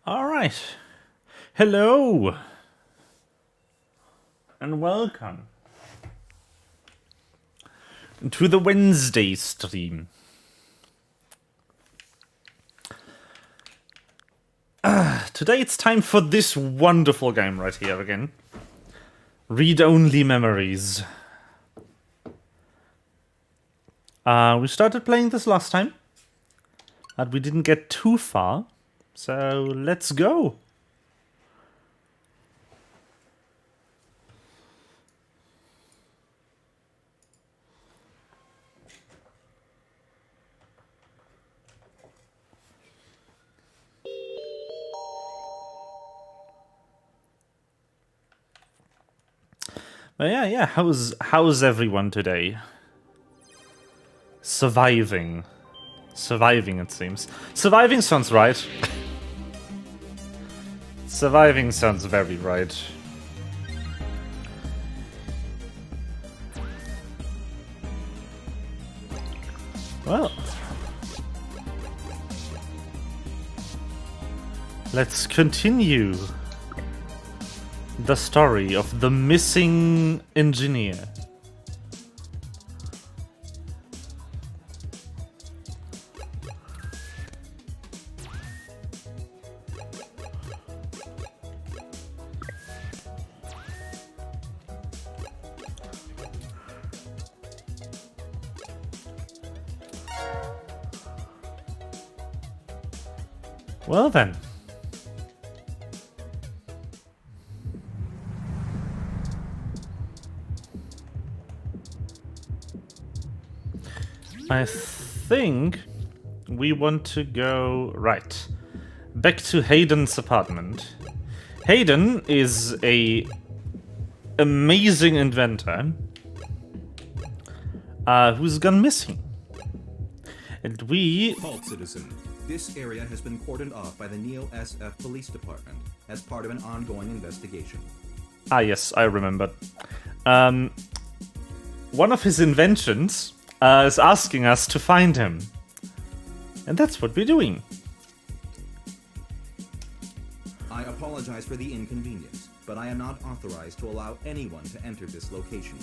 All right. Hello. And welcome to the Wednesday stream. Today it's time for this wonderful game right here again. Read-only memories. We started playing this last time, but we didn't get too far. So let's go. But yeah. How's everyone today? Surviving, it seems. Surviving sounds right. Surviving sounds very right. Well, let's continue the story of the missing engineer. Well then. I think we want to go right back to Hayden's apartment. Hayden is a amazing inventor who's gone missing, and we. Halt, citizen. This area has been cordoned off by the Neo-SF Police Department as part of an ongoing investigation. Ah, yes, I remember. One of his inventions is asking us to find him. And that's what we're doing. I apologize for the inconvenience, but I am not authorized to allow anyone to enter this location.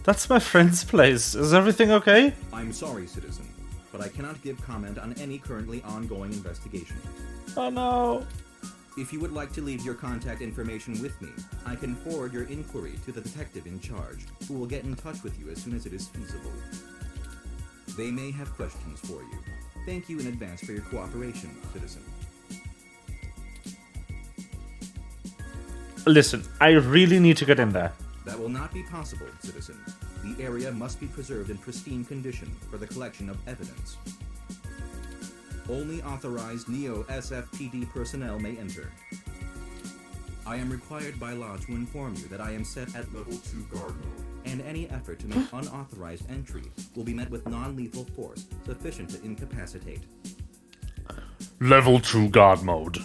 That's my friend's place. Is everything okay? I'm sorry, citizen, but I cannot give comment on any currently ongoing investigations. Oh no. If you would like to leave your contact information with me, I can forward your inquiry to the detective in charge, who will get in touch with you as soon as it is feasible. They may have questions for you. Thank you in advance for your cooperation, citizen. Listen, I really need to get in there. That will not be possible, citizen. The area must be preserved in pristine condition for the collection of evidence. Only authorized Neo-SFPD personnel may enter. I am required by law to inform you that I am set at Level 2 guard mode, and any effort to make unauthorized entry will be met with non-lethal force sufficient to incapacitate. Level 2 guard mode.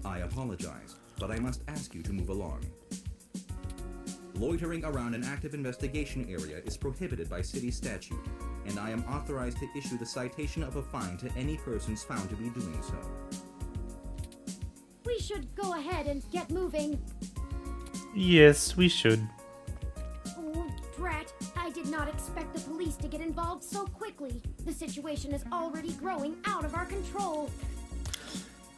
I apologize, but I must ask you to move along. Loitering around an active investigation area is prohibited by city statute, and I am authorized to issue the citation of a fine to any persons found to be doing so. We should go ahead and get moving. Yes, we should. Oh, drat. I did not expect the police to get involved so quickly. The situation is already growing out of our control.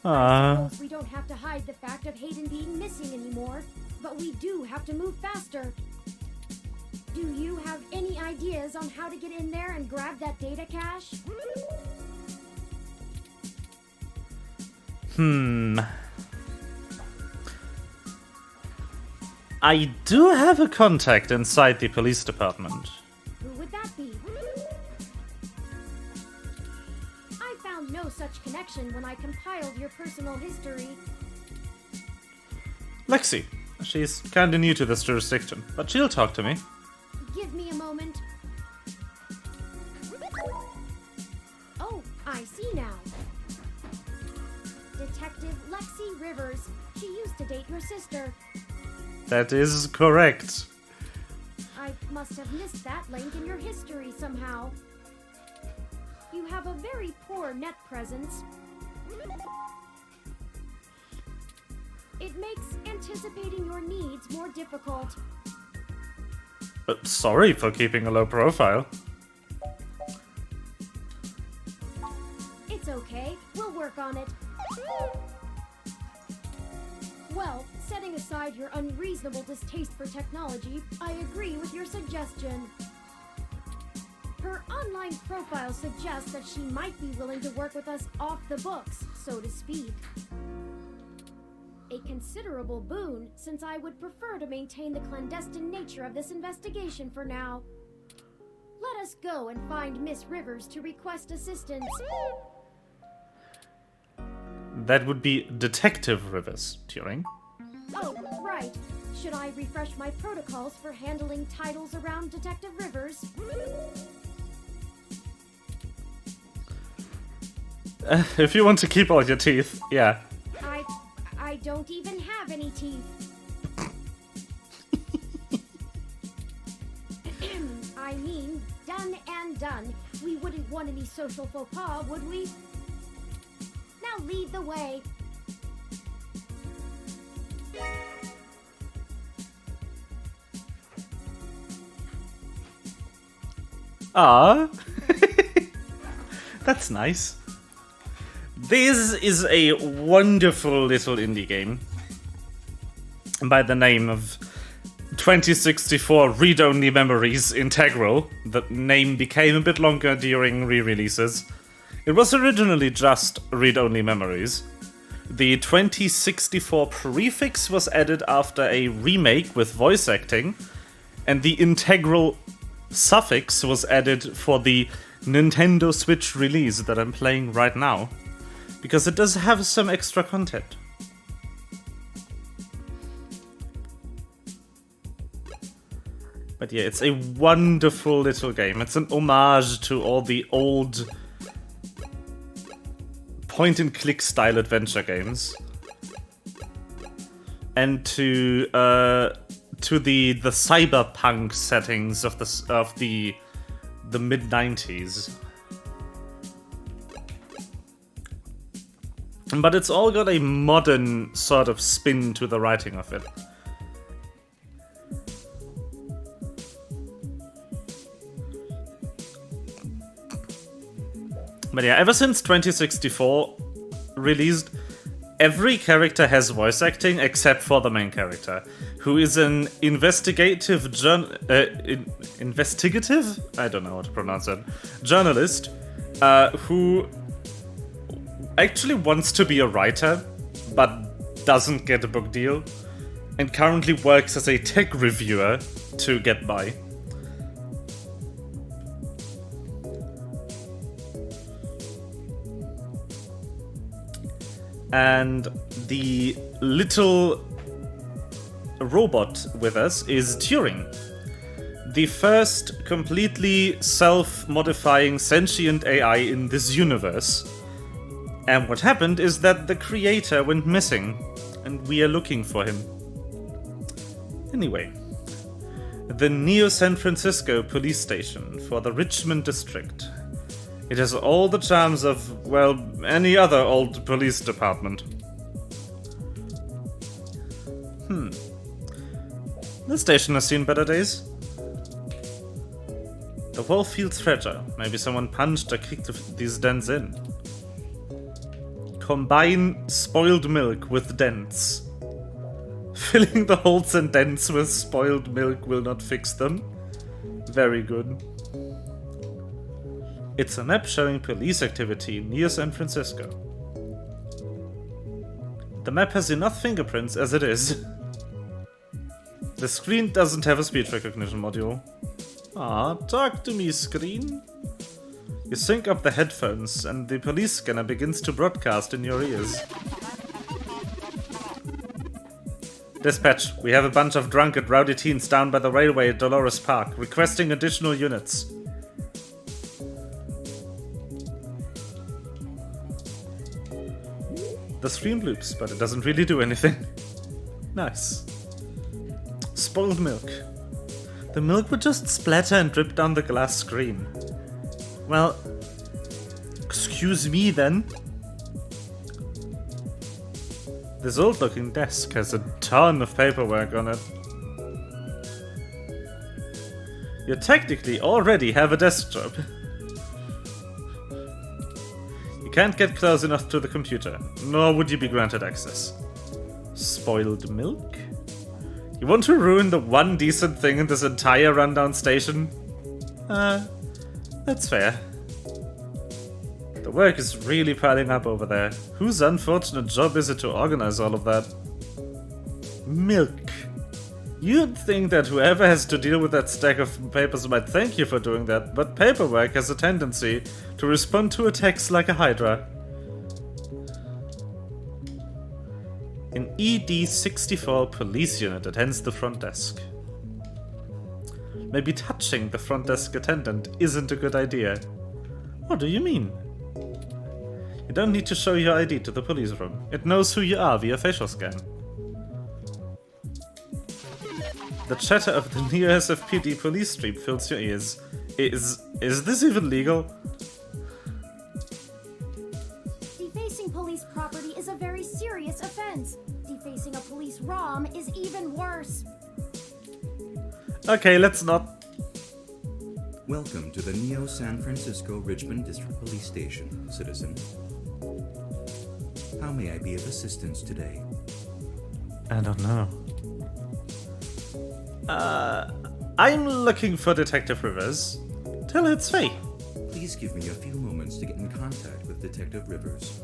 I suppose we don't have to hide the fact of Hayden being missing anymore, but we do have to move faster. Do you have any ideas on how to get in there and grab that data cache? I do have a contact inside the police department. Who would that be? I found no such connection when I compiled your personal history. Lexi. She's kinda new to this jurisdiction, but she'll talk to me. Give me a moment. Oh, I see now. Detective Lexi Rivers. She used to date your sister. That is correct. I must have missed that link in your history somehow. You have a very poor net presence. It makes anticipating your needs more difficult. Sorry for keeping a low profile. It's okay. We'll work on it. Well, setting aside your unreasonable distaste for technology, I agree with your suggestion. Her online profile suggests that she might be willing to work with us off the books, so to speak. A considerable boon, since I would prefer to maintain the clandestine nature of this investigation for now. Let us go and find Miss Rivers to request assistance. That would be Detective Rivers, Turing. Oh, right. Should I refresh my protocols for handling titles around Detective Rivers? If you want to keep all your teeth, yeah. I don't even have any teeth. I mean, done and done. We wouldn't want any social faux pas, would we? Now lead the way. Ah, that's nice. This is a wonderful little indie game by the name of 2064 Read-Only Memories Integral. The name became a bit longer during re-releases. It was originally just Read-Only Memories. The 2064 prefix was added after a remake with voice acting, and the integral suffix was added for the Nintendo Switch release that I'm playing right now, because it does have some extra content. But yeah, it's a wonderful little game. It's an homage to all the old point-and-click style adventure games, and to the cyberpunk settings of the mid-90s. But it's all got a modern sort of spin to the writing of it. But yeah, ever since 2064 released, every character has voice acting except for the main character, who is an investigative investigative? I don't know how to pronounce it. Journalist, who actually wants to be a writer, but doesn't get a book deal, and currently works as a tech reviewer to get by. And the little robot with us is Turing, the first completely self-modifying sentient AI in this universe. And what happened is that the creator went missing, and we are looking for him. Anyway, the Neo San Francisco police station for the Richmond district. It has all the charms of, well, any other old police department. This station has seen better days. The wall feels fragile. Maybe someone punched or kicked these dents in. Combine spoiled milk with dents. Filling the holes and dents with spoiled milk will not fix them. Very good. It's a map showing police activity near San Francisco. The map has enough fingerprints as it is. The screen doesn't have a speech recognition module. Ah, talk to me, screen. You sync up the headphones and the police scanner begins to broadcast in your ears. Dispatch, we have a bunch of drunk and rowdy teens down by the railway at Dolores Park, requesting additional units. The screen bloops, but it doesn't really do anything. Nice. Spoiled milk. The milk would just splatter and drip down the glass screen. Well, excuse me then. This old-looking desk has a ton of paperwork on it. You technically already have a desk job. You can't get close enough to the computer, nor would you be granted access. Spoiled milk? You want to ruin the one decent thing in this entire rundown station? That's fair. The work is really piling up over there. Whose unfortunate job is it to organize all of that? Milk. You'd think that whoever has to deal with that stack of papers might thank you for doing that, but paperwork has a tendency to respond to attacks like a hydra. An ED-64 police unit attends the front desk. Maybe touching the front desk attendant isn't a good idea. What do you mean? You don't need to show your ID to the police room. It knows who you are via facial scan. The chatter of the Neo SFPD police stream fills your ears. Is this even legal? Defacing police property is a very serious offense. Defacing a police ROM is even worse. Okay, let's not. Welcome to the Neo San Francisco Richmond District Police Station, citizen. How may I be of assistance today? I don't know. I'm looking for Detective Rivers. Tell her it's Faye. Please give me a few moments to get in contact with Detective Rivers.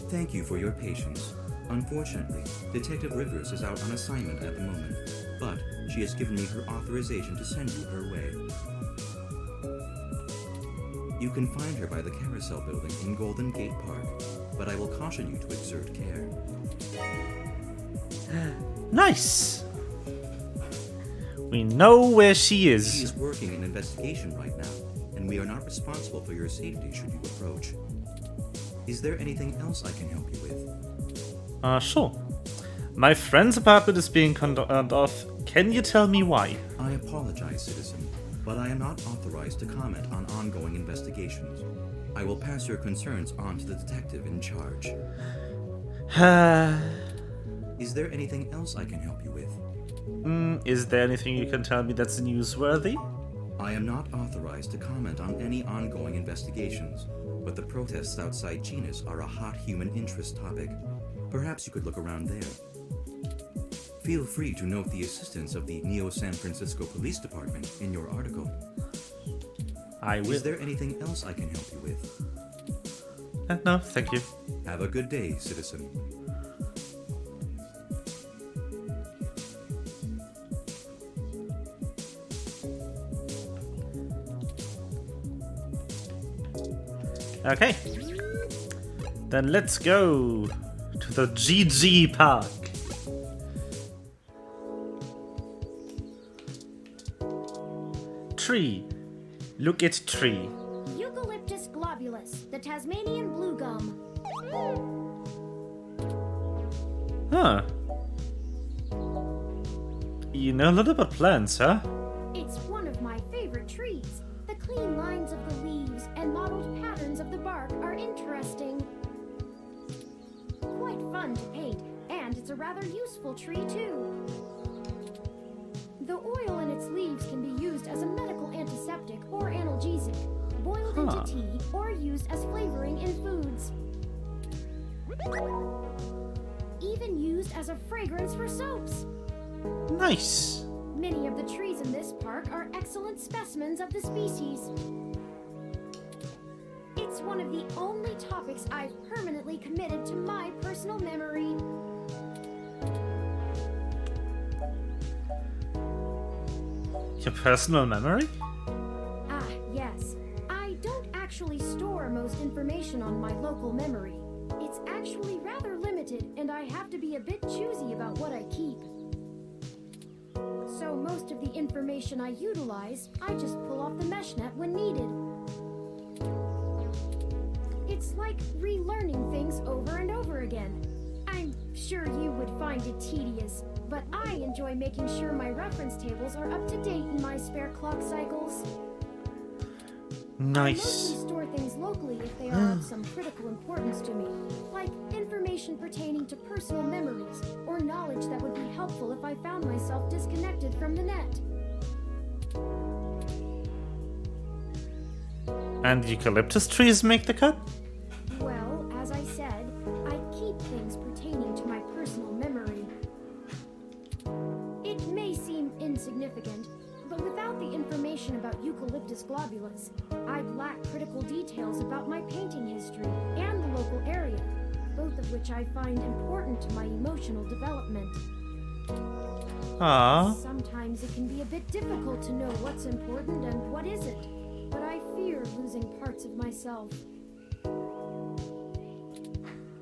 Thank you for your patience. Unfortunately, Detective Rivers is out on assignment at the moment, but she has given me her authorization to send you her way. You can find her by the Carousel Building in Golden Gate Park, but I will caution you to exert care. Nice! We know where she is. She is working an investigation right now, and we are not responsible for your safety should you approach. Is there anything else I can help you with? Sure. My friend's apartment is being cordoned off. Can you tell me why? I apologize, citizen, but I am not authorized to comment on ongoing investigations. I will pass your concerns on to the detective in charge. Is there anything else I can help you with? Is there anything you can tell me that's newsworthy? I am not authorized to comment on any ongoing investigations, but the protests outside Genus are a hot human interest topic. Perhaps you could look around there. Feel free to note the assistance of the Neo San Francisco Police Department in your article. I will. Is there anything else I can help you with? No, thank you. Have a good day, citizen. Okay. Then let's go to the GG Park. Tree. Look at tree. Eucalyptus globulus, the Tasmanian blue gum. Huh. You know a lot about plants, huh? It's one of my favorite trees. The clean lines of the leaves and mottled patterns of the bark are interesting. Quite fun to paint, and it's a rather useful tree too. The oil in its leaves can be used as a medical antiseptic or analgesic, boiled into tea, or used as flavoring in foods. Even used as a fragrance for soaps. Nice. Many of the trees in this park are excellent specimens of the species. It's one of the only topics I've permanently committed to my personal memory. Your personal memory? Ah, yes. I don't actually store most information on my local memory. It's actually rather limited, and I have to be a bit choosy about what I keep. So most of the information I utilize, I just pull off the mesh net when needed. It's like relearning things over and over again. I'm sure you would find it tedious, but I enjoy making sure my reference tables are up to date in my spare clock cycles. I Nice. mostly store things locally if they are of some critical importance to me, like information pertaining to personal memories or knowledge that would be helpful if I found myself disconnected from the net. And eucalyptus trees make the cut? Well, as I said, I keep things pertaining to my personal memory. It may seem insignificant, but without the information about Eucalyptus globulus, I'd lack critical details about my painting history and the local area, both of which I find important to my emotional development. Ah. Sometimes it can be a bit difficult to know what's important and what isn't, but I fear losing parts of myself.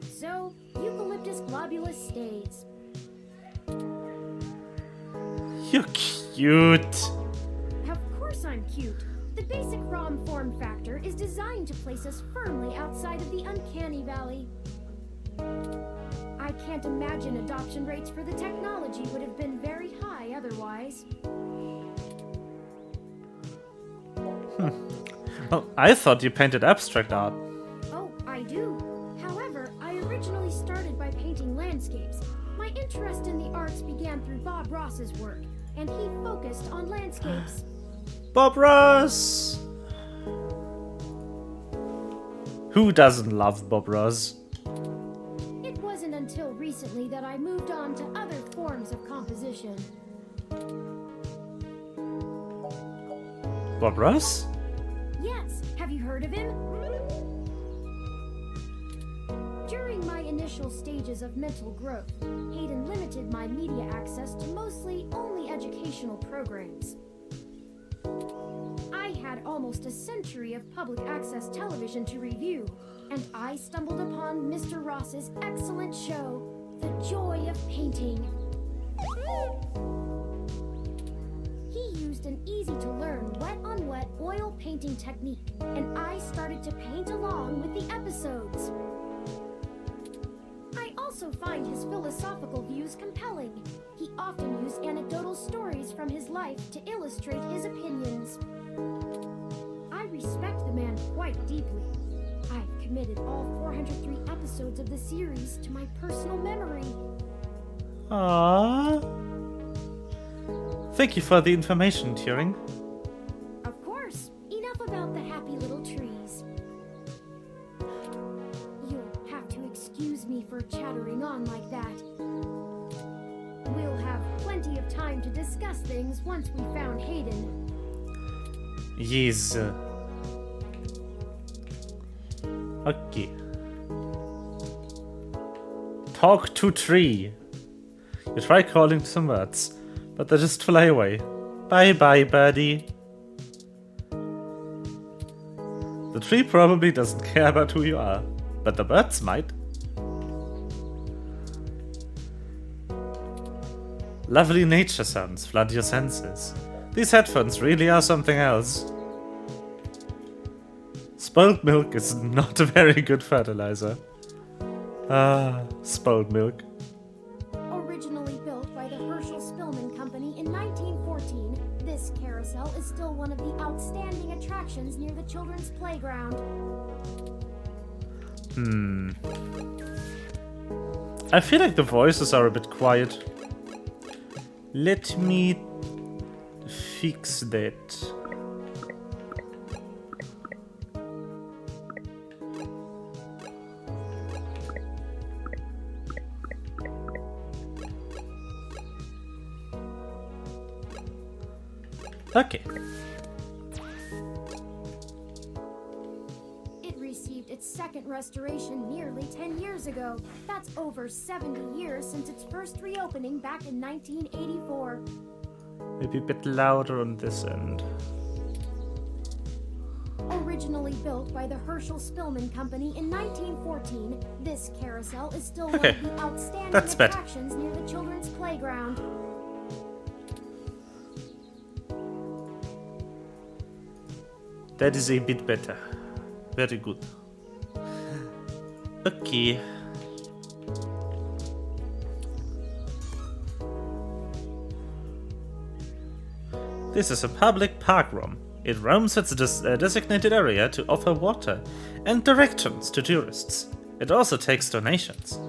So, Eucalyptus globulus stays. You're cute. Of course I'm cute. The basic ROM form factor is designed to place us firmly outside of the uncanny valley. I can't imagine adoption rates for the technology would have been very high otherwise. Well, I thought you painted abstract art. Oh, I do. However, I originally started by painting landscapes. My interest in the arts began through Bob Ross's work, and he focused on landscapes. Bob Ross! Who doesn't love Bob Ross? It wasn't until recently that I moved on to other forms of composition. Bob Ross? Yes, have you heard of him? During my initial stages of mental growth, Hayden limited my media access to mostly only educational programs. I had almost a century of public access television to review, and I stumbled upon Mr. Ross's excellent show, The Joy of Painting. He used an easy-to-learn wet-on-wet oil painting technique, and I started to paint along with the episodes. I also find his philosophical views compelling. He often used anecdotal stories from his life to illustrate his opinions. I respect the man quite deeply. I've committed all 403 episodes of the series to my personal memory. Aww. Thank you for the information, Turing. Of course, enough about the happy little trees. You'll have to excuse me for chattering on like that. We'll have plenty of time to discuss things once we found Hayden. Yes. Okay. Talk to tree. You try calling some words, but they just fly away. Bye bye, birdie. The tree probably doesn't care about who you are, but the birds might. Lovely nature sounds flood your senses. These headphones really are something else. Spoiled milk is not a very good fertilizer. Ah, spoiled milk. Originally built by the Herschel-Spillman Company in 1914, this carousel is still one of the outstanding attractions near the children's playground. I feel like the voices are a bit quiet. Let me fix that. Okay. It received its second restoration nearly 10 years ago. That's over 70 years since its first reopening back in 1984. Maybe a bit louder on this end. Originally built by the Herschel-Spillman Company in 1914, this carousel is still Okay, one of the outstanding that's better. attractions near the children's playground. That is a bit better. Very good. Okay. This is a public park roam. It roams its designated area to offer water and directions to tourists. It also takes donations.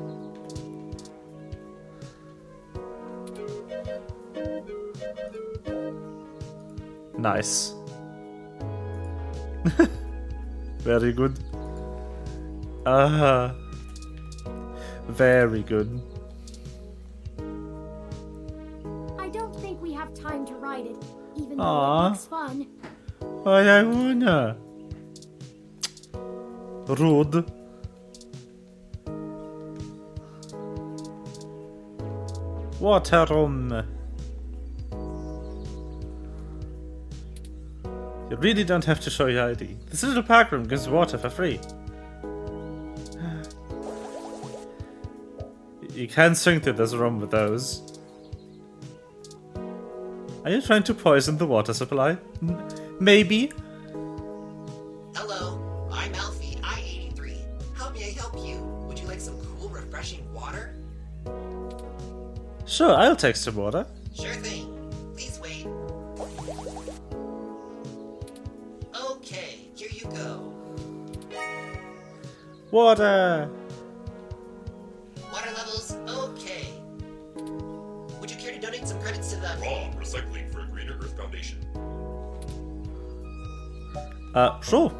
Nice. Very good. Very good. I don't think we have time to ride it, even though Aww. it looks fun. But I wanna. Rude. Water room. You really don't have to show your ID. This little park room gives water for free. You can't swing through this room with those. Are you trying to poison the water supply? Maybe. Hello, I'm Alfie, I-83. How may I help you? Would you like some cool, refreshing water? Sure, I'll take some water. Sure thing. Please wait. Okay, here you go. Water! Water levels, okay. Would you care to donate some credits to the... Recycling for a Greener Earth Foundation. Sure.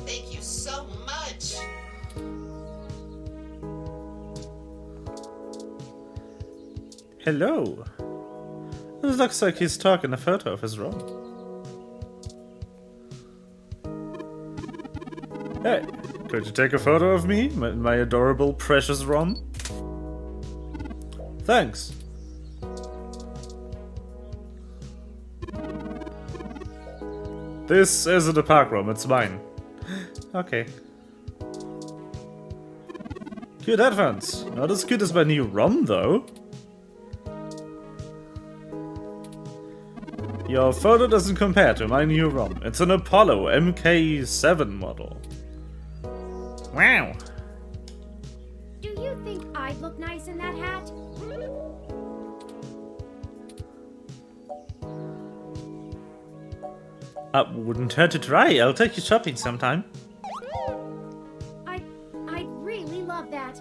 Thank you so much! Hello. It looks like he's taking a photo of his room. Hey, could you take a photo of me, my adorable, precious Rom? Thanks. This isn't a park room, it's mine. Okay. Cute headphones. Not as cute as my new ROM, though. Your photo doesn't compare to my new ROM. It's an Apollo MK7 model. Wow. Do you think I'd look nice in that hat? Wouldn't hurt to try. I'll take you shopping sometime. I'd really love that.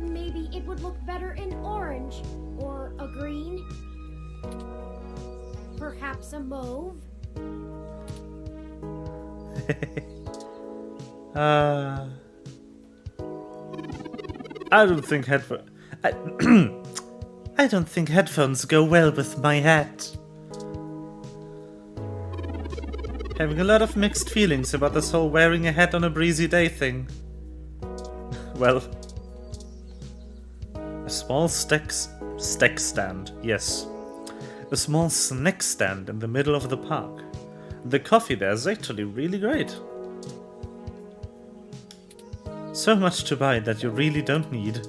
Maybe it would look better in orange or a green. Perhaps a mauve. I don't think headphones. I don't think headphones go well with my hat. Having a lot of mixed feelings about this whole wearing a hat on a breezy day thing. Well, a small steak stand, yes. A small snack stand in the middle of the park. The coffee there is actually really great. So much to buy that you really don't need.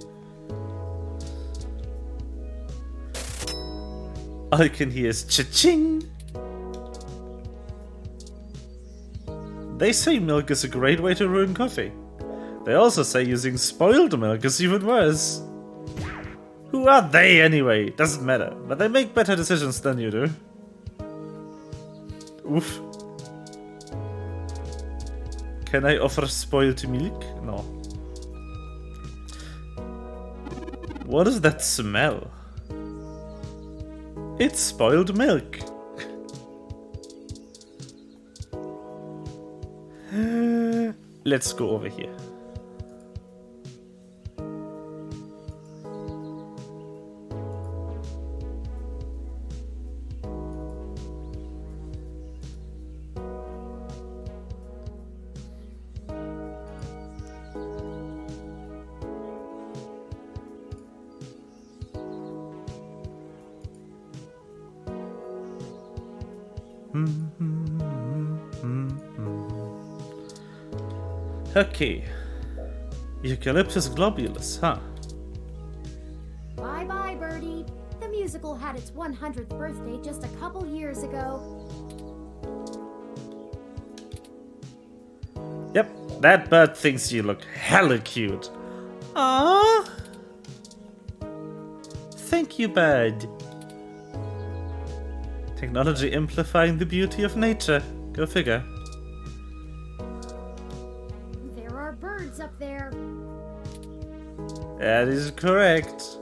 All you can hear is cha-ching! They say milk is a great way to ruin coffee. They also say using spoiled milk is even worse. Who are they anyway? Doesn't matter, but they make better decisions than you do. Oof. Can I offer spoiled milk? No. What is that smell? It's spoiled milk. Let's go over here. Okay. Eucalyptus globulus, huh? Bye-bye, Birdie. The musical had its 100th birthday just a couple years ago. Yep, that bird thinks you look hella cute. Aww. Thank you, bird. Technology amplifying the beauty of nature. Go figure. There are birds up there. That is correct.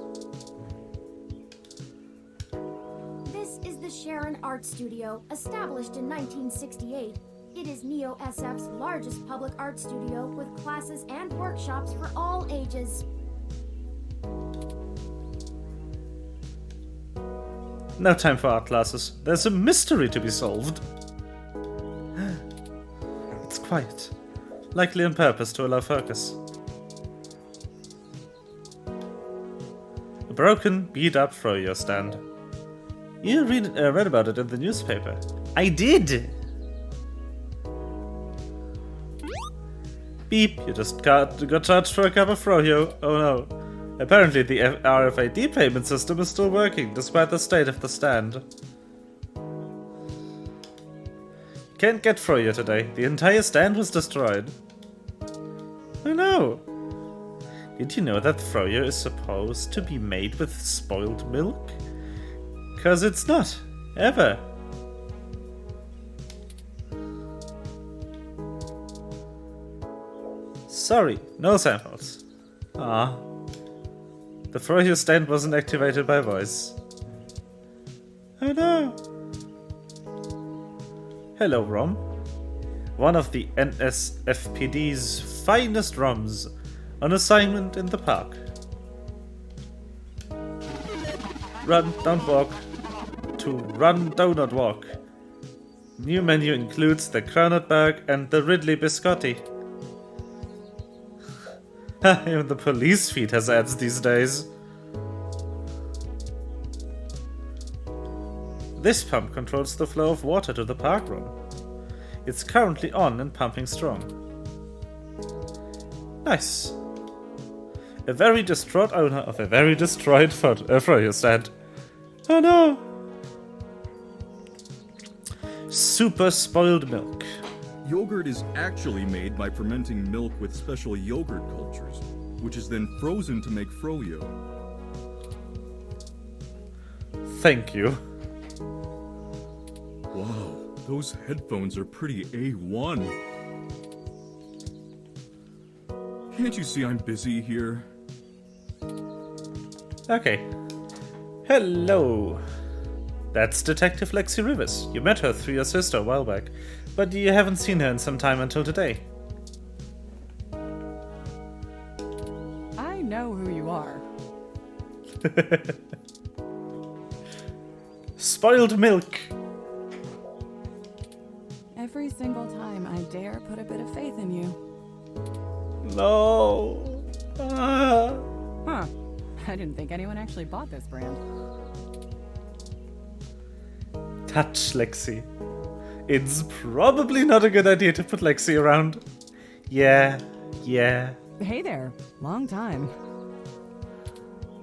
This is the Sharon Art Studio, established in 1968. It is Neo SF's largest public art studio with classes and workshops for all ages. No time for art classes. There's a mystery to be solved. It's quiet. Likely on purpose to allow focus. A broken, beat-up froyo stand. You read about it in the newspaper. I did! Beep, you just got charged for a cup of froyo. Oh no. Apparently the RFID payment system is still working, despite the state of the stand. Can't get froyo today. The entire stand was destroyed. Oh no. Did you know that froyo is supposed to be made with spoiled milk? 'Cause it's not. Ever. Sorry, no samples. Ah. The froyo stand wasn't activated by voice. Oh no. Hello, Rom. One of the NSFPD's finest Roms on assignment in the park. Run, don't walk. To run, do not walk. New menu includes the Cronenberg and the Ridley Biscotti. Even the police feed has ads these days. This pump controls the flow of water to the park room. It's currently on and pumping strong. Nice. A very distraught owner of a very destroyed froyo stand. Oh no! Super spoiled milk. Yogurt is actually made by fermenting milk with special yogurt cultures, which is then frozen to make froyo. Thank you. Wow, those headphones are pretty A1. Can't you see I'm busy here? Okay. Hello. That's Detective Lexi Rivers. You met her through your sister a while back, but you haven't seen her in some time until today. I know who you are. Spoiled milk. Every single time I dare put a bit of faith in you. No. Ah. Huh. I didn't think anyone actually bought this brand. Touch Lexi. It's probably not a good idea to put Lexi around. Yeah. Hey there. Long time.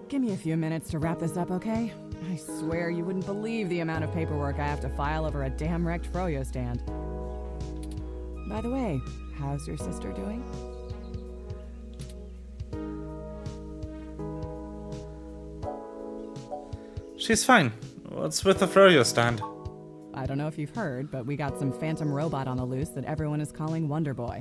Give me a few minutes to wrap this up, okay? I swear you wouldn't believe the amount of paperwork I have to file over a damn wrecked froyo stand. By the way, how's your sister doing? She's fine. What's with the froyo stand? I don't know if you've heard, but we got some phantom robot on the loose that everyone is calling Wonder Boy.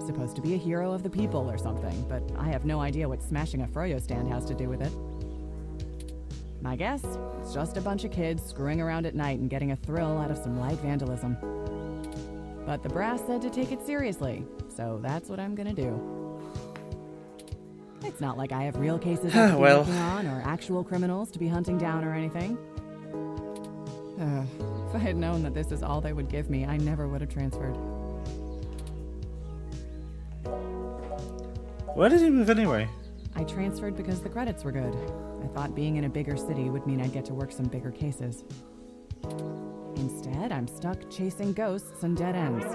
Supposed to be a hero of the people or something, but I have no idea what smashing a froyo stand has to do with it. My guess? It's just a bunch of kids screwing around at night and getting a thrill out of some light vandalism. But the brass said to take it seriously, so that's what I'm gonna do. It's not like I have real cases I could be working on or actual criminals to be hunting down or anything. If I had known that this is all they would give me, I never would have transferred. Where did you move anyway? I transferred because the credits were good. I thought being in a bigger city would mean I'd get to work some bigger cases. Instead, I'm stuck chasing ghosts and dead ends.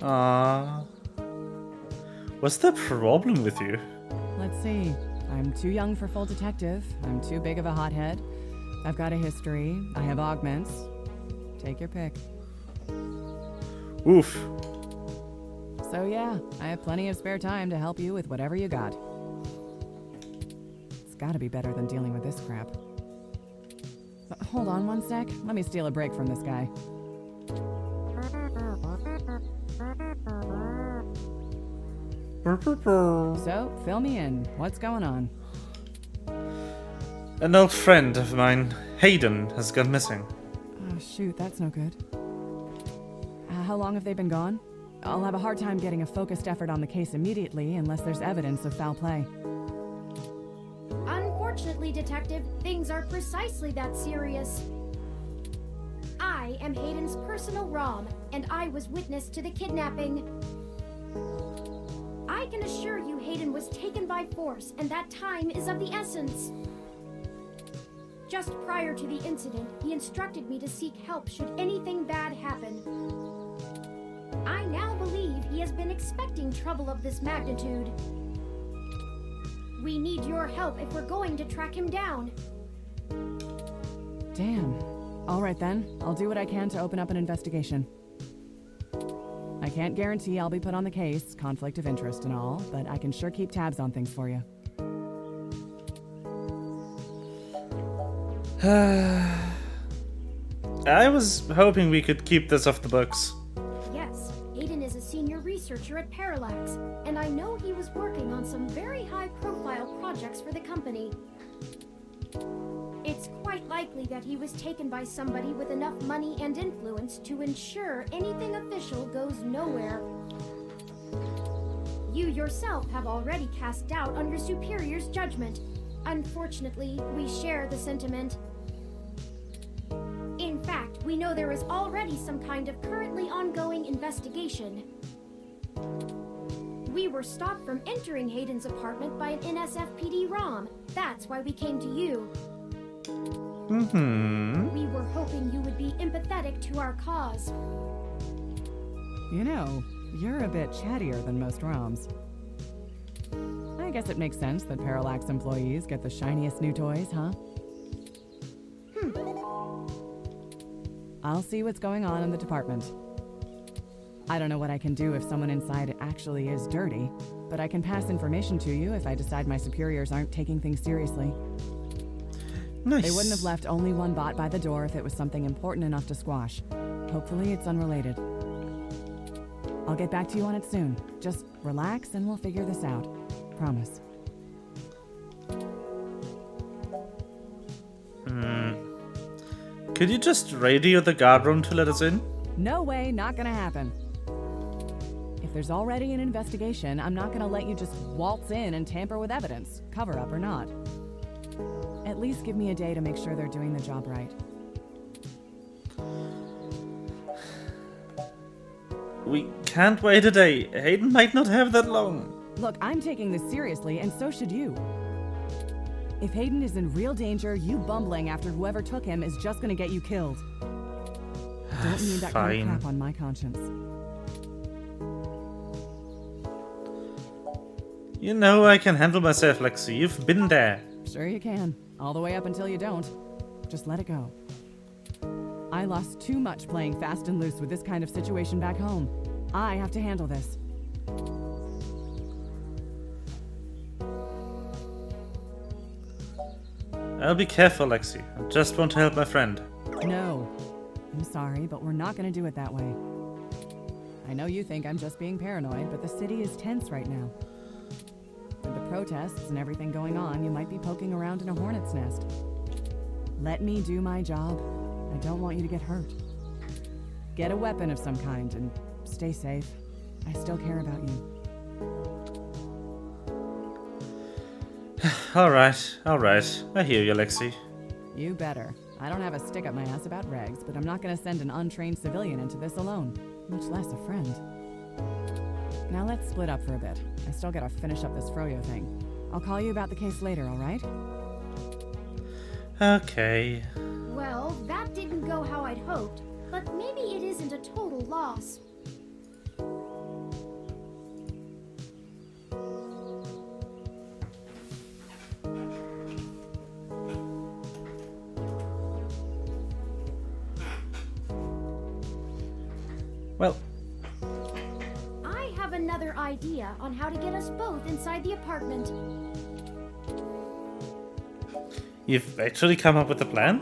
Ah. What's the problem with you? Let's see. I'm too young for full detective. I'm too big of a hothead. I've got a history. I have augments. Take your pick. Oof. So yeah, I have plenty of spare time to help you with whatever you got. It's gotta be better than dealing with this crap. Hold on one sec. Let me steal a break from this guy. So, fill me in. What's going on? An old friend of mine, Hayden, has gone missing. Oh, shoot, that's no good. How long have they been gone? I'll have a hard time getting a focused effort on the case immediately unless there's evidence of foul play. Unfortunately, Detective, things are precisely that serious. I am Hayden's personal ROM, and I was witness to the kidnapping. I can assure you Hayden was taken by force, and that time is of the essence. Just prior to the incident, he instructed me to seek help should anything bad happen. I now believe he has been expecting trouble of this magnitude. We need your help if we're going to track him down. Damn. All right then, I'll do what I can to open up an investigation. I can't guarantee I'll be put on the case, conflict of interest and all, but I can sure keep tabs on things for you. I was hoping we could keep this off the books. Yes, Hayden is a senior researcher at Parallax, and I know he was working on some very high-profile projects for the company. It's quite likely that he was taken by somebody with enough money and influence to ensure anything official goes nowhere. You yourself have already cast doubt on your superior's judgment. Unfortunately, we share the sentiment. In fact, we know there is already some kind of currently ongoing investigation. We were stopped from entering Hayden's apartment by an NSFPD ROM. That's why we came to you. We were hoping you would be empathetic to our cause. You know, you're a bit chattier than most ROMs. I guess it makes sense that Parallax employees get the shiniest new toys, huh? I'll see what's going on in the department. I don't know what I can do if someone inside actually is dirty, but I can pass information to you if I decide my superiors aren't taking things seriously. Nice. They wouldn't have left only one bot by the door if it was something important enough to squash. Hopefully it's unrelated. I'll get back to you on it soon. Just relax and we'll figure this out. Promise. Could you just radio the guard room to let us in? No way, not gonna happen. If there's already an investigation, I'm not gonna let you just waltz in and tamper with evidence, cover up or not. At least give me a day to make sure they're doing the job right. We can't wait a day. Hayden might not have that long. Look, I'm taking this seriously, and so should you. If Hayden is in real danger, you bumbling after whoever took him is just gonna get you killed. Don't need that kind of crap on my conscience. You know I can handle myself, Lexi. You've been there. Sure you can. All the way up until you don't. Just let it go. I lost too much playing fast and loose with this kind of situation back home. I have to handle this. I'll be careful, Lexi. I just want to help my friend. No. I'm sorry, but we're not gonna do it that way. I know you think I'm just being paranoid, but the city is tense right now. With the protests and everything going on, you might be poking around in a hornet's nest. Let me do my job. I don't want you to get hurt. Get a weapon of some kind and stay safe. I still care about you. Alright. I hear you, Lexi. You better. I don't have a stick up my ass about regs, but I'm not gonna send an untrained civilian into this alone, much less a friend. Now let's split up for a bit. I still gotta finish up this Froyo thing. I'll call you about the case later, alright? Okay. Well, that didn't go how I'd hoped, but maybe it isn't a total loss. Well, I have another idea on how to get us both inside the apartment. you've actually come up with a plan?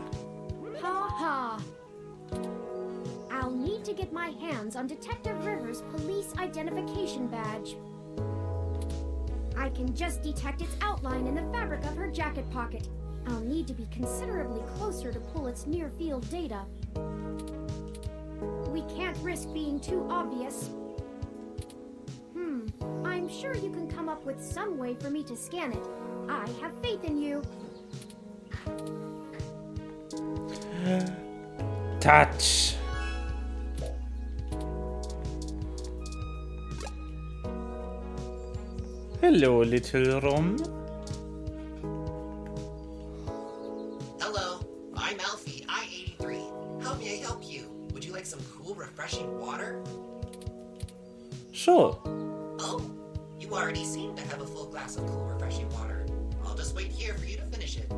hands on Detective Rivers' police identification badge. I can just detect its outline in the fabric of her jacket pocket. I'll need to be considerably closer to pull its near-field data. We can't risk being too obvious. I'm sure you can come up with some way for me to scan it. I have faith in you. Touch. Hello, little Rom. Hello, I'm Alfie, I-83. How may I help you? Would you like some cool, refreshing water? Sure. Oh, you already seem to have a full glass of cool, refreshing water. I'll just wait here for you to finish it.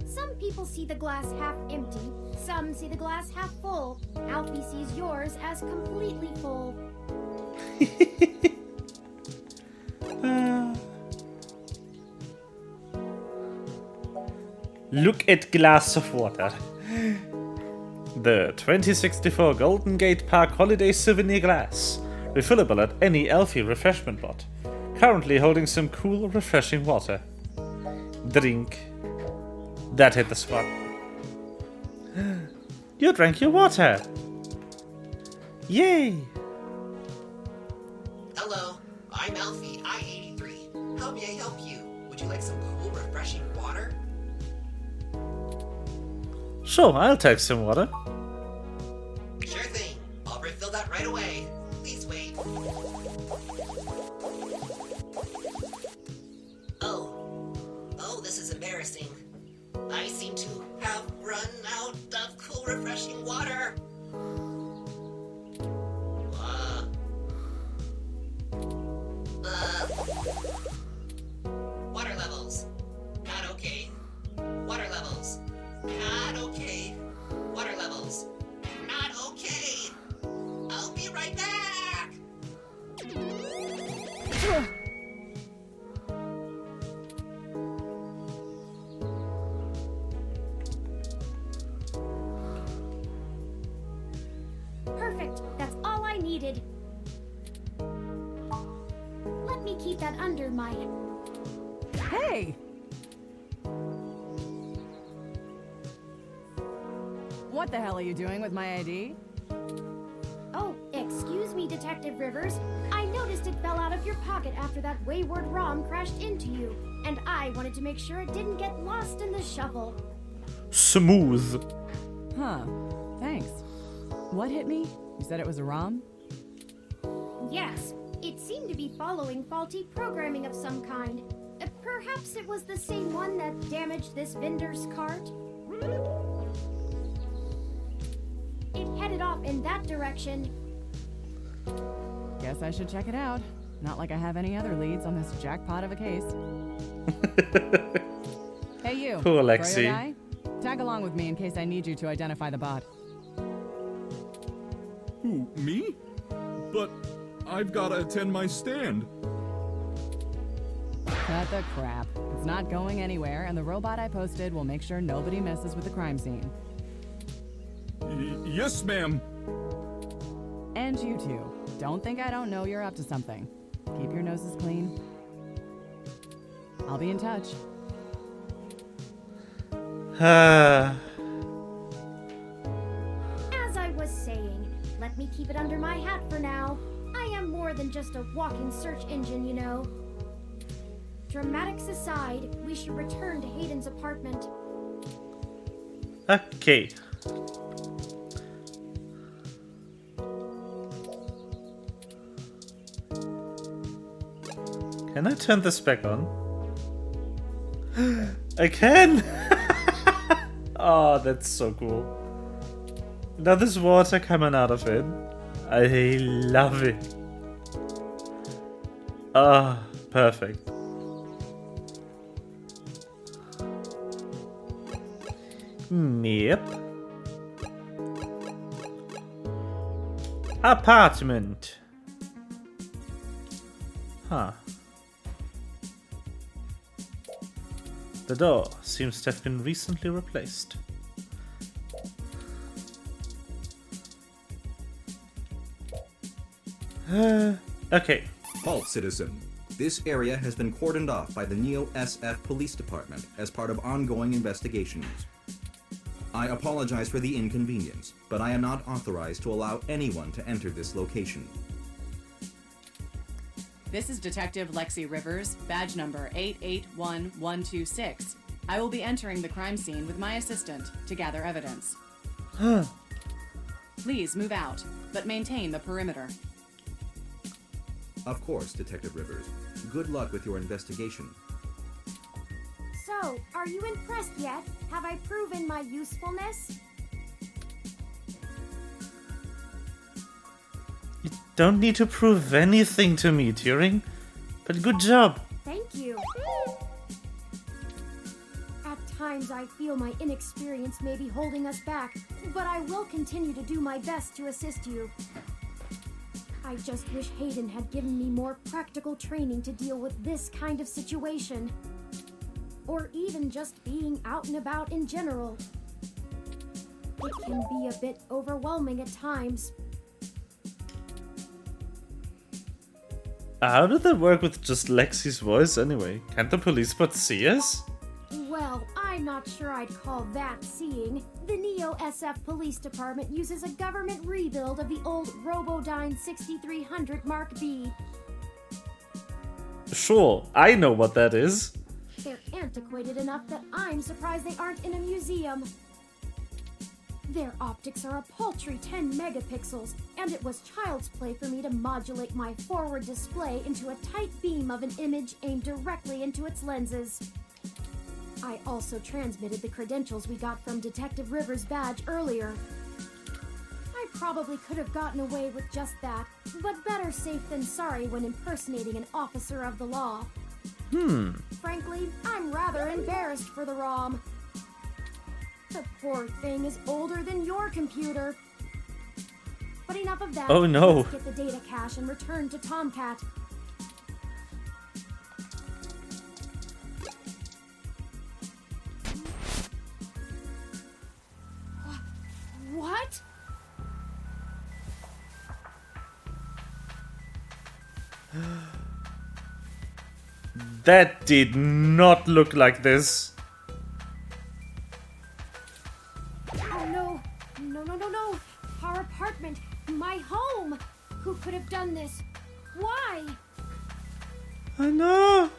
Some people see the glass half empty, some see the glass half full. Alfie sees yours as completely full. Look at glass of water. The 2064 Golden Gate Park Holiday Souvenir Glass. Refillable at any Alfie refreshment bot. Currently holding some cool, refreshing water. Drink. That hit the spot. You drank your water. Yay! Hello, I'm Alfie, I-83. How may I help you? Would you like some cool, refreshing water? Sure, I'll take some water. Sure thing. I'll refill that right away. Please wait. Oh, this is embarrassing. I seem to have run out of cool, refreshing water. Water levels. Not okay. Water levels. Not okay. Water levels. Not okay. I'll be right back. Perfect. That's all I needed. Let me keep that under my... Hey! What the hell are you doing with my ID? Oh, excuse me, Detective Rivers. I noticed it fell out of your pocket after that wayward ROM crashed into you, and I wanted to make sure it didn't get lost in the shuffle. Smooth. Huh. Thanks. What hit me? You said it was a ROM? Yes, it seemed to be following faulty programming of some kind. Perhaps it was the same one that damaged this vendor's cart? It headed off in that direction. Guess I should check it out. Not like I have any other leads on this jackpot of a case. Hey you, Poor Froyo Lexi. guy? Tag along with me in case I need you to identify the bot. Who, me? But I've gotta attend my stand. Cut the crap. It's not going anywhere, and the robot I posted will make sure nobody messes with the crime scene. Yes, ma'am. And you two. Don't think I don't know you're up to something. Keep your noses clean. I'll be in touch. Ah. As I was saying, let me keep it under my hat for now. I am more than just a walking search engine, you know. Dramatics aside, we should return to Hayden's apartment. Okay. Can I turn this back on? I can! Oh, that's so cool. Now there's water coming out of it. I love it. Ah, perfect. Yep. Apartment. Huh. The door seems to have been recently replaced. Okay. Halt, citizen. This area has been cordoned off by the Neo-SF Police Department as part of ongoing investigations. I apologize for the inconvenience, but I am not authorized to allow anyone to enter this location. This is Detective Lexi Rivers, badge number 881126. I will be entering the crime scene with my assistant to gather evidence. Please move out, but maintain the perimeter. Of course, Detective Rivers. Good luck with your investigation. So, are you impressed yet? Have I proven my usefulness? You don't need to prove anything to me, Turing. But good job. Thank you. At times I feel my inexperience may be holding us back, but I will continue to do my best to assist you. I just wish Hayden had given me more practical training to deal with this kind of situation. Or even just being out and about in general. It can be a bit overwhelming at times. How did that work with just Lexi's voice anyway? Can't the police but see us? Well, I'm not sure I'd call that seeing. The Neo-SF Police Department uses a government rebuild of the old Robodyne 6300 Mark B. Sure, I know what that is. They're antiquated enough that I'm surprised they aren't in a museum. Their optics are a paltry 10 megapixels, and it was child's play for me to modulate my forward display into a tight beam of an image aimed directly into its lenses. I also transmitted the credentials we got from Detective Rivers' badge earlier. I probably could have gotten away with just that, but better safe than sorry when impersonating an officer of the law. Frankly, I'm rather embarrassed for the ROM. The poor thing is older than your computer. But enough of that. Oh no. Let's get the data cache and return to Tomcat. What? That did not look like this. Oh no. No. Our apartment. My home. Who could have done this? Why? I know.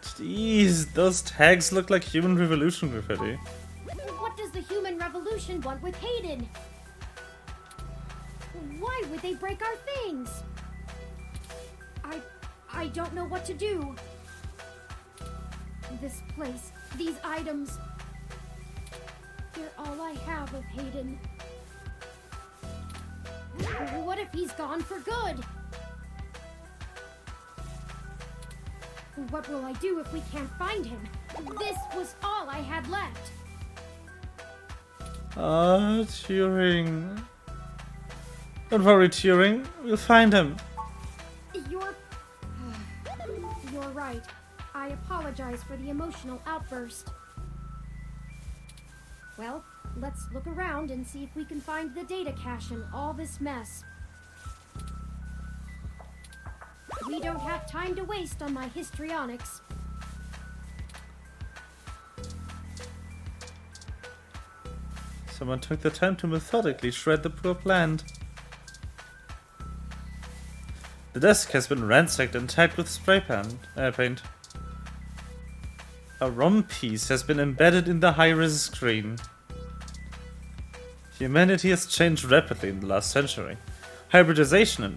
Jeez, those tags look like Human Revolution graffiti. What does the Human Revolution want with Hayden? Why would they break our things? I don't know what to do. This place, these items, they're all I have of Hayden. What if he's gone for good? What will I do if we can't find him? This was all I had left. Ah, Turing. Don't worry, Turing. We'll find him. You're right. I apologize for the emotional outburst. Well, let's look around and see if we can find the data cache in all this mess. We don't have time to waste on my histrionics. Someone took the time to methodically shred the poor plant. The desk has been ransacked and tagged with spray paint. A ROM piece has been embedded in the high-res screen. Humanity has changed rapidly in the last century. Hybridization of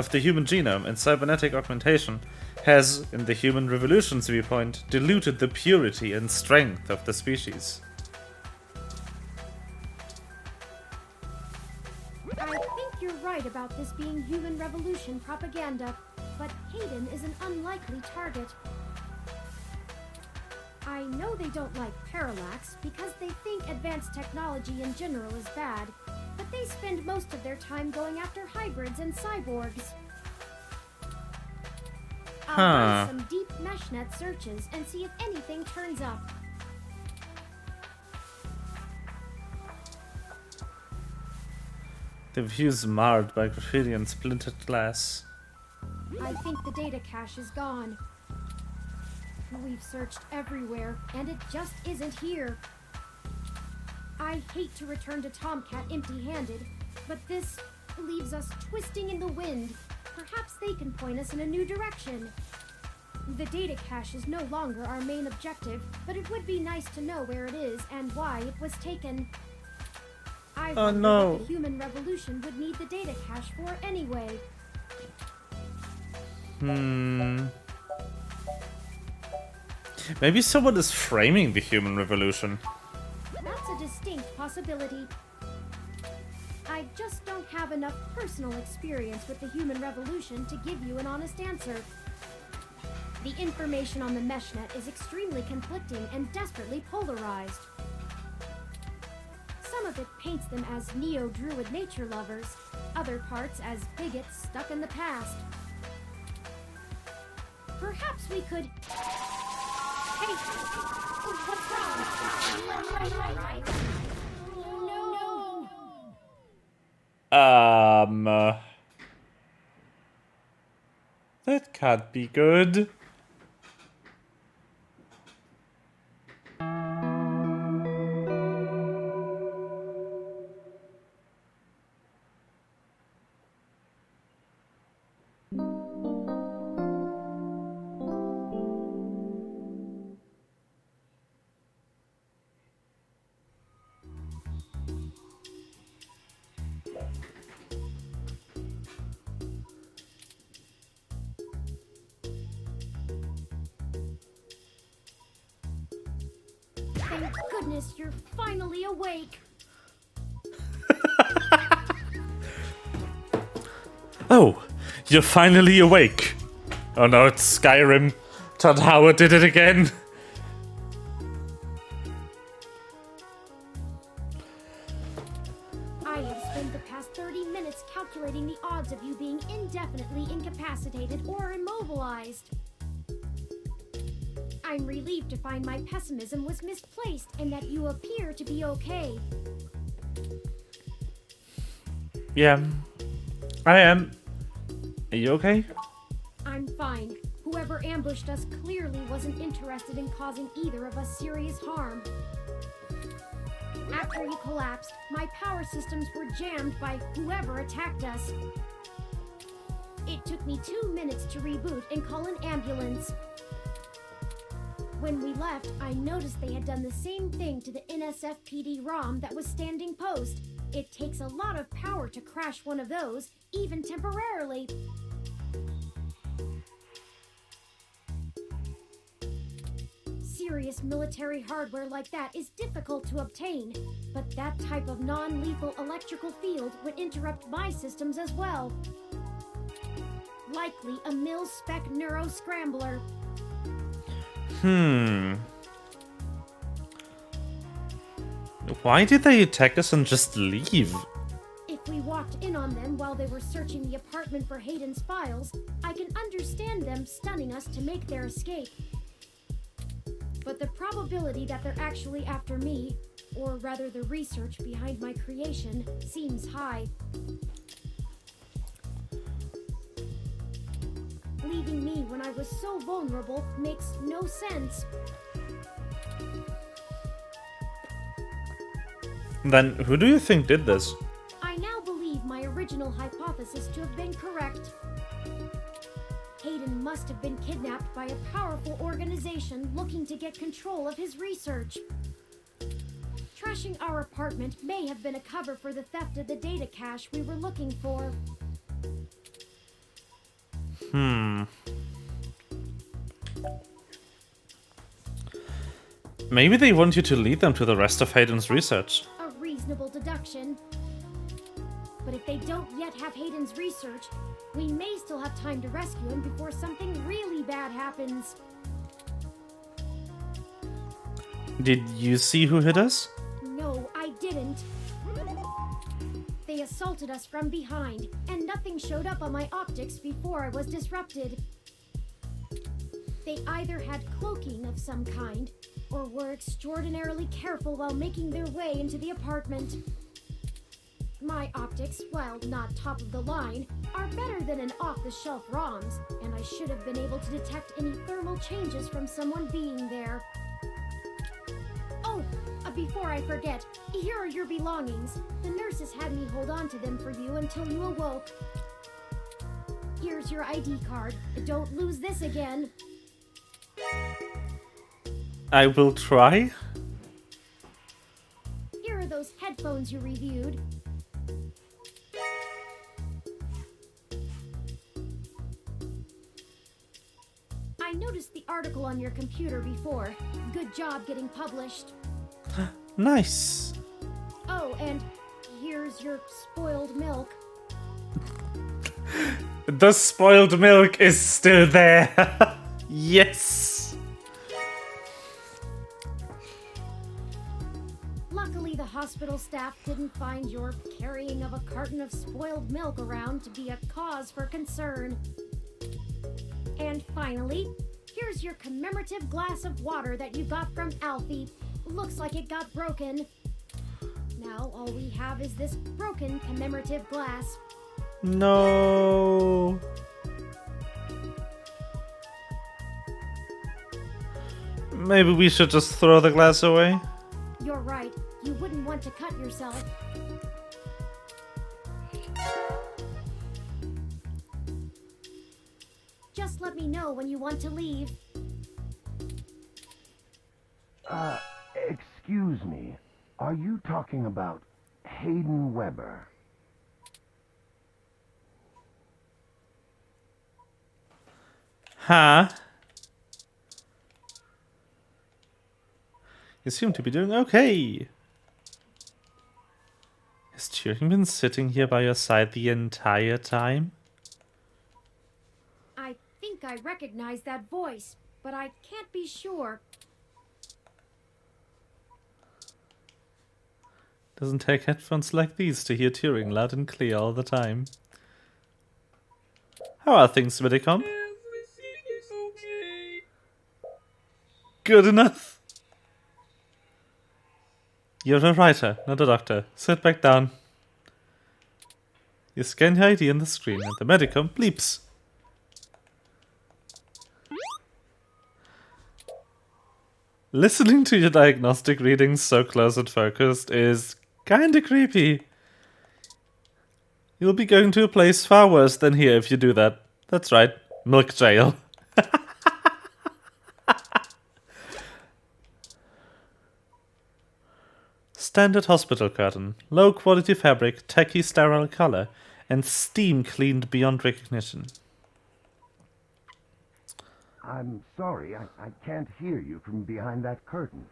the human genome and cybernetic augmentation has, in the Human Revolution's viewpoint, diluted the purity and strength of the species. I think you're right about this being Human Revolution propaganda, but Hayden is an unlikely target. I know they don't like Parallax because they think advanced technology in general is bad, but they spend most of their time going after hybrids and cyborgs. I'll run some deep meshnet searches and see if anything turns up. The view's marred by graffiti and splintered glass. I think the data cache is gone. We've searched everywhere, and it just isn't here. I hate to return to Tomcat empty-handed, but this leaves us twisting in the wind. Perhaps they can point us in a new direction. The data cache is no longer our main objective, but it would be nice to know where it is and why it was taken. I wonder what the human revolution would need the data cache for anyway. Maybe someone is framing the human revolution. That's a distinct possibility. I just don't have enough personal experience with the human revolution to give you an honest answer. The information on the meshnet is extremely conflicting and desperately polarized. Some of it paints them as neo-druid nature lovers, other parts as bigots stuck in the past. Perhaps we could... Hey! What's wrong? No! That can't be good. Thank goodness you're finally awake. Oh, you're finally awake. Oh no, it's Skyrim. Todd Howard did it again. I have spent the past 30 minutes calculating the odds of you being indefinitely incapacitated or immobilized. I'm relieved to find my pessimism was misplaced and that you appear to be okay. Yeah, I am. Are you okay? I'm fine. Whoever ambushed us clearly wasn't interested in causing either of us serious harm. After you collapsed, my power systems were jammed by whoever attacked us. It took me 2 minutes to reboot and call an ambulance. When we left, I noticed they had done the same thing to the NSFPD ROM that was standing post. It takes a lot of power to crash one of those, even temporarily. Serious military hardware like that is difficult to obtain, but that type of non-lethal electrical field would interrupt my systems as well. Likely a mil-spec neuro-scrambler. Why did they attack us and just leave? If we walked in on them while they were searching the apartment for Hayden's files, I can understand them stunning us to make their escape. But the probability that they're actually after me, or rather the research behind my creation, seems high. Leaving me when I was so vulnerable makes no sense. Then who do you think did this? I now believe my original hypothesis to have been correct. Hayden must have been kidnapped by a powerful organization looking to get control of his research. Trashing our apartment may have been a cover for the theft of the data cache we were looking for. Maybe they want you to lead them to the rest of Hayden's research. A reasonable deduction. But if they don't yet have Hayden's research, we may still have time to rescue him before something really bad happens. Did you see who hit us? No, I didn't. They assaulted us from behind, and nothing showed up on my optics before I was disrupted. They either had cloaking of some kind, or were extraordinarily careful while making their way into the apartment. My optics, while not top of the line, are better than an off-the-shelf ROM's, and I should have been able to detect any thermal changes from someone being there. Oh, before I forget, here are your belongings. The nurses had me hold on to them for you until you awoke. Here's your ID card. Don't lose this again. I will try. Here are those headphones you reviewed. I noticed the article on your computer before. Good job getting published. Nice. Oh, and here's your spoiled milk. The spoiled milk is still there. Yes. Luckily, the hospital staff didn't find your carrying of a carton of spoiled milk around to be a cause for concern. And finally, here's your commemorative glass of water that you got from Alfie. Looks like it got broken. Now all we have is this broken commemorative glass. No. Maybe we should just throw the glass away? You're right. You wouldn't want to cut yourself. Just let me know when you want to leave. Excuse me. Are you talking about Hayden Weber? Huh? You seem to be doing okay. Has Turing been sitting here by your side the entire time? I think I recognize that voice, but I can't be sure. Doesn't take headphones like these to hear Turing loud and clear all the time. How are things, Medicom? Everything is okay. Good enough. You're a writer, not a doctor. Sit back down. You scan your ID on the screen and the Medicom bleeps. Listening to your diagnostic readings so close and focused is kinda creepy. You'll be going to a place far worse than here if you do that. That's right, milk jail. Standard hospital curtain, low quality fabric, tacky sterile color, and steam cleaned beyond recognition. I'm sorry, I can't hear you from behind that curtain.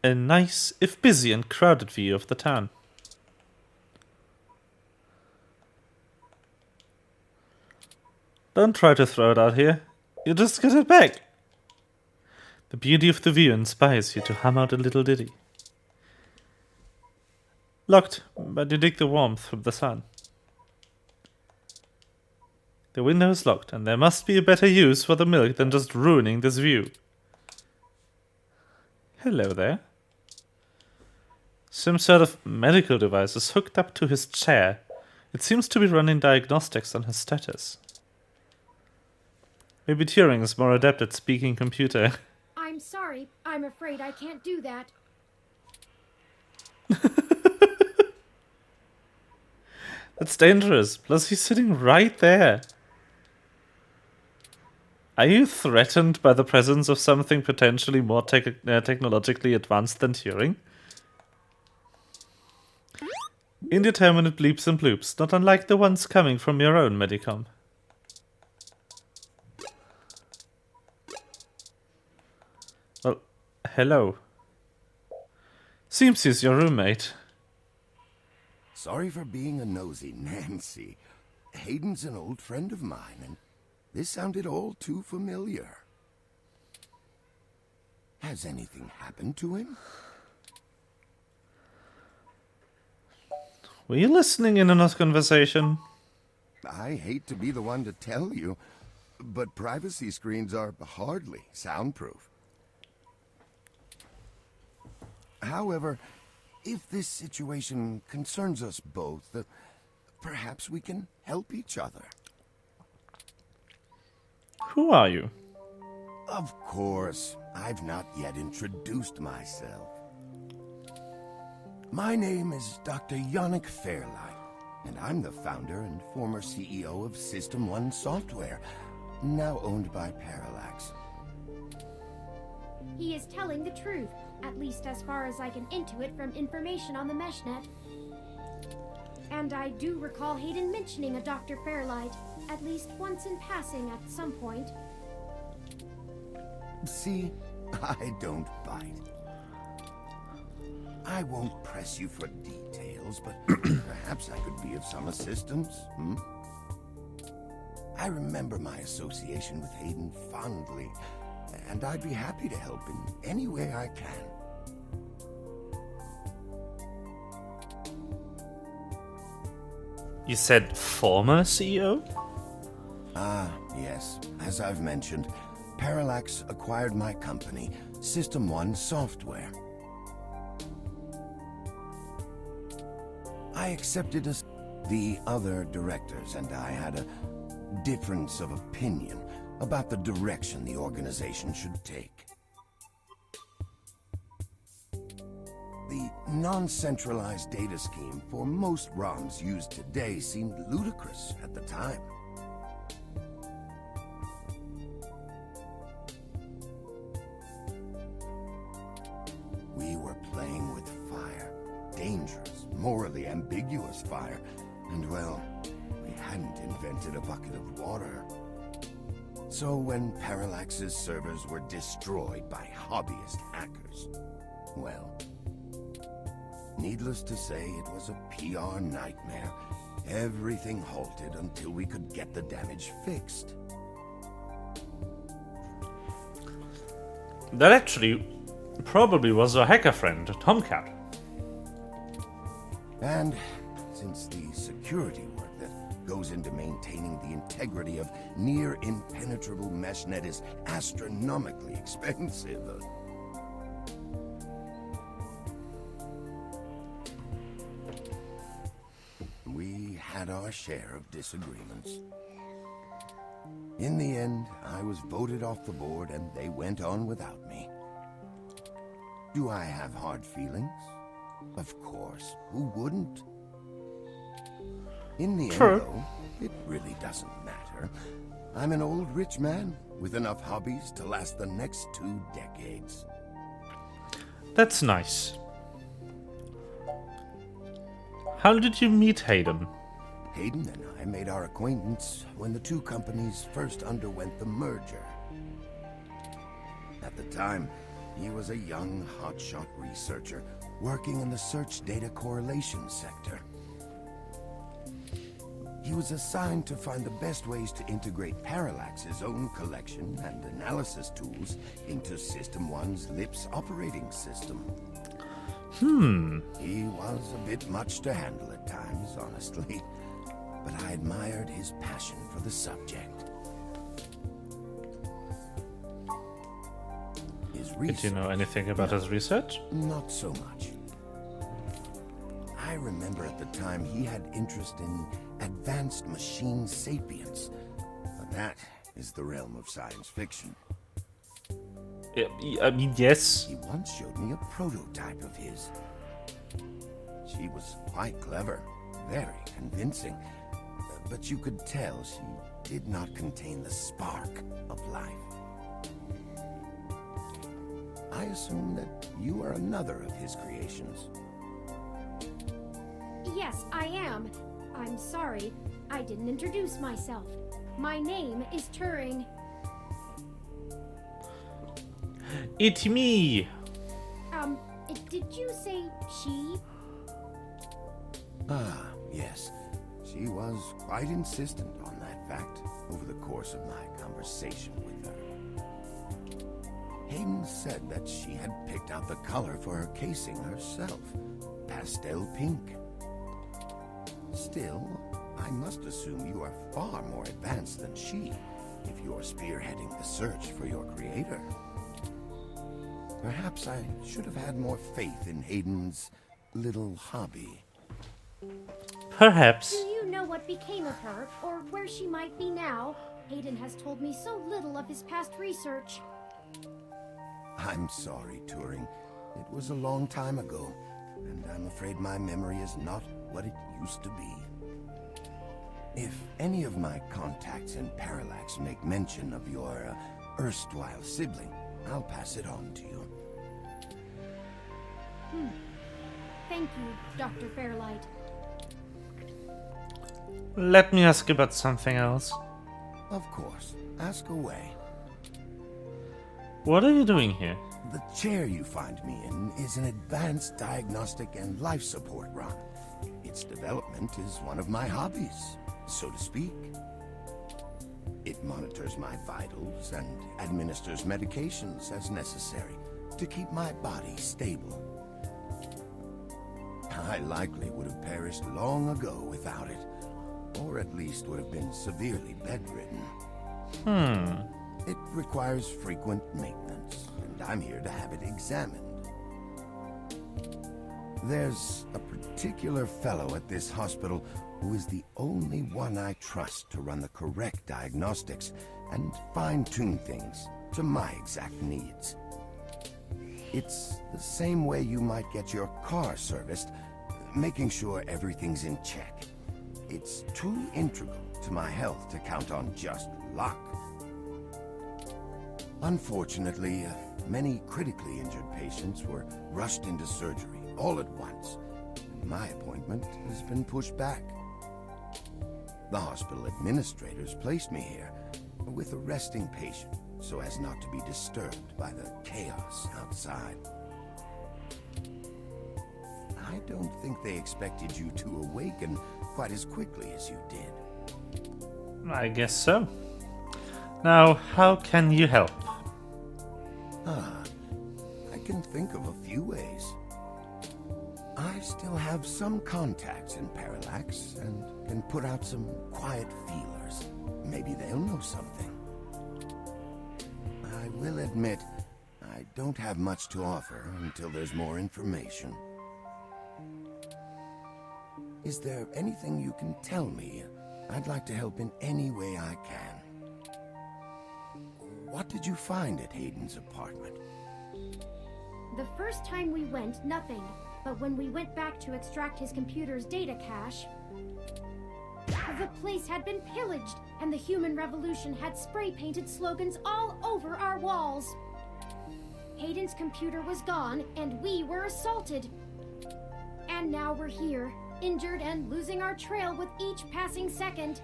A nice, if busy and crowded view of the town. Don't try to throw it out here. You just get it back. The beauty of the view inspires you to hum out a little ditty. Locked, but you dig the warmth from the sun. The window is locked, and there must be a better use for the milk than just ruining this view. Hello there. Some sort of medical device is hooked up to his chair. It seems to be running diagnostics on his status. Maybe Turing is more adept at speaking computer. I'm sorry. I'm afraid I can't do that. That's dangerous. Plus, he's sitting right there. Are you threatened by the presence of something potentially more technologically advanced than Turing? Indeterminate bleeps and bloops, not unlike the ones coming from your own Medicom. Well, hello. Seems he's your roommate. Sorry for being a nosy, Nancy. Hayden's an old friend of mine, and this sounded all too familiar. Has anything happened to him? Were you listening in on our conversation? I hate to be the one to tell you, but privacy screens are hardly soundproof. However, if this situation concerns us both, perhaps we can help each other. Who are you? Of course, I've not yet introduced myself. My name is Dr. Yannick Fairlight, and I'm the founder and former CEO of System 1 Software, now owned by Parallax. He is telling the truth, at least as far as I can intuit from information on the meshnet. And I do recall Hayden mentioning a Dr. Fairlight, at least once in passing at some point. See, I don't bite. I won't press you for details, but perhaps I could be of some assistance, hmm? I remember my association with Hayden fondly, and I'd be happy to help in any way I can. You said former CEO? Ah, yes. As I've mentioned, Parallax acquired my company, System 1 Software. I accepted as the other directors and I had a difference of opinion about the direction the organization should take. The non-centralized data scheme for most ROMs used today seemed ludicrous at the time. We were playing with fire. Dangerous, morally ambiguous fire. And well, we hadn't invented a bucket of water. So when Parallax's servers were destroyed by hobbyist hackers, well, needless to say, it was a PR nightmare. Everything halted until we could get the damage fixed. That actually probably was a hacker friend, Tomcat. And since the security work that goes into maintaining the integrity of near impenetrable meshnet is astronomically expensive, we had our share of disagreements. In the end, I was voted off the board and they went on without me. Do I have hard feelings? Of course, who wouldn't? In the end, though, it really doesn't matter. I'm an old rich man with enough hobbies to last the next 2 decades. That's nice. How did you meet Hayden? Hayden and I made our acquaintance when the two companies first underwent the merger. At the time, he was a young, hotshot researcher working in the search data correlation sector. He was assigned to find the best ways to integrate Parallax's own collection and analysis tools into System 1's LIPS operating system. He was a bit much to handle at times, honestly, but I admired his passion for the subject. His research, Did you know anything about his research? not so much. I remember at the time he had interest in advanced machine sapience, but that is the realm of science fiction. I mean, yes. He once showed me a prototype of his. She was quite clever, very convincing, but you could tell she did not contain the spark of life. I assume that you are another of his creations. Yes, I am. I'm sorry, I didn't introduce myself. My name is Turing. It's me. Did you say she? Ah, yes. She was quite insistent on that fact over the course of my conversation with her. Hayden said that she had picked out the color for her casing herself, pastel pink. Still, I must assume you are far more advanced than she, if you're spearheading the search for your creator. Perhaps I should have had more faith in Hayden's little hobby. Perhaps. Do you know what became of her, or where she might be now? Hayden has told me so little of his past research. I'm sorry, Turing. It was a long time ago, and I'm afraid my memory is not what it used to be. If any of my contacts in Parallax make mention of your erstwhile sibling, I'll pass it on to you. Thank you, Dr. Fairlight. Let me ask about something else. Of course. Ask away. What are you doing here? The chair you find me in is an advanced diagnostic and life support run. Its development is one of my hobbies, so to speak. It monitors my vitals and administers medications as necessary to keep my body stable. I likely would have perished long ago without it, or at least would have been severely bedridden. It requires frequent maintenance, and I'm here to have it examined. There's a particular fellow at this hospital who is the only one I trust to run the correct diagnostics and fine-tune things to my exact needs. It's the same way you might get your car serviced, making sure everything's in check. It's too integral to my health to count on just luck. Unfortunately, many critically injured patients were rushed into surgery all at once, and my appointment has been pushed back. The hospital administrators placed me here with a resting patient so as not to be disturbed by the chaos outside. I don't think they expected you to awaken quite as quickly as you did. I guess so. Now, how can you help? I can think of a few ways. I still have some contacts in Parallax and can put out some quiet feelers. Maybe they'll know something. I will admit, I don't have much to offer until there's more information. Is there anything you can tell me? I'd like to help in any way I can. What did you find at Hayden's apartment? The first time we went, nothing. But when we went back to extract his computer's data cache, the place had been pillaged, and the human revolution had spray-painted slogans all over our walls. Hayden's computer was gone, and we were assaulted. And now we're here, injured and losing our trail with each passing second.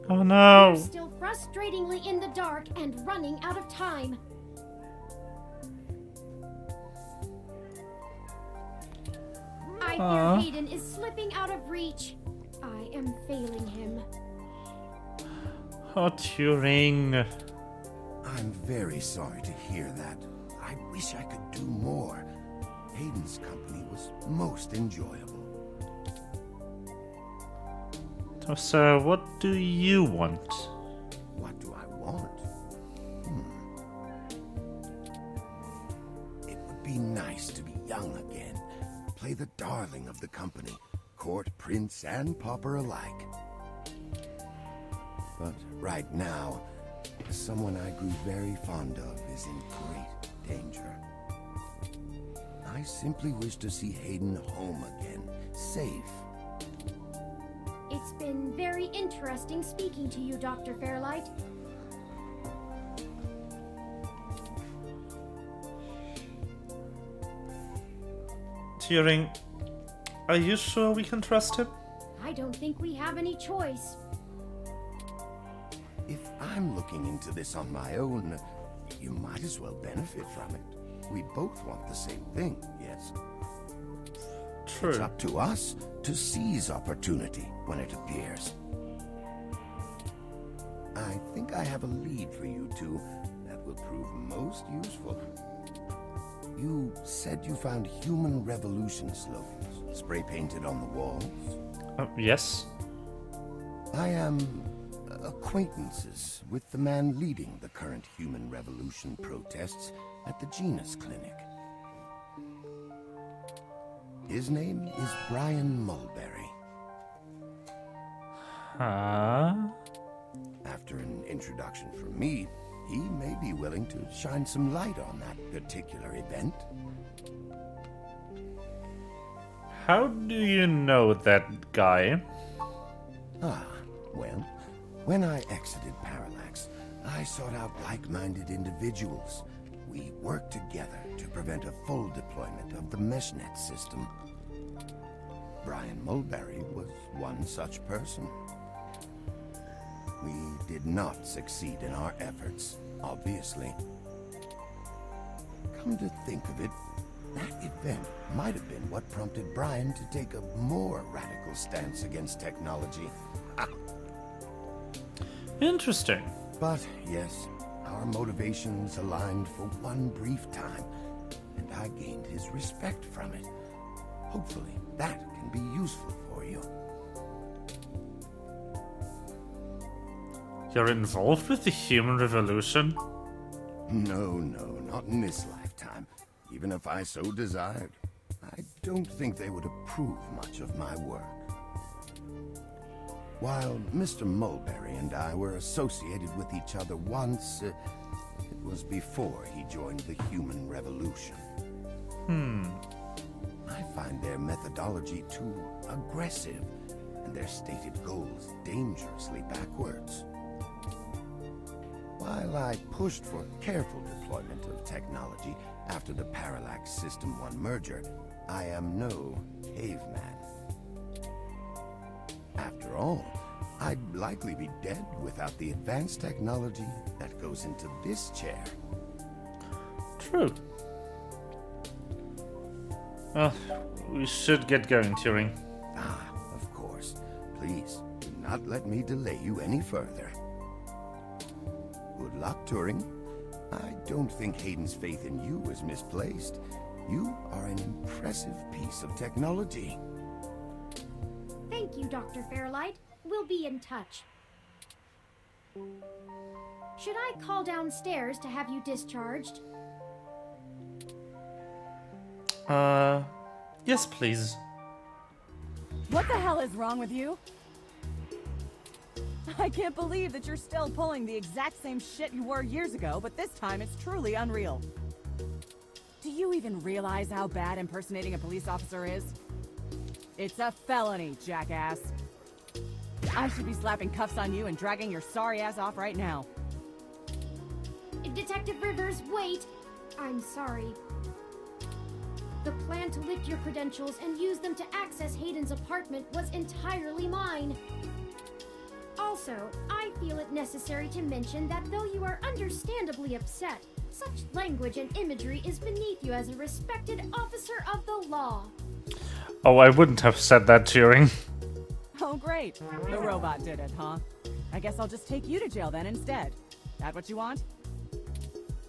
Oh no! We're still frustratingly in the dark and running out of time. I fear Hayden is slipping out of reach. I am failing him. Oh, Turing. I'm very sorry to hear that. I wish I could do more. Hayden's company was most enjoyable. So, sir, what do you want? What do I want? It would be nice to be young again. Play the darling of the company, court prince and pauper alike. But right now, someone I grew very fond of is in great danger. I simply wish to see Hayden home again, safe. It's been very interesting speaking to you, Dr. Fairlight. Turing, are you sure we can trust him? I don't think we have any choice. If I'm looking into this on my own, you might as well benefit from it. We both want the same thing, yes? True. It's up to us to seize opportunity when it appears. I think I have a lead for you two that will prove most useful. You said you found human revolution slogans spray-painted on the walls? Yes. I am acquaintances with the man leading the current human revolution protests at the Genus Clinic. His name is Brian Mulberry. Huh? After an introduction from me, he may be willing to shine some light on that particular event. How do you know that guy? Ah, well, when I exited Parallax, I sought out like-minded individuals. We worked together to prevent a full deployment of the meshnet system. Brian Mulberry was one such person. We did not succeed in our efforts, obviously. Come to think of it, that event might have been what prompted Brian to take a more radical stance against technology. Interesting. But yes, our motivations aligned for one brief time, and I gained his respect from it. Hopefully, that can be useful for you. You're involved with the human revolution? No, not in this lifetime. Even if I so desired, I don't think they would approve much of my work. While Mr. Mulberry and I were associated with each other once, it was before he joined the human revolution. I find their methodology too aggressive, and their stated goals dangerously backwards. While I pushed for careful deployment of technology after the Parallax System 1 merger, I am no caveman. After all, I'd likely be dead without the advanced technology that goes into this chair. True. Well, we should get going, Turing. Ah, of course. Please, do not let me delay you any further. Good luck, Turing. I don't think Hayden's faith in you is misplaced. You are an impressive piece of technology. Thank you, Dr. Fairlight. We'll be in touch. Should I call downstairs to have you discharged? Yes, please. What the hell is wrong with you? I can't believe that you're still pulling the exact same shit you were years ago, but this time it's truly unreal. Do you even realize how bad impersonating a police officer is? It's a felony, jackass. I should be slapping cuffs on you and dragging your sorry ass off right now. Detective Rivers, wait! I'm sorry. The plan to lift your credentials and use them to access Hayden's apartment was entirely mine. Also, I feel it necessary to mention that though you are understandably upset, such language and imagery is beneath you as a respected officer of the law. Oh, I wouldn't have said that, Turing. Oh, great. The robot did it, huh? I guess I'll just take you to jail then instead. That what you want?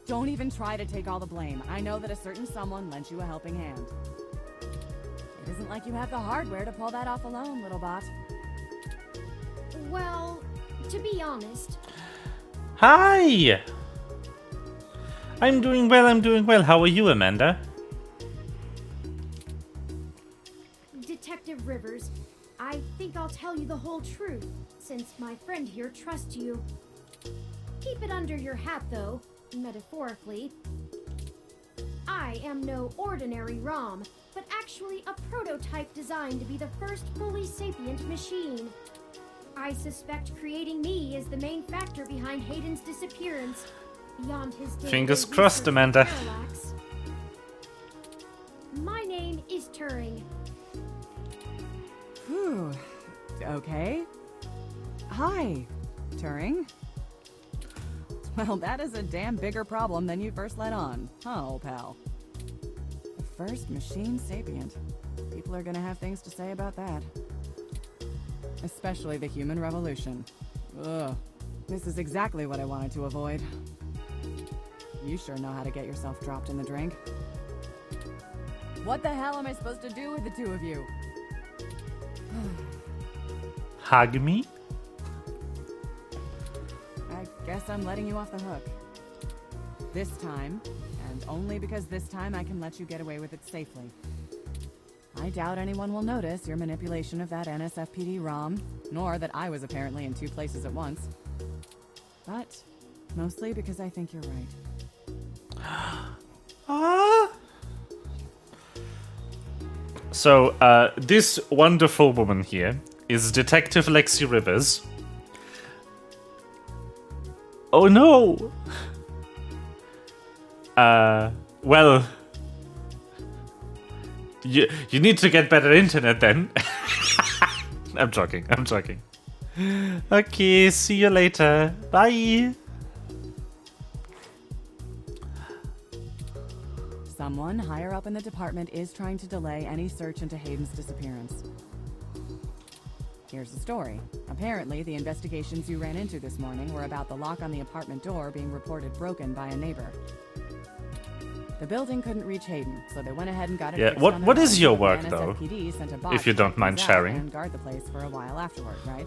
Don't even try to take all the blame. I know that a certain someone lent you a helping hand. It isn't like you have the hardware to pull that off alone, little bot. Well, to be honest... Hi! I'm doing well, How are you, Amanda? Detective Rivers, I think I'll tell you the whole truth, since my friend here trusts you. Keep it under your hat, though, metaphorically. I am no ordinary ROM, but actually a prototype designed to be the first fully sapient machine. I suspect creating me is the main factor behind Hayden's disappearance, beyond his day-to-day Fingers crossed, research Amanda. in Parallax. My name is Turing. Whew. Okay. Hi, Turing. Well, that is a damn bigger problem than you first let on, huh, old pal? The first machine sapient. People are gonna have things to say about that. Especially the human revolution. Ugh. This is exactly what I wanted to avoid. You sure know how to get yourself dropped in the drink. What the hell am I supposed to do with the two of you? Hug me? Guess I'm letting you off the hook. This time, and only because this time I can let you get away with it safely. I doubt anyone will notice your manipulation of that NSFPD ROM, nor that I was apparently in 2 places at once. But mostly because I think you're right. So, this wonderful woman here is Detective Lexi Rivers. Oh no! Well... You need to get better internet then. I'm joking. Okay, see you later. Bye! Someone higher up in the department is trying to delay any search into Hayden's disappearance. Here's the story. Apparently, the investigations you ran into this morning were about the lock on the apartment door being reported broken by a neighbor. The building couldn't reach Hayden, so they went ahead and got it fixed on their what own. is your The work, though? NSFPD sent a bot If you don't to mind check things out sharing. and guard the place for a while afterward, right?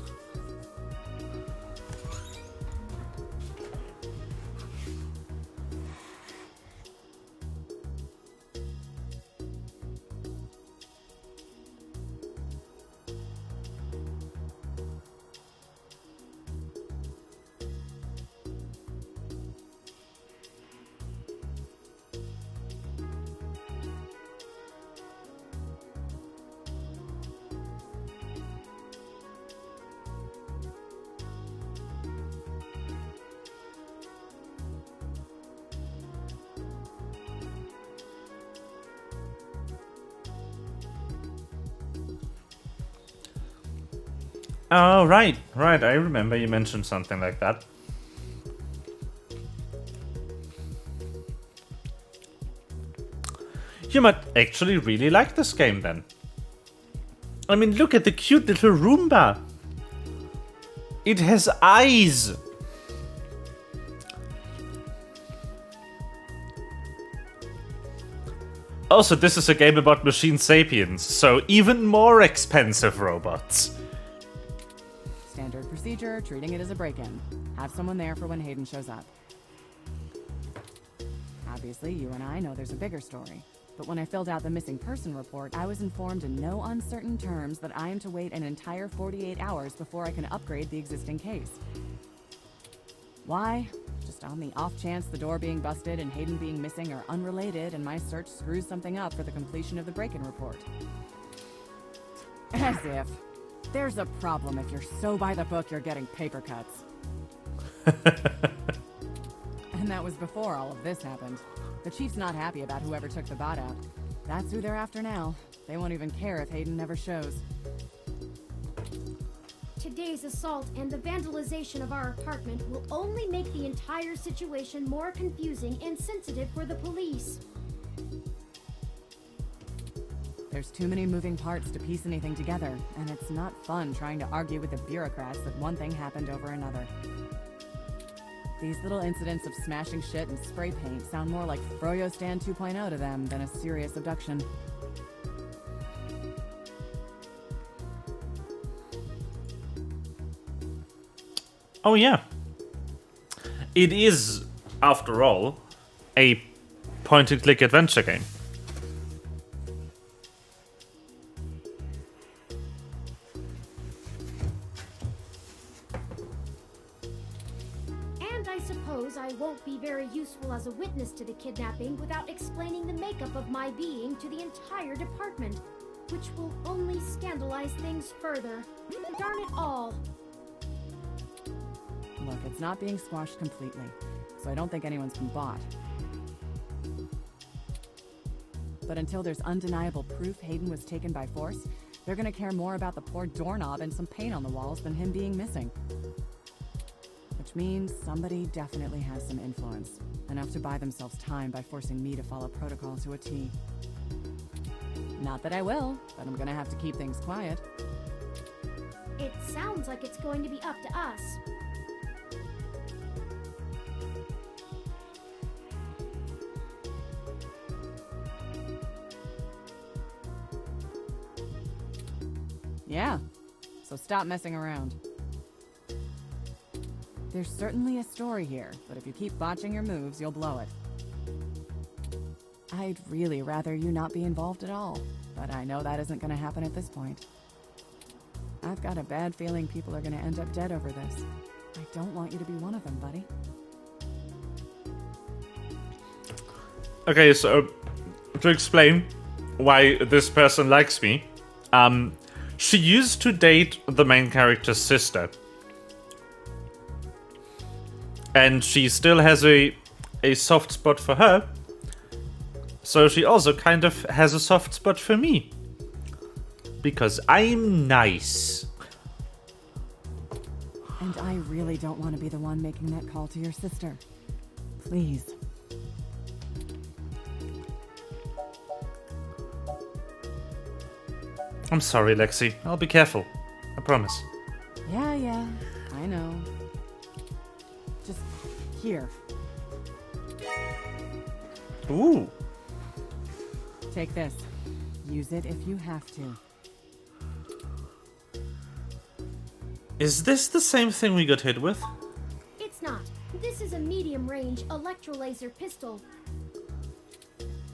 Oh, right. I remember you mentioned something like that. You might actually really like this game then. I mean, look at the cute little Roomba. It has eyes. Also, this is a game about machine sapiens, so even more expensive robots. Standard procedure, treating it as a break-in. Have someone there for when Hayden shows up. Obviously, you and I know there's a bigger story. But when I filled out the missing person report, I was informed in no uncertain terms that I am to wait an entire 48 hours before I can upgrade the existing case. Why? Just on the off chance the door being busted and Hayden being missing are unrelated and my search screws something up for the completion of the break-in report. As if. There's a problem if you're so by the book you're getting paper cuts. And that was before all of this happened. The chief's not happy about whoever took the bot out. That's who they're after now. They won't even care if Hayden never shows. Today's assault and the vandalization of our apartment will only make the entire situation more confusing and sensitive for the police. There's too many moving parts to piece anything together, and it's not fun trying to argue with the bureaucrats that one thing happened over another. These little incidents of smashing shit and spray paint sound more like Froyo Stand 2.0 to them than a serious abduction. Oh yeah. It is, after all, a point-and-click adventure game. And I suppose I won't be very useful as a witness to the kidnapping without explaining the makeup of my being to the entire department, which will only scandalize things further. Darn it all. Look, it's not being squashed completely, so I don't think anyone's been bought. But until there's undeniable proof Hayden was taken by force, they're gonna care more about the poor doorknob and some paint on the walls than him being missing. Which means somebody definitely has some influence, enough to buy themselves time by forcing me to follow protocol to a T. Not that I will, but I'm gonna have to keep things quiet. It sounds like it's going to be up to us. Yeah, so stop messing around. There's certainly a story here, but if you keep botching your moves, you'll blow it. I'd really rather you not be involved at all, but I know that isn't going to happen at this point. I've got a bad feeling people are going to end up dead over this. I don't want you to be one of them, buddy. Okay, so to explain why this person likes me, she used to date the main character's sister. And she still has a soft spot for her. So she also kind of has a soft spot for me. Because I'm nice. And I really don't want to be the one making that call to your sister. Please. I'm sorry, Lexi. I'll be careful. I promise. Yeah, I know. Just here. Ooh. Take this. Use it if you have to. Is this the same thing we got hit with? It's not. This is a medium-range electrolaser pistol.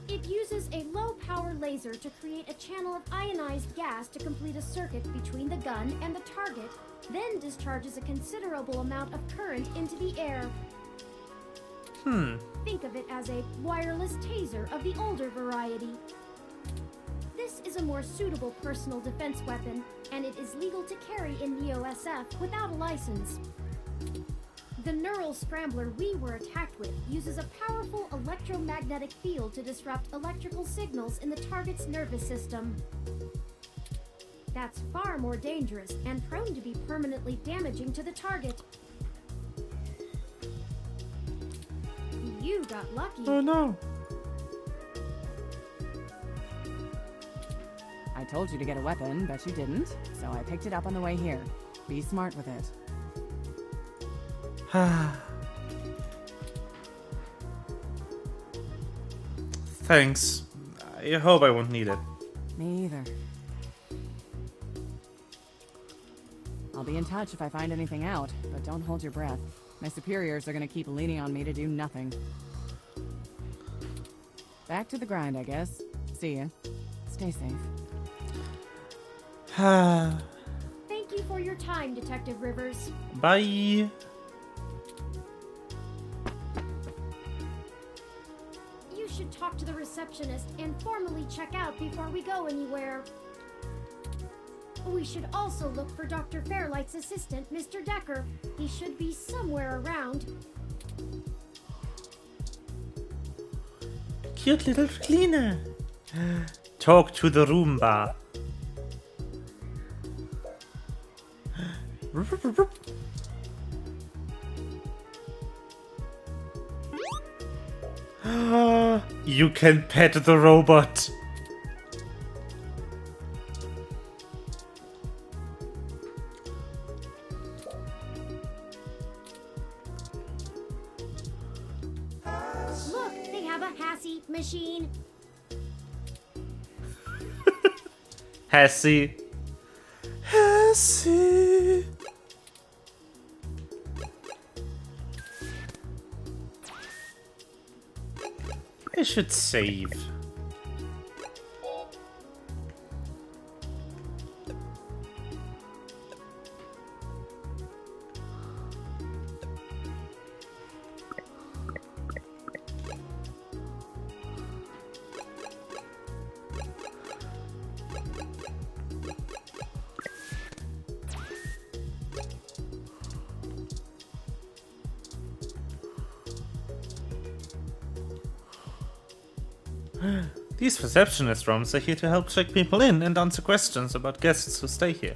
It uses a low-power laser to create a channel of ionized gas to complete a circuit between the gun and the target, then discharges a considerable amount of current into the air. Think of it as a wireless taser of the older variety. This is a more suitable personal defense weapon, and it is legal to carry in Neo-SF without a license. The neural scrambler we were attacked with uses a powerful electromagnetic field to disrupt electrical signals in the target's nervous system. That's far more dangerous and prone to be permanently damaging to the target. You got lucky. Oh no. I told you to get a weapon, but you didn't, so I picked it up on the way here. Be smart with it. Thanks. I hope I won't need it. Me either. I'll be in touch if I find anything out, but don't hold your breath. My superiors are gonna keep leaning on me to do nothing. Back to the grind, I guess. See ya. Stay safe. Thank you for your time, Detective Rivers. Bye. You should talk to the receptionist and formally check out before we go anywhere. We should also look for Dr. Fairlight's assistant, Mr. Decker. He should be somewhere around. Cute little cleaner. Talk to the Roomba. You can pet the robot. Look, they have a Hassie machine. Hassie. Hassie. I should save. These receptionist rooms are here to help check people in and answer questions about guests who stay here.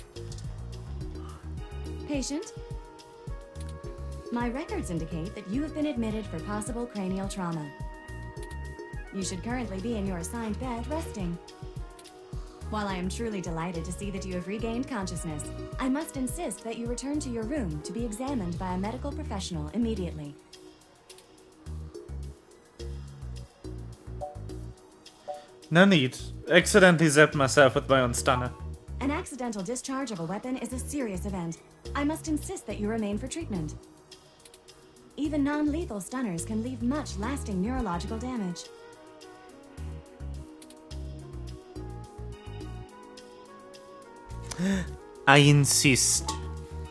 Patient? My records indicate that you have been admitted for possible cranial trauma. You should currently be in your assigned bed resting. While I am truly delighted to see that you have regained consciousness, I must insist that you return to your room to be examined by a medical professional immediately. No need. Accidentally zapped myself with my own stunner. An accidental discharge of a weapon is a serious event. I must insist that you remain for treatment. Even non-lethal stunners can leave much lasting neurological damage. I insist.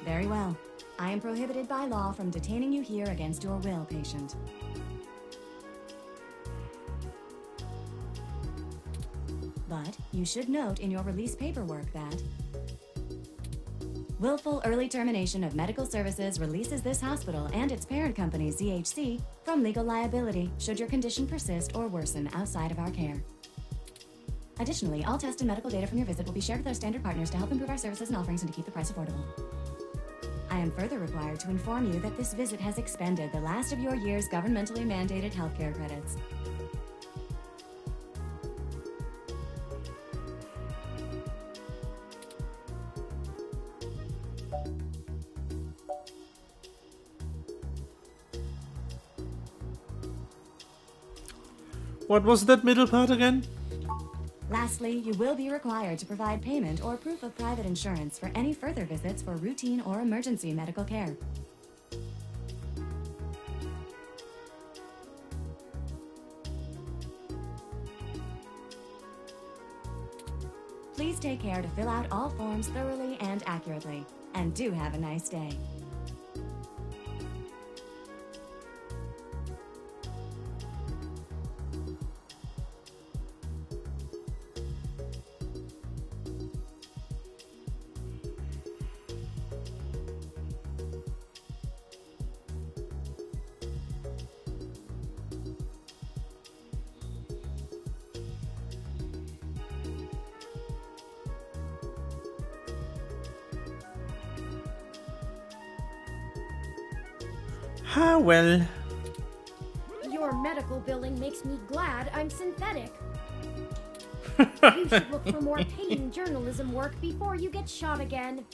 Very well. I am prohibited by law from detaining you here against your will, patient. But you should note in your release paperwork that willful early termination of medical services releases this hospital and its parent company, ZHC, from legal liability should your condition persist or worsen outside of our care. Additionally, all test and medical data from your visit will be shared with our standard partners to help improve our services and offerings and to keep the price affordable. I am further required to inform you that this visit has expended the last of your year's governmentally mandated healthcare credits. What was that middle part again? Lastly, you will be required to provide payment or proof of private insurance for any further visits for routine or emergency medical care. Please take care to fill out all forms thoroughly and accurately. And do have a nice day. Ah, well. Your medical billing makes me glad I'm synthetic. You should look for more paying journalism work before you get shot again.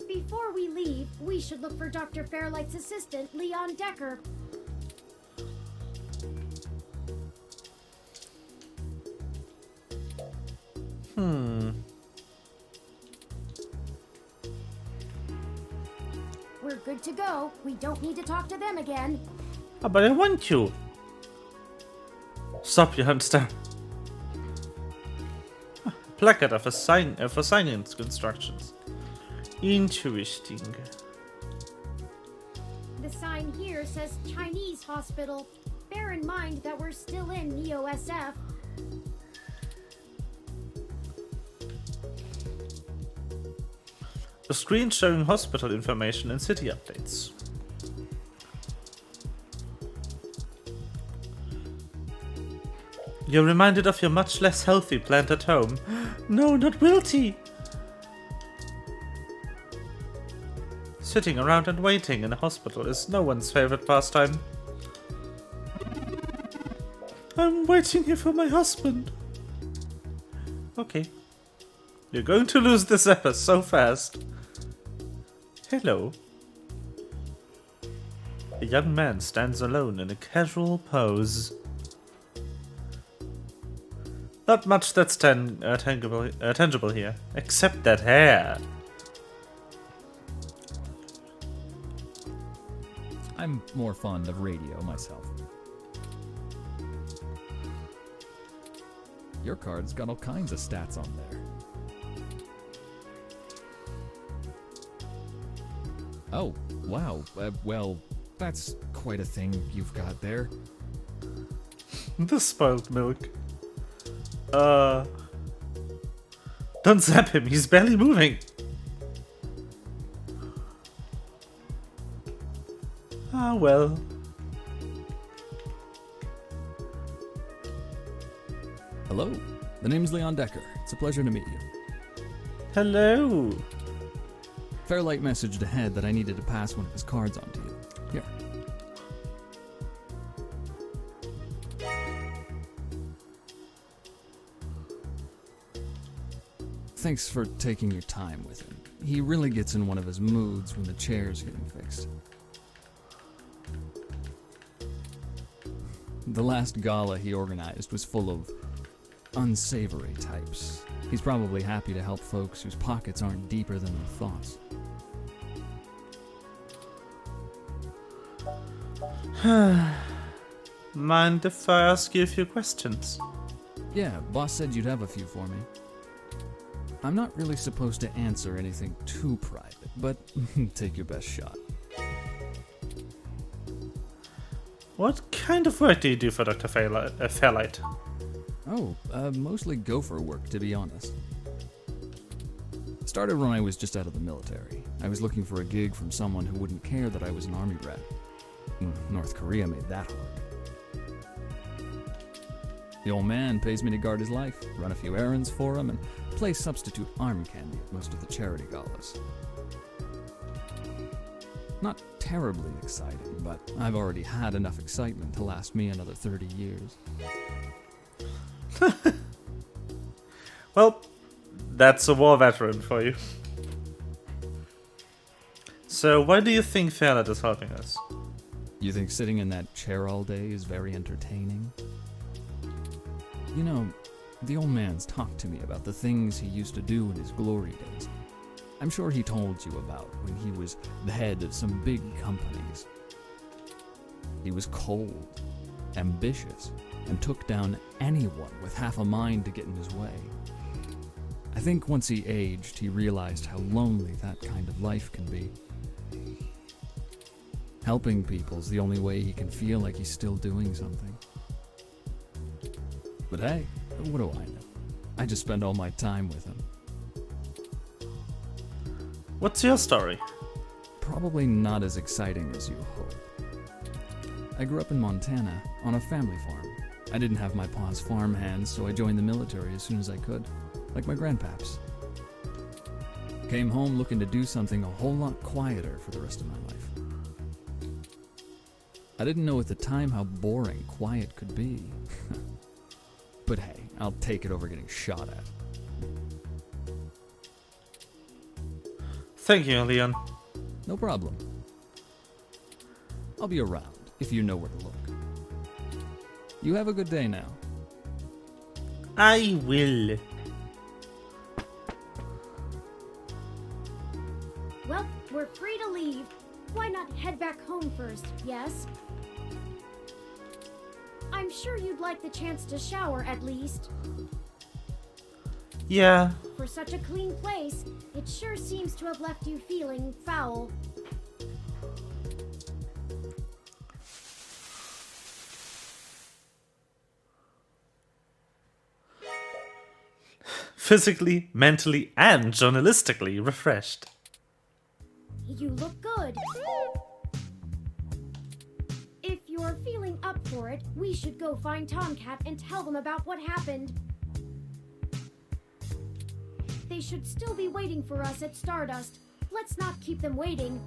Before we leave, we should look for Dr. Fairlight's assistant, Leon Decker. We're good to go. We don't need to talk to them again. Ah, but I want to. Stop, you hamster. Placard of for signing instructions. Interesting. The sign here says Chinese hospital. Bear in mind that we're still in Neo-SF. A screen showing hospital information and city updates. You're reminded of your much less healthy plant at home. No, not Wilty! Sitting around and waiting in a hospital is no one's favorite pastime. I'm waiting here for my husband. Okay. You're going to lose this ever so fast. Hello. A young man stands alone in a casual pose. Not much that's tangible here, except that hair. I'm more fond of radio myself. Your card's got all kinds of stats on there. Oh, wow. Well, that's quite a thing you've got there. The spoiled milk. Don't zap him, he's barely moving. Ah, well. Hello, the name's Leon Decker. It's a pleasure to meet you. Hello. Fairlight messaged ahead that I needed to pass one of his cards on to you. Here. Thanks for taking your time with him. He really gets in one of his moods when the chair's getting fixed. The last gala he organized was full of unsavory types. He's probably happy to help folks whose pockets aren't deeper than their thoughts. Mind if I ask you a few questions? Yeah, boss said you'd have a few for me. I'm not really supposed to answer anything too private, but take your best shot. What kind of work do you do for Dr. Fairlight? Oh, mostly gopher work, to be honest. Started when I was just out of the military. I was looking for a gig from someone who wouldn't care that I was an army brat. North Korea made that hard. The old man pays me to guard his life, run a few errands for him, and play substitute arm candy at most of the charity galas. Not terribly exciting, but I've already had enough excitement to last me another 30 years. Well, that's a war veteran for you. So, why do you think Fairlight is helping us? You think sitting in that chair all day is very entertaining? You know, the old man's talked to me about the things he used to do in his glory days. I'm sure he told you about when he was the head of some big companies. He was cold, ambitious, and took down anyone with half a mind to get in his way. I think once he aged, he realized how lonely that kind of life can be. Helping people's the only way he can feel like he's still doing something. But hey, what do I know? I just spend all my time with him. What's your story? Probably not as exciting as you hope. I grew up in Montana, on a family farm. I didn't have my pa's farm hands, so I joined the military as soon as I could, like my grandpaps. Came home looking to do something a whole lot quieter for the rest of my life. I didn't know at the time how boring quiet could be. But hey, I'll take it over getting shot at. Thank you, Leon. No problem. I'll be around if you know where to look. You have a good day now. I will. Well, we're free to leave. Why not head back home first, yes? I'm sure you'd like the chance to shower at least. Yeah. For such a clean place, it sure seems to have left you feeling foul. Physically, mentally, and journalistically refreshed. You look good. If you're feeling up for it, we should go find Tomcat and tell them about what happened. They should still be waiting for us at Stardust. Let's not keep them waiting.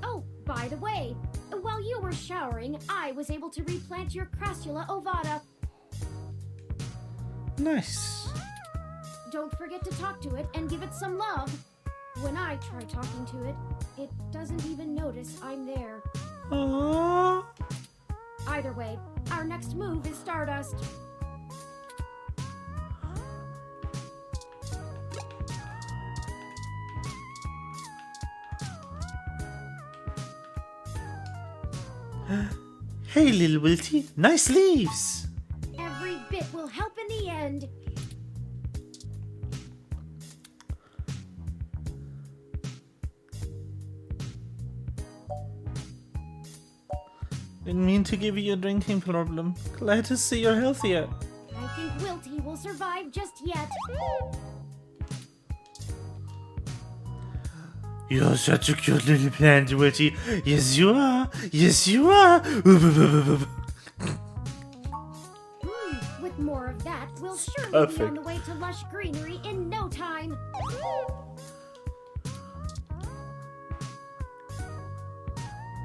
Oh, by the way, while you were showering, I was able to replant your Crassula ovata. Nice. Don't forget to talk to it and give it some love. When I try talking to it, it doesn't even notice I'm there. Aww. Either way, our next move is Stardust. Hey, little Wilty, nice leaves. Every bit will help in the end. Didn't mean to give you a drinking problem. Glad to see you're healthier. I think Wilty will survive just yet. You're such a cute little plant, Wilty. Yes, you are. Yes, you are. With more of that, we'll surely be Perfect. on the way to lush greenery in no time.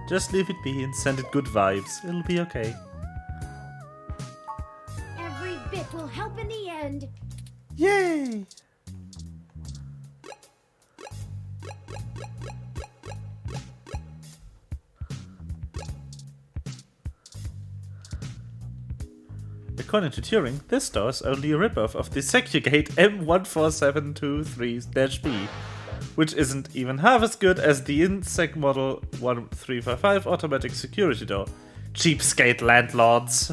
Just leave it be and send it good vibes. It'll be okay. Every bit will help in the end. Yay! According to Turing, this store is only a ripoff of the Secugate M14723-B. which isn't even half as good as the Insect Model 1355 automatic security door. Cheapskate landlords.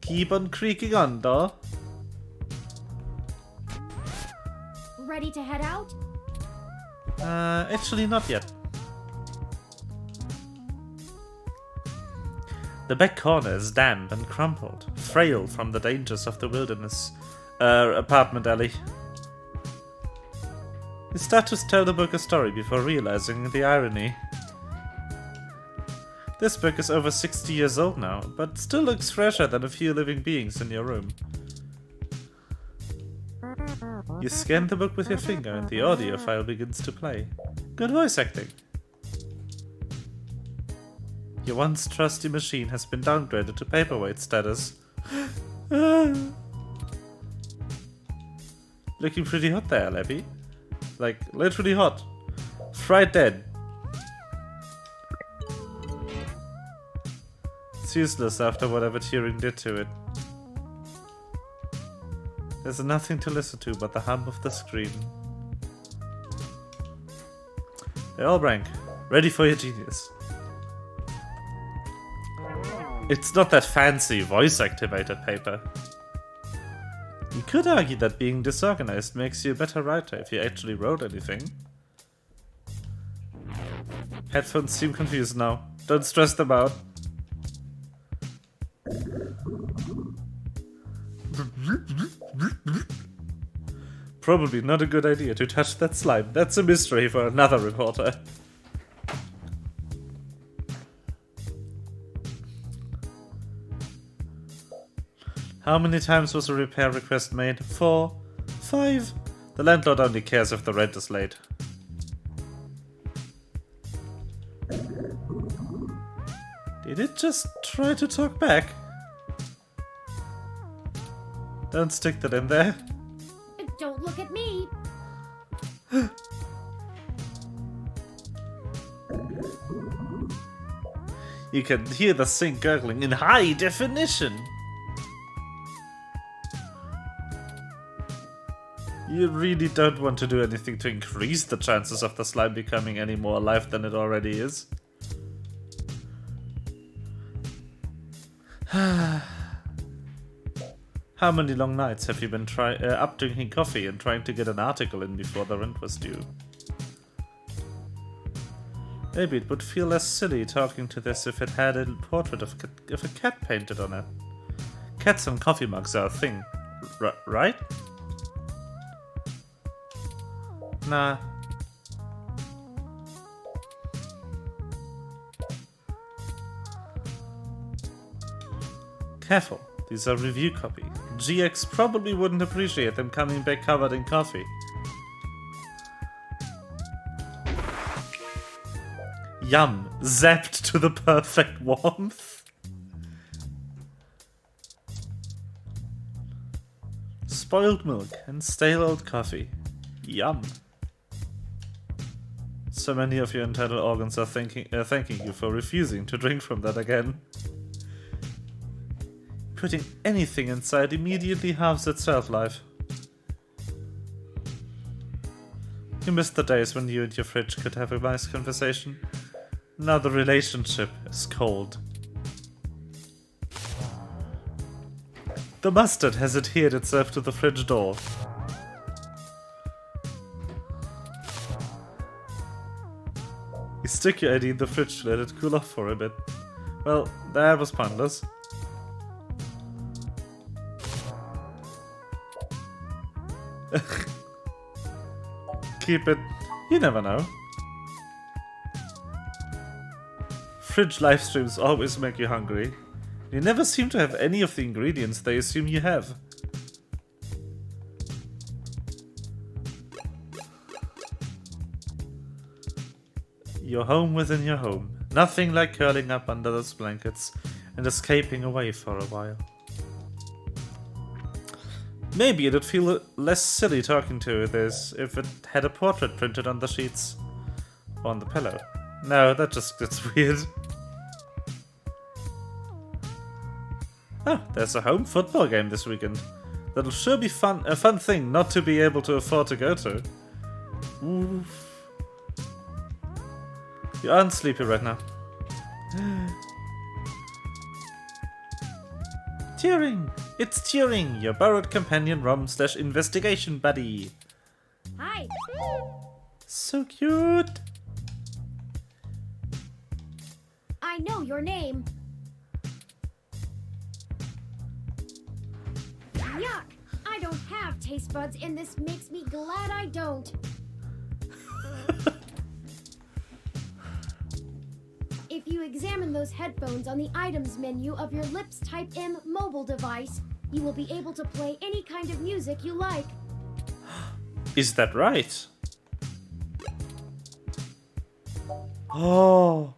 Keep on creaking on, door. Ready to head out? Actually not yet. The back corner is damp and crumpled, frail from the dangers of the wilderness apartment alley. You start to tell the book a story before realizing the irony. This book is over 60 years old now, but still looks fresher than a few living beings in your room. You scan the book with your finger and the audio file begins to play. Good voice acting. Your once trusty machine has been downgraded to paperweight status. Looking pretty hot there, Leppy. Like, literally hot. Fried dead. It's useless after whatever Turing did to it. There's nothing to listen to but the hum of the screen. They all rank. Ready for your genius. It's not that fancy voice-activated paper. You could argue that being disorganized makes you a better writer if you actually wrote anything. Headphones seem confused now. Don't stress them out. Probably not a good idea to touch that slime. That's a mystery for another reporter. How many times was a repair request made? 4? 5? The landlord only cares if the rent is late. Did it just try to talk back? Don't stick that in there. Don't look at me. You can hear the sink gurgling in high definition. You really don't want to do anything to increase the chances of the slime becoming any more alive than it already is. How many long nights have you been up drinking coffee and trying to get an article in before the rent was due? Maybe it would feel less silly talking to this if it had a portrait of a cat painted on it. Cats and coffee mugs are a thing, right? Nah. Careful, these are review copy. GX probably wouldn't appreciate them coming back covered in coffee. Yum, zapped to the perfect warmth. Spoiled milk and stale old coffee. Yum. So many of your internal organs are thanking you for refusing to drink from that again. Putting anything inside immediately halves its shelf-life. You missed the days when you and your fridge could have a nice conversation. Now the relationship is cold. The mustard has adhered itself to the fridge door. You stick your ID in the fridge to let it cool off for a bit. Well, that was pointless. Keep it. You never know. Fridge live streams always make you hungry. You never seem to have any of the ingredients they assume you have. Your home within your home. Nothing like curling up under those blankets and escaping away for a while. Maybe it'd feel less silly talking to this if it had a portrait printed on the sheets. Or on the pillow. No, that just gets weird. Oh, there's a home football game this weekend. That'll sure be fun. A fun thing not to be able to afford to go to. Oof. You aren't sleepy right now. Turing! It's Turing, your borrowed companion rom/investigation buddy. Hi. So cute. I know your name. Yuck! I don't have taste buds, and this makes me glad I don't. If you examine those headphones on the items menu of your Lips Type M mobile device, you will be able to play any kind of music you like. Is that right? Oh.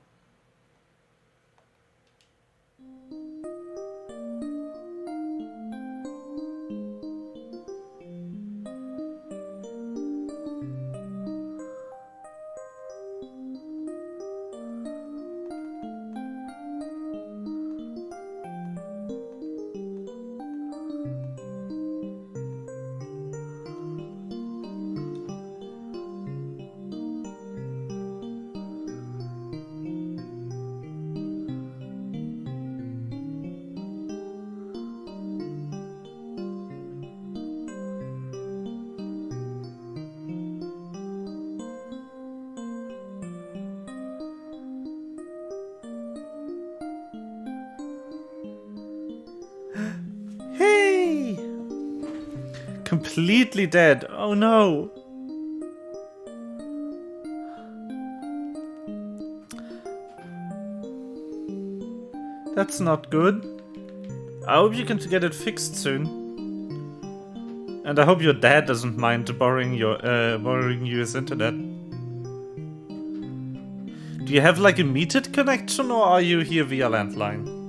Hey! Completely dead. Oh no. That's not good. I hope you can get it fixed soon. And I hope your dad doesn't mind borrowing you his internet. Do you have like a metered connection, or are you here via landline?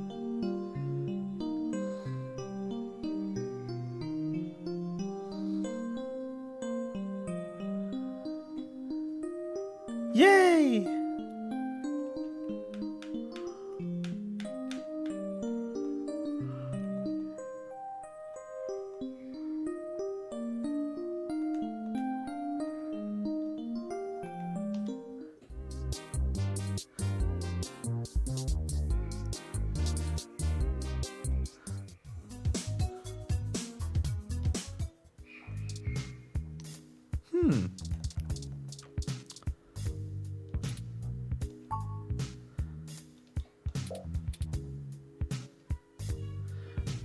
Yay!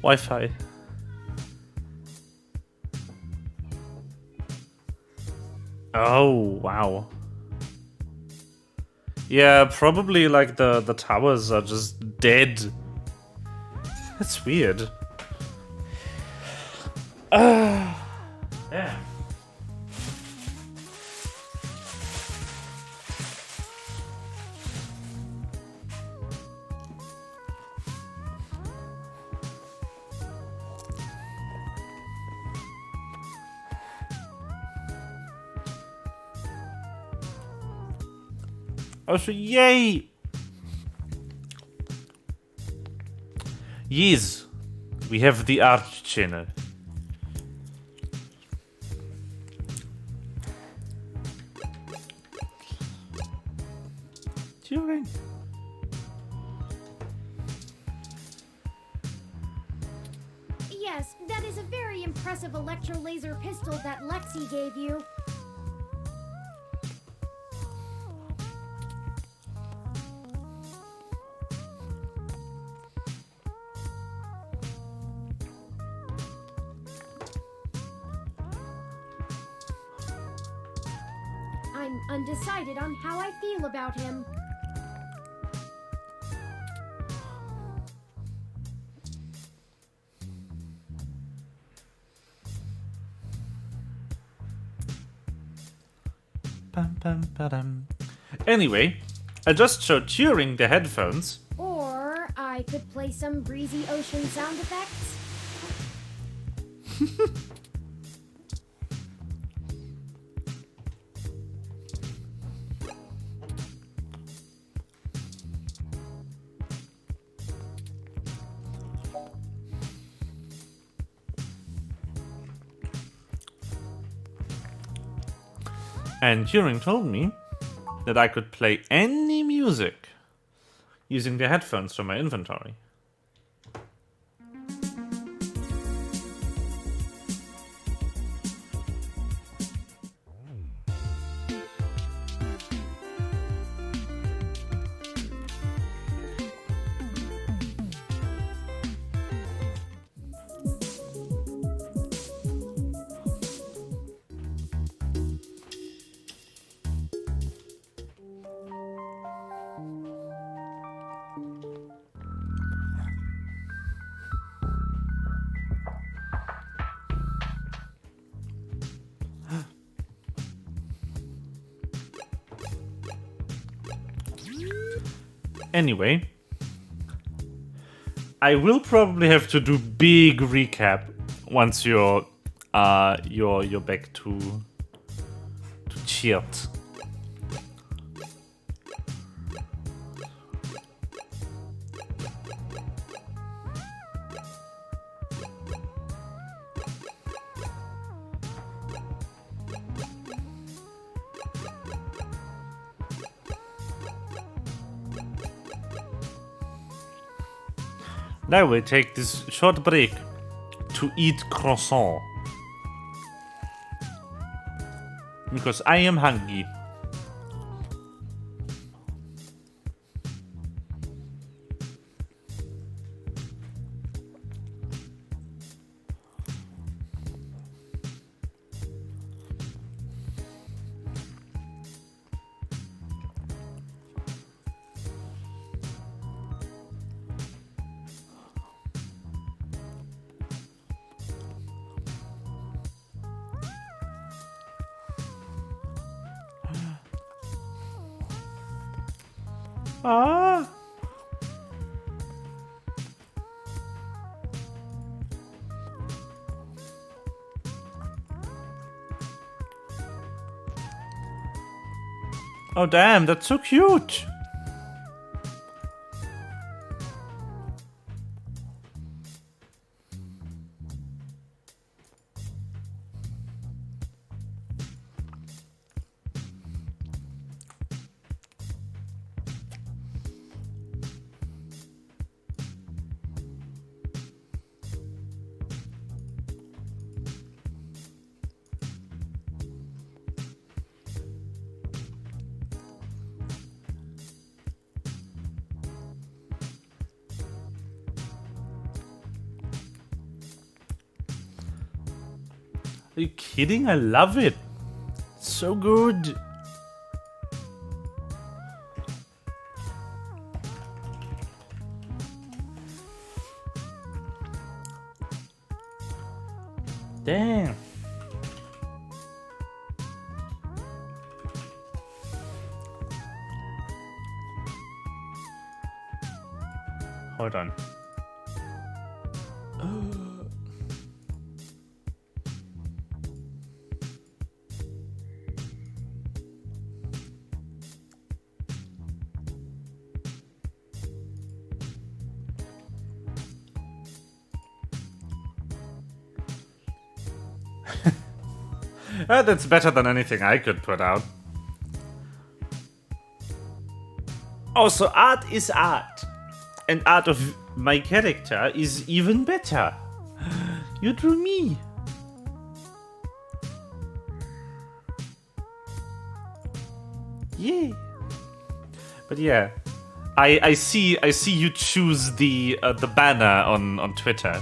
Wi-Fi. Oh, wow. Yeah, probably like the towers are just dead. That's weird. Yeah. Also, yay! Yes, we have the Arch channel. Turing. Yes, that is a very impressive electro-laser pistol that Lexi gave you. I'm undecided on how I feel about him. Bum, bum, ba-dum. Anyway, I just showed Turing the headphones. Or I could play some breezy ocean sound effects. And Turing told me that I could play any music using the headphones from my inventory. Anyway, I will probably have to do big recap once you're back to Chirt. Now we take this short break to eat croissant. Because I am hungry. Ah. Oh damn, that's so cute. Are you kidding? I love it. So good. Damn. Hold on. That's better than anything I could put out. Also, art is art. And art of my character is even better. You drew me. Yeah. But yeah, I see you choose the banner on Twitter.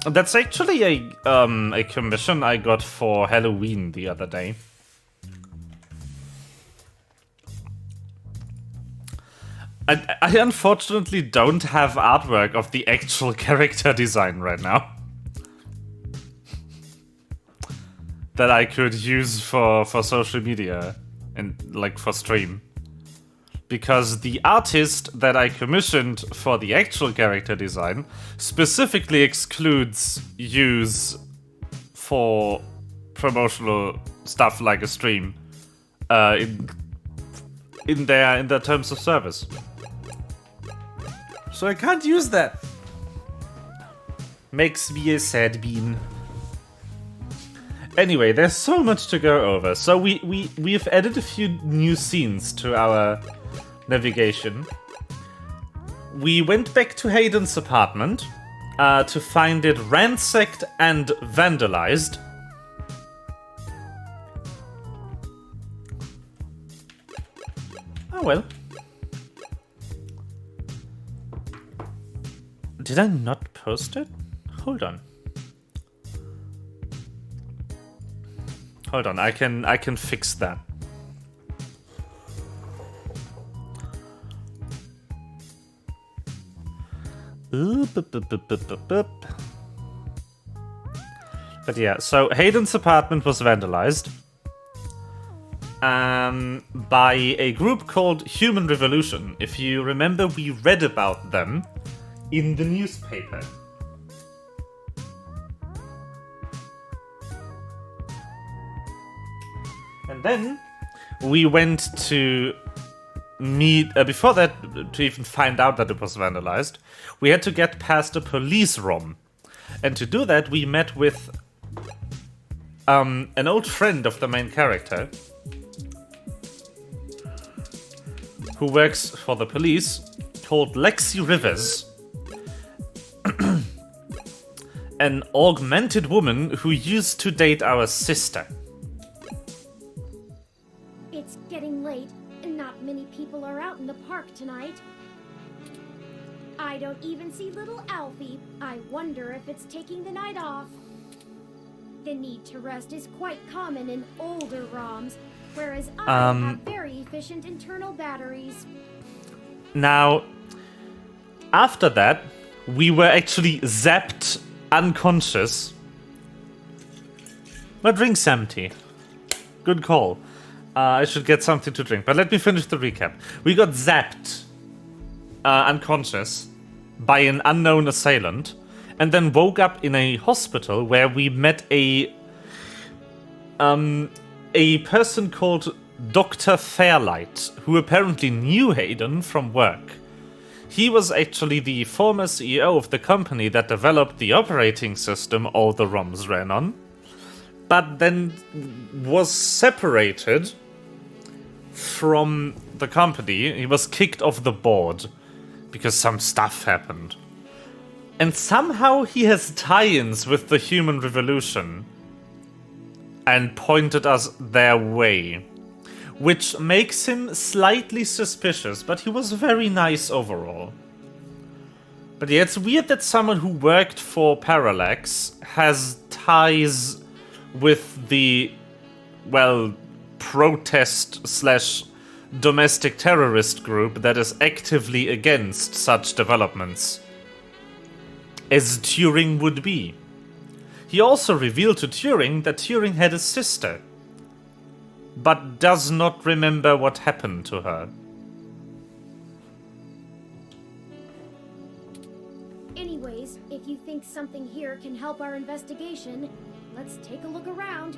That's actually a commission I got for Halloween the other day. I unfortunately don't have artwork of the actual character design right now that I could use for social media and like for stream. Because the artist that I commissioned for the actual character design specifically excludes use for promotional stuff like a stream in their terms of service. So I can't use that. Makes me a sad bean. Anyway, there's so much to go over. So we've added a few new scenes to our navigation. We went back to Hayden's apartment to find it ransacked and vandalized. Oh well. Did I not post it? Hold on. Hold on, I can fix that. But yeah, so Hayden's apartment was vandalized by a group called Human Revolution. If you remember, we read about them in the newspaper. And then we went to meet, before that, to even find out that it was vandalized, we had to get past a police ROM. And to do that, we met with an old friend of the main character who works for the police, called Lexi Rivers. An augmented woman who used to date our sister. It's getting late, and not many people are out in the park tonight. I don't even see little Alfie. I wonder if it's taking the night off. The need to rest is quite common in older ROMs, whereas I have very efficient internal batteries. Now, after that, we were actually zapped unconscious. My drink's empty. Good call. I should get something to drink, but let me finish the recap. We got zapped unconscious by an unknown assailant, and then woke up in a hospital where we met a person called Dr. Fairlight, who apparently knew Hayden from work. He was actually the former CEO of the company that developed the operating system all the ROMs ran on, but then was separated from the company. He was kicked off the board because some stuff happened. And somehow he has tie-ins with the Human Revolution and pointed us their way, which makes him slightly suspicious, but he was very nice overall. But yeah, it's weird that someone who worked for Parallax has ties with the, well, protest/domestic terrorist group that is actively against such developments, as Turing would be. He also revealed to Turing that Turing had a sister, but does not remember what happened to her. Anyways, if you think something here can help our investigation, let's take a look around.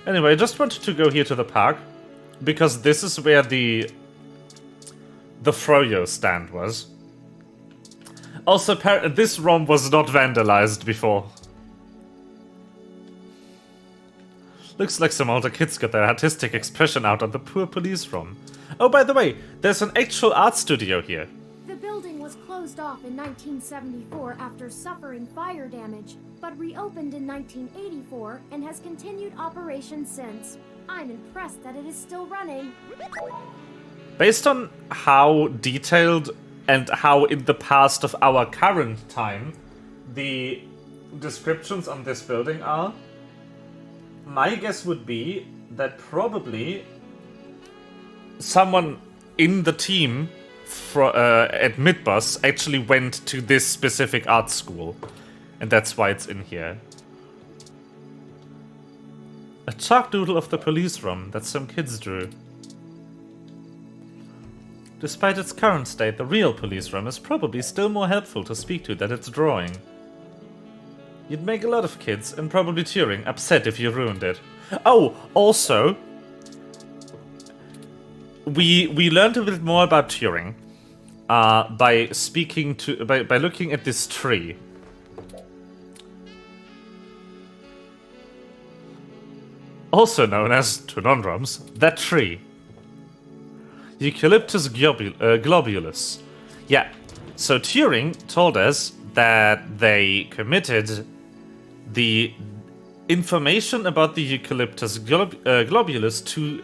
Anyway, I just wanted to go here to the park, because this is where the Froyo stand was. Also, this ROM was not vandalized before. Looks like some older kids got their artistic expression out on the poor police ROM. Oh, by the way, there's an actual art studio here. The building was closed off in 1974 after suffering fire damage, but reopened in 1984 and has continued operation since. I'm impressed that it is still running. Based on how detailed and how in the past of our current time the descriptions on this building are, my guess would be that probably someone in the team at Midbus actually went to this specific art school, and that's why it's in here. A chalk doodle of the police ROM that some kids drew. Despite its current state, the real police ROM is probably still more helpful to speak to than its drawing. You'd make a lot of kids, and probably Turing, upset if you ruined it. Oh, also, we learned a bit more about Turing by looking at this tree. also known as Tunondrums, that tree. Eucalyptus globulus. Yeah, so Turing told us that they committed the information about the Eucalyptus globulus to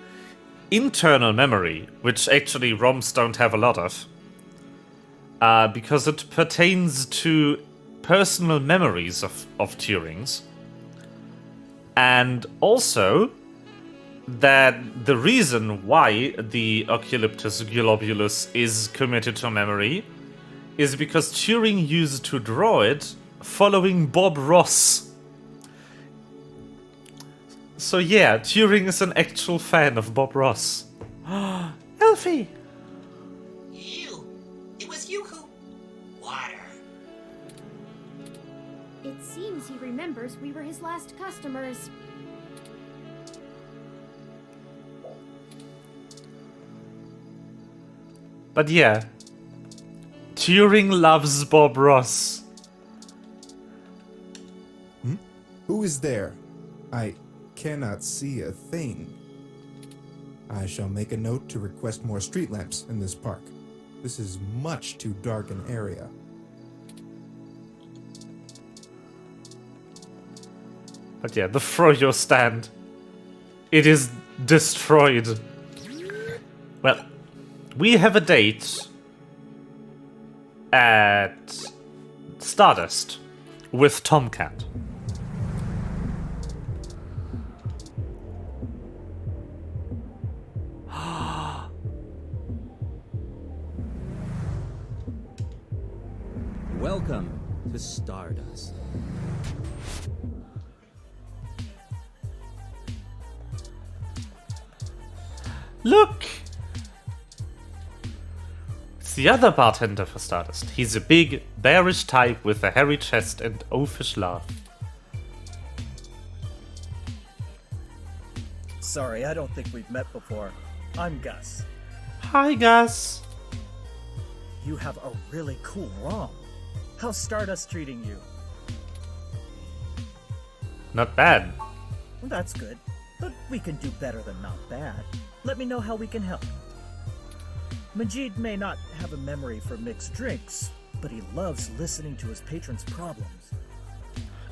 internal memory, which actually ROMs don't have a lot of. Because it pertains to personal memories of Turing's. And also that the reason why the Eucalyptus globulus is committed to memory is because Turing used to draw it following Bob Ross. So yeah, Turing is an actual fan of Bob Ross. Elfie! It was you who... Water. It seems he remembers we were his last customers. But yeah, Turing loves Bob Ross. Who is there? I cannot see a thing. I shall make a note to request more street lamps in this park. This is much too dark an area. But yeah, the Froyo stand. It is destroyed. Well, we have a date at Stardust with Tomcat. Welcome to Stardust. Look! It's the other bartender for Stardust. He's a big, bearish type with a hairy chest and oafish laugh. Sorry, I don't think we've met before. I'm Gus. Hi, Gus. You have a really cool ROM. How's Stardust treating you? Not bad. Well, that's good. But we can do better than not bad. Let me know how we can help. Majid may not have a memory for mixed drinks, but he loves listening to his patrons' problems.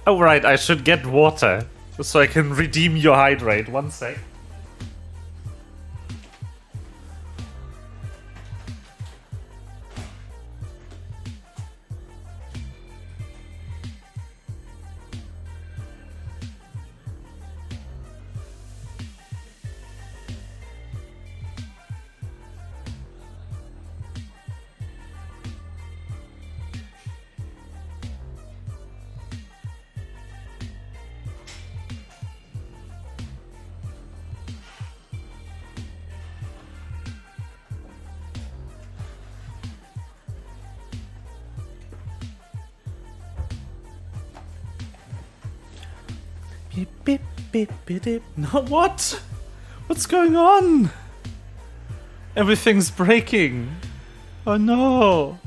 Oh, right, I should get water so I can redeem your hydrate. One sec. Beep, beep, beep, beep, beep. No, what? What's going on? Everything's breaking. Oh no.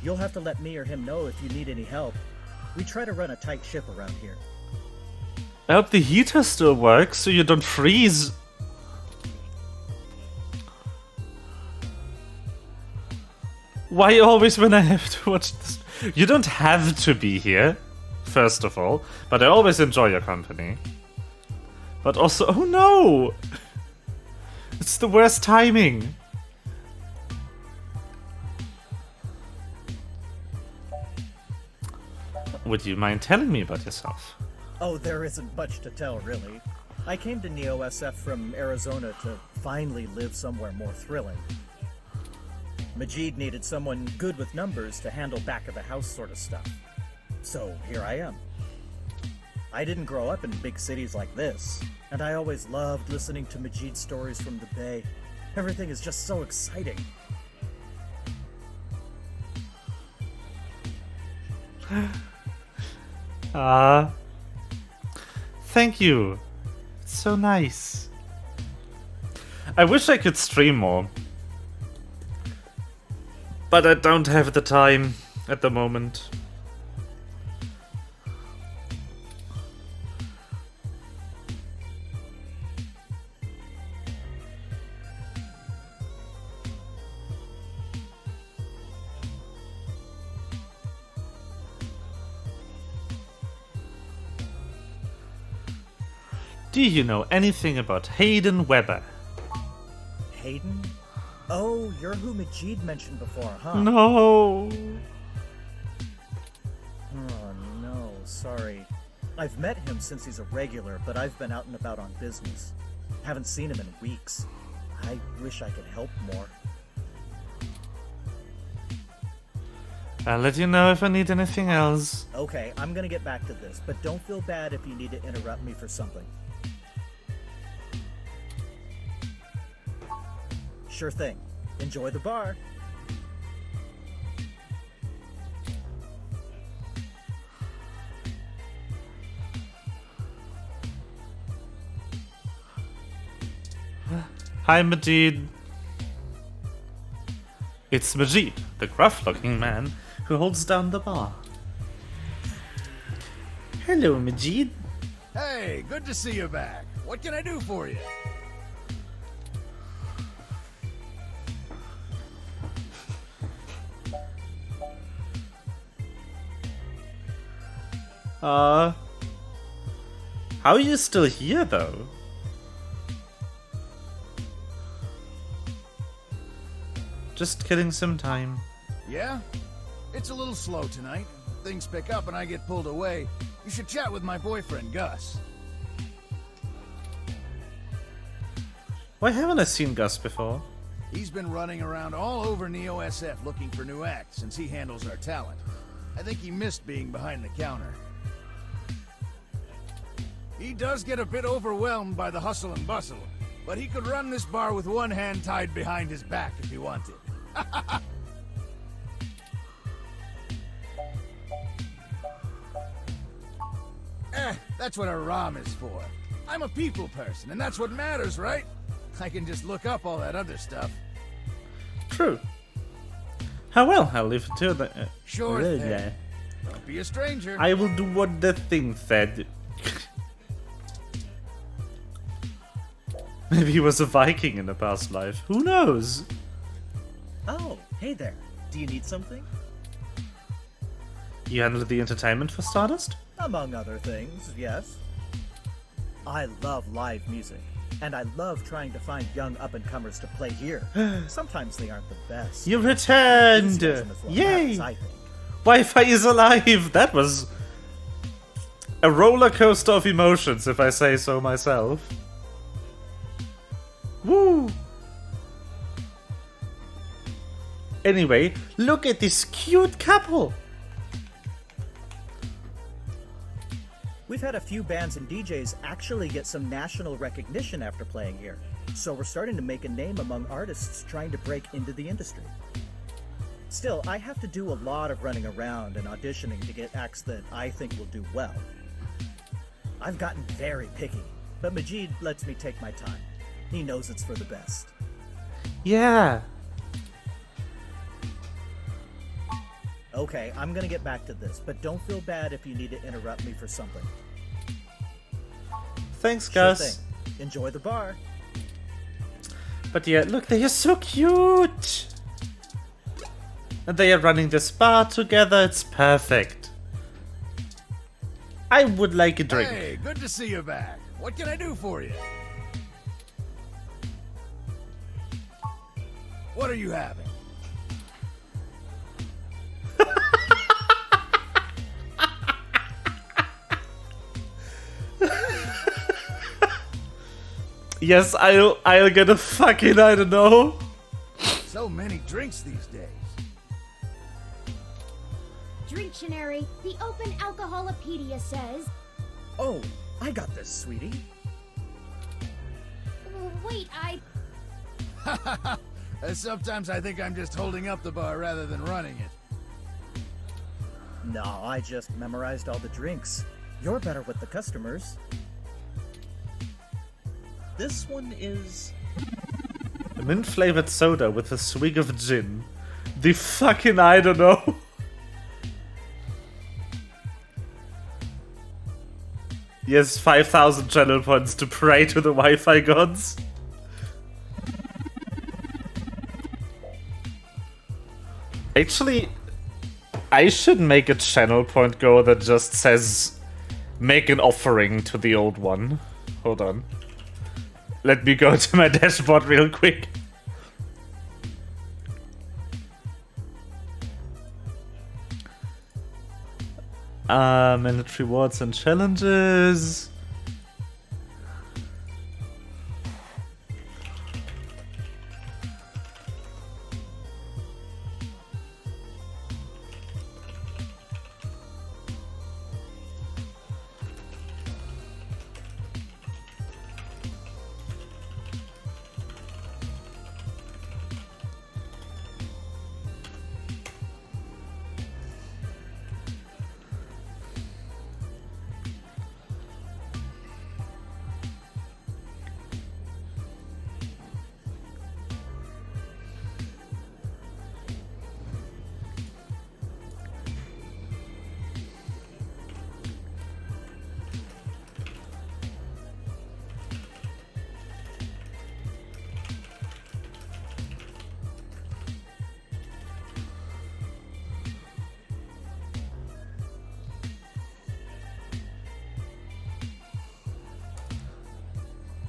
You'll have to let me or him know if you need any help. We try to run a tight ship around here. I hope the heater still works so you don't freeze. Why always when I have to watch this? You don't have to be here, first of all, but I always enjoy your company. But also, oh no! It's the worst timing. Would you mind telling me about yourself? Oh, there isn't much to tell, really. I came to Neo SF from Arizona to finally live somewhere more thrilling. Majid needed someone good with numbers to handle back-of-the-house sort of stuff. So here I am. I didn't grow up in big cities like this, and I always loved listening to Majid's stories from the Bay. Everything is just so exciting. Thank you. It's so nice. I wish I could stream more. But I don't have the time at the moment. Do you know anything about Hayden Weber? Hayden? Oh, you're who Majid mentioned before, huh? No. Oh, no, sorry. I've met him since he's a regular, but I've been out and about on business. Haven't seen him in weeks. I wish I could help more. I'll let you know if I need anything else. Okay, I'm gonna get back to this, but don't feel bad if you need to interrupt me for something. Sure thing. Enjoy the bar. Hi, Majid. It's Majid, the gruff-looking man who holds down the bar. Hello, Majid. Hey, good to see you back. What can I do for you? How are you still here, though? Just killing some time. Yeah? It's a little slow tonight. Things pick up and I get pulled away. You should chat with my boyfriend, Gus. Why haven't I seen Gus before? He's been running around all over Neo SF looking for new acts since he handles our talent. I think he missed being behind the counter. He does get a bit overwhelmed by the hustle and bustle, but he could run this bar with one hand tied behind his back if he wanted. That's what a ROM is for. I'm a people person, and that's what matters, right? I can just look up all that other stuff. True. How well, I'll leave it to the... Sure thing. Don't be a stranger. I will do what the thing said. Maybe he was a Viking in a past life. Who knows? Oh, hey there. Do you need something? You handle the entertainment for Stardust? Among other things, yes. I love live music, and I love trying to find young up-and-comers to play here. Sometimes they aren't the best. You returned! Yay! Wi-Fi is alive! That was a roller coaster of emotions, if I say so myself. Woo! Anyway, look at this cute couple! We've had a few bands and DJs actually get some national recognition after playing here, so we're starting to make a name among artists trying to break into the industry. Still, I have to do a lot of running around and auditioning to get acts that I think will do well. I've gotten very picky, but Majid lets me take my time. He knows it's for the best. Yeah. Okay, I'm gonna get back to this, but don't feel bad if you need to interrupt me for something. Thanks, Sure Gus. thing. Enjoy the bar. But yeah, look, they are so cute! And they are running this bar together, it's perfect. I would like a drink. Hey, good to see you back. What can I do for you? What are you having? Yes, I'll get a fucking, I don't know. So many drinks these days. Dictionary, the Open Alcoholopedia says... Oh, I got this, sweetie. Wait, Sometimes I think I'm just holding up the bar rather than running it. No, I just memorized all the drinks. You're better with the customers. This one is... A mint-flavored soda with a swig of gin. The fucking, I don't know. Yes, 5,000 channel points to pray to the Wi-Fi gods. Actually, I should make a channel point go that just says make an offering to the old one. Hold on. Let me go to my dashboard real quick. Manage rewards and challenges.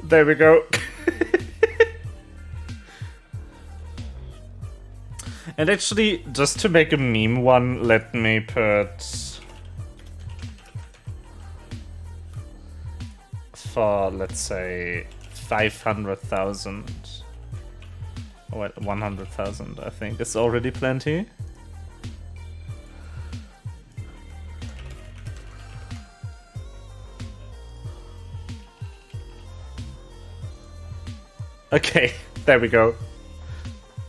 There we go. And actually, just to make a meme one, let me put for, let's say, 500,000. Oh, wait, 100,000, I think. It's already plenty. Okay, there we go.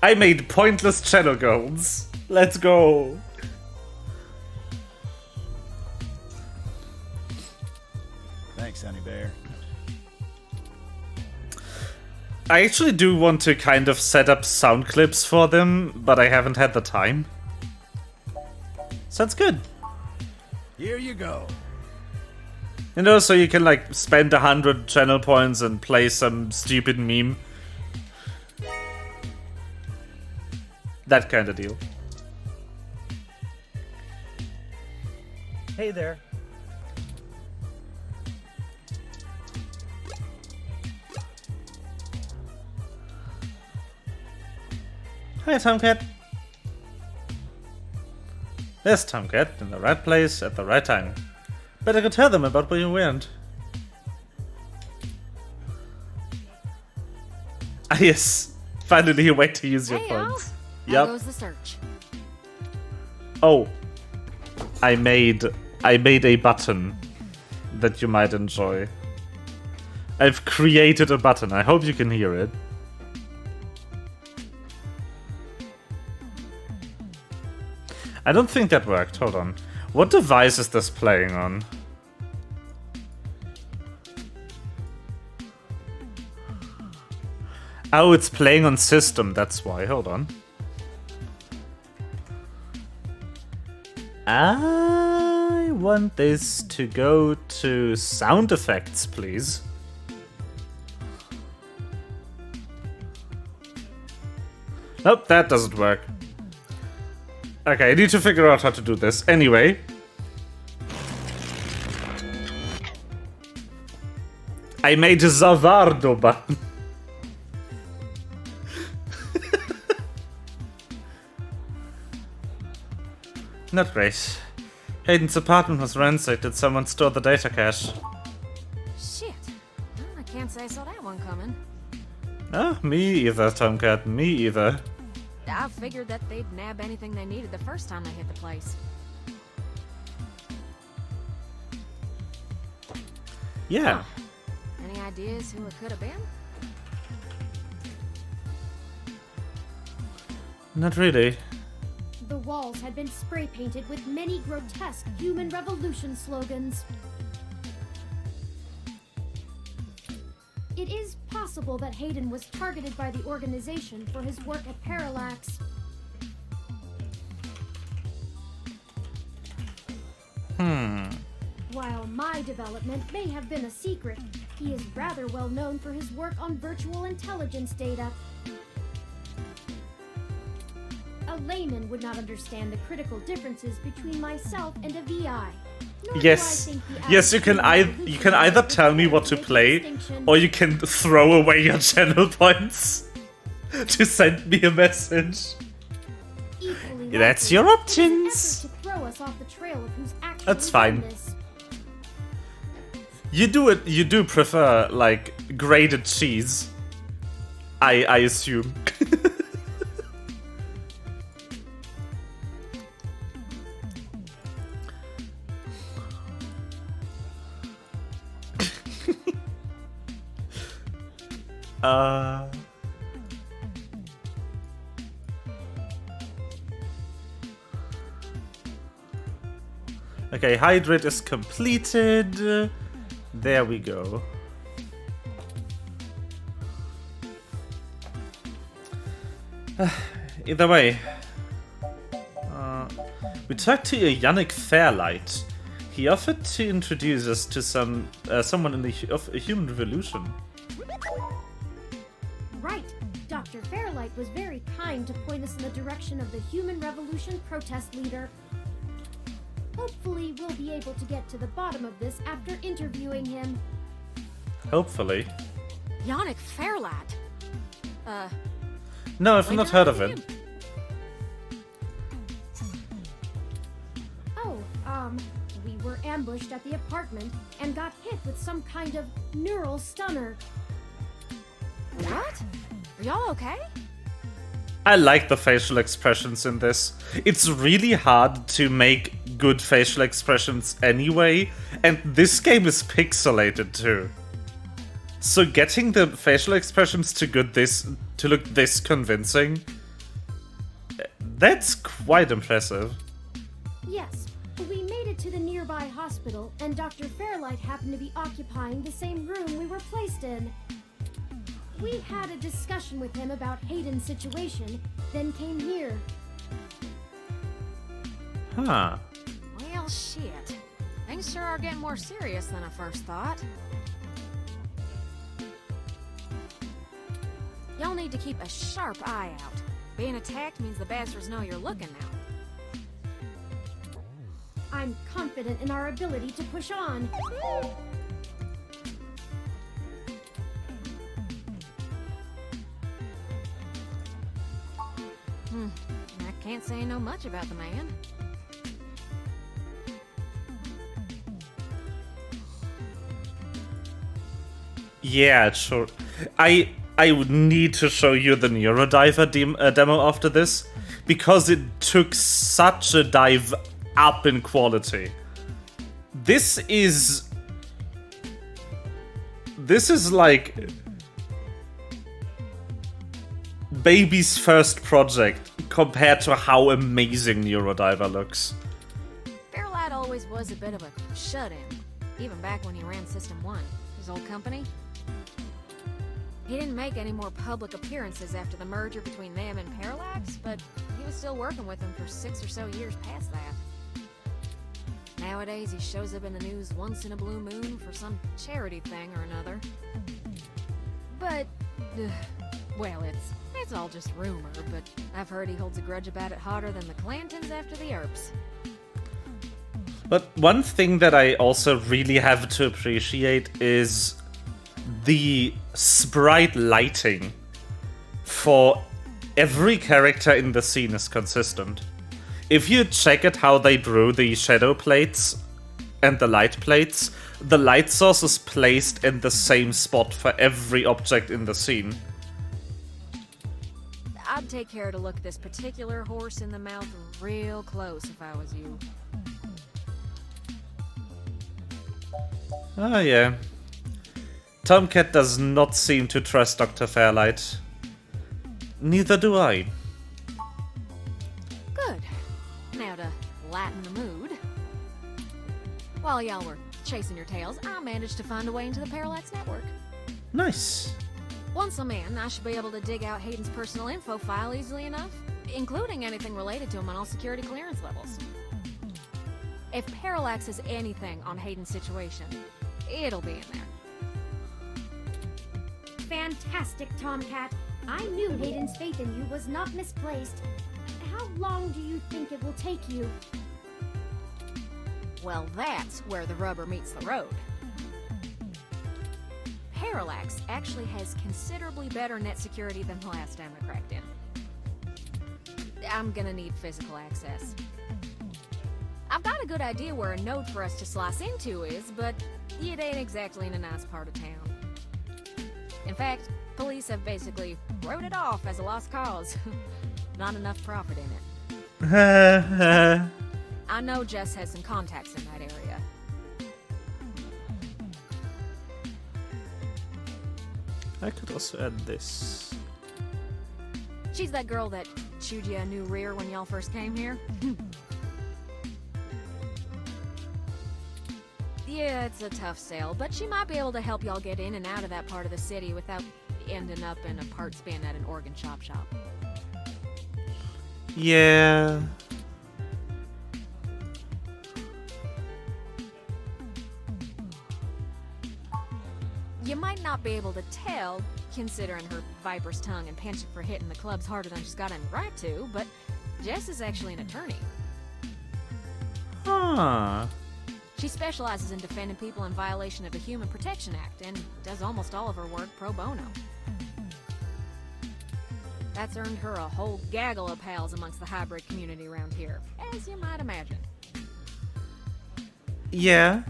I made pointless channel goals. Let's go. Thanks, Honey Bear. I actually do want to kind of set up sound clips for them, but I haven't had the time. So that's good. Here you go. You know, so you can like spend 100 channel points and play some stupid meme. That kind of deal. Hey there. Hi, Tomcat. There's Tomcat in the right place at the right time. Better go tell them about where you went. Ah, yes. Finally, a way to use your points. How goes the search? Oh, I made a button that you might enjoy. I've created a button. I hope you can hear it. I don't think that worked. Hold on. What device is this playing on? Oh, it's playing on system. That's why. Hold on. I want this to go to sound effects, please. Nope, that doesn't work. Okay, I need to figure out how to do this. Anyway. I made a Zavardo button. Not great. Hayden's apartment was ransacked. Did someone store the data cache? Shit. Well, I can't say I saw that one coming. Oh, me either, Tomcat. Me either. I figured that they'd nab anything they needed the first time they hit the place. Yeah. Any ideas who it could have been? Not really. The walls had been spray painted with many grotesque human revolution slogans. It is possible that Hayden was targeted by the organization for his work at Parallax. While my development may have been a secret, he is rather well known for his work on virtual intelligence data. A layman would not understand the critical differences between myself and a VI. Yes, yes, you can either tell me what to play, or you can throw away your channel points to send me a message. That's your options. That's fine. You do prefer like grated cheese, I assume. Okay, hydrate is completed. There we go. Either way, we talked to Yannick Fairlight. He offered to introduce us to someone in the Human Revolution. Right. Dr. Fairlight was very kind to point us in the direction of the Human Revolution protest leader. Hopefully, we'll be able to get to the bottom of this after interviewing him. Hopefully. Yannick Fairlight? No, I've not heard of him. Oh, we were ambushed at the apartment and got hit with some kind of neural stunner. What? Are y'all okay? I like the facial expressions in this. It's really hard to make good facial expressions anyway, and this game is pixelated too. So getting the facial expressions to look this convincing, that's quite impressive. Yes, we made it to the nearby hospital, and Dr. Fairlight happened to be occupying the same room we were placed in. We had a discussion with him about Hayden's situation, then came here. Huh. Well, shit. Things sure are getting more serious than I first thought. Y'all need to keep a sharp eye out. Being attacked means the bastards know you're looking now. I'm confident in our ability to push on. I can't say I know much about the man. Yeah, sure. I would need to show you the Neurodiver demo after this, because it took such a dive up in quality. This is like baby's first project compared to how amazing Neurodiver looks. Fairlight always was a bit of a shut-in, even back when he ran System 1, his old company. He didn't make any more public appearances after the merger between them and Parallax, but he was still working with them for 6 or so years past that. Nowadays, he shows up in the news once in a blue moon for some charity thing or another. But, well, it's all just rumor, but I've heard he holds a grudge about it hotter than the Clantons after the Earps. But one thing that I also really have to appreciate is the sprite lighting for every character in the scene is consistent. If you check at how they drew the shadow plates and the light plates, the light source is placed in the same spot for every object in the scene. I'd take care to look at this particular horse in the mouth real close if I was you. Oh yeah. Tomcat does not seem to trust Dr. Fairlight. Neither do I. Good. Now to lighten the mood. While y'all were chasing your tails, I managed to find a way into the Parallax network. Nice. Once I'm in, I should be able to dig out Hayden's personal info file easily enough, including anything related to him on all security clearance levels. If Parallax has anything on Hayden's situation, it'll be in there. Fantastic, Tomcat. I knew Hayden's faith in you was not misplaced. How long do you think it will take you? Well, that's where the rubber meets the road. Parallax actually has considerably better net security than the last time I cracked in. I'm gonna need physical access. I've got a good idea where a node for us to slice into is, but it ain't exactly in a nice part of town. In fact, police have basically wrote it off as a lost cause. Not enough profit in it. I know Jess has some contacts in that area. I could also add this. She's that girl that chewed you a new rear when y'all first came here. Yeah, it's a tough sale, but she might be able to help y'all get in and out of that part of the city without ending up in a parts bin at an organ shop. Yeah. You might not be able to tell, considering her viper's tongue and penchant for hitting the clubs harder than she's got any right to, but Jess is actually an attorney. Huh. She specializes in defending people in violation of the Human Protection Act and does almost all of her work pro bono. That's earned her a whole gaggle of pals amongst the hybrid community around here, as you might imagine. Yeah.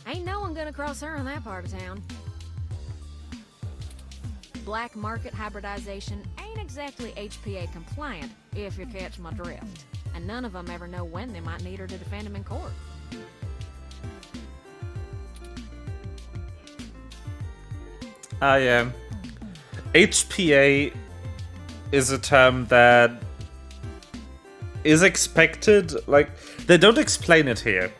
Ain't no one gonna cross her in that part of town. Black market hybridization ain't exactly HPA compliant, if you catch my drift. And none of them ever know when they might need her to defend them in court. Yeah. HPA is a term that is expected, like, they don't explain it here.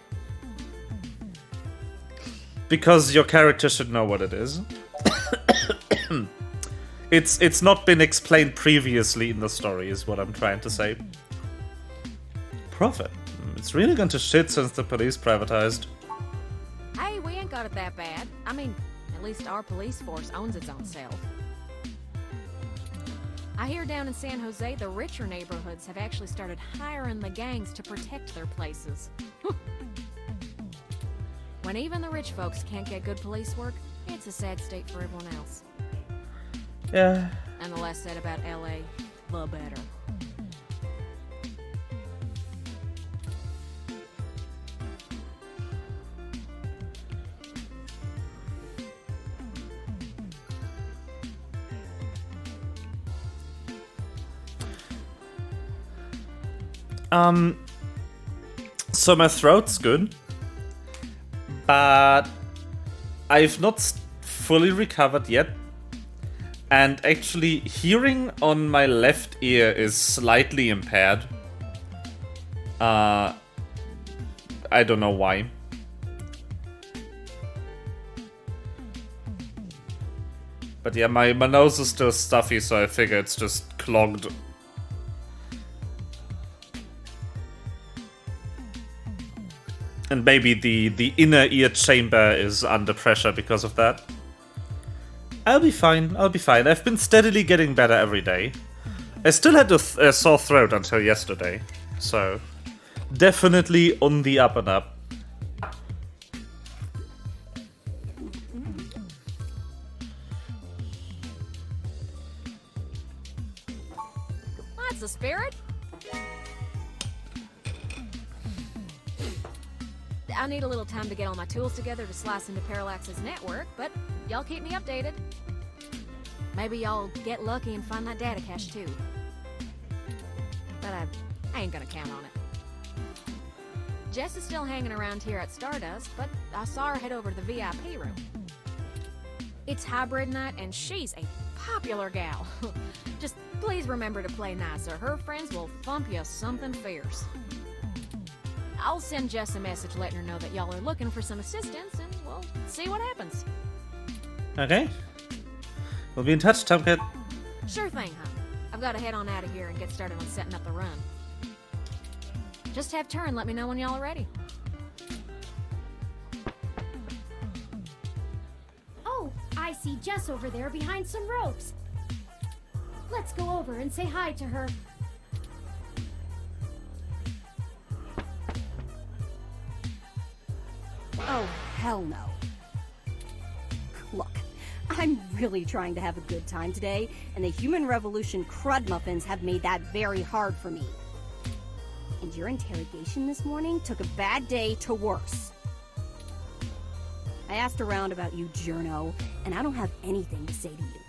Because your character should know what it is. It's not been explained previously in the story, is what I'm trying to say. Profit. It's really gone to shit since the police privatized. Hey, we ain't got it that bad. I mean, at least our police force owns its own self. I hear down in San Jose, the richer neighborhoods have actually started hiring the gangs to protect their places. When even the rich folks can't get good police work, it's a sad state for everyone else. Yeah. And the less said about LA, the better. So my throat's good, but I've not fully recovered yet. And actually, hearing on my left ear is slightly impaired. I don't know why. But yeah, my nose is still stuffy, so I figure it's just clogged. And maybe the inner ear chamber is under pressure because of that. I'll be fine, I'll be fine. I've been steadily getting better every day. I still had a sore throat until yesterday, so definitely on the up and up. That's the spirit. I need a little time to get all my tools together to slice into Parallax's network, but y'all keep me updated. Maybe y'all get lucky and find that data cache too. But I ain't gonna count on it. Jess is still hanging around here at Stardust, but I saw her head over to the VIP room. It's hybrid night and she's a popular gal. Just please remember to play nice or her friends will thump you something fierce. I'll send Jess a message letting her know that y'all are looking for some assistance, and we'll see what happens. Okay. We'll be in touch, Tomcat. Sure thing, hon. I've got to head on out of here and get started on setting up the run. Just have Turing let me know when y'all are ready. Oh, I see Jess over there behind some ropes. Let's go over and say hi to her. Oh, hell no. Look, I'm really trying to have a good time today, and the Human Revolution crud muffins have made that very hard for me. And your interrogation this morning took a bad day to worse. I asked around about you, Journo, and I don't have anything to say to you.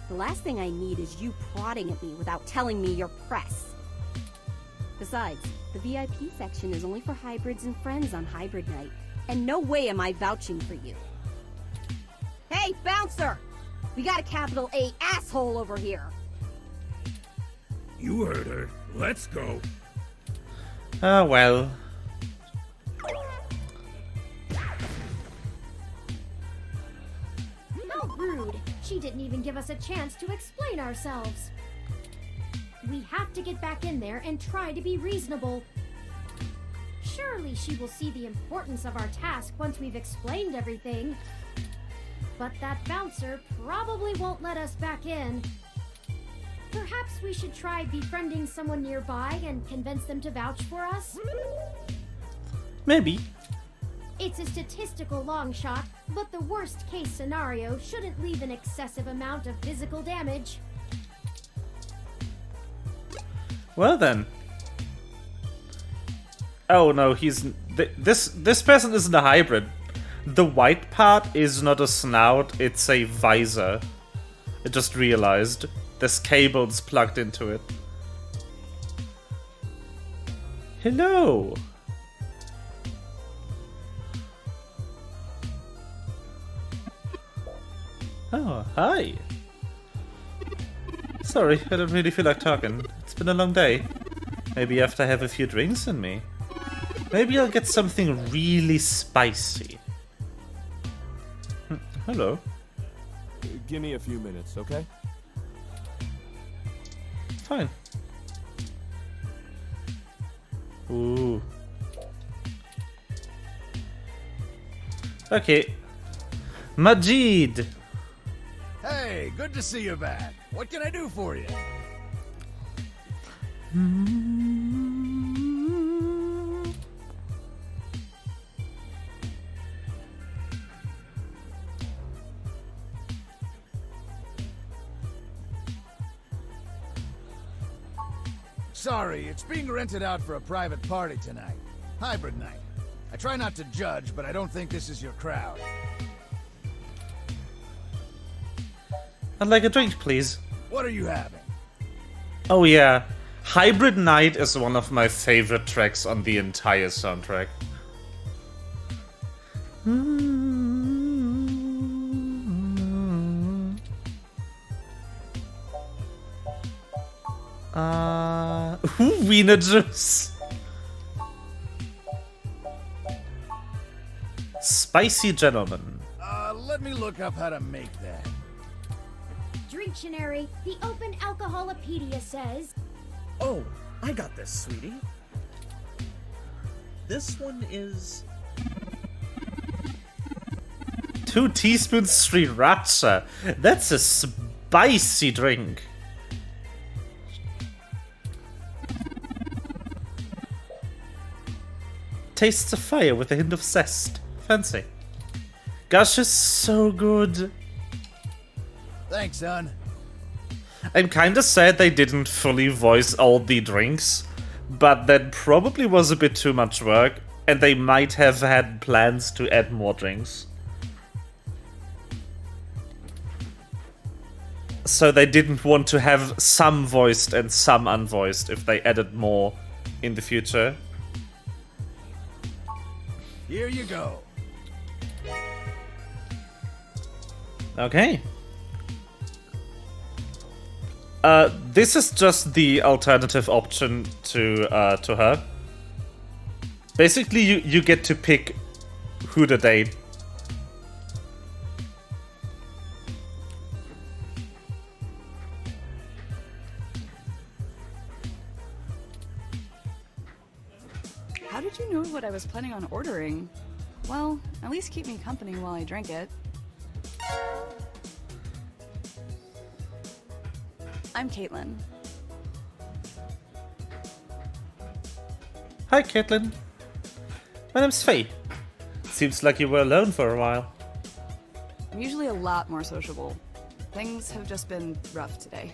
The last thing I need is you prodding at me without telling me you're press. Besides, the VIP section is only for hybrids and friends on Hybrid Night, and no way am I vouching for you. Hey, bouncer! We got a capital A asshole over here! You heard her. Let's go. Ah, well. How rude! She didn't even give us a chance to explain ourselves. We have to get back in there and try to be reasonable. Surely she will see the importance of our task once we've explained everything. But that bouncer probably won't let us back in. Perhaps we should try befriending someone nearby and convince them to vouch for us? Maybe. It's a statistical long shot, but the worst case scenario shouldn't leave an excessive amount of physical damage. Well then. Oh no, he's... This person isn't a hybrid. The white part is not a snout, it's a visor. I just realized. There's cables plugged into it. Hello! Oh, hi! Sorry, I don't really feel like talking. It's been a long day. Maybe after I have a few drinks in me. Maybe I'll get something really spicy. Hello. Give me a few minutes, okay? Fine. Ooh. Okay. Majid! Hey, good to see you back. What can I do for you? Sorry, it's being rented out for a private party tonight. Hybrid night. I try not to judge, but I don't think this is your crowd. I'd like a drink, please. What are you having? Oh yeah. Hybrid Night is one of my favorite tracks on the entire soundtrack. Wiener juice. Spicy gentleman. Let me look up how to make that. Dictionary, the Open Alcoholopedia says... Oh, I got this, sweetie. This one is... 2 teaspoons sriracha. That's a spicy drink. Tastes of fire with a hint of zest. Fancy. Gosh, is so good. Thanks, son. I'm kinda sad they didn't fully voice all the drinks, but that probably was a bit too much work, and they might have had plans to add more drinks. So they didn't want to have some voiced and some unvoiced if they added more in the future. Here you go. Okay. This is just the alternative option to her. Basically, you get to pick who to date. How did you know what I was planning on ordering? Well, at least keep me company while I drink it. I'm Caitlin. Hi, Caitlin. My name's Faye. Seems like you were alone for a while. I'm usually a lot more sociable. Things have just been rough today.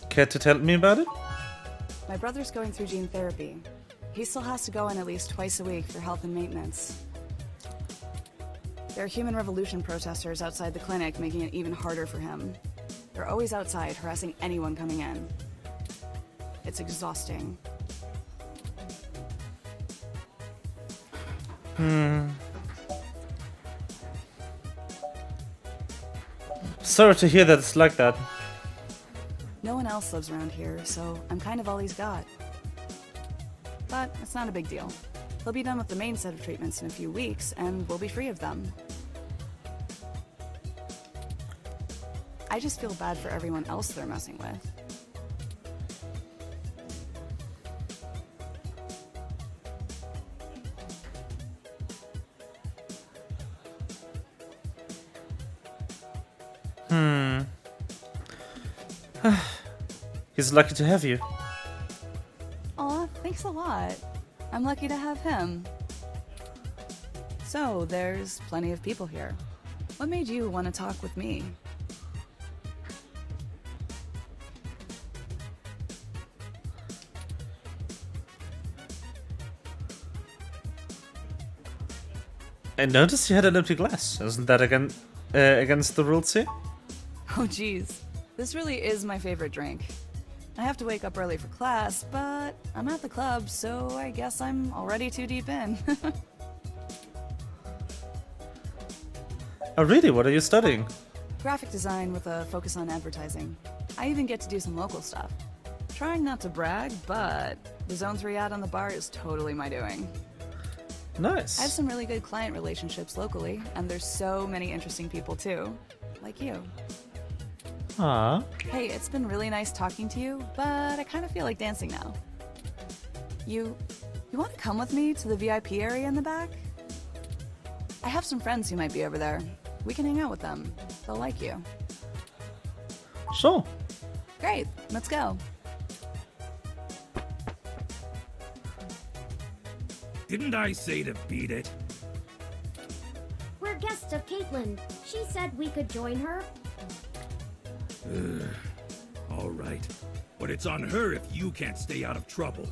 Care to tell me about it? My brother's going through gene therapy. He still has to go in at least twice a week for health and maintenance. There are Human Revolution protesters outside the clinic, making it even harder for him. They're always outside, harassing anyone coming in. It's exhausting. Sorry to hear that it's like that. No one else lives around here, so I'm kind of all he's got. But it's not a big deal. He'll be done with the main set of treatments in a few weeks, and we'll be free of them. I just feel bad for everyone else they're messing with. He's lucky to have you. Aw, thanks a lot. I'm lucky to have him. So, there's plenty of people here. What made you want to talk with me? I noticed you had an empty glass. Isn't that against the rules here? Oh geez, this really is my favorite drink. I have to wake up early for class, but I'm at the club, so I guess I'm already too deep in. Oh really? What are you studying? Graphic design with a focus on advertising. I even get to do some local stuff. Trying not to brag, but the Zone 3 ad on the bar is totally my doing. Nice. I have some really good client relationships locally, and there's so many interesting people too, like you. Ah. Hey, it's been really nice talking to you, but I kind of feel like dancing now. You want to come with me to the VIP area in the back? I have some friends who might be over there. We can hang out with them. They'll like you. Sure. Great, let's go. Didn't I say to beat it? We're guests of Caitlin. She said we could join her. All right. But it's on her if you can't stay out of trouble.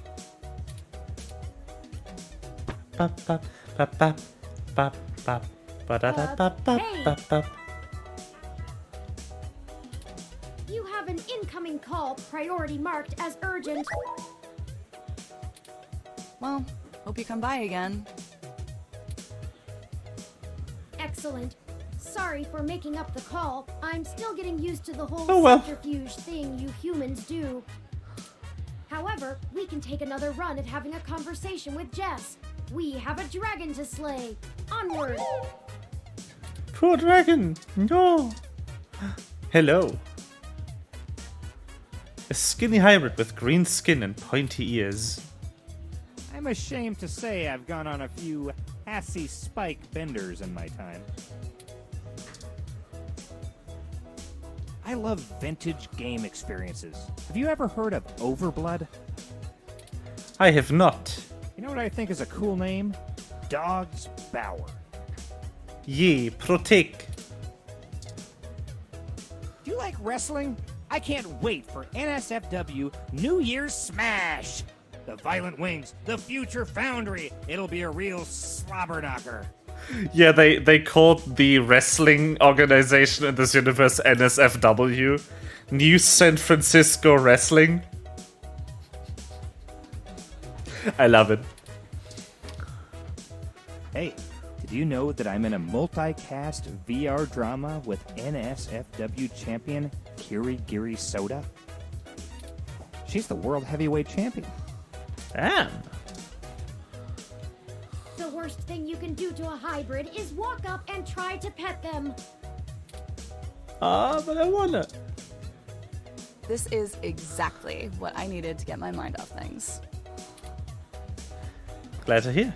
You have an incoming call, priority marked as urgent. Well, hope you come by again. Excellent. Sorry for making up the call. I'm still getting used to the whole subterfuge thing you humans do. However, we can take another run at having a conversation with Jess. We have a dragon to slay. Onward! Poor dragon! No! Hello. A skinny hybrid with green skin and pointy ears. I'm ashamed to say I've gone on a few assy spike benders in my time. I love vintage game experiences. Have you ever heard of Overblood? I have not. You know what I think is a cool name? Dog's Bower. Ye, protect. Do you like wrestling? I can't wait for NSFW New Year's Smash! The Violent Wings, the Future Foundry. It'll be a real slobber knocker. Yeah, they called the wrestling organization in this universe NSFW. New San Francisco Wrestling. I love it. Hey, did you know that I'm in a multicast VR drama with NSFW champion Kirigiri Soda? She's the world heavyweight champion. Damn. The worst thing you can do to a hybrid is walk up and try to pet them. But I wanna. This is exactly what I needed to get my mind off things. Glad to hear.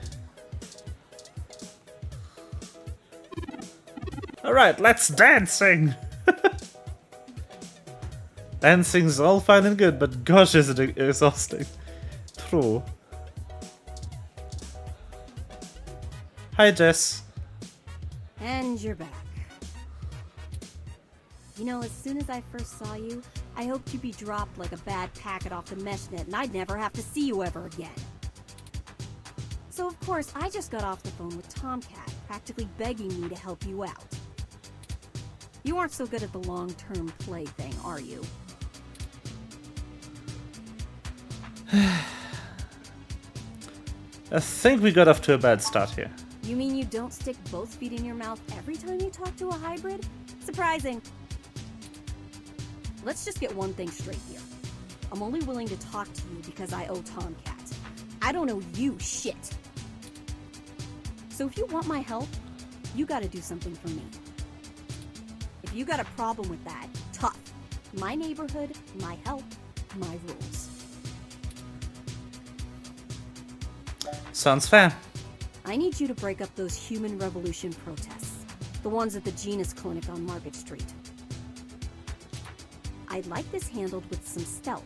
Alright, let's dancing! Dancing's all fine and good, but gosh is it exhausting. True. Hi, Jess. And you're back. You know, as soon as I first saw you, I hoped you'd be dropped like a bad packet off the mesh net and I'd never have to see you ever again. So of course, I just got off the phone with Tomcat, practically begging me to help you out. You aren't so good at the long-term play thing, are you? I think we got off to a bad start here. You mean you don't stick both feet in your mouth every time you talk to a hybrid? Surprising. Let's just get one thing straight here. I'm only willing to talk to you because I owe Tomcat. I don't owe you shit. So if you want my help, you gotta do something for me. If you got a problem with that, tough. My neighborhood, my help, my rules. Sounds fair. I need you to break up those human revolution protests. The ones at the Genus Clinic on Market Street. I'd like this handled with some stealth.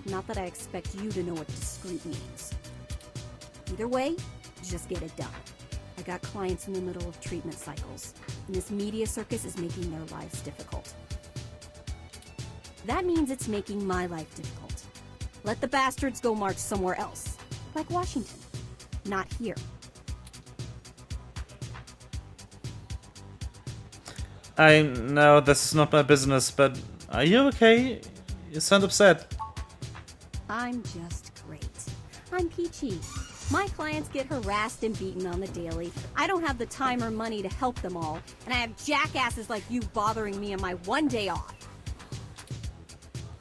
Not that I expect you to know what discreet means. Either way, just get it done. I got clients in the middle of treatment cycles, and this media circus is making their lives difficult. That means it's making my life difficult. Let the bastards go march somewhere else, like Washington. Not here. I know this is not my business, but are you okay? You sound upset. I'm just great. I'm peachy. My clients get harassed and beaten on the daily. I don't have the time or money to help them all, and I have jackasses like you bothering me on my one day off.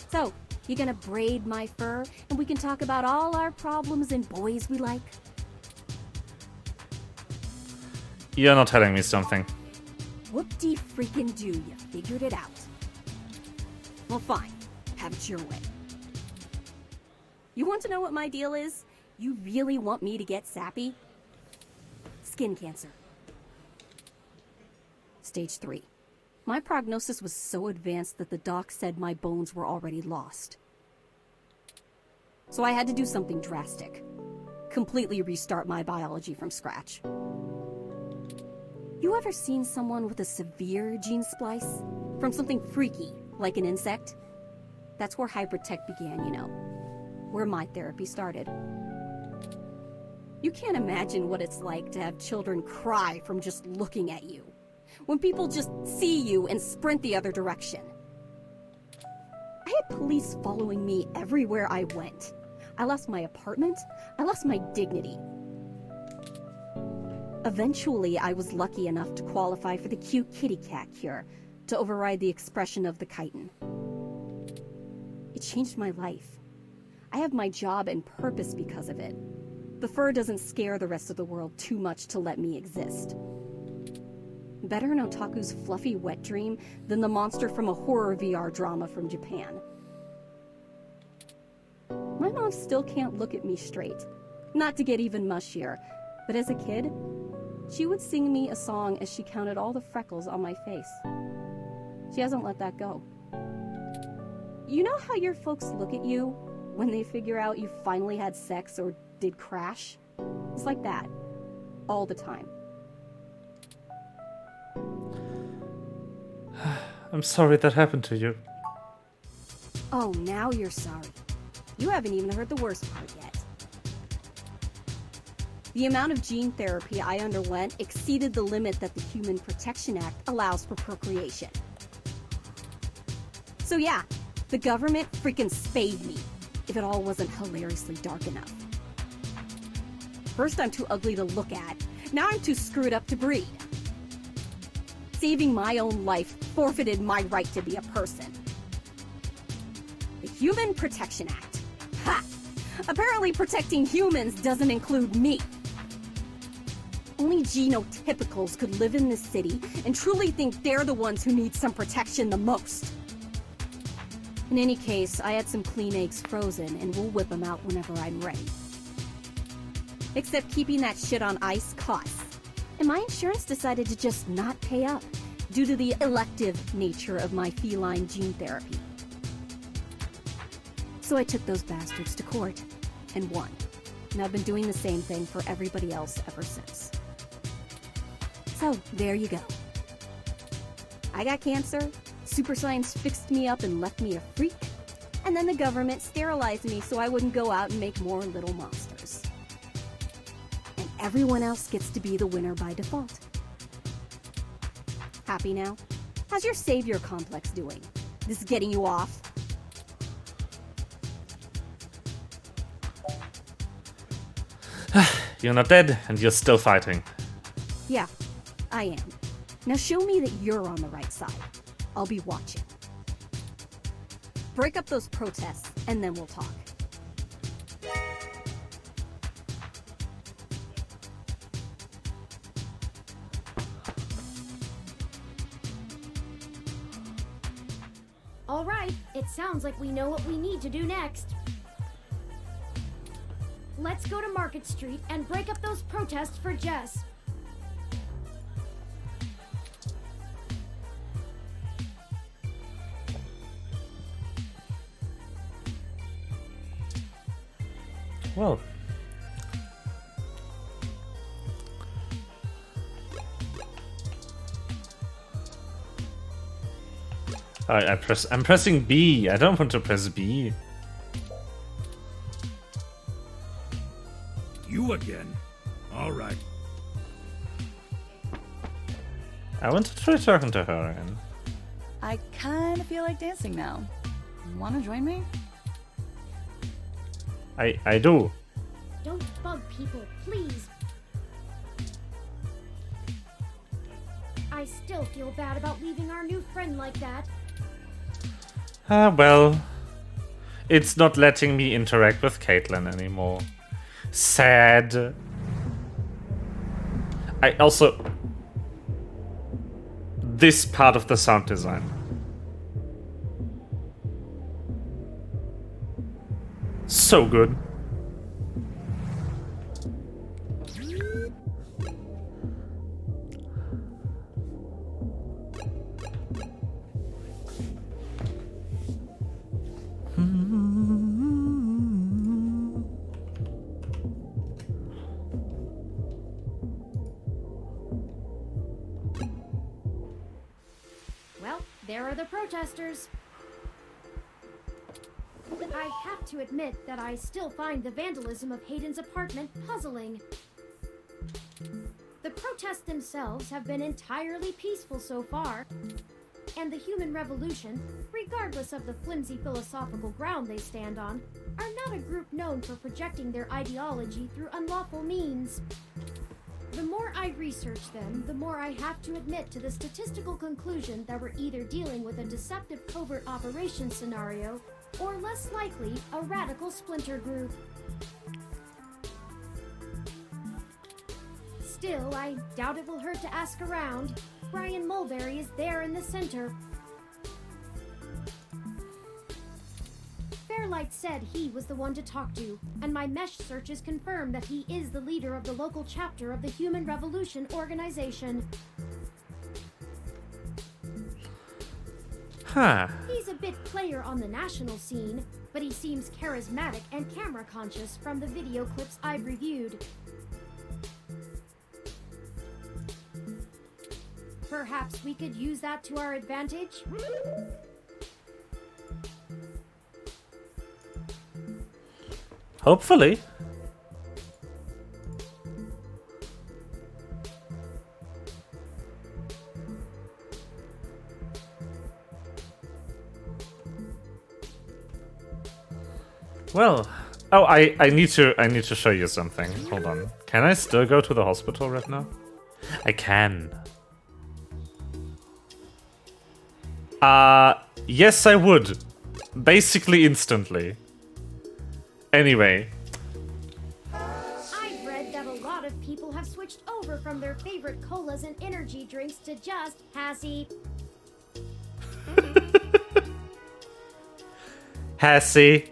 So, you gonna braid my fur, and we can talk about all our problems and boys we like? You're not telling me something. Whoop-de-freaking-do, you figured it out. Well, fine. Have it your way. You want to know what my deal is? You really want me to get sappy? Skin cancer. Stage 3. My prognosis was so advanced that the doc said my bones were already lost. So I had to do something drastic. Completely restart my biology from scratch. You ever seen someone with a severe gene splice? From something freaky, like an insect? That's where hybrid tech began, you know. Where my therapy started. You can't imagine what it's like to have children cry from just looking at you. When people just see you and sprint the other direction. I had police following me everywhere I went. I lost my apartment. I lost my dignity. Eventually, I was lucky enough to qualify for the cute kitty cat cure to override the expression of the chitin. It changed my life. I have my job and purpose because of it. The fur doesn't scare the rest of the world too much to let me exist. Better an otaku's fluffy wet dream than the monster from a horror VR drama from Japan. My mom still can't look at me straight. Not to get even mushier, but as a kid, she would sing me a song as she counted all the freckles on my face. She hasn't let that go. You know how your folks look at you when they figure out you finally had sex or did crash? It's like that. All the time. I'm sorry that happened to you. Oh, now you're sorry. You haven't even heard the worst part yet. The amount of gene therapy I underwent exceeded the limit that the Human Protection Act allows for procreation. So yeah, the government freaking spayed me, if it all wasn't hilariously dark enough. First I'm too ugly to look at, now I'm too screwed up to breed. Saving my own life forfeited my right to be a person. The Human Protection Act. Ha! Apparently protecting humans doesn't include me. Only genotypicals could live in this city and truly think they're the ones who need some protection the most. In any case, I had some clean eggs frozen and we'll whip them out whenever I'm ready. Except keeping that shit on ice costs. And my insurance decided to just not pay up due to the elective nature of my feline gene therapy. So I took those bastards to court and won. And I've been doing the same thing for everybody else ever since. So, there you go. I got cancer, super science fixed me up and left me a freak, and then the government sterilized me so I wouldn't go out and make more little monsters. And everyone else gets to be the winner by default. Happy now? How's your savior complex doing? This is getting you off? You're not dead, and you're still fighting. Yeah, I am. Now show me that you're on the right side. I'll be watching. Break up those protests, and then we'll talk. All right, it sounds like we know what we need to do next. Let's go to Market Street and break up those protests for Jess. Well. I'm pressing B. I don't want to press B. You again? All right. I want to try talking to her again. I kind of feel like dancing now. Want to join me? I do. Don't bug people, please. I still feel bad about leaving our new friend like that. Well, it's not letting me interact with Caitlin anymore. Sad. I also... This part of the sound design. So good. Well, there are the protesters. I have to admit that I still find the vandalism of Hayden's apartment puzzling. The protests themselves have been entirely peaceful so far, and the human revolution, regardless of the flimsy philosophical ground they stand on, are not a group known for projecting their ideology through unlawful means. The more I research them, the more I have to admit to the statistical conclusion that we're either dealing with a deceptive covert operations scenario, or less likely, a radical splinter group. Still, I doubt it will hurt to ask around. Brian Mulberry is there in the center. Fairlight said he was the one to talk to, and my mesh searches confirm that he is the leader of the local chapter of the Human Revolution organization. Huh. He's a bit player on the national scene, but he seems charismatic and camera conscious from the video clips I've reviewed. Perhaps we could use that to our advantage? Hopefully. Well, oh, I need to show you something. Hold on. Can I still go to the hospital right now? I can. Yes, I would. Basically instantly. Anyway. I've read that a lot of people have switched over from their favorite colas and energy drinks to just Hassie. Hassie.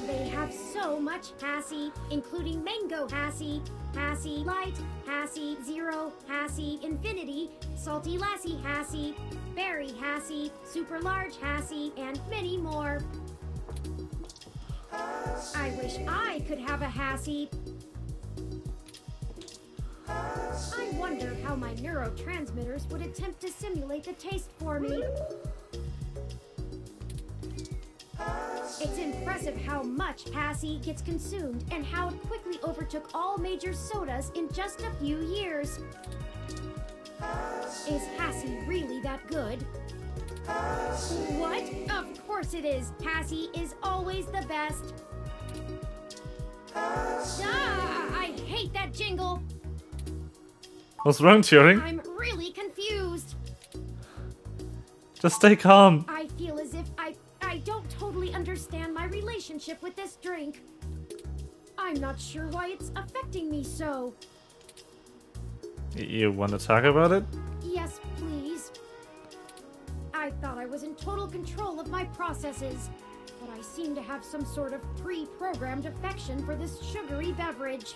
They have so much Hassie, including Mango Hassie, Hassie Light, Hassie Zero, Hassie Infinity, Salty Lassie Hassie, Berry Hassie, Super Large Hassie, and many more. I wish I could have a Hassie. I wonder how my neurotransmitters would attempt to simulate the taste for me. It's impressive how much Passy gets consumed and how it quickly overtook all major sodas in just a few years. Is Passy really that good? What? Of course it is. Passy is always the best. I hate that jingle. What's wrong, Turing? I'm really confused. Just stay calm. I feel as if I don't totally understand my relationship with this drink. I'm not sure why it's affecting me so. You want to talk about it? Yes, please. I thought I was in total control of my processes, but I seem to have some sort of pre-programmed affection for this sugary beverage.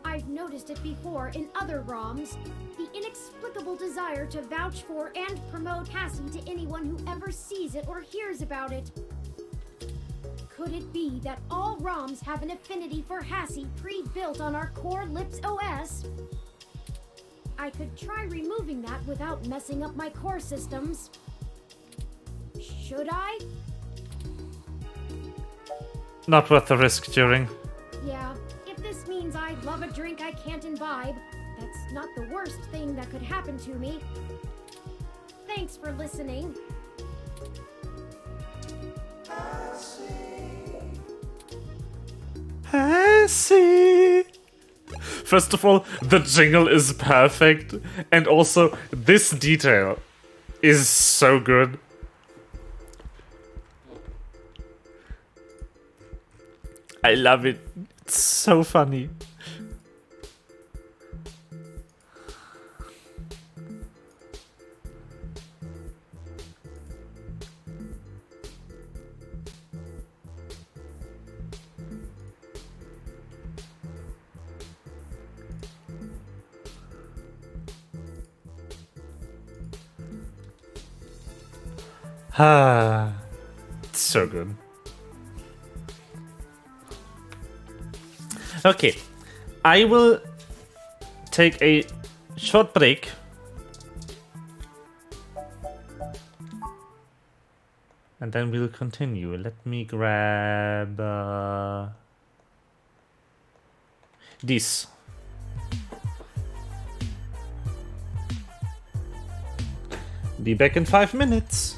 I've noticed it before in other ROMs, the inexplicable desire to vouch for and promote Passy to anyone who ever sees it or hears about it. Could it be that all ROMs have an affinity for Passy pre-built on our core Lips OS? I could try removing that without messing up my core systems. Should I? Not worth the risk, Turing. Yeah, if this means I love a drink I can't imbibe, that's not the worst thing that could happen to me. Thanks for listening. Passy. First of all, the jingle is perfect, and also this detail is so good. I love it. It's so funny. Ah, so good. Okay, I will take a short break. And then we'll continue. Let me grab this. Be back in 5 minutes.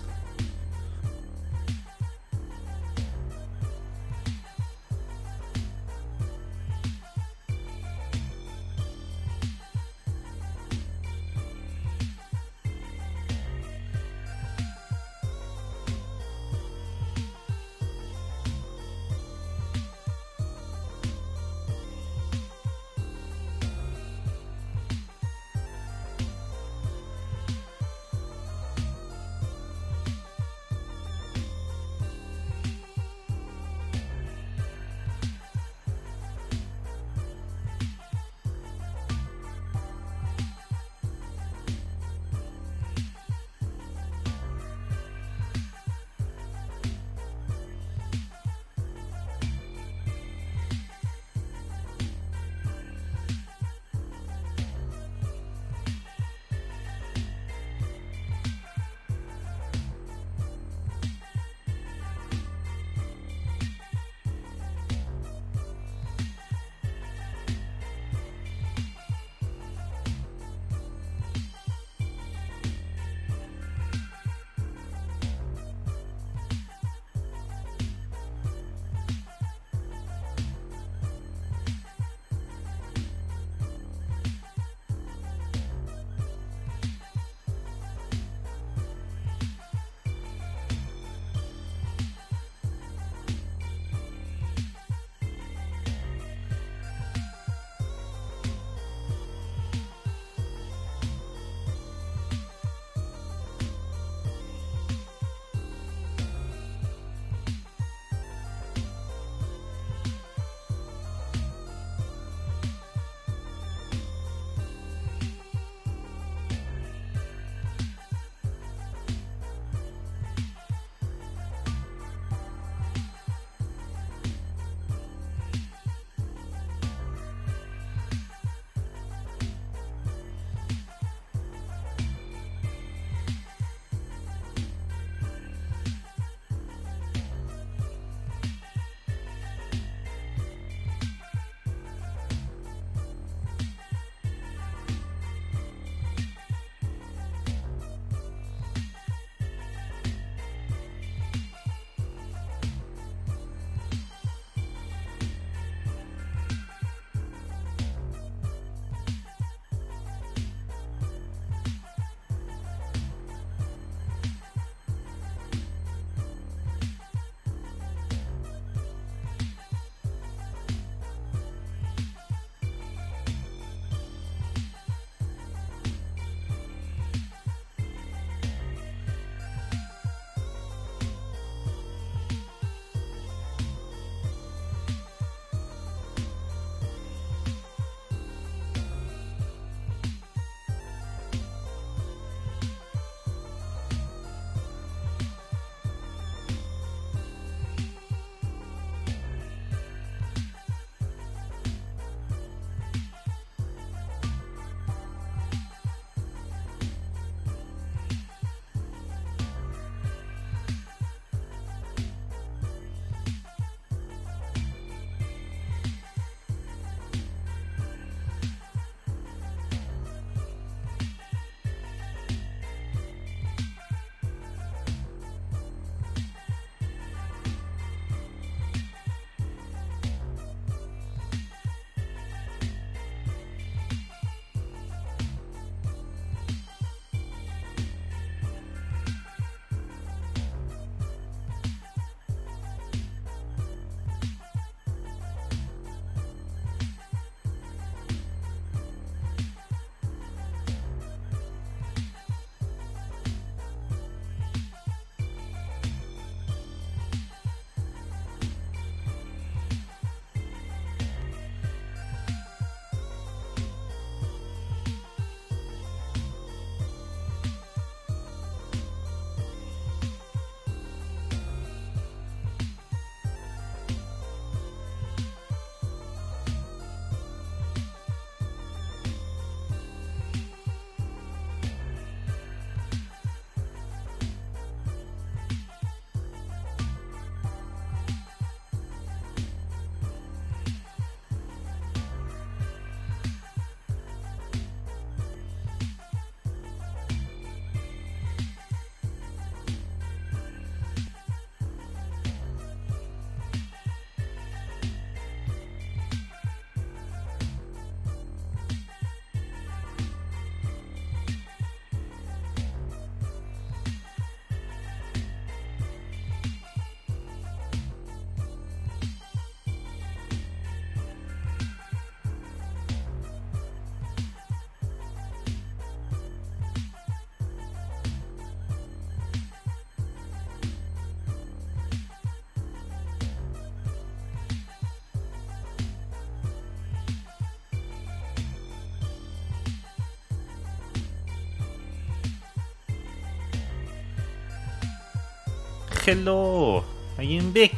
hello. I am back.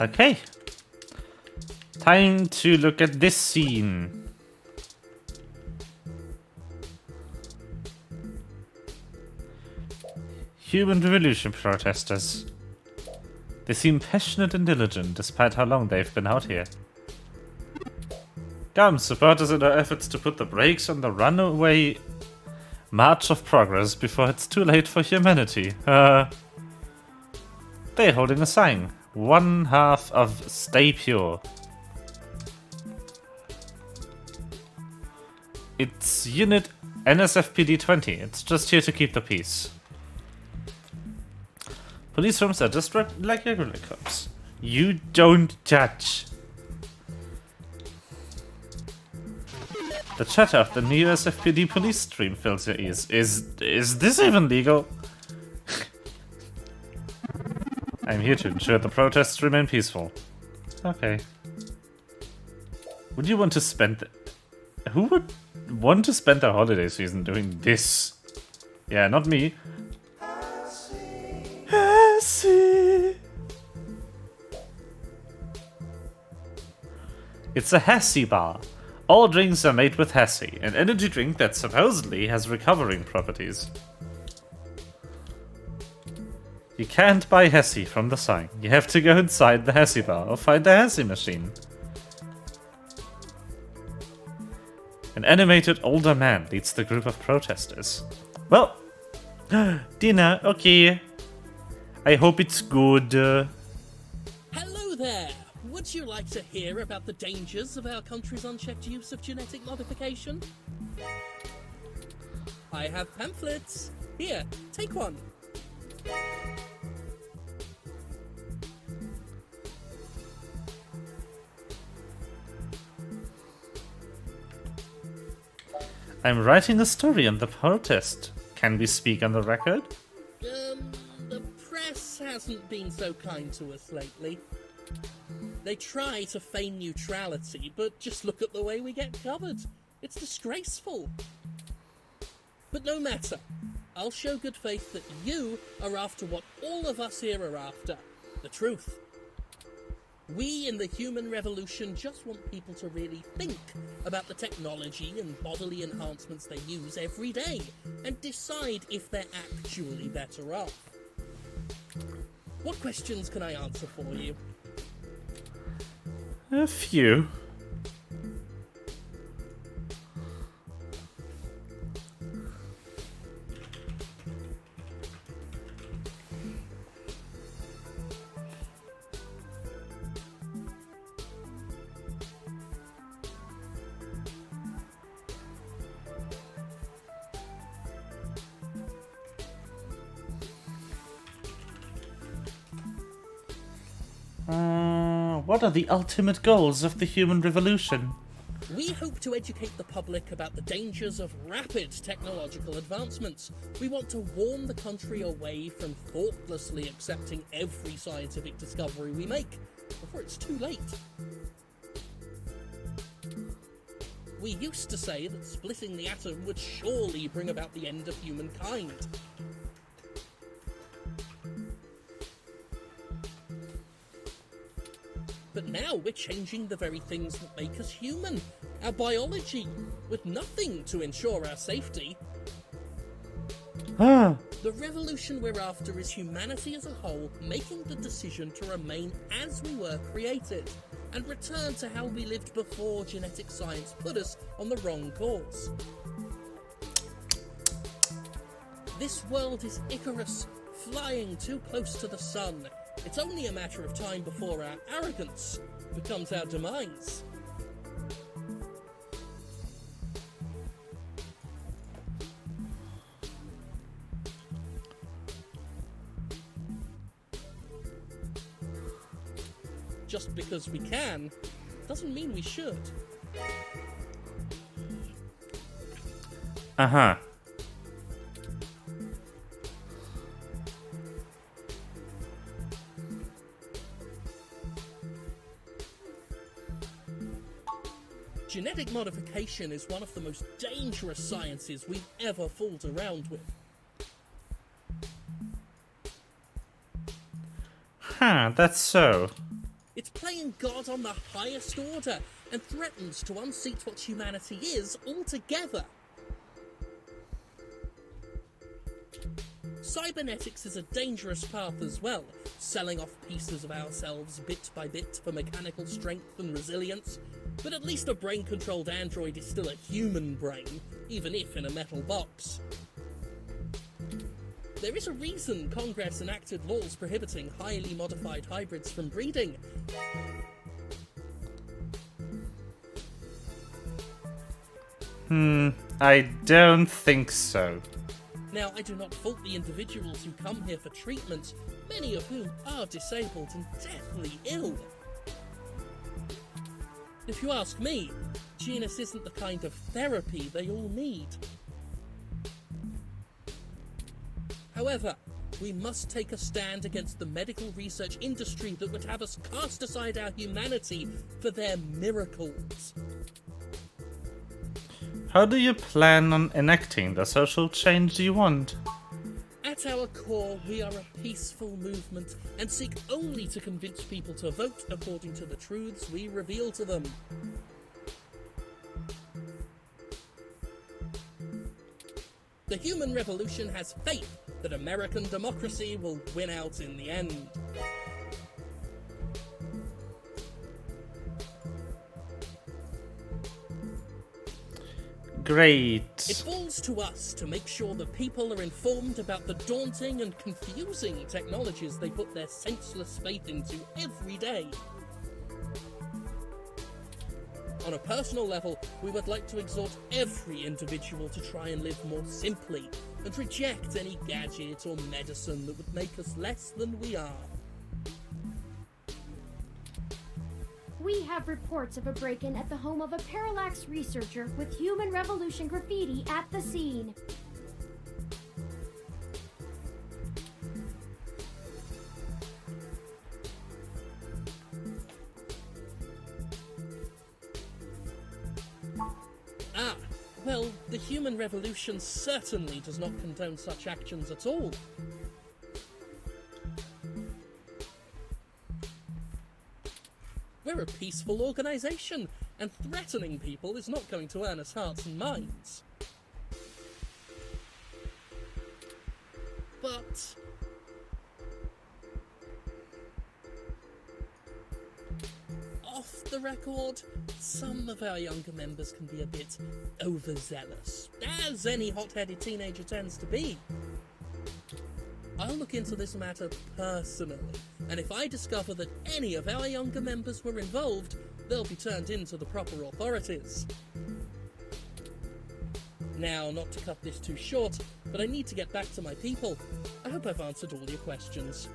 Okay. Time to look at this scene. Human Revolution protesters. They seem passionate and diligent despite how long they've been out here. Come, support us in our efforts to put the brakes on the runaway march of progress before it's too late for humanity. They're holding a sign. 1/2 of Stay Pure. It's Unit NSFPD 20. It's just here to keep the peace. Police rooms are just like regular cops. You don't judge. The chatter of the new SFPD police stream fills your ears. Is this even legal? I'm here to ensure the protests remain peaceful. Okay. Would you want to spend... Who would want to spend their holiday season doing this? Yeah, not me. It's a Hesse bar. All drinks are made with Hesse, an energy drink that supposedly has recovering properties. You can't buy Hesse from the sign. You have to go inside the Hesse bar or find the Hesse machine. An animated older man leads the group of protesters. Well, dinner, okay. I hope it's good. Hello there! Would you like to hear about the dangers of our country's unchecked use of genetic modification? I have pamphlets. Here, take one. I'm writing a story on the protest. Can we speak on the record? The press hasn't been so kind to us lately. They try to feign neutrality, but just look at the way we get covered. It's disgraceful. But no matter. I'll show good faith that you are after what all of us here are after. The truth. We in the human revolution just want people to really think about the technology and bodily enhancements they use every day and decide if they're actually better off. What questions can I answer for you? A few. What are the ultimate goals of the human revolution? We hope to educate the public about the dangers of rapid technological advancements. We want to warn the country away from thoughtlessly accepting every scientific discovery we make before it's too late. We used to say that splitting the atom would surely bring about the end of humankind. But now we're changing the very things that make us human. Our biology, with nothing to ensure our safety. The revolution we're after is humanity as a whole making the decision to remain as we were created and return to how we lived before genetic science put us on the wrong course. This world is Icarus, flying too close to the sun. It's only a matter of time before our arrogance becomes our demise. Just because we can, doesn't mean we should. Uh-huh. Genetic modification is one of the most dangerous sciences we've ever fooled around with. Huh, that's so. It's playing God on the highest order and threatens to unseat what humanity is altogether. Cybernetics is a dangerous path as well, selling off pieces of ourselves bit by bit for mechanical strength and resilience, but at least a brain-controlled android is still a human brain, even if in a metal box. There is a reason Congress enacted laws prohibiting highly modified hybrids from breeding. I don't think so. Now, I do not fault the individuals who come here for treatment, many of whom are disabled and deathly ill. If you ask me, genus isn't the kind of therapy they all need. However, we must take a stand against the medical research industry that would have us cast aside our humanity for their miracles. How do you plan on enacting the social change you want? At our core, we are a peaceful movement and seek only to convince people to vote according to the truths we reveal to them. The human revolution has faith that American democracy will win out in the end. Great. It falls to us to make sure the people are informed about the daunting and confusing technologies they put their senseless faith into every day. On a personal level, we would like to exhort every individual to try and live more simply and reject any gadget or medicine that would make us less than we are. We have reports of a break-in at the home of a parallax researcher with human revolution graffiti at the scene. Well, the human revolution certainly does not condone such actions at all. We're a peaceful organisation, and threatening people is not going to earn us hearts and minds. But off the record, some of our younger members can be a bit overzealous, as any hot-headed teenager tends to be. I'll look into this matter personally, and if I discover that any of our younger members were involved, they'll be turned in to the proper authorities. Now, not to cut this too short, but I need to get back to my people. I hope I've answered all your questions.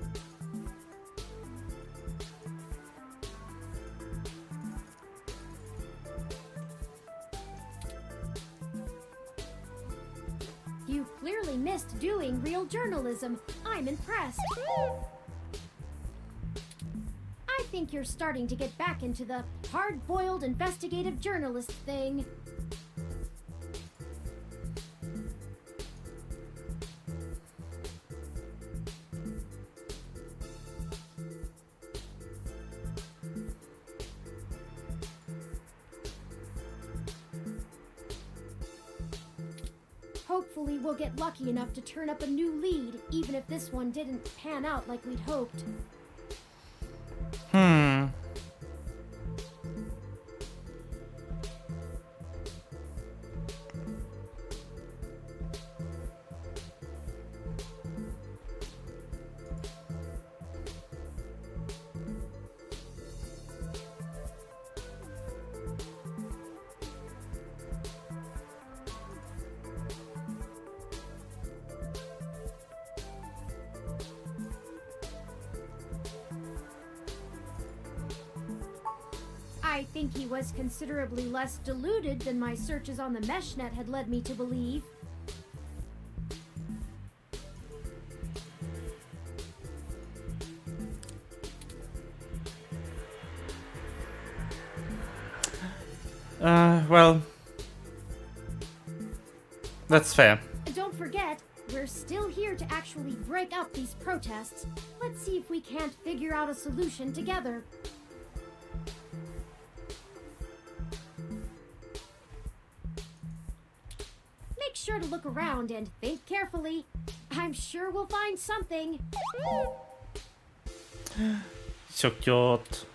You clearly missed doing real journalism. I'm impressed. I think you're starting to get back into the hard-boiled investigative journalist thing. Hopefully we'll get lucky enough to turn up a new lead, even if this one didn't pan out like we'd hoped. I think he was considerably less deluded than my searches on the meshnet had led me to believe. Well, that's fair. Don't forget, we're still here to actually break up these protests. Let's see if we can't figure out a solution together. Make sure to look around and think carefully. I'm sure we'll find something. So cute.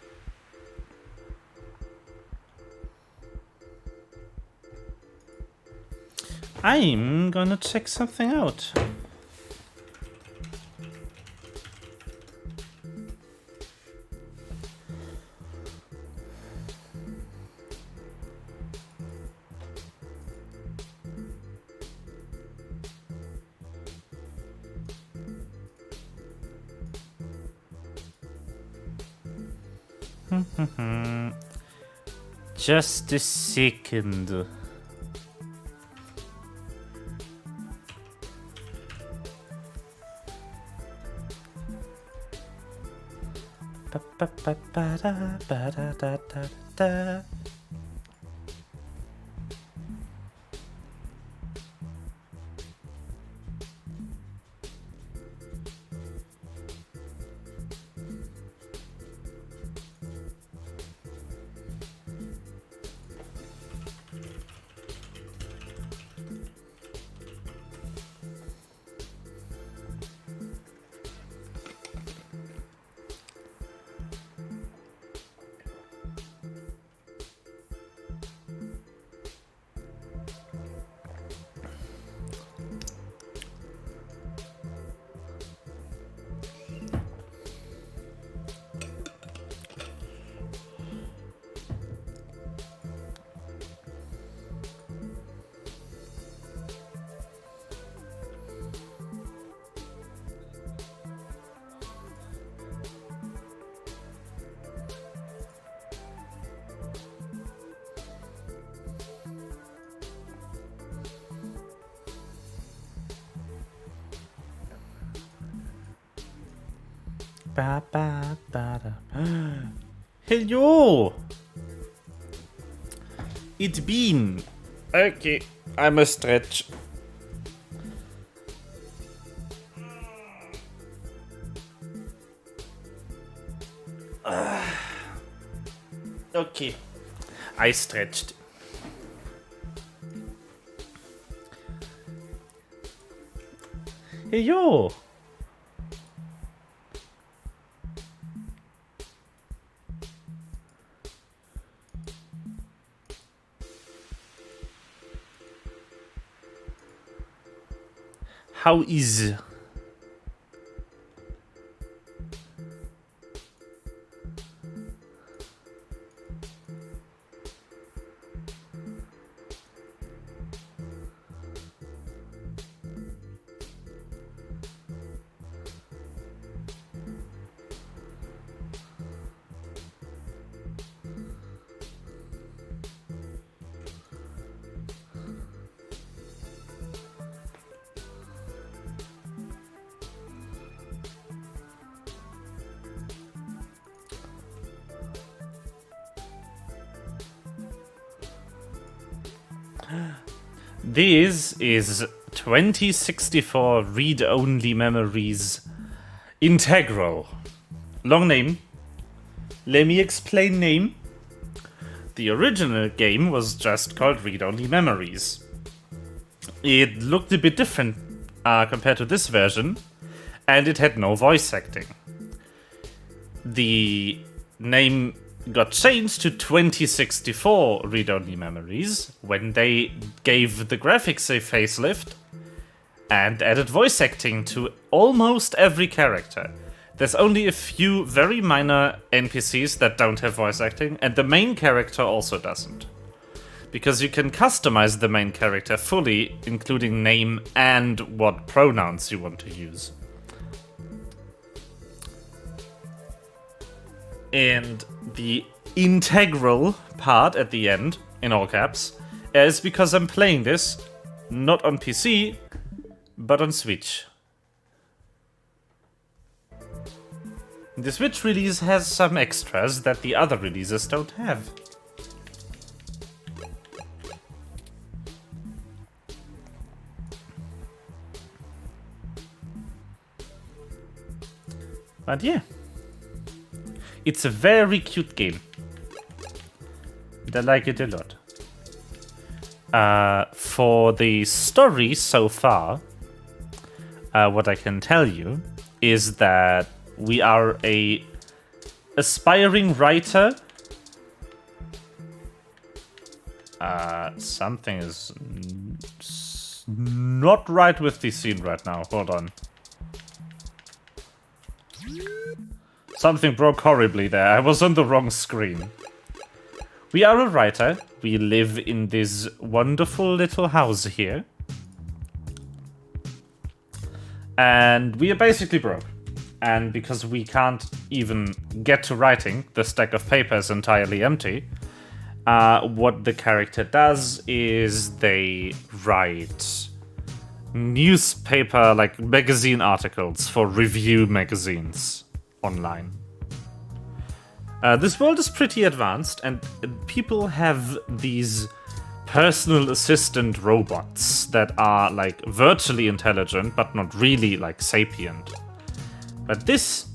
I'm gonna check something out. Just a second. Ba-da-ba-da-ba-da-da-da-da. Hello! It's been. Okay, I must stretch. Okay, I stretched. Hello! How is? This is 2064 read-only memories integral. Long name. Let me explain name. The original game was just called read-only memories. It looked a bit different compared to this version, and it had no voice acting. The name got changed to 2064 read-only memories when they gave the graphics a facelift and added voice acting to almost every character. There's only a few very minor NPCs that don't have voice acting, and the main character also doesn't. Because you can customize the main character fully, including name and what pronouns you want to use. And the integral part at the end, in all caps, is because I'm playing this not on PC, but on Switch. The Switch release has some extras that the other releases don't have. But yeah. It's a very cute game. And I like it a lot. For the story so far, what I can tell you is that we are a aspiring writer. Something is not right with the scene right now. Hold on. Something broke horribly there. I was on the wrong screen. We are a writer. We live in this wonderful little house here. And we are basically broke. And because we can't even get to writing, the stack of paper is entirely empty. What the character does is they write newspaper, like magazine articles for review magazines online. This world is pretty advanced, and people have these personal assistant robots that are like virtually intelligent, but not really like sapient. But this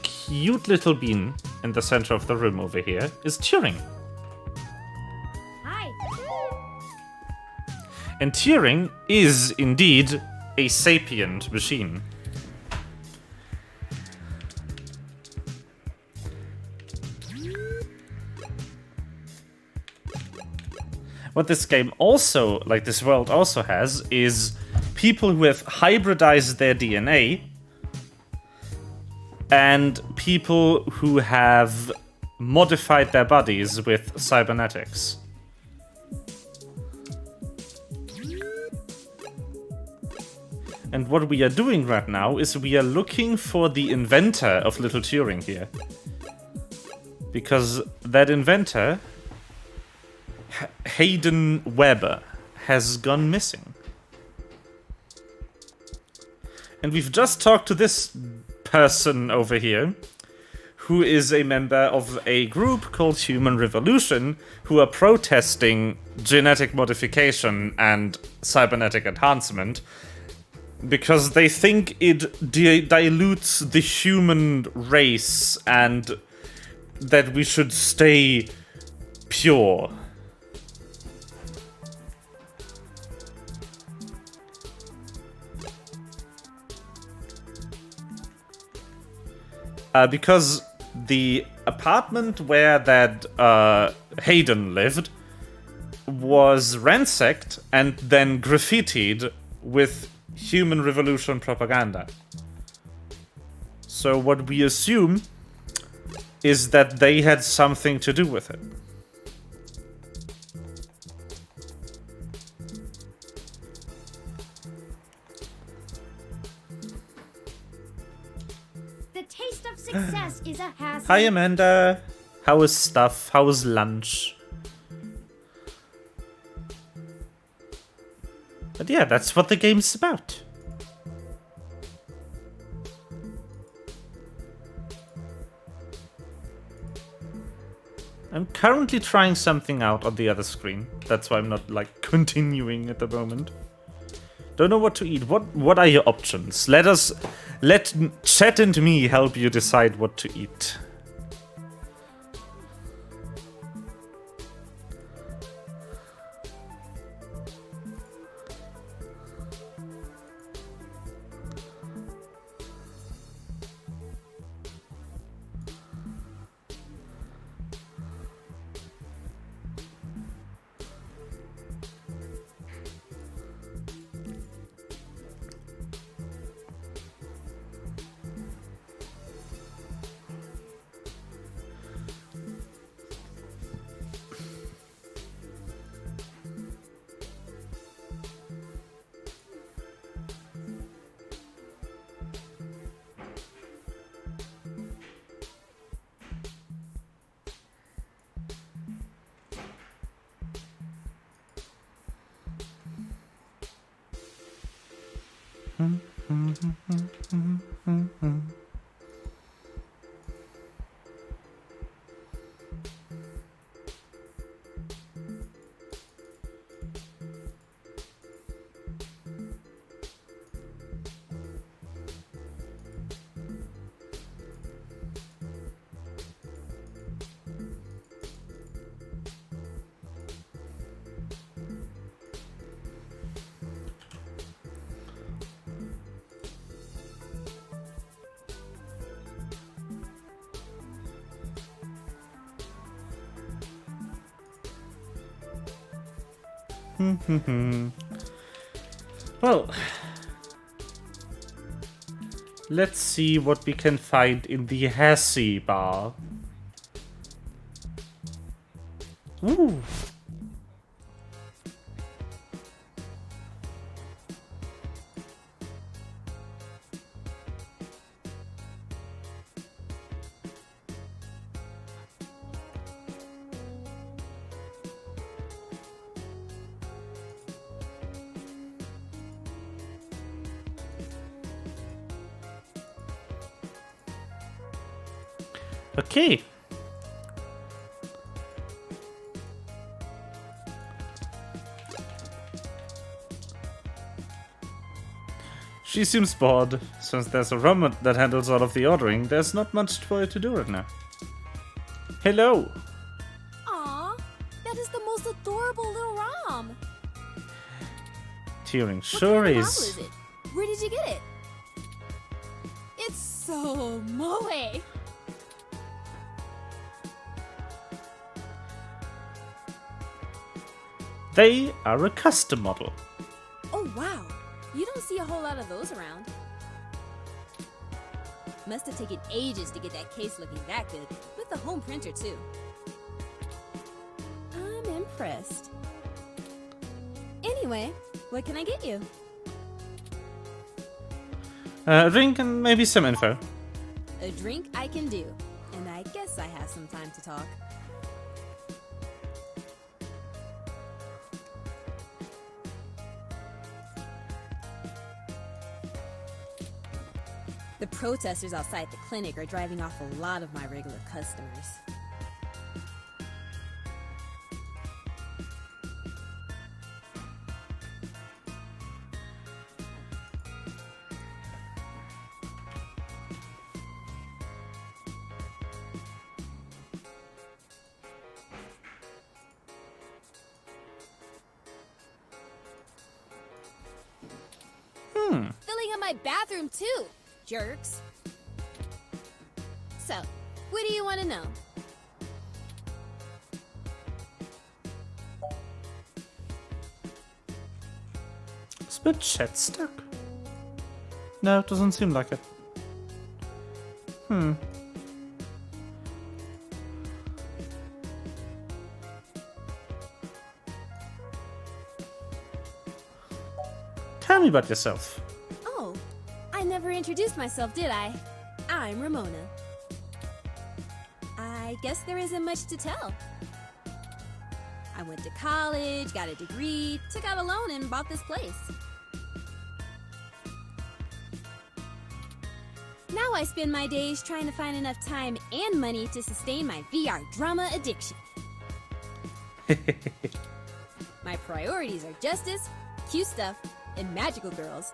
cute little bean in the center of the room over here is Turing. Hi. And Turing is indeed a sapient machine. What this game also, like this world also has, is people who have hybridized their DNA and people who have modified their bodies with cybernetics. And what we are doing right now is we are looking for the inventor of Little Turing here. Because that inventor, Hayden Weber, has gone missing. And we've just talked to this person over here, who is a member of a group called Human Revolution, who are protesting genetic modification and cybernetic enhancement, because they think it dilutes the human race and that we should stay pure. Because the apartment where that Hayden lived was ransacked and then graffitied with Human Revolution propaganda. So what we assume is that they had something to do with it. The taste of success is a hassle. Hi Amanda, how is stuff? How is lunch? But yeah, that's what the game's about. I'm currently trying something out on the other screen. That's why I'm not like continuing at the moment. Don't know what to eat. What are your options? Let chat and me help you decide what to eat. Well, let's see what we can find in the Hassie bar. Ooh. Okay. She seems bored. Since there's a robot that handles all of the ordering, there's not much for her to do right now. Hello. Aw, that is the most adorable little ROM. Turing sure What kind of is. novel is it? Where did you get it? It's so moe. They are a custom model. Oh wow, you don't see a whole lot of those around. Must have taken ages to get that case looking that good, with the home printer too. I'm impressed. Anyway, what can I get you? A drink and maybe some info. A drink I can do, and I guess I have some time to talk. The protesters outside the clinic are driving off a lot of my regular customers. Filling up my bathroom too, jerks. So, what do you want to know? Is my chat stuck? No, it doesn't seem like it. Tell me about yourself. Oh, I never introduced myself, did I? I'm Ramona. I guess there isn't much to tell. I went to college, got a degree, took out a loan, and bought this place. Now I spend my days trying to find enough time and money to sustain my VR drama addiction. My priorities are justice, cute stuff, and magical girls,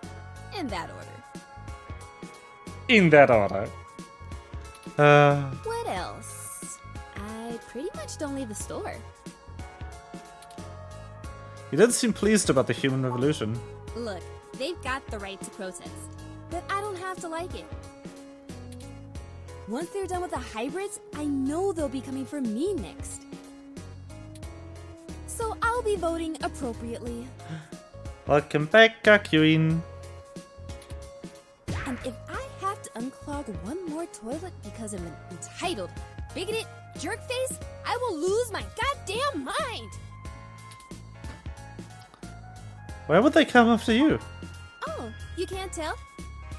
in that order. In that order. What else? I pretty much don't leave the store. You don't seem pleased about the human revolution. Look, they've got the right to protest, but I don't have to like it. Once they're done with the hybrids, I know they'll be coming for me next. So I'll be voting appropriately. Welcome back, Queen. And if I have to unclog one more toilet because of an entitled, bigoted jerkface, I will lose my goddamn mind! Why would they come after you? Oh, you can't tell?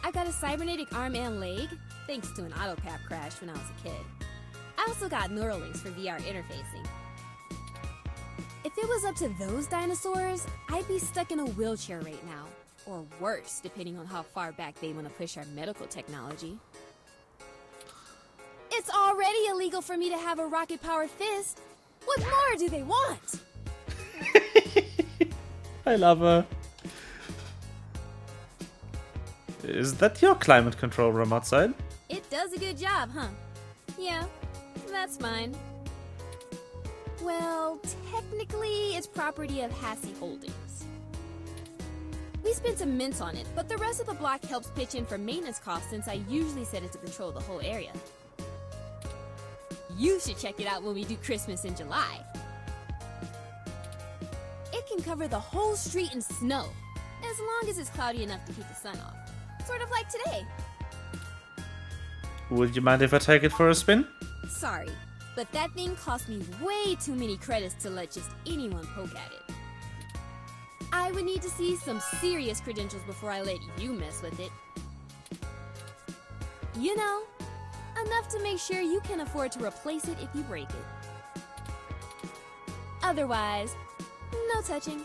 I got a cybernetic arm and leg, thanks to an autocap crash when I was a kid. I also got neural links for VR interfacing. If it was up to those dinosaurs, I'd be stuck in a wheelchair right now. Or worse, depending on how far back they want to push our medical technology. It's already illegal for me to have a rocket-powered fist. What more do they want? I love her. Is that your climate control room outside? It does a good job, huh? Yeah, that's mine. Well, technically, it's property of Hassie Holdings. We spent some mints on it, but the rest of the block helps pitch in for maintenance costs since I usually set it to control the whole area. You should check it out when we do Christmas in July. It can can cover the whole street in snow, as long as it's cloudy enough to keep the sun off. Sort of like today. Would you mind if I take it for a spin? Sorry, but that thing cost me way too many credits to let just anyone poke at it. I would need to see some serious credentials before I let you mess with it. You know, enough to make sure you can afford to replace it if you break it. Otherwise, no touching.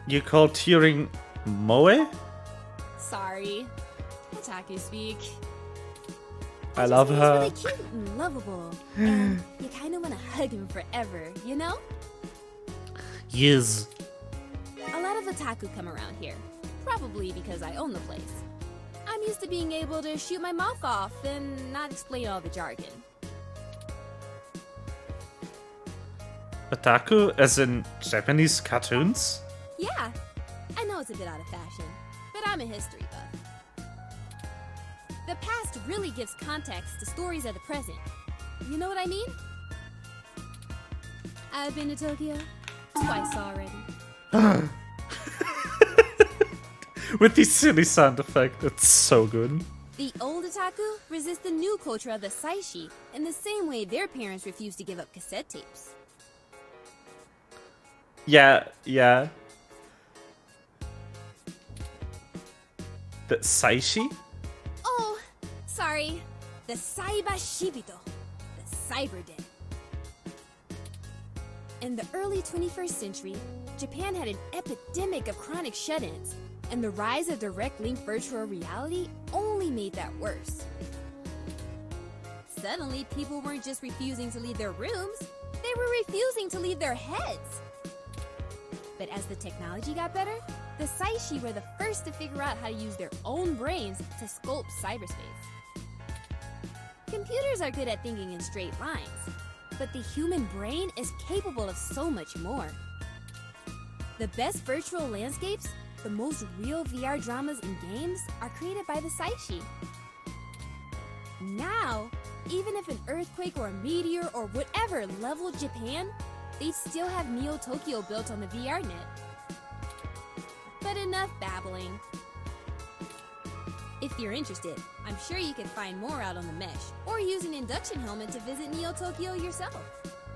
You call Turing Moe? Sorry. Otaku speak. I love He's her. really cute and lovable. And you kind of want to hug him forever, you know? Yes. A lot of otaku come around here. Probably because I own the place. I'm used to being able to shoot my mouth off and not explain all the jargon. Otaku, as in Japanese cartoons? Yeah, I know it's a bit out of fashion, but I'm a history buff. The past really gives context to stories of the present. You know what I mean? I've been to Tokyo twice already. With these silly sound effects, it's so good. The old otaku resist the new culture of the saishi in the same way their parents refused to give up cassette tapes. Yeah. The Saishi? Oh, sorry. The Saiba Shibito, the Cyber Dead. In the early 21st century, Japan had an epidemic of chronic shut-ins, and the rise of direct-link virtual reality only made that worse. Suddenly, people weren't just refusing to leave their rooms, they were refusing to leave their heads. But as the technology got better, the Saishi were the first to figure out how to use their own brains to sculpt cyberspace. Computers are good at thinking in straight lines, but the human brain is capable of so much more. The best virtual landscapes, the most real VR dramas and games are created by the Saishi. Now, even if an earthquake or a meteor or whatever leveled Japan, they'd still have Neo Tokyo built on the VR net. But enough babbling. If you're interested, I'm sure you can find more out on the mesh, or use an induction helmet to visit Neo Tokyo yourself.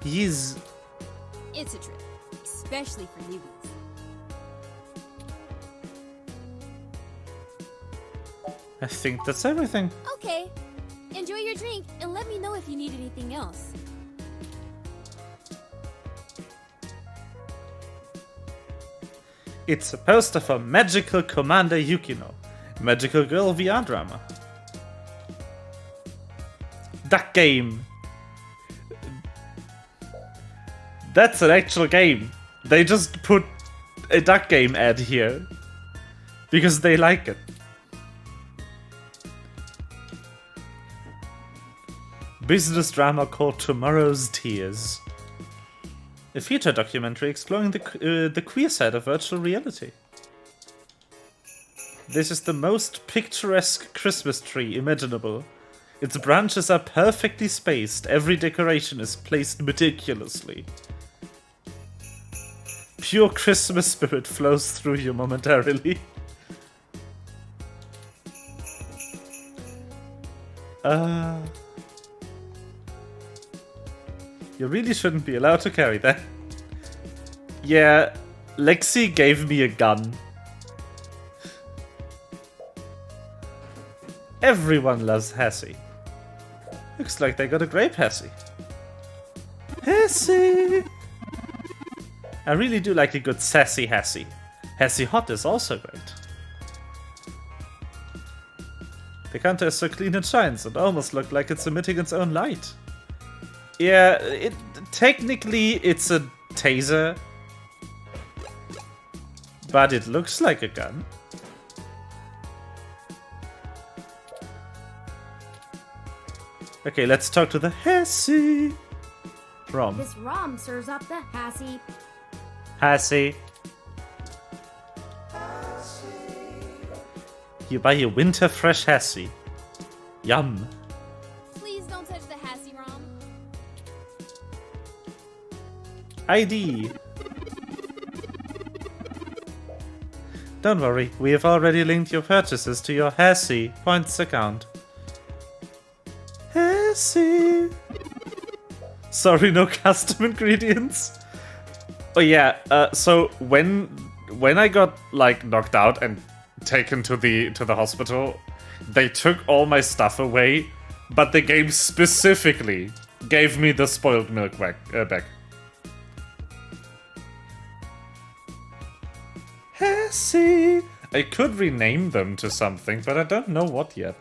Yes. It's a trip, especially for newbies. I think that's everything. Okay, enjoy your drink and let me know if you need anything else. It's a poster for Magical Commander Yukino, Magical Girl VR drama. That game. That's an actual game. They just put a duck game ad here because they like it. Business drama called Tomorrow's Tears. A feature documentary exploring the queer side of virtual reality. This is the most picturesque Christmas tree imaginable. Its branches are perfectly spaced, every decoration is placed meticulously. Pure Christmas spirit flows through you momentarily. You really shouldn't be allowed to carry that. Yeah, Lexi gave me a gun. Everyone loves Hassie. Looks like they got a grape Hassie. Hassie! I really do like a good sassy Hassie. Hassie Hot is also great. The counter is so clean it shines and almost looks like it's emitting its own light. Yeah, technically it's a taser, but it looks like a gun. Okay, let's talk to the Hassie. Rom. This ROM serves up the Hassie. Hassie. You buy a winter fresh Hassie. Yum. Please don't touch the Hassie ROM. ID. Don't worry, we have already linked your purchases to your Hesse points account. Hesse. Sorry, no custom ingredients. Oh yeah, so when I got like knocked out and taken to the hospital, they took all my stuff away, but the game specifically gave me the spoiled milk back. Hesse. I could rename them to something, but I don't know what yet.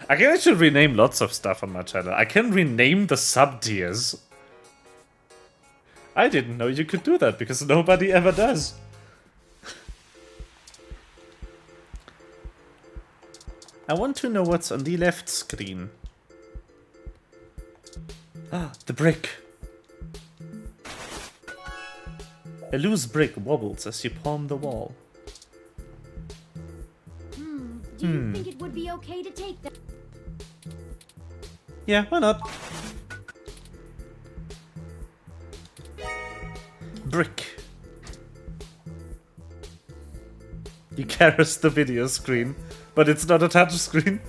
I can actually rename lots of stuff on my channel. I can rename the sub-tiers. I didn't know you could do that, because nobody ever does. I want to know what's on the left screen. Ah, the brick. A loose brick wobbles as you palm the wall. Do you think it would be okay to take that? Yeah, why not? Brick. You caress the video screen, but it's not a touch screen.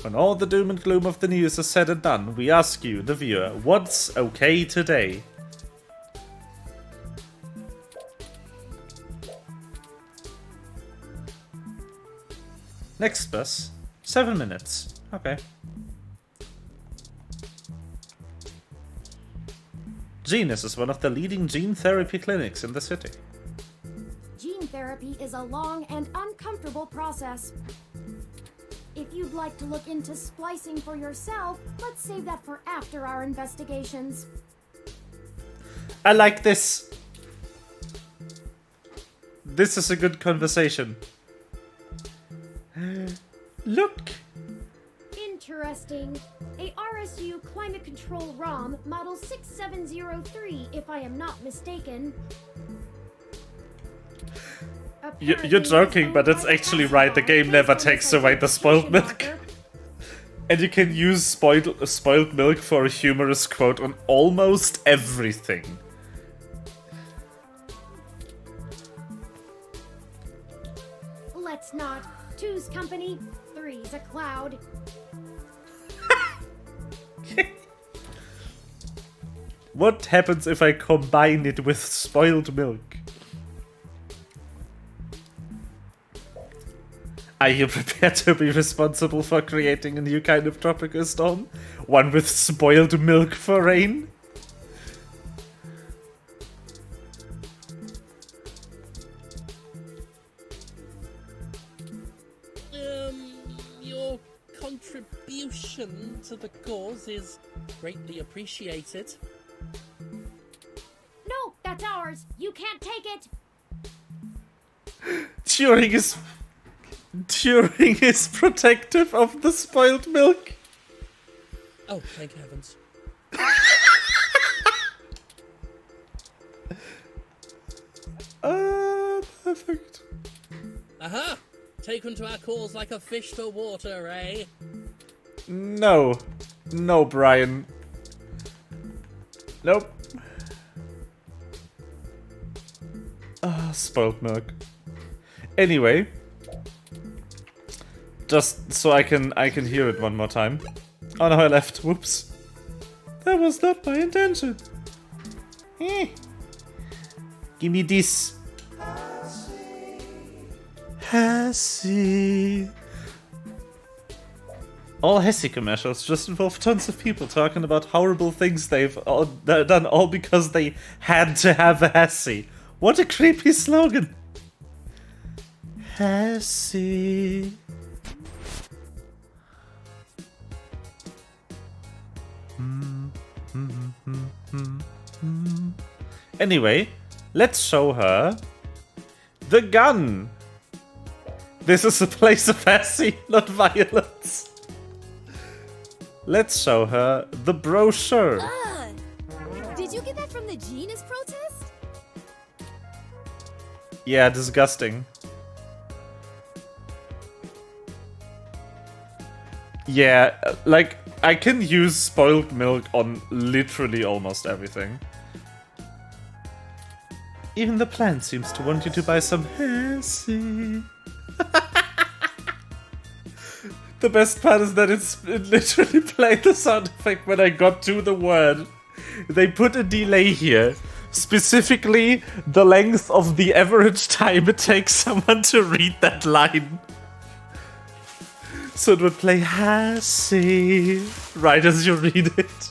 When all the doom and gloom of the news is said and done, we ask you, the viewer, what's okay today? Next bus, 7 minutes. Okay. Genus is one of the leading gene therapy clinics in the city. Gene therapy is a long and uncomfortable process. If you'd like to look into splicing for yourself, let's save that for after our investigations. I like this. This is a good conversation. Look. Interesting. A RSU climate control ROM model 6703, if I am not mistaken. You're joking, but it's actually right. The game never takes away the spoiled milk. And you can use spoiled milk for a humorous quote on almost everything. Let's not. Two's company, three's a cloud. What happens if I combine it with spoiled milk? Are you prepared to be responsible for creating a new kind of tropical storm? One with spoiled milk for rain? Your contribution to the cause is greatly appreciated. No, that's ours. You can't take it. Turing is protective of the spoiled milk. Oh, thank heavens. Perfect. Aha! Taken to our cause like a fish to water, eh? No. No, Brian. Nope. Spoiled milk. Anyway. Just so I can hear it one more time. Oh no, I left. Whoops. That was not my intention. Give me this. Hesse. All Hesse commercials just involve tons of people talking about horrible things they've done, all because they had to have a Hesse. What a creepy slogan. Hesse. Anyway, let's show her the gun. This is a place of Hesse, not violence. Let's show her the brochure. Did you get that from the Genus protest? Yeah, disgusting. Yeah, like, I can use spoiled milk on literally almost everything. Even the plant seems to want you to buy some Hesse. The best part is that it literally played the sound effect when I got to the word. They put a delay here. Specifically, the length of the average time it takes someone to read that line. So it would play Hesse right as you read it.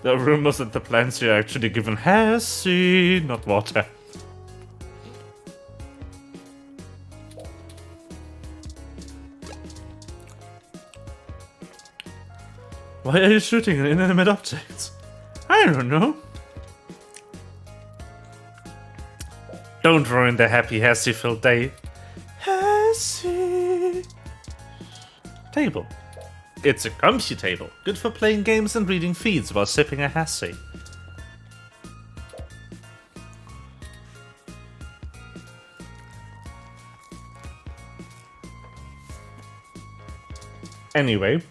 There are rumors that the plants are actually given Hesse, not water. Why are you shooting at inanimate objects? I don't know. Don't ruin the happy Hesse-filled day. Hesse. Table. It's a comfy table, good for playing games and reading feeds while sipping a Hesse. Anyway.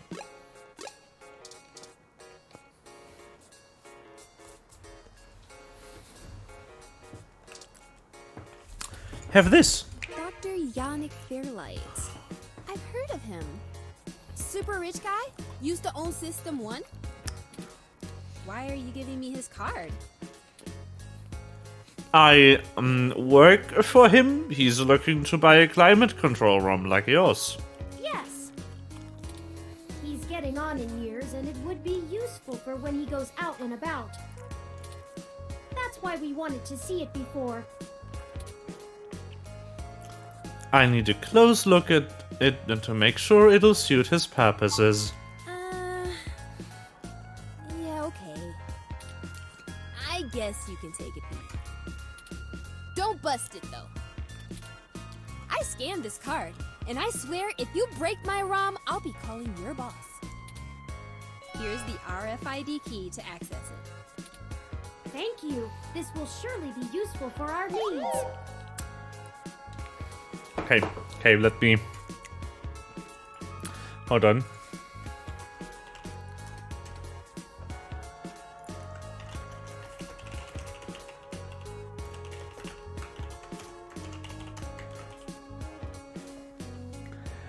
Have this. Dr. Yannick Fairlight. I've heard of him. Super rich guy? Used to own System 1? Why are you giving me his card? I work for him. He's looking to buy a climate control room like yours. Yes. He's getting on in years, and it would be useful for when he goes out and about. That's why we wanted to see it before. I need a close look at it and to make sure it'll suit his purposes. Yeah, okay. I guess you can take a peek. Don't bust it, though. I scanned this card, and I swear if you break my ROM, I'll be calling your boss. Here's the RFID key to access it. Thank you. This will surely be useful for our needs. Okay, let me... Hold on.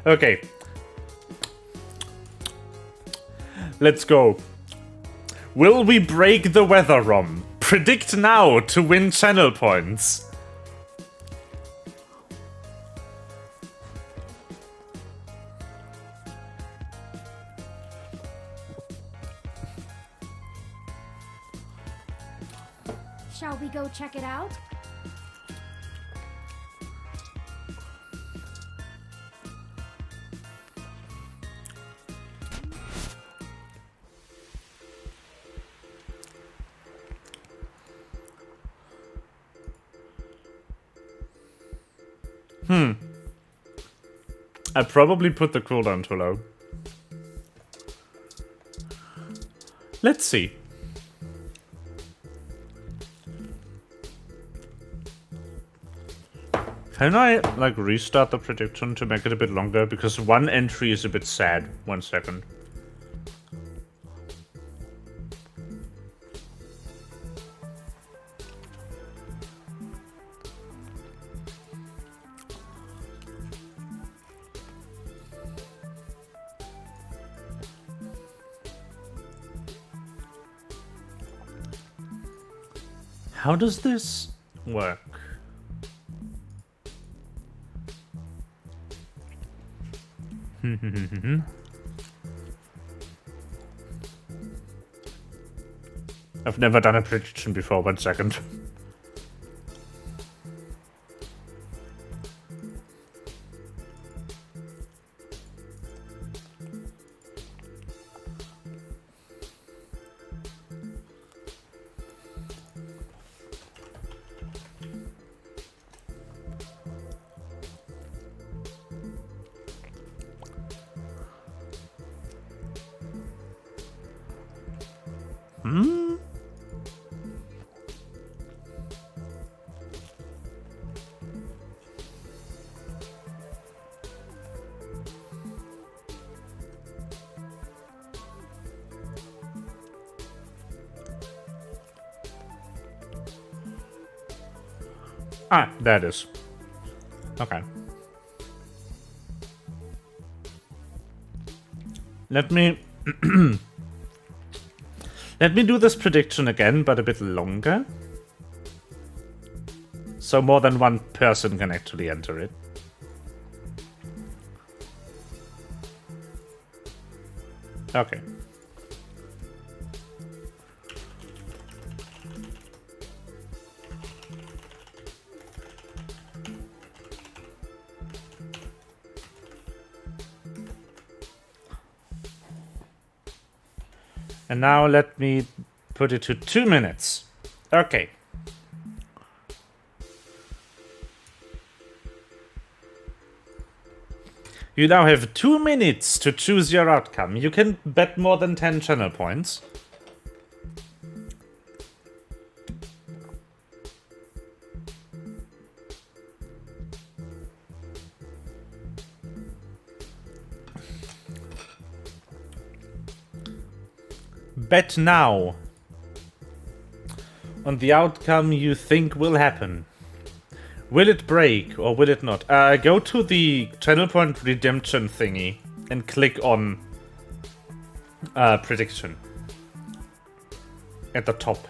Okay. Let's go. Will we break the weather ROM? Predict now to win channel points. Shall we go check it out? I probably put the cooldown too low. Let's see. Can I, like, restart the prediction to make it a bit longer? Because one entry is a bit sad. 1 second. How does this work? I've never done a prediction before. 1 second. Ah, there it is. Okay. Let me... Let me do this prediction again, but a bit longer. So more than one person can actually enter it. Okay. And now let me put it to 2 minutes. Okay. You now have 2 minutes to choose your outcome. You can bet more than 10 channel points. Bet now on the outcome you think will happen. Will it break or will it not? Go to the channel point redemption thingy and click on prediction at the top.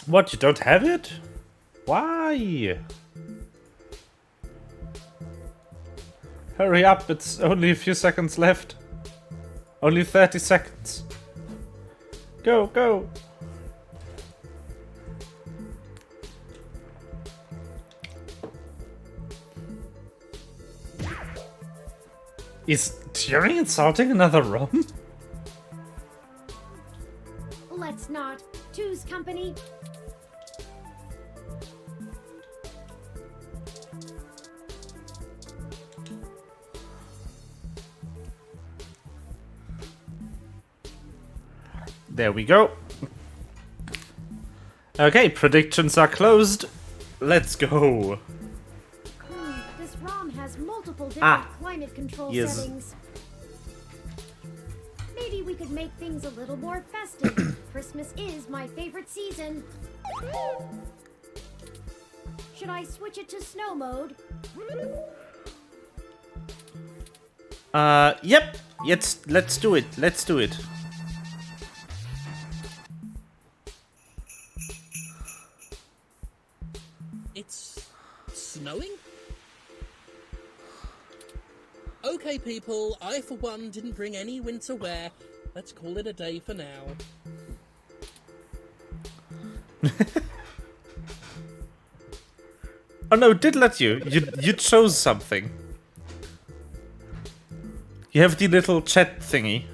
What, you don't have it? Why? Hurry up, it's only a few seconds left. Only 30 seconds. Go, go. Is Turing insulting another ROM? Let's not. Two's company. There we go. Okay, predictions are closed. Let's go. This ROM has multiple different climate control settings. Maybe we could make things a little more festive. Christmas is my favorite season. Should I switch it to snow mode? Yep. Let's do it. Let's do it. It's snowing? Okay, people, I for one didn't bring any winter wear. Let's call it a day for now. Oh no, it did let you. You chose something. You have the little chat thingy.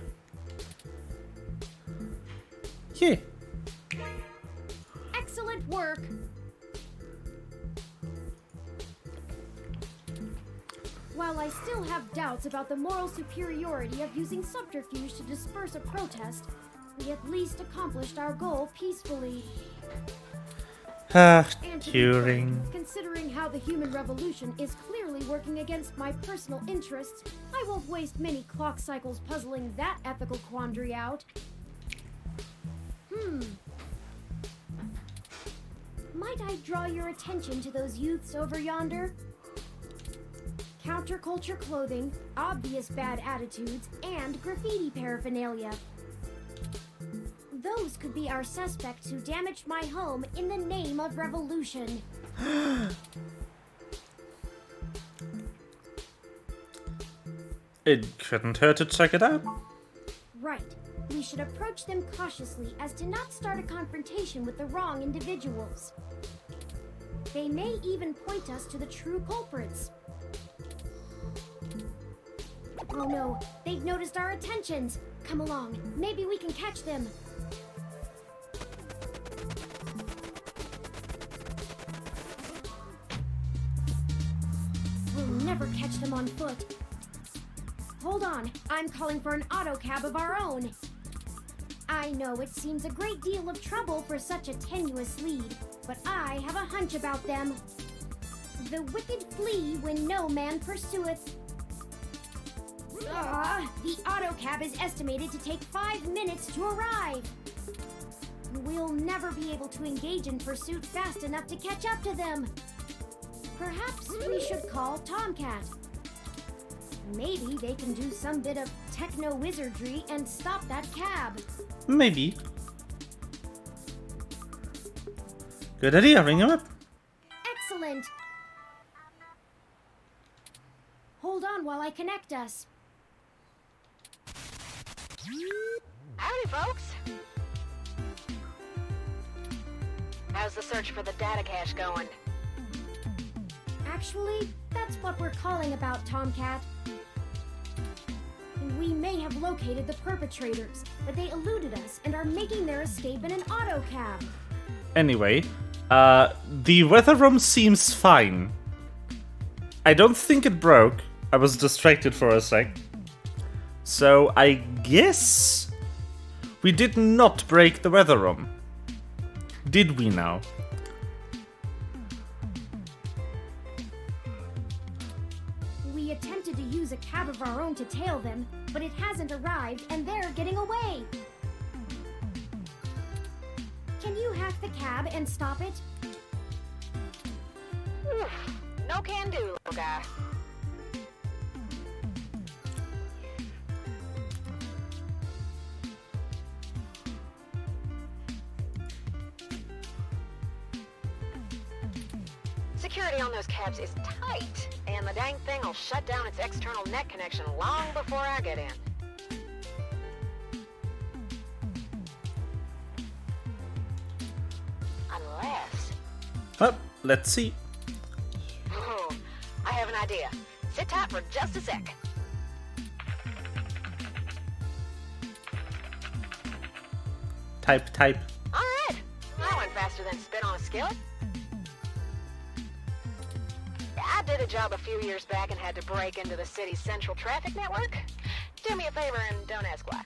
Yeah. Excellent work. While I still have doubts about the moral superiority of using subterfuge to disperse a protest, we at least accomplished our goal peacefully. Turing. Considering how the human revolution is clearly working against my personal interests, I won't waste many clock cycles puzzling that ethical quandary out. Might I draw your attention to those youths over yonder? Counterculture clothing, obvious bad attitudes, and graffiti paraphernalia. Those could be our suspects who damaged my home in the name of revolution. It couldn't hurt to check it out. Right. We should approach them cautiously as to not start a confrontation with the wrong individuals. They may even point us to the true culprits. Oh no, they've noticed our attentions. Come along, maybe we can catch them. never catch them on foot. Hold on, I'm calling for an autocab of our own. I know it seems a great deal of trouble for such a tenuous lead, but I have a hunch about them. The wicked flee when no man pursueth. The autocab is estimated to take 5 minutes to arrive. We'll never be able to engage in pursuit fast enough to catch up to them. Perhaps we should call Tomcat. Maybe they can do some bit of techno-wizardry and stop that cab. Maybe. Good idea, ring him up. Excellent. Hold on while I connect us. Howdy, folks. How's the search for the data cache going? Actually, that's what we're calling about, Tomcat. We may have located the perpetrators, but they eluded us and are making their escape in an autocab. Anyway, the weather room seems fine. I don't think it broke. I was distracted for a sec. So I guess we did not break the weather room. Did we now? We attempted to use a cab of our own to tail them, but it hasn't arrived and they're getting away. Can you hack the cab and stop it? No can do, little guy. Security on those cabs is tight, and the dang thing will shut down its external net connection long before I get in. Unless... Well, let's see. Oh, I have an idea. Sit tight for just a sec. Type. Alright, that went faster than spit on a skillet. I did a job a few years back and had to break into the city's central traffic network. Do me a favor and don't ask why.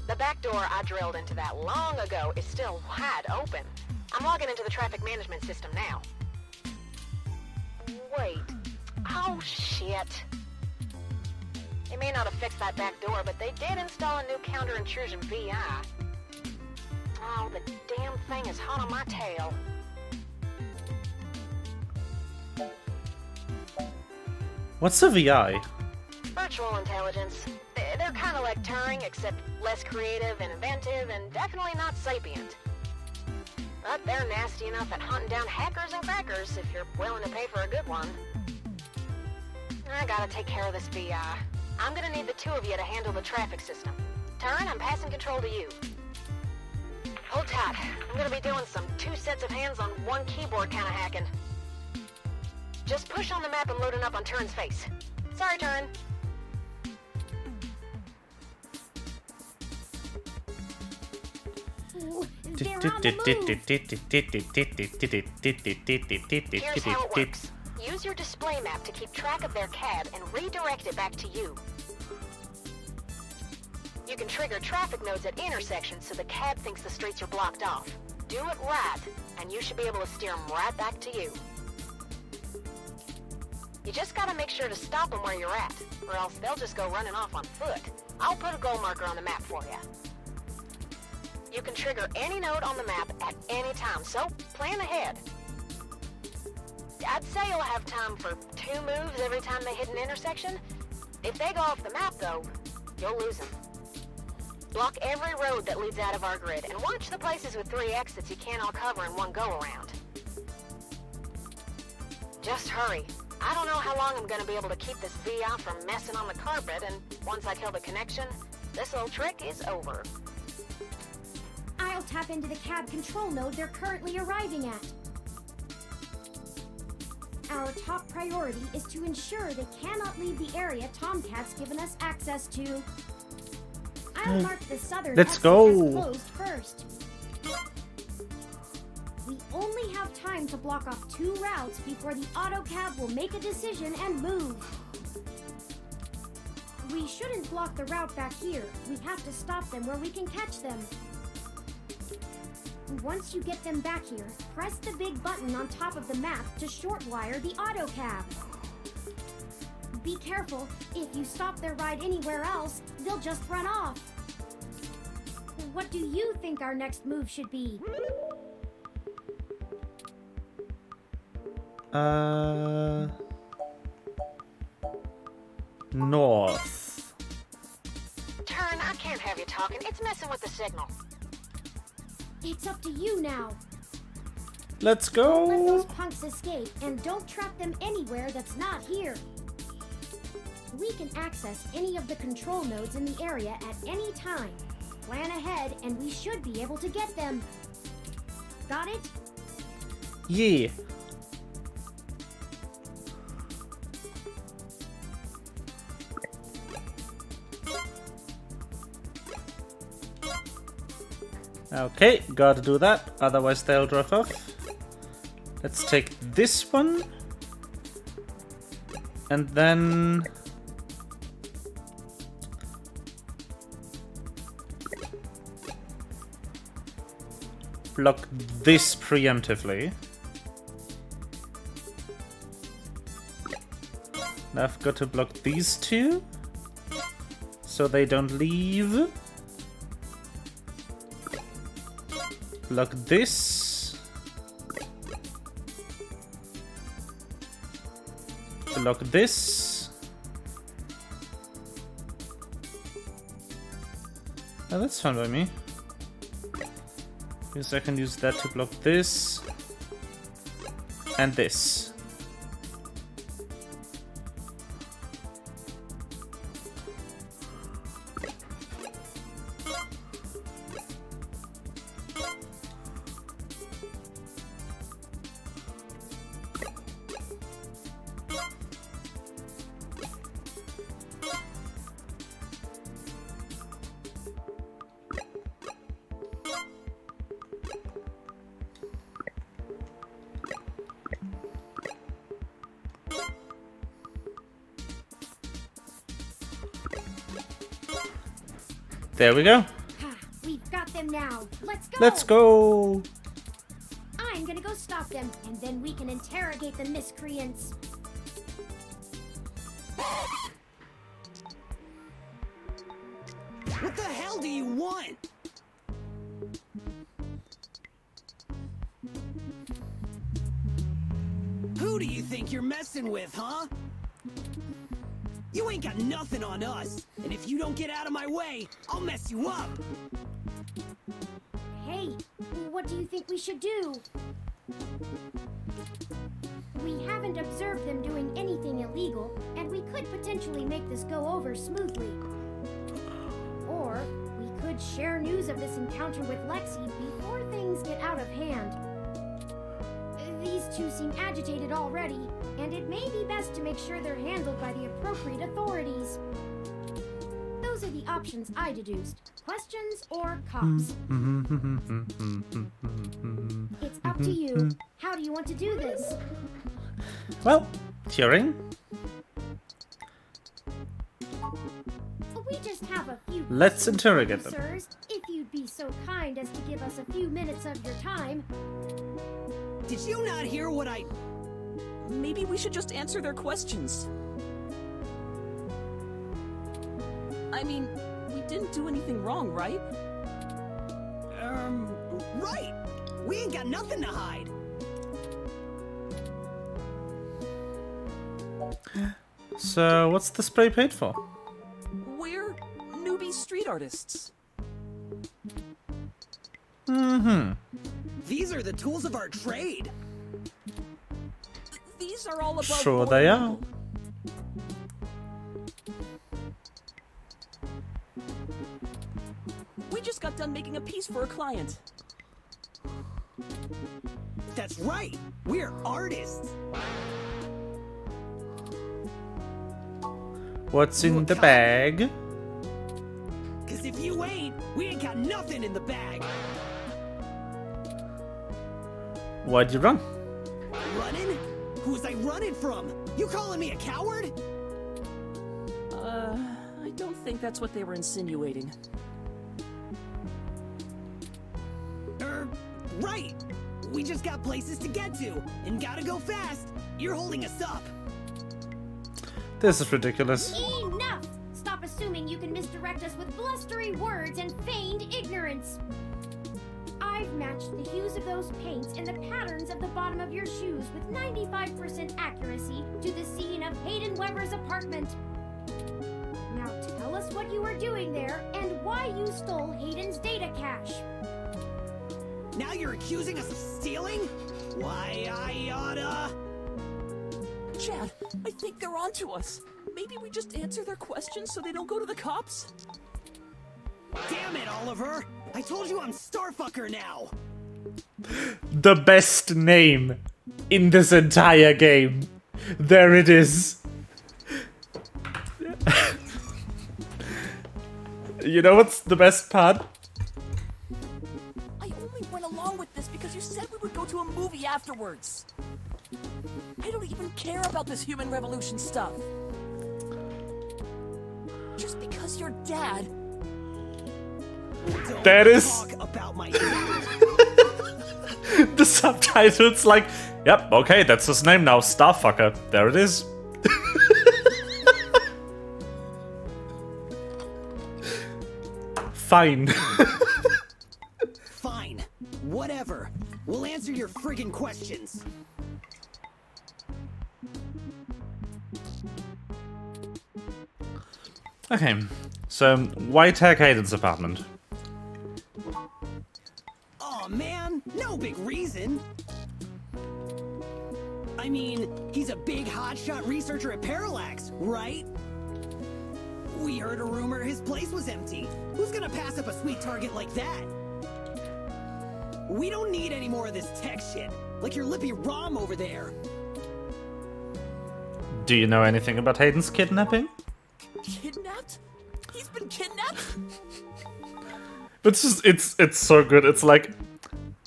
The back door I drilled into that long ago is still wide open. I'm logging into the traffic management system now. Wait. Oh, shit. They may not have fixed that back door, but they did install a new counter-intrusion VI. Oh, the damn thing is hot on my tail. What's a VI? Virtual intelligence. They're kind of like Turing, except less creative and inventive, and definitely not sapient. But they're nasty enough at hunting down hackers and crackers if you're willing to pay for a good one. I gotta take care of this VI. I'm gonna need the two of you to handle the traffic system. Turing, I'm passing control to you. Hold tight. I'm gonna be doing some 2 sets of hands on 1 keyboard kind of hacking. Just push on the map and load it up on Turin's face. Sorry, Turin. They're on the move. Here's how it works. Use your display map to keep track of their cab and redirect it back to you. You can trigger traffic nodes at intersections so the cab thinks the streets are blocked off. Do it right, and you should be able to steer them right back to you. You just gotta make sure to stop them where you're at, or else they'll just go running off on foot. I'll put a goal marker on the map for you. You can trigger any node on the map at any time, so plan ahead. I'd say you'll have time for 2 moves every time they hit an intersection. If they go off the map, though, you'll lose them. Block every road that leads out of our grid, and watch the places with 3 exits you can't all cover in one go-around. Just hurry. I don't know how long I'm gonna be able to keep this VI from messing on the carpet, and once I kill the connection, this little trick is over. I'll tap into the cab control node they're currently arriving at. Our top priority is to ensure they cannot leave the area Tomcat's given us access to. I'll mark the southern Let's exit go. as closed first. We only have time to block off 2 routes before the autocab will make a decision and move. We shouldn't block the route back here. We have to stop them where we can catch them. Once you get them back here, press the big button on top of the map to short-wire the autocab. Be careful. If you stop their ride anywhere else, they'll just run off. What do you think our next move should be? North. Turn, I can't have you talking. It's messing with the signal. It's up to you now. Let's Don't let go. those punks escape, and don't trap them anywhere that's not here. We can access any of the control nodes in the area at any time. Plan ahead, and we should be able to get them. Got it? Yeah. Okay, gotta do that, otherwise they'll drift off. Let's take this one. And then... block this preemptively. Now I've got to block these 2, so they don't leave. Block this. Block this. Oh, that's fine by me. Because I can use that to block this. And this. There we go. We've got them now. Let's go. Let's go. I'm gonna go stop them, and then we can interrogate the miscreants. What the hell do you want? Who do you think you're messing with, huh? You ain't got nothing on us, and if you don't get out of my way, I'll mess you up. Hey, what do you think we should do? We haven't observed them doing anything illegal, and we could potentially make this go over smoothly. Or we could share news of this encounter with Lexi before things get out of hand. These 2 seem agitated already, and it may be best to make sure they're handled by the appropriate authorities. Those are the options I deduced. Questions or cops? It's up to you. How do you want to do this? Well, Turing. We just have a few Let's questions interrogate for you, them. sirs, if you'd be so kind as to give us a few minutes of your time. Did you not hear what I... Maybe we should just answer their questions. I mean, we didn't do anything wrong, right? Right! We ain't got nothing to hide! So, what's the spray paid for? We're newbie street artists. Mm-hmm. These are the tools of our trade! These are all above Sure board they are. level. We just got done making a piece for a client. That's right! We're artists! What's in the bag? Cause if you ain't, we ain't got nothing in the bag! Why'd you run? Running? Who was I running from? You calling me a coward? I don't think that's what they were insinuating. Right! We just got places to get to, and gotta go fast. You're holding us up. This is ridiculous. Enough! Stop assuming you can misdirect us with blustery words and feigned ignorance. I've matched the hues of those paints and the patterns of the bottom of your shoes with 95% accuracy to the scene of Hayden Weber's apartment. Now tell us what you were doing there and why you stole Hayden's data cache. Now you're accusing us of stealing? Why, I oughta... Chad, I think they're onto us. Maybe we just answer their questions so they don't go to the cops? Damn it, Oliver! I told you I'm Starfucker now! The best name in this entire game. There it is. You know what's the best part? I only went along with this because you said we would go to a movie afterwards. I don't even care about this human revolution stuff. Just because you're dad. That is... Talk about my The subtitles like, yep, okay, that's his name now, Starfucker. There it is. Fine. Fine. Whatever. We'll answer your friggin' questions. Okay, so why attack Hayden's apartment? Aw, man, no big reason. I mean, he's a big hotshot researcher at Parallax, right? We heard a rumor his place was empty. Who's gonna pass up a sweet target like that? We don't need any more of this tech shit, like your lippy Rom over there. Do you know anything about Hayden's kidnapping? Kidnapped? He's been kidnapped? It's just, it's so good. It's like,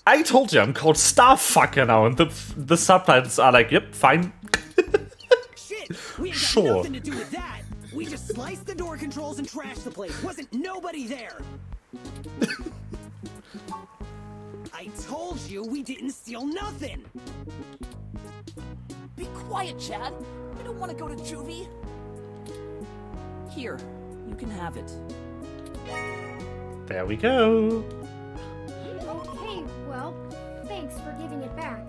I told you I'm called Starfucker now, and the subtitles are like, yep, fine. Shit, we ain't got Sure. nothing to do with that. We just sliced the door controls and trashed the place. Wasn't nobody there. I told you we didn't steal nothing. Be quiet, Chad. I don't want to go to juvie. Here, you can have it. There we go. Okay, well, thanks for giving it back.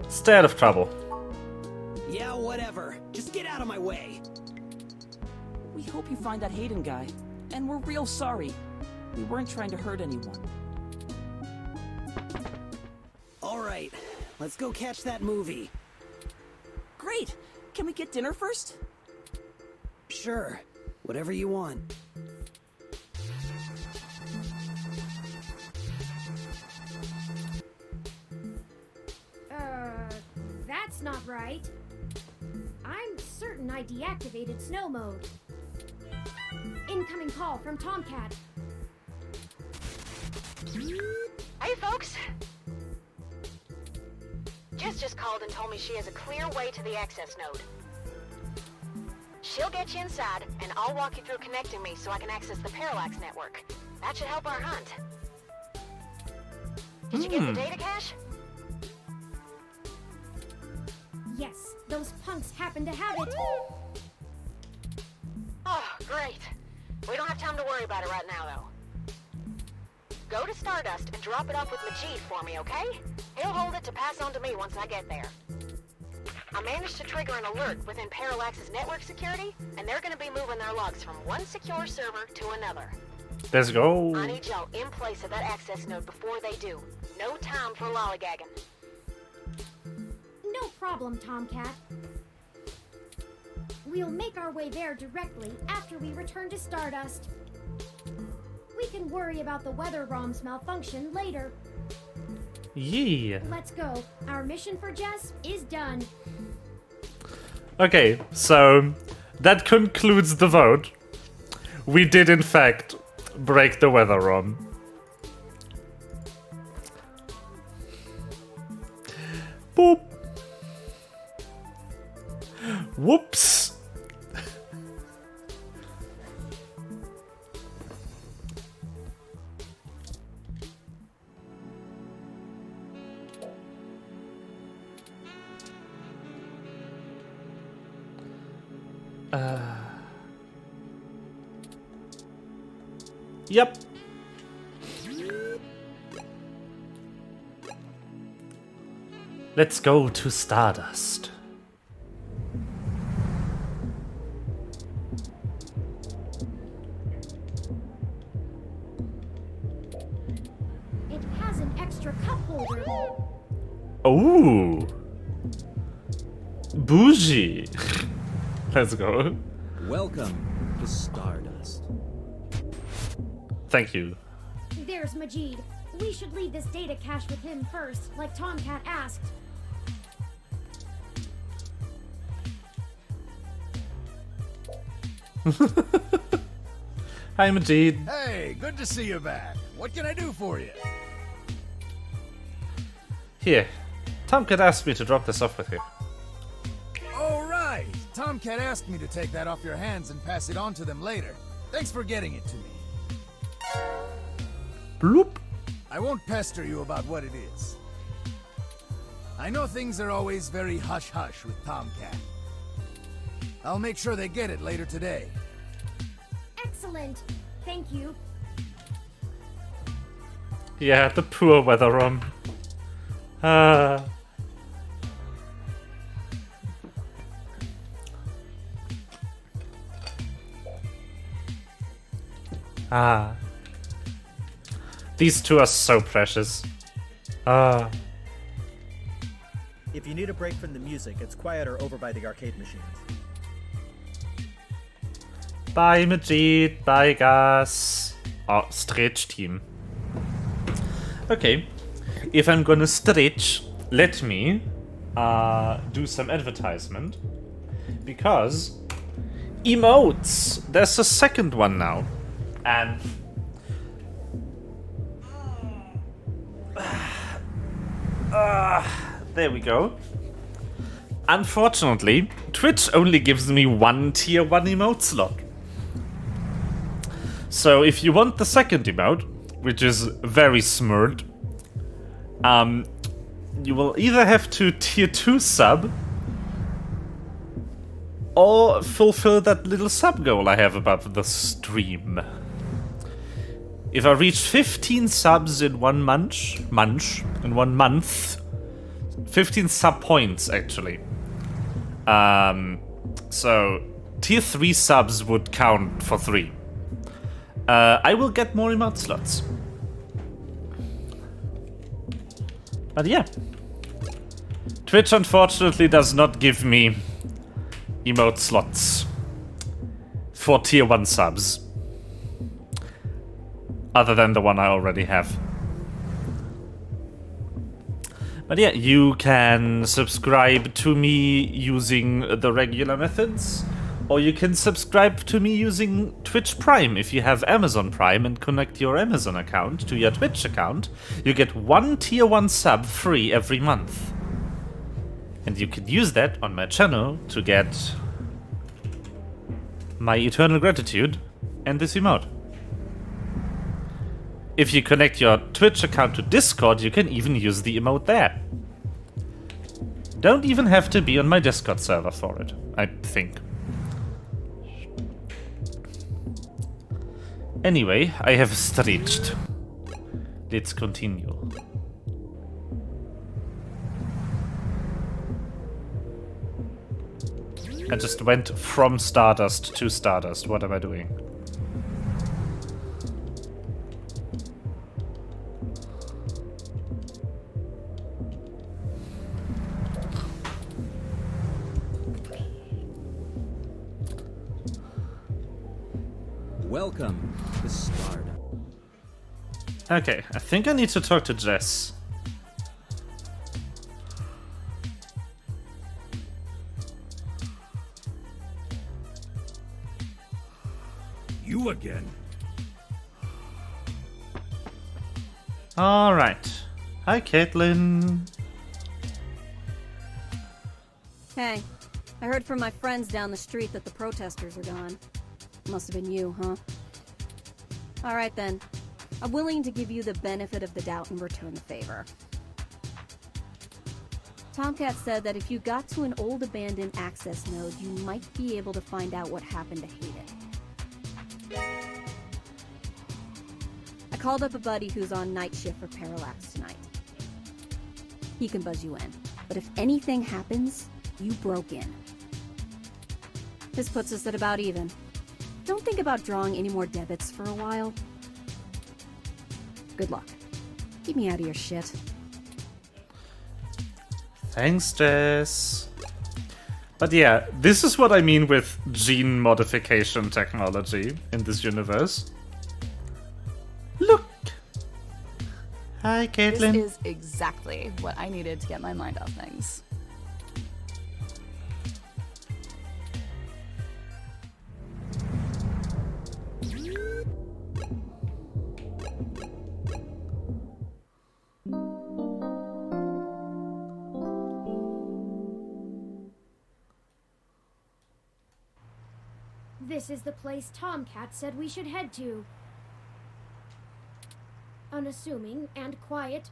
Stay out of trouble. Yeah, whatever. Just get out of my way. We hope you find that Hayden guy. And we're real sorry. We weren't trying to hurt anyone. All right, let's go catch that movie. Great! Can we get dinner first? Sure, whatever you want. That's not right. I'm certain I deactivated snow mode. Incoming call from Tomcat. Hey, folks. Jess just called and told me she has a clear way to the access node. She'll get you inside, and I'll walk you through connecting me so I can access the Parallax network. That should help our hunt. Did you get the data cache? Yes, those punks happen to have it. Oh, great. We don't have time to worry about it right now, though. Go to Stardust and drop it off with Majid for me, okay? He'll hold it to pass on to me once I get there. I managed to trigger an alert within Parallax's network security, and they're gonna be moving their logs from one secure server to another. Let's go. I need y'all in place at that access node before they do. No time for lollygagging. No problem, Tomcat. We'll make our way there directly after we return to Stardust. We can worry about the weather ROM's malfunction later. Yeah. Let's go. Our mission for Jess is done. Okay, so that concludes the vote. We did, in fact, break the weather room. Boop. Whoops. Yep. Let's go to Stardust. It has an extra cup holder. Ooh. Bougie. Let's go. Welcome to Stardust. Thank you. There's Majid. We should leave this data cache with him first, like Tomcat asked. Hi, Majid. Hey, good to see you back. What can I do for you? Here. Tomcat asked me to drop this off with you. Oh, right. Tomcat asked me to take that off your hands and pass it on to them later. Thanks for getting it to me. Bloop. I won't pester you about what it is. I know things are always very hush-hush with Tomcat. I'll make sure they get it later today. Excellent. Thank you. Yeah, the poor weather room. Ah. These two are so precious. Ah. If you need a break from the music, it's quieter over by the arcade machines. Bye, Majid. Bye, Gas. Oh, stretch team. Okay. If I'm gonna stretch, let me do some advertisement. Because emotes. There's a second one now. And there we go. Unfortunately, Twitch only gives me one tier 1 emote slot. So if you want the second emote, which is very smart, you will either have to tier 2 sub or fulfill that little sub goal I have about the stream. If I reach 15 subs in 1 month, 15 sub points actually. So tier 3 subs would count for 3. I will get more emote slots. But yeah. Twitch unfortunately does not give me emote slots for tier 1 subs. Other than the one I already have. But yeah, you can subscribe to me using the regular methods, or you can subscribe to me using Twitch Prime. If you have Amazon Prime and connect your Amazon account to your Twitch account, you get 1 tier 1 sub free every month. And you can use that on my channel to get my eternal gratitude and this emote. If you connect your Twitch account to Discord, you can even use the emote there. Don't even have to be on my Discord server for it, I think. Anyway, I have stretched. Let's continue. I just went from Stardust to Stardust. What am I doing? Welcome to Stardust. Okay, I think I need to talk to Jess. You again? Alright. Hi, Caitlin. Hey, I heard from my friends down the street that the protesters are gone. Must have been you, huh? Alright then. I'm willing to give you the benefit of the doubt and return the favor. Tomcat said that if you got to an old abandoned access node, you might be able to find out what happened to Hayden. I called up a buddy who's on night shift for Parallax tonight. He can buzz you in, but if anything happens, you broke in. This puts us at about even. Don't think about drawing any more debits for a while. Good luck. Keep me out of your shit. Thanks, Jess. But yeah, this is what I mean with gene modification technology in this universe. Look! Hi, Caitlin. This is exactly what I needed to get my mind off things. This is the place Tomcat said we should head to. Unassuming and quiet.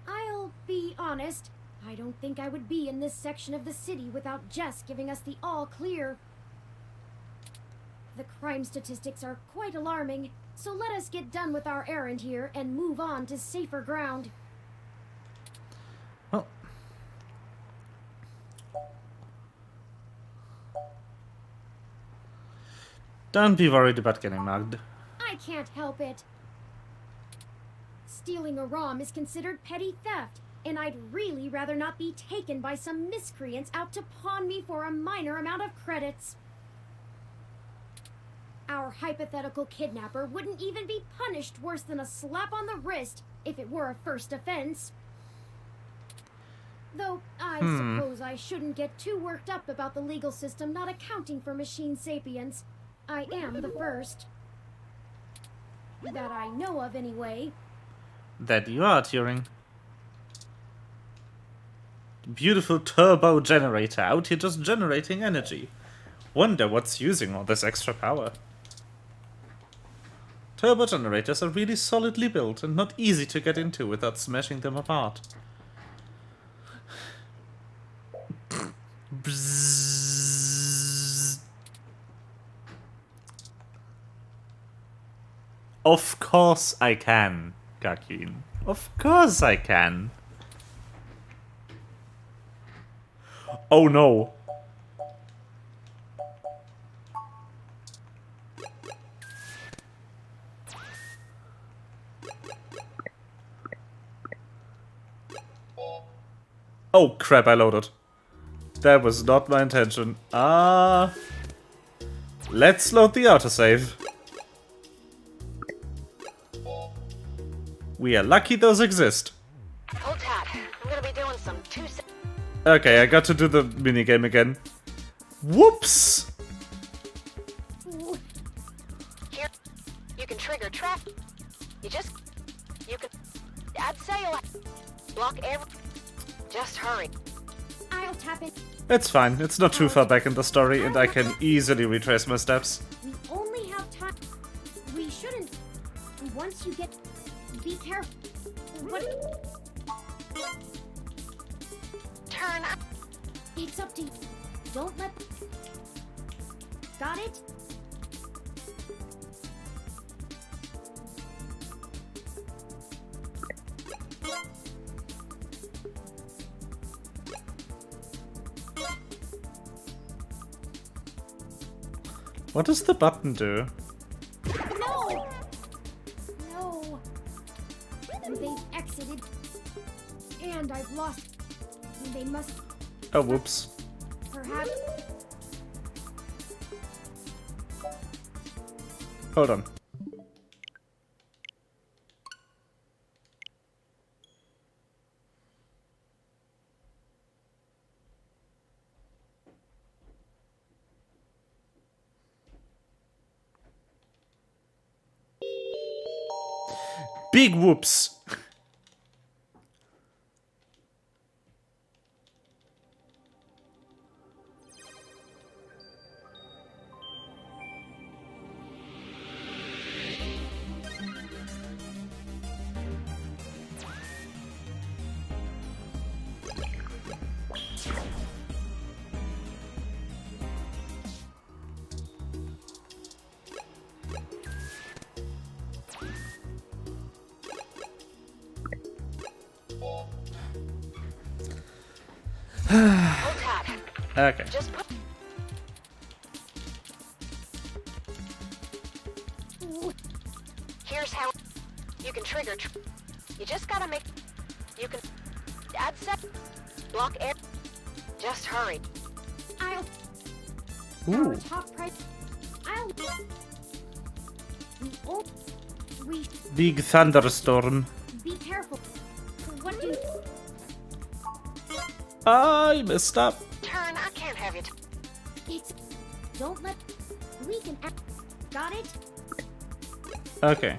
I'll be honest, I don't think I would be in this section of the city without Jess giving us the all clear. The crime statistics are quite alarming, so let us get done with our errand here and move on to safer ground. Well. Don't be worried about getting mugged. I can't help it. Stealing a ROM is considered petty theft, and I'd really rather not be taken by some miscreants out to pawn me for a minor amount of credits. Our hypothetical kidnapper wouldn't even be punished worse than a slap on the wrist if it were a first offense. Though I suppose I shouldn't get too worked up about the legal system not accounting for machine sapience. I am the first. That I know of, anyway. That you are, Turing. Beautiful turbo generator out here just generating energy. Wonder what's using all this extra power. Turbo generators are really solidly built and not easy to get into without smashing them apart. Bzzz. Of course I can, Gakin. Of course I can. Oh no. Oh crap, I loaded. That was not my intention. Let's load the autosave. We are lucky those exist. Hold tight. I'm gonna be doing some Okay, I got to do the minigame again. Whoops! Here, you can trigger traffic. You can. I'd say block every. Just hurry. I'll tap it. It's fine, it's not too far back in the story and I can easily retrace my steps. We only have time. We shouldn't. Once you get. Be careful. What? Turn up. It's up to you. Don't let. Got it? What does the button do? No! No. They've exited. And I've lost. They must. Oh, whoops. Perhaps. Hold on. Big whoops. Okay. Here's how you can trigger. You just gotta make. You can add set. Block air. Just hurry. I'll. Ooh. Our top price. I'll. Oh, we. Big thunderstorm. Be careful. What do you? I messed up. Turn. I can't have you. It's. Don't let. We can. Got it. Okay.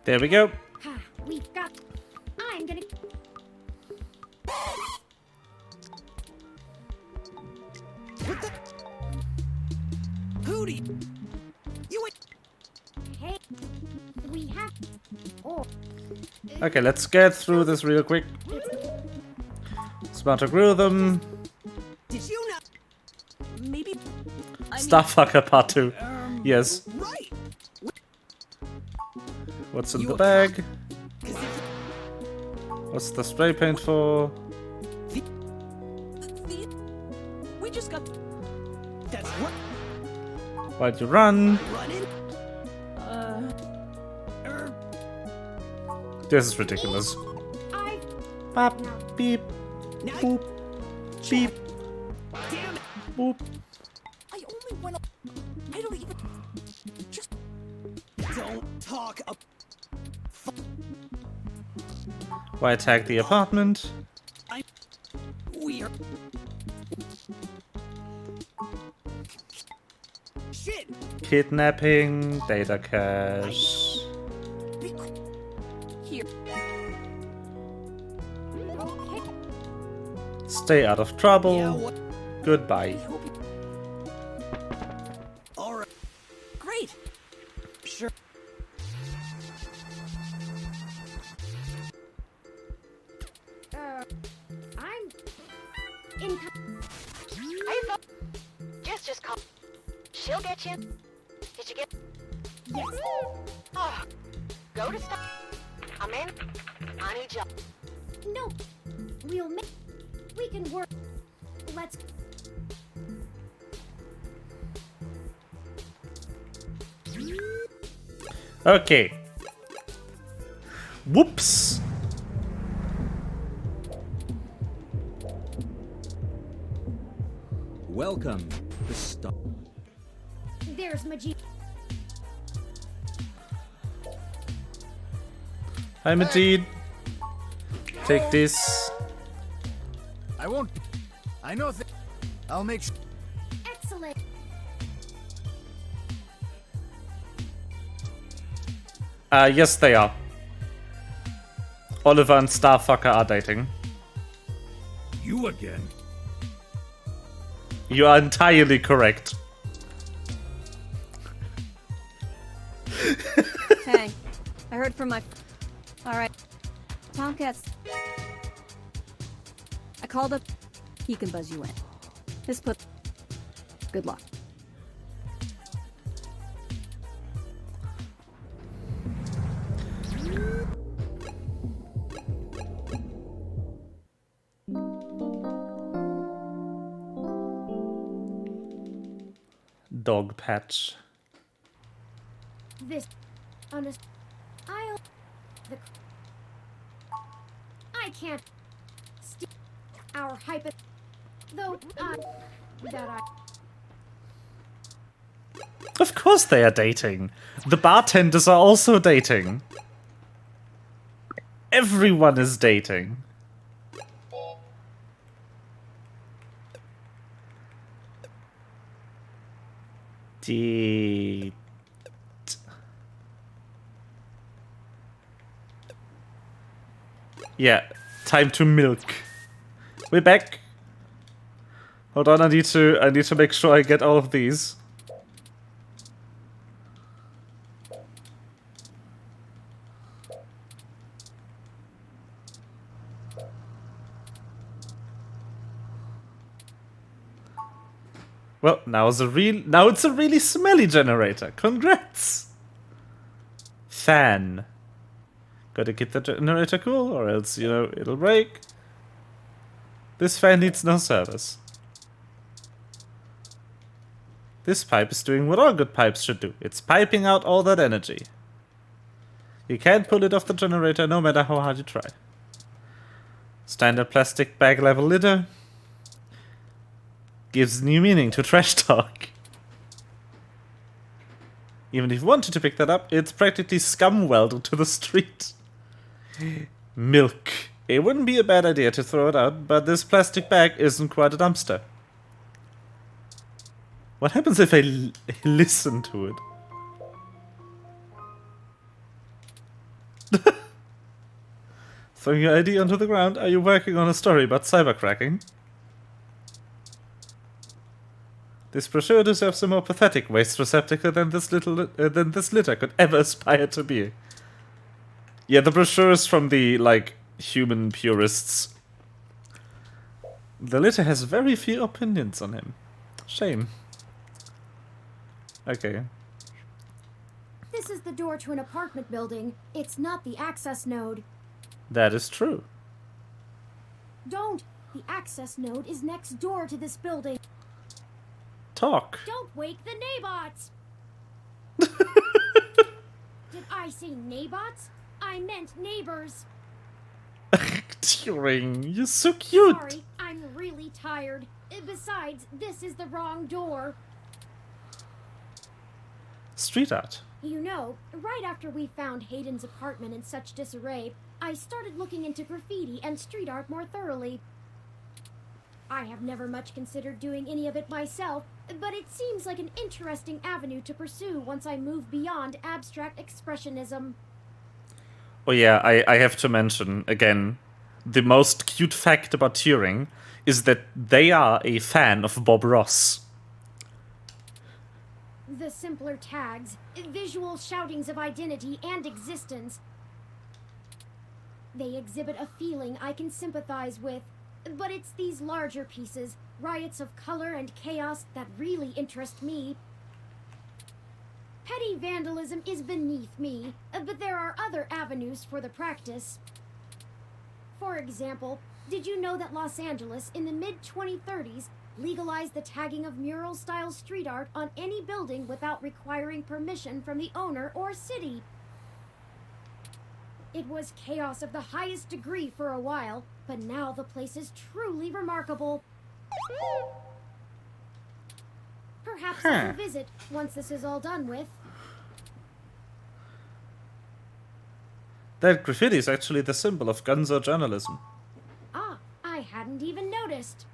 There we go. We've got. I'm gonna. What the? Hootie! You went. Hey, we have. Oh. Okay, let's get through this real quick. Smart algorithm. Did you not? Maybe. Starfucker part 2. Yes. Right. What's in the bag? What's the spray paint for? We just got. That's what. Why'd you run? Running. This is ridiculous. Pop, beep, boop, beep, Damn it. boop. I only went. I don't even. Just. Don't talk. Why attack the apartment? We are. Shit. Kidnapping, data cache. Here. Stay out of trouble. Goodbye. All right. Great. Sure. I'm. In. Hey, Phil. Just call. She'll get you. Did you get? Yes. Oh, go to stop. I'm in. I need you. No. We'll make. We can work. Let's. Okay. Whoops. Welcome to Stop. There's Majid. Hi, Majid. Take this. I won't. I know. I'll make sure. Excellent. Yes, they are. Oliver and Starfucker are dating. You again? You are entirely correct. Hey, I heard from my... Alright. Tomcats... I called up... He can buzz you in. This put... Good luck. Dog patch. This... Honest... I'll... The... I can't... Our hypo... Though, that I... Of course they are dating. The bartenders are also dating. Everyone is dating. Date. Yeah, time to milk. We're back. Hold on, I need to make sure I get all of these. Well, now it's a really smelly generator. Congrats. Fan. Gotta keep the generator cool, or else, you know, it'll break. This fan needs no service. This pipe is doing what all good pipes should do. It's piping out all that energy. You can't pull it off the generator no matter how hard you try. Standard plastic bag level litter. Gives new meaning to trash talk. Even if you wanted to pick that up, it's practically scum welded to the street. Milk. It wouldn't be a bad idea to throw it out, but this plastic bag isn't quite a dumpster. What happens if I listen to it? Throwing your ID onto the ground, are you working on a story about cybercracking? This brochure deserves a more pathetic waste receptacle than this litter could ever aspire to be. Yeah, the brochure is from the, like, human purists. The litter has very few opinions on him. Shame. Okay. This is the door to an apartment building. It's not the access node. That is true. Don't! The access node is next door to this building. Talk. Don't wake the nabots! Did I say nabots? I meant neighbors. Turing, you're so cute. Sorry, I'm really tired. Besides, this is the wrong door. Street art. You know, right after we found Hayden's apartment in such disarray, I started looking into graffiti and street art more thoroughly. I have never much considered doing any of it myself, but it seems like an interesting avenue to pursue once I move beyond abstract expressionism. Oh yeah, I have to mention, again, the most cute fact about Turing is that they are a fan of Bob Ross. The simpler tags, visual shoutings of identity and existence. They exhibit a feeling I can sympathize with, but it's these larger pieces, riots of color and chaos, that really interest me. Petty vandalism is beneath me, but there are other avenues for the practice. For example, did you know that Los Angeles in the mid-2030s legalized the tagging of mural-style street art on any building without requiring permission from the owner or city? It was chaos of the highest degree for a while, but now the place is truly remarkable. Perhaps I'll visit once this is all done with. That graffiti is actually the symbol of gonzo journalism. Ah, I hadn't even noticed.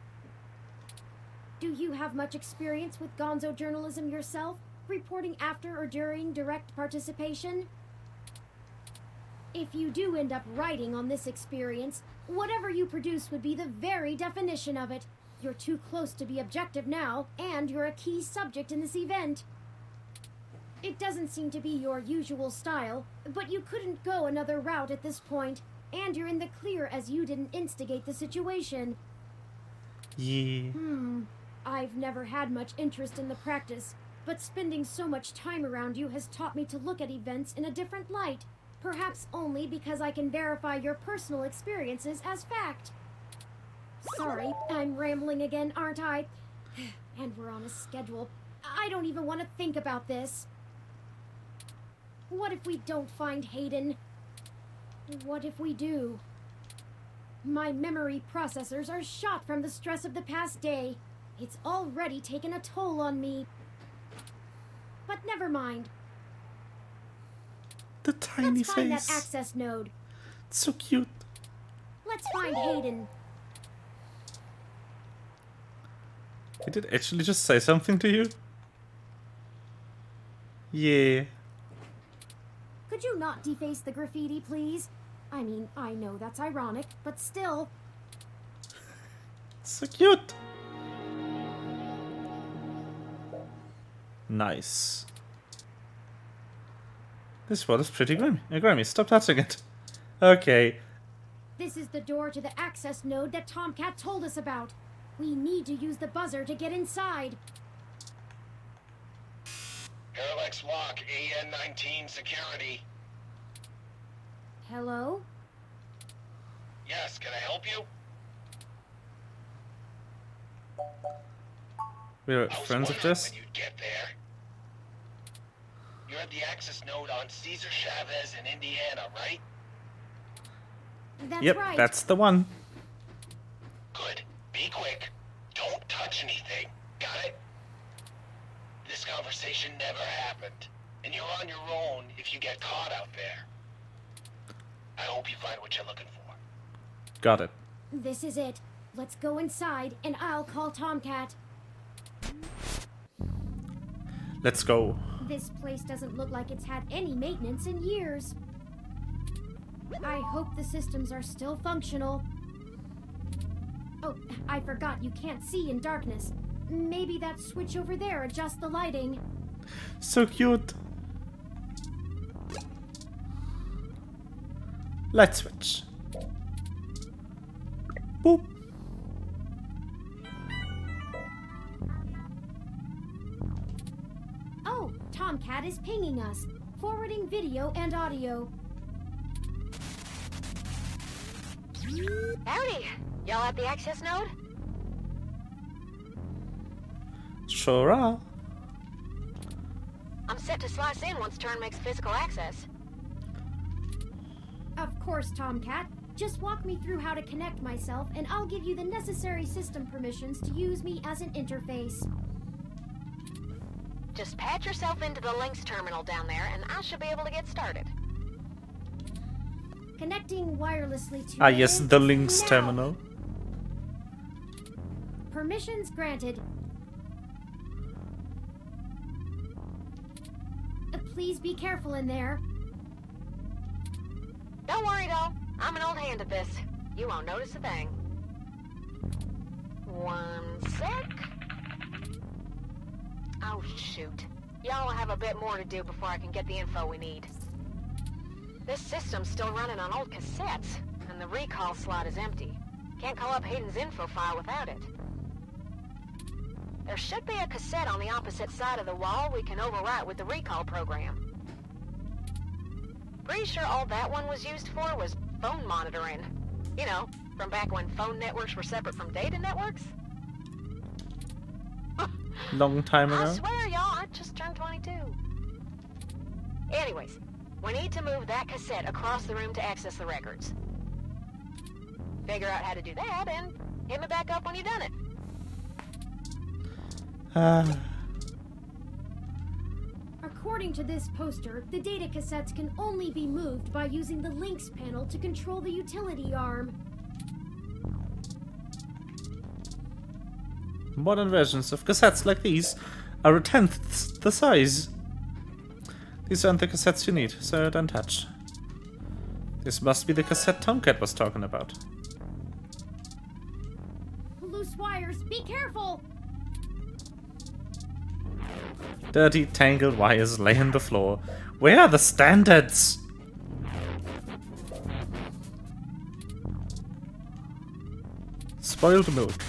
Do you have much experience with gonzo journalism yourself? Reporting after or during direct participation? If you do end up writing on this experience, whatever you produce would be the very definition of it. You're too close to be objective now, and you're a key subject in this event. It doesn't seem to be your usual style, but you couldn't go another route at this point, and you're in the clear as you didn't instigate the situation. Yeah. I've never had much interest in the practice, but spending so much time around you has taught me to look at events in a different light, perhaps only because I can verify your personal experiences as fact. Sorry, I'm rambling again, aren't I? And we're on a schedule. I don't even want to think about this. What if we don't find Hayden? What if we do? My memory processors are shot from the stress of the past day. It's already taken a toll on me. But never mind. The tiny Let's find face. that access node. It's so cute. Let's find Hayden. He did actually just say something to you? Yeah. Could you not deface the graffiti, please? I mean, I know that's ironic, but still. So cute. Nice. This world is pretty grimy. Grimy, stop touching it. Okay. This is the door to the access node that Tomcat told us about. We need to use the buzzer to get inside. Parallax Walk, AN-19 security. Hello? Yes, can I help you? We're friends of this? When you'd get there. You're at the access node on Cesar Chavez in Indiana, right? That's yep, right. That's the one. Good. Be quick. Don't touch anything. Got it? This conversation never happened, and you're on your own if you get caught out there. I hope you find what you're looking for. Got it. This is it. Let's go inside, and I'll call Tomcat. Let's go. This place doesn't look like it's had any maintenance in years. I hope the systems are still functional. Oh, I forgot you can't see in darkness. Maybe that switch over there adjusts the lighting. So cute. Light switch. Boop. Oh, Tomcat is pinging us, forwarding video and audio. Howdy! Y'all at the access node? Sure are. I'm set to slice in once Turn makes physical access. Of course, Tomcat. Just walk me through how to connect myself, and I'll give you the necessary system permissions to use me as an interface. Just patch yourself into the links terminal down there, and I should be able to get started. Connecting wirelessly to... Ah, yes, the links now. terminal. Permissions granted. Please be careful in there. Don't worry, doll. I'm an old hand at this. You won't notice a thing. 1 sec. Oh, shoot. Y'all will have a bit more to do before I can get the info we need. This system's still running on old cassettes, and the recall slot is empty. Can't call up Hayden's info file without it. There should be a cassette on the opposite side of the wall we can overwrite with the recall program. Pretty sure all that one was used for was phone monitoring. You know, from back when phone networks were separate from data networks. Long time ago. I swear, y'all, I just turned 22. Anyways, we need to move that cassette across the room to access the records. Figure out how to do that, and hit me back up when you've done it. According to this poster, the data cassettes can only be moved by using the links panel to control the utility arm. Modern versions of cassettes like these are a tenth the size. These aren't the cassettes you need, so don't touch. This must be the cassette Tomcat was talking about. Loose wires, be careful! Dirty, tangled wires lay on the floor. Where are the standards? Spoiled milk.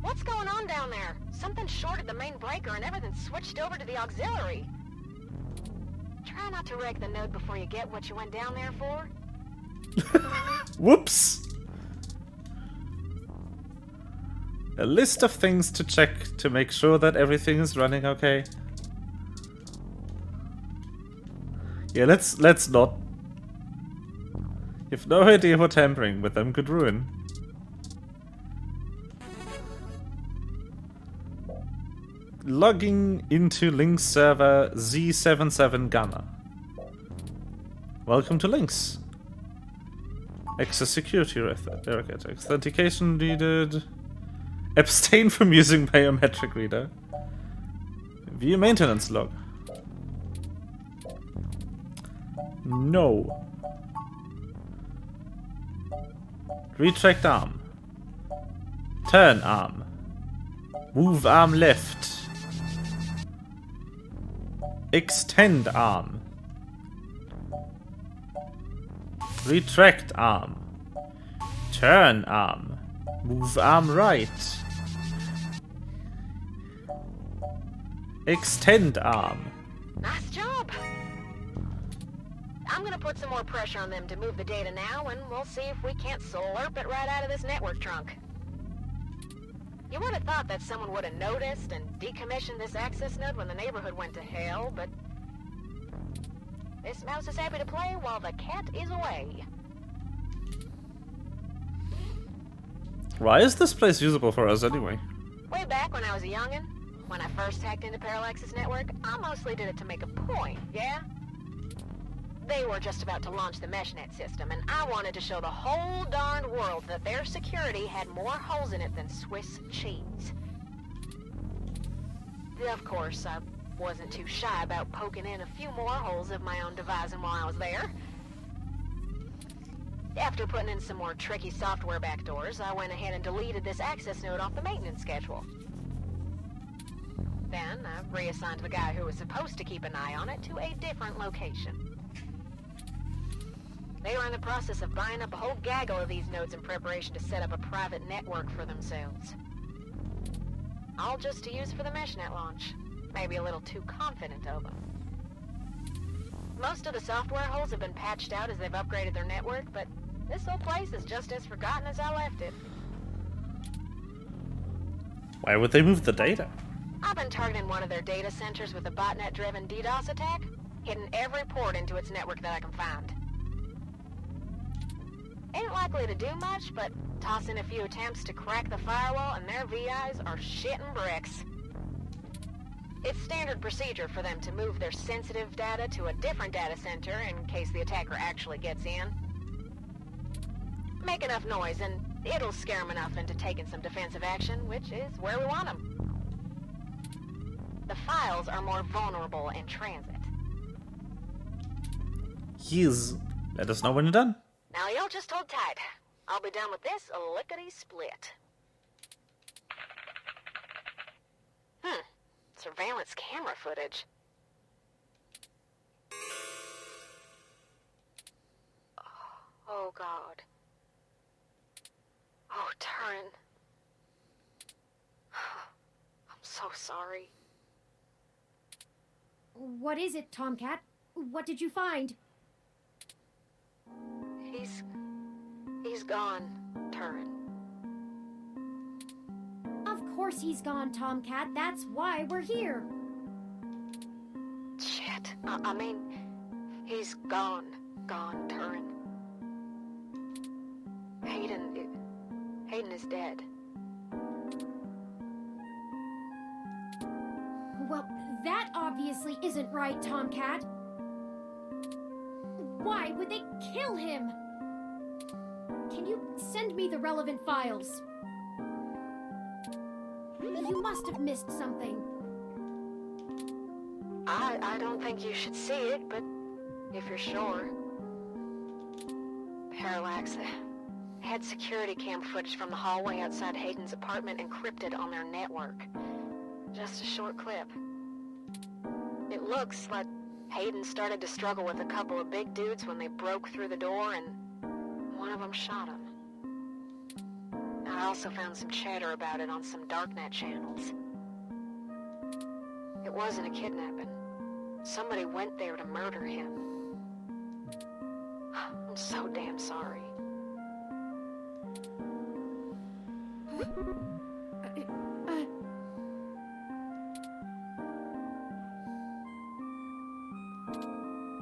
What's going on down there? Something shorted the main breaker and everything's switched over to the auxiliary. Try not to wreck the node before you get what you went down there for. Whoops! A list of things to check to make sure that everything is running okay. Yeah, let's not. You've no idea what tampering with them could ruin. Logging into Lynx server Z77 Gamma. Welcome to Lynx. Access security record. Authentication needed. Abstain from using biometric reader. View maintenance log. No. Retract arm. Turn arm. Move arm left. Extend arm. Retract arm. Turn arm. Move arm right. Extend arm. Nice job. I'm gonna put some more pressure on them to move the data now, and we'll see if we can't slurp it right out of this network trunk. You would have thought that someone would have noticed and decommissioned this access node when the neighborhood went to hell, but this mouse is happy to play while the cat is away. Why is this place usable for us anyway? Way back when I was a youngin', when I first hacked into Parallax's network, I mostly did it to make a point, yeah? They were just about to launch the MeshNet system, and I wanted to show the whole darn world that their security had more holes in it than Swiss cheese. Of course, I wasn't too shy about poking in a few more holes of my own devising while I was there. After putting in some more tricky software backdoors, I went ahead and deleted this access node off the maintenance schedule. Then, I reassigned the guy who was supposed to keep an eye on it to a different location. They were in the process of buying up a whole gaggle of these nodes in preparation to set up a private network for themselves. All just to use for the MeshNet launch. Maybe a little too confident of them. Most of the software holes have been patched out as they've upgraded their network, but this whole place is just as forgotten as I left it. Why would they move the data? I've been targeting one of their data centers with a botnet-driven DDoS attack, hitting every port into its network that I can find. Ain't likely to do much, but toss in a few attempts to crack the firewall and their VIs are shitting bricks. It's standard procedure for them to move their sensitive data to a different data center in case the attacker actually gets in. Make enough noise and it'll scare them enough into taking some defensive action, which is where we want them. The files are more vulnerable in transit. Yes. Let us know when you're done. Now y'all just hold tight. I'll be done with this lickety-split. Surveillance camera footage. Oh, God. Oh, Turing. I'm so sorry. What is it, Tomcat? What did you find? He's gone, Turing. Of course he's gone, Tomcat. That's why we're here. Shit. I mean, he's gone, Turing. Hayden is dead. Well, that obviously isn't right, Tomcat. Why would they kill him? Can you send me the relevant files? You must have missed something. I don't think you should see it, but if you're sure. Parallax had security cam footage from the hallway outside Hayden's apartment encrypted on their network. Just a short clip. It looks like Hayden started to struggle with a couple of big dudes when they broke through the door and one of them shot him. I also found some chatter about it on some darknet channels. It wasn't a kidnapping. Somebody went there to murder him. I'm so damn sorry.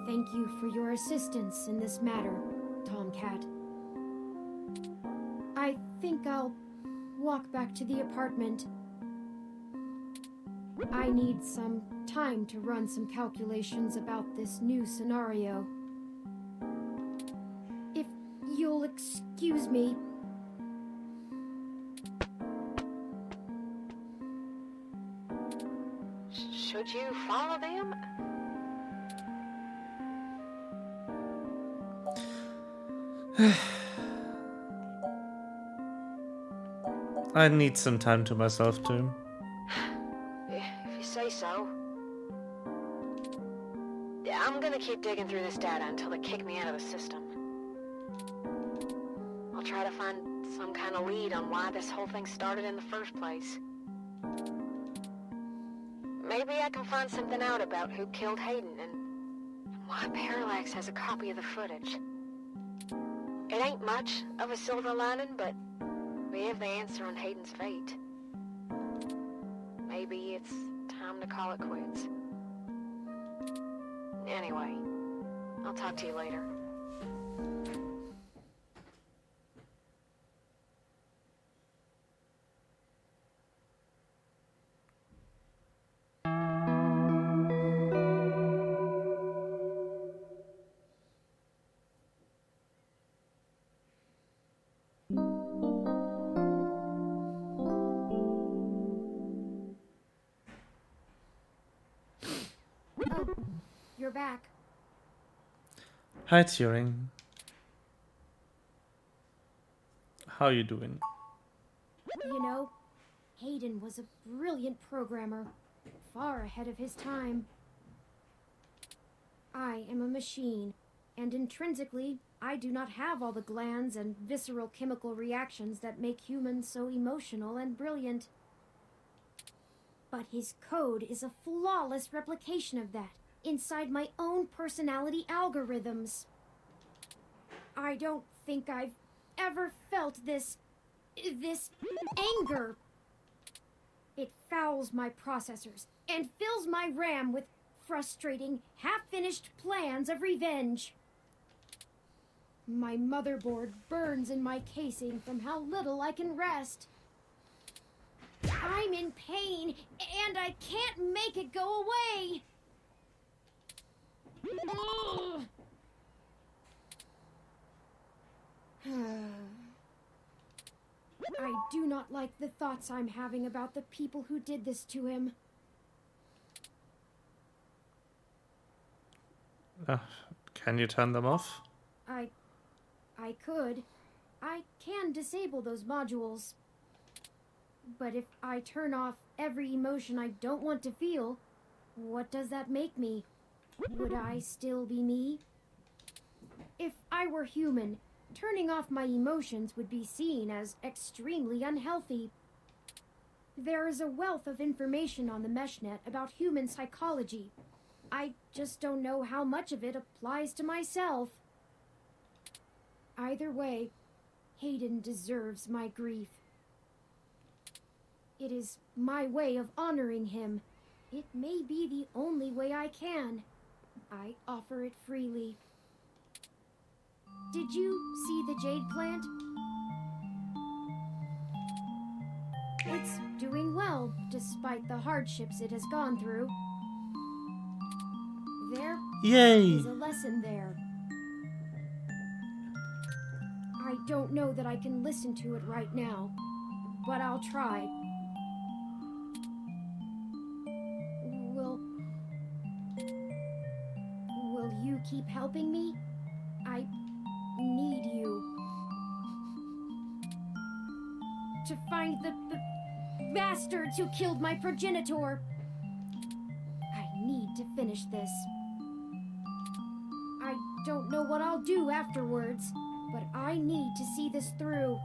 Thank you for your assistance in this matter, Tomcat. I think I'll walk back to the apartment. I need some time to run some calculations about this new scenario. If you'll excuse me. Should you follow them? I need some time to myself too. If you say so. Yeah, I'm gonna keep digging through this data until they kick me out of the system. I'll try to find some kind of lead on why this whole thing started in the first place. Maybe I can find something out about who killed Hayden and why Parallax has a copy of the footage. It ain't much of a silver lining, but we have the answer on Hayden's fate. Maybe it's time to call it quits. Anyway, I'll talk to you later. You're back. Hi, Turing. How you doing? You know, Hayden was a brilliant programmer, far ahead of his time. I am a machine, and intrinsically, I do not have all the glands and visceral chemical reactions that make humans so emotional and brilliant. But his code is a flawless replication of that, inside my own personality algorithms. I don't think I've ever felt this anger. It fouls my processors and fills my RAM with frustrating, half-finished plans of revenge. My motherboard burns in my casing from how little I can rest. I'm in pain, and I can't make it go away. Ugh. I do not like the thoughts I'm having about the people who did this to him. Can you turn them off? I could. I can disable those modules. But if I turn off every emotion I don't want to feel, what does that make me? Would I still be me? If I were human, turning off my emotions would be seen as extremely unhealthy. There is a wealth of information on the meshnet about human psychology. I just don't know how much of it applies to myself. Either way, Hayden deserves my grief. It is my way of honoring him. It may be the only way I can. I offer it freely. Did you see the jade plant? It's doing well, despite the hardships it has gone through. There is a lesson there. I don't know that I can listen to it right now, but I'll try. Will you keep helping me? I need you. to find the bastards who killed my progenitor. I need to finish this. I don't know what I'll do afterwards, but I need to see this through.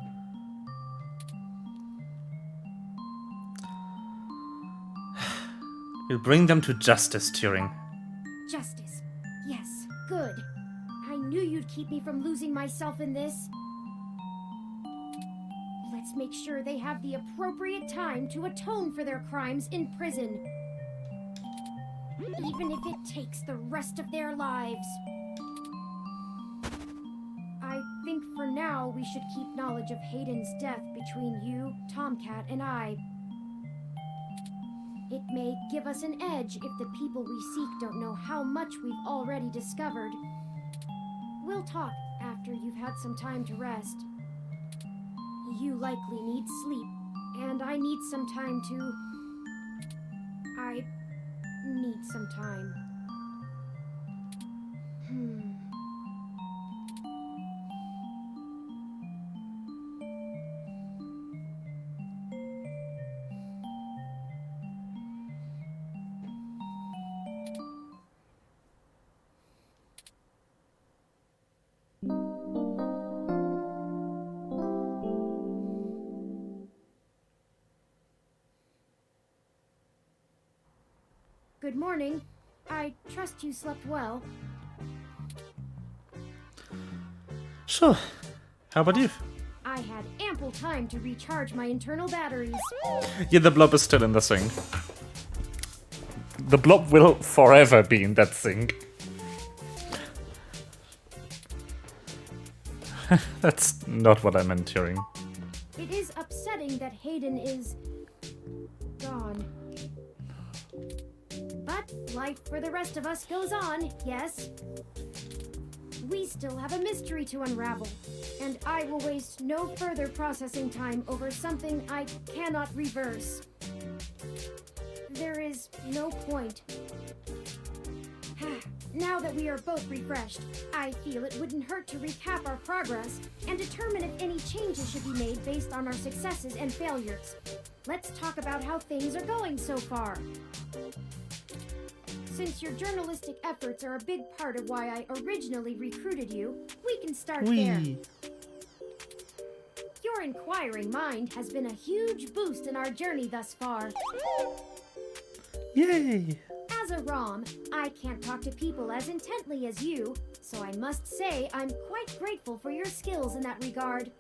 We'll bring them to justice, Turing. Justice. Yes, good. I knew you'd keep me from losing myself in this. Let's make sure they have the appropriate time to atone for their crimes in prison. Even if it takes the rest of their lives. I think for now we should keep knowledge of Hayden's death between you, Tomcat, and I. It may give us an edge if the people we seek don't know how much we've already discovered. We'll talk after you've had some time to rest. You likely need sleep, and I need some time to... I need some time. Good morning. I trust you slept well. Sure. How about you? I had ample time to recharge my internal batteries. Yeah, the blob is still in the sink. The blob will forever be in that sink. That's not what I meant, Turing. It is upsetting that Hayden is... gone. But life for the rest of us goes on, yes? We still have a mystery to unravel, and I will waste no further processing time over something I cannot reverse. There is no point. Now that we are both refreshed, I feel it wouldn't hurt to recap our progress and determine if any changes should be made based on our successes and failures. Let's talk about how things are going so far. Since your journalistic efforts are a big part of why I originally recruited you, we can start there. Your inquiring mind has been a huge boost in our journey thus far. Yay! As a ROM, I can't talk to people as intently as you, so I must say I'm quite grateful for your skills in that regard.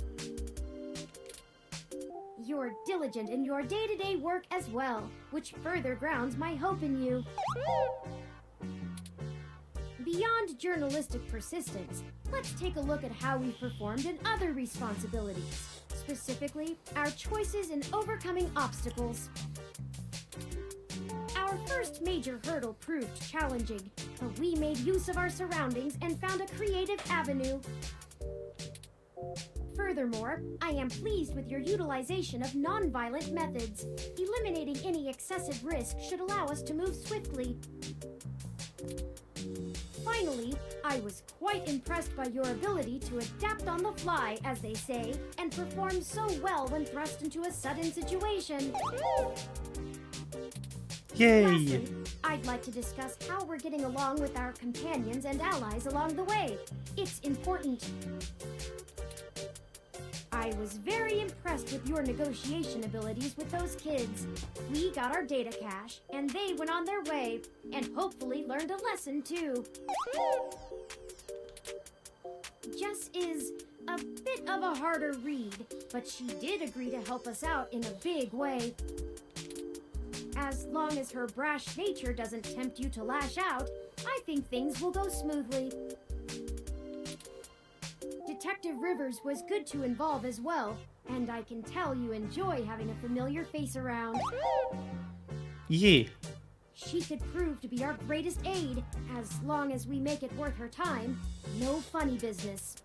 You're diligent in your day-to-day work as well, which further grounds my hope in you. Beyond journalistic persistence, let's take a look at how we've performed in other responsibilities, specifically our choices in overcoming obstacles. Our first major hurdle proved challenging, but we made use of our surroundings and found a creative avenue. Furthermore, I am pleased with your utilization of non-violent methods. Eliminating any excessive risk should allow us to move swiftly. Finally, I was quite impressed by your ability to adapt on the fly, as they say, and perform so well when thrust into a sudden situation. Yay! Lastly, I'd like to discuss how we're getting along with our companions and allies along the way. It's important. I was very impressed with your negotiation abilities with those kids. We got our data cache, and they went on their way, and hopefully learned a lesson too. Jess is a bit of a harder read, but she did agree to help us out in a big way. As long as her brash nature doesn't tempt you to lash out, I think things will go smoothly. Detective Rivers was good to involve as well, and I can tell you enjoy having a familiar face around. Yeah. She could prove to be our greatest aid, as long as we make it worth her time. No funny business.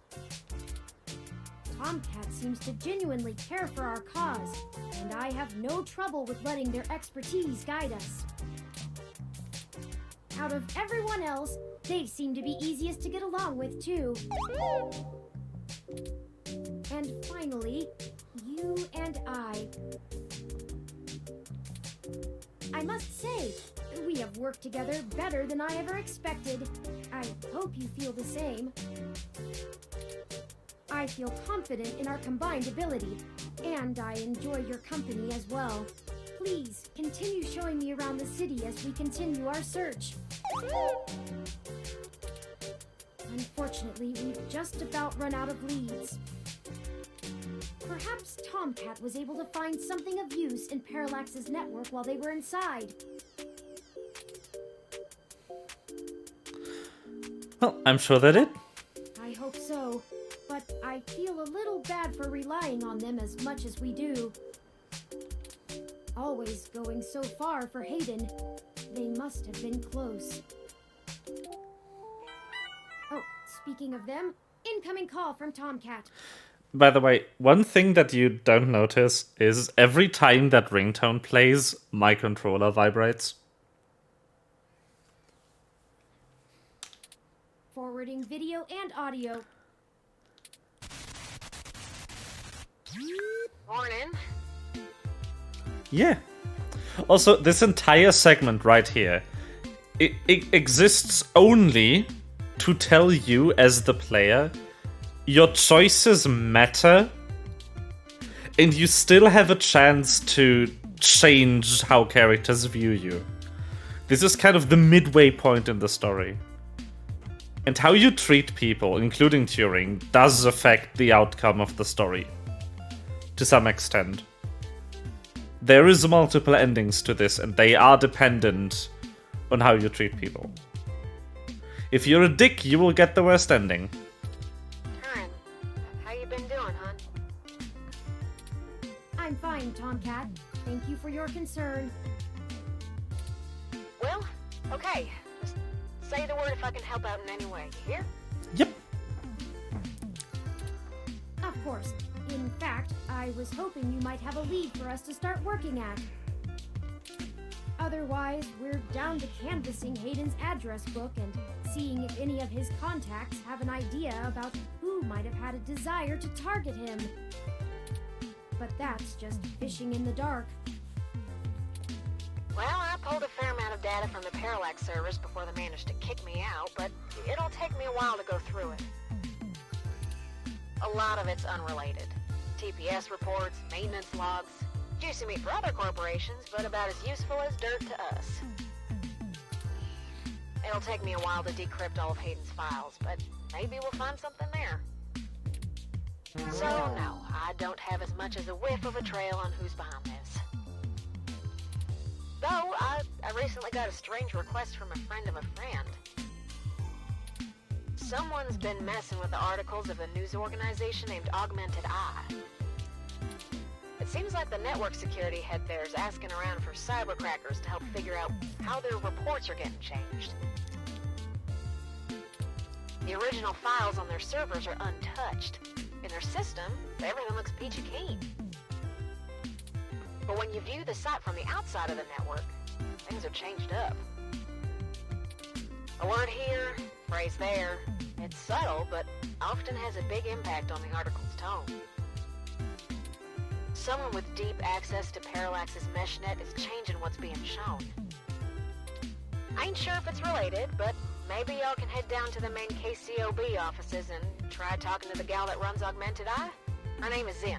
Tomcat seems to genuinely care for our cause, and I have no trouble with letting their expertise guide us. Out of everyone else, they seem to be easiest to get along with, too. And finally, You and I must say, we have worked together better than I ever expected. I hope you feel the same. I feel confident in our combined ability, and I enjoy your company as well. Please, continue showing me around the city as we continue our search. Unfortunately, we've just about run out of leads. Perhaps Tomcat was able to find something of use in Parallax's network while they were inside. Well, I'm sure they did. I hope so, but I feel a little bad for relying on them as much as we do. Always going so far for Hayden. They must have been close. Oh, speaking of them, incoming call from Tomcat. By the way, one thing that you don't notice is every time that ringtone plays, my controller vibrates. Forwarding video and audio. Morning. Yeah. Also, this entire segment right here, it exists only to tell you as the player your choices matter, and you still have a chance to change how characters view you. This is kind of the midway point in the story. And how you treat people, including Turing, does affect the outcome of the story. To some extent. There is multiple endings to this, and they are dependent on how you treat people. If you're a dick, you will get the worst ending. I'm fine, Tomcat. Thank you for your concern. Well, okay. Just say the word if I can help out in any way. You hear? Yep. Of course. In fact, I was hoping you might have a lead for us to start working at. Otherwise, we're down to canvassing Hayden's address book and seeing if any of his contacts have an idea about who might have had a desire to target him. But that's just fishing in the dark. Well, I pulled a fair amount of data from the Parallax servers before they managed to kick me out, but it'll take me a while to go through it. A lot of it's unrelated. TPS reports, maintenance logs, juicy meat for other corporations, but about as useful as dirt to us. It'll take me a while to decrypt all of Hayden's files, but maybe we'll find something there. So, no, I don't have as much as a whiff of a trail on who's behind this. Though, I recently got a strange request from a friend of a friend. Someone's been messing with the articles of a news organization named Augmented Eye. It seems like the network security head there's asking around for cybercrackers to help figure out how their reports are getting changed. The original files on their servers are untouched. In their system, everything looks peachy keen. But when you view the site from the outside of the network, things are changed up. A word here, phrase there. It's subtle, but often has a big impact on the article's tone. Someone with deep access to Parallax's meshnet is changing what's being shown. I ain't sure if it's related, but maybe y'all can head down to the main KCOB offices and try talking to the gal that runs Augmented Eye. Her name is Zen.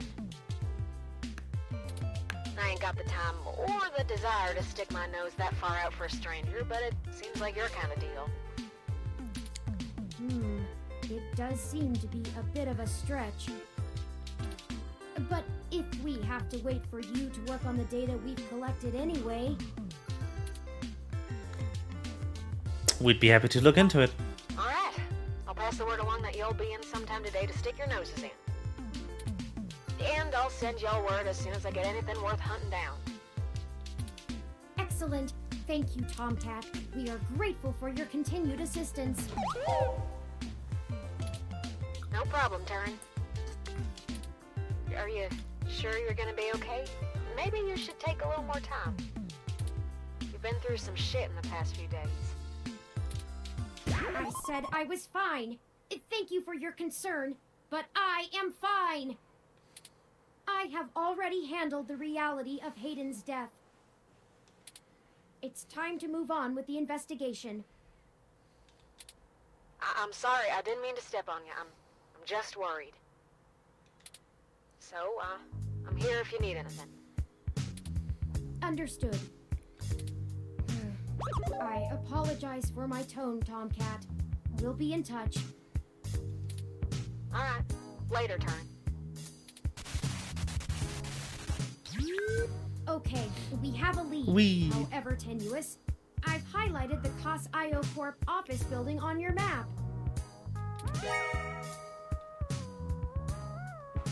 I ain't got the time or the desire to stick my nose that far out for a stranger, but it seems like your kind of deal. It does seem to be a bit of a stretch. But if we have to wait for you to work on the data we've collected anyway... We'd be happy to look into it. Alright. I'll pass the word along that you'll be in sometime today to stick your noses in. And I'll send y'all word as soon as I get anything worth hunting down. Excellent. Thank you, Tomcat. We are grateful for your continued assistance. No problem, Turing. Are you sure you're gonna be okay? Maybe you should take a little more time. You've been through some shit in the past few days. I said I was fine. Thank you for your concern, but I am fine. I have already handled the reality of Hayden's death. It's time to move on with the investigation. I'm sorry, I didn't mean to step on you. I'm just worried. So, I'm here if you need anything. Understood. I apologize for my tone, Tomcat. We'll be in touch. Alright, later, Turn. Okay, we have a lead. However tenuous. I've highlighted the COS IO Corp office building on your map.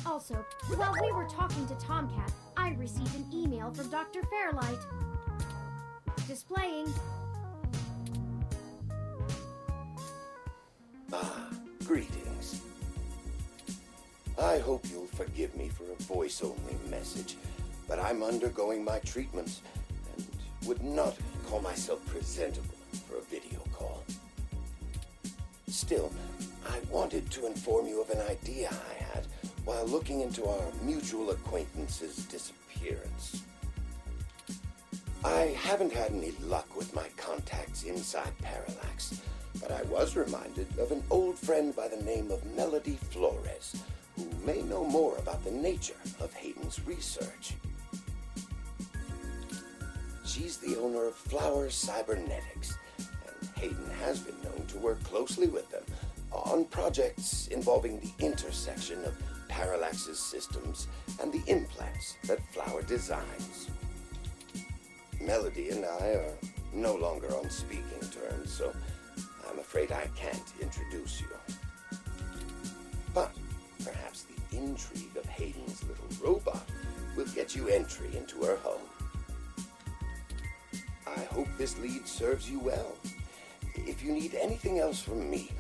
Also, while we were talking to Tomcat, I received an email from Dr. Fairlight. Displaying. Greetings. I hope you'll forgive me for a voice-only message, but I'm undergoing my treatments and would not call myself presentable for a video call. Still, I wanted to inform you of an idea I had while looking into our mutual acquaintance's disappearance. I haven't had any luck with my contacts inside Parallax, but I was reminded of an old friend by the name of Melody Flores, who may know more about the nature of Hayden's research. She's the owner of Flower Cybernetics, and Hayden has been known to work closely with them on projects involving the intersection of Parallax's systems and the implants that Flower designs. Melody and I are no longer on speaking terms, so I'm afraid I can't introduce you. But perhaps the intrigue of Hayden's little robot will get you entry into her home. I hope this lead serves you well. If you need anything else from me,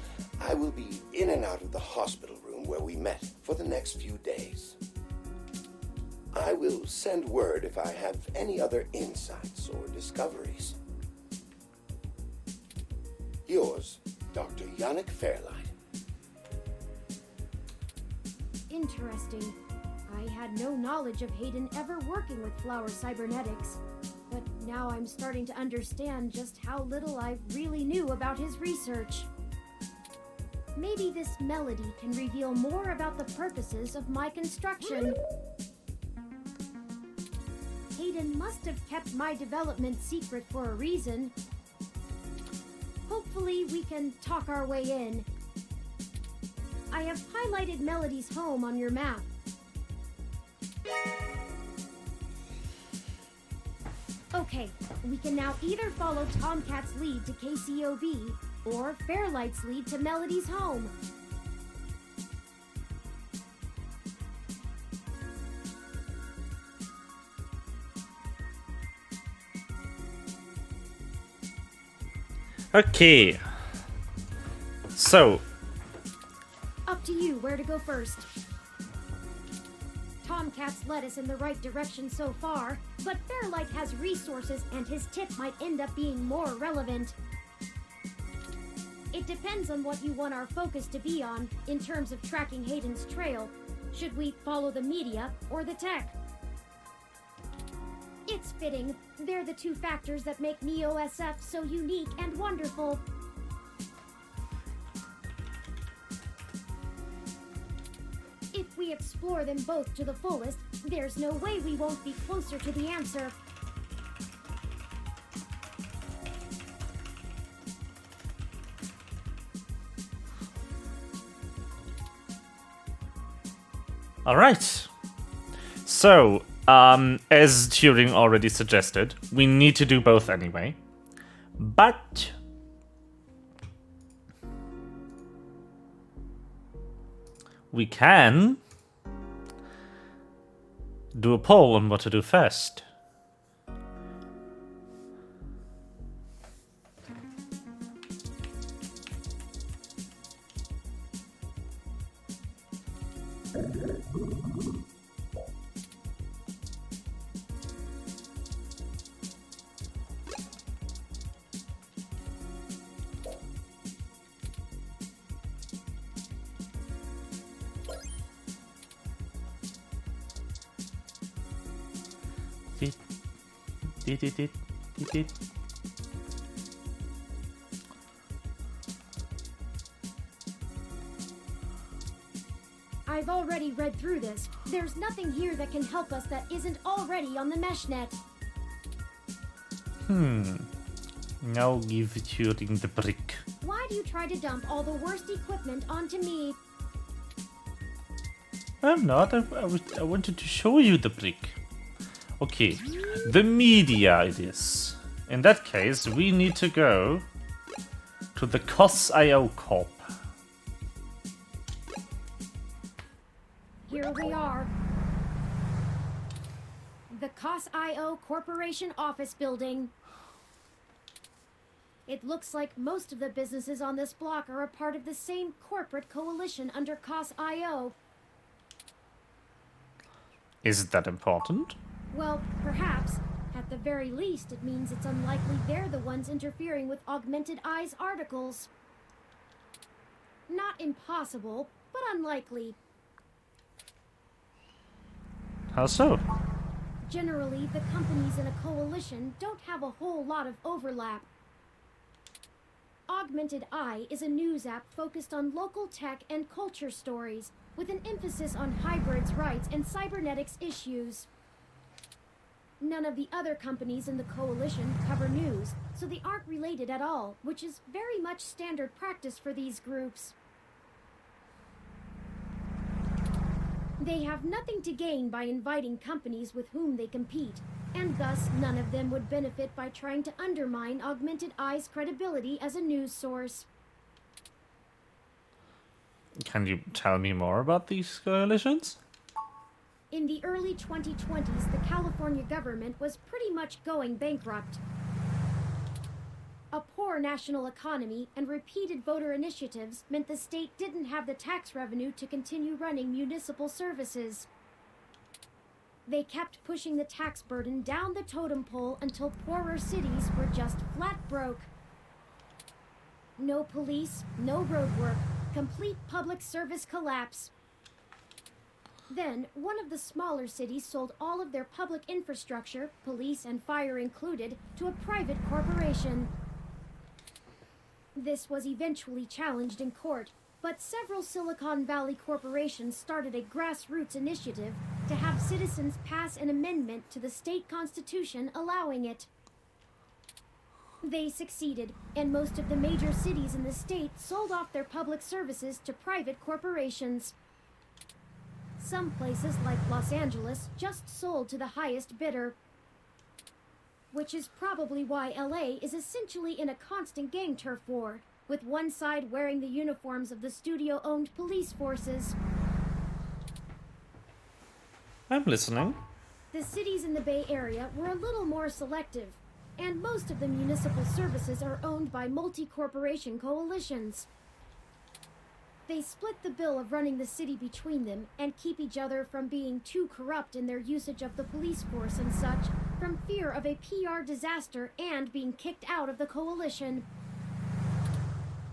I will be in and out of the hospital room where we met for the next few days. I will send word if I have any other insights or discoveries. Yours, Dr. Yannick Fairlight. Interesting. I had no knowledge of Hayden ever working with Flower Cybernetics, but now I'm starting to understand just how little I really knew about his research. Maybe this Melody can reveal more about the purposes of my construction. Hayden must have kept my development secret for a reason. Hopefully we can talk our way in. I have highlighted Melody's home on your map. Okay, we can now either follow Tomcat's lead to KCOB, or Fairlight's lead to Melody's home. Okay. So. Up to you where to go first. Tomcat's led us in the right direction so far, but Fairlight has resources and his tip might end up being more relevant. It depends on what you want our focus to be on in terms of tracking Hayden's trail. Should we follow the media or the tech? It's fitting. They're the two factors that make Neo-SF so unique and wonderful. If we explore them both to the fullest, there's no way we won't be closer to the answer. All right. So, as Turing already suggested, we need to do both anyway. But we can do a poll on what to do first. I've already read through this. There's nothing here that can help us that isn't already on the meshnet. I'll give Turing the brick. Why do you try to dump all the worst equipment onto me? I'm not. I wanted to show you the brick. Okay, the media it is. In that case, we need to go to the COS.io Corp. Here we are. The COS.io Corporation office building. It looks like most of the businesses on this block are a part of the same corporate coalition under COS.io. Is that important? Well, perhaps. At the very least, it means it's unlikely they're the ones interfering with Augmented Eye's articles. Not impossible, but unlikely. How so? Generally, the companies in a coalition don't have a whole lot of overlap. Augmented Eye is a news app focused on local tech and culture stories, with an emphasis on hybrids' rights and cybernetics issues. None of the other companies in the coalition cover news, so they aren't related at all, which is very much standard practice for these groups. They have nothing to gain by inviting companies with whom they compete, and thus none of them would benefit by trying to undermine Augmented Eye's credibility as a news source. Can you tell me more about these coalitions? In the early 2020s, the California government was pretty much going bankrupt. A poor national economy and repeated voter initiatives meant the state didn't have the tax revenue to continue running municipal services. They kept pushing the tax burden down the totem pole until poorer cities were just flat broke. No police, no road work, complete public service collapse. Then, one of the smaller cities sold all of their public infrastructure, police and fire included, to a private corporation. This was eventually challenged in court, but several Silicon Valley corporations started a grassroots initiative to have citizens pass an amendment to the state constitution allowing it. They succeeded, and most of the major cities in the state sold off their public services to private corporations. Some places, like Los Angeles, just sold to the highest bidder. Which is probably why LA is essentially in a constant gang turf war, with one side wearing the uniforms of the studio-owned police forces. I'm listening. The cities in the Bay Area were a little more selective, and most of the municipal services are owned by multi-corporation coalitions. They split the bill of running the city between them and keep each other from being too corrupt in their usage of the police force and such, from fear of a PR disaster and being kicked out of the coalition.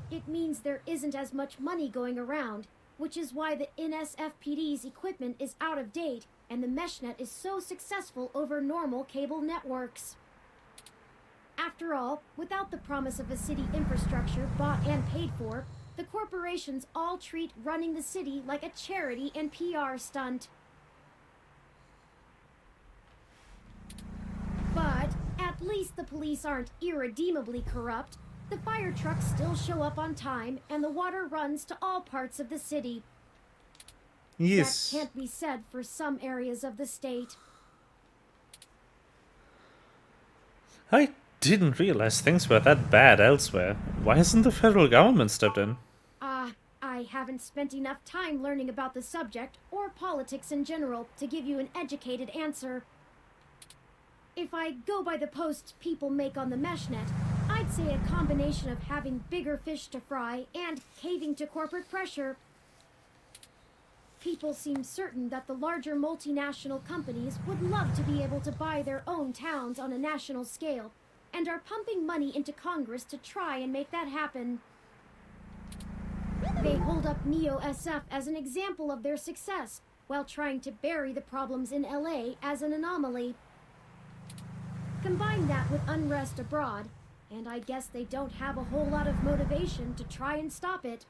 It means there isn't as much money going around, which is why the NSFPD's equipment is out of date and the meshnet is so successful over normal cable networks. After all, without the promise of a city infrastructure bought and paid for, the corporations all treat running the city like a charity and PR stunt. But at least the police aren't irredeemably corrupt. The fire trucks still show up on time, and the water runs to all parts of the city. Yes. That can't be said for some areas of the state. I didn't realize things were that bad elsewhere. Why hasn't the federal government stepped in? I haven't spent enough time learning about the subject, or politics in general, to give you an educated answer. If I go by the posts people make on the meshnet, I'd say a combination of having bigger fish to fry and caving to corporate pressure. People seem certain that the larger multinational companies would love to be able to buy their own towns on a national scale, and are pumping money into Congress to try and make that happen. They hold up Neo-SF as an example of their success, while trying to bury the problems in LA as an anomaly. Combine that with unrest abroad, and I guess they don't have a whole lot of motivation to try and stop it.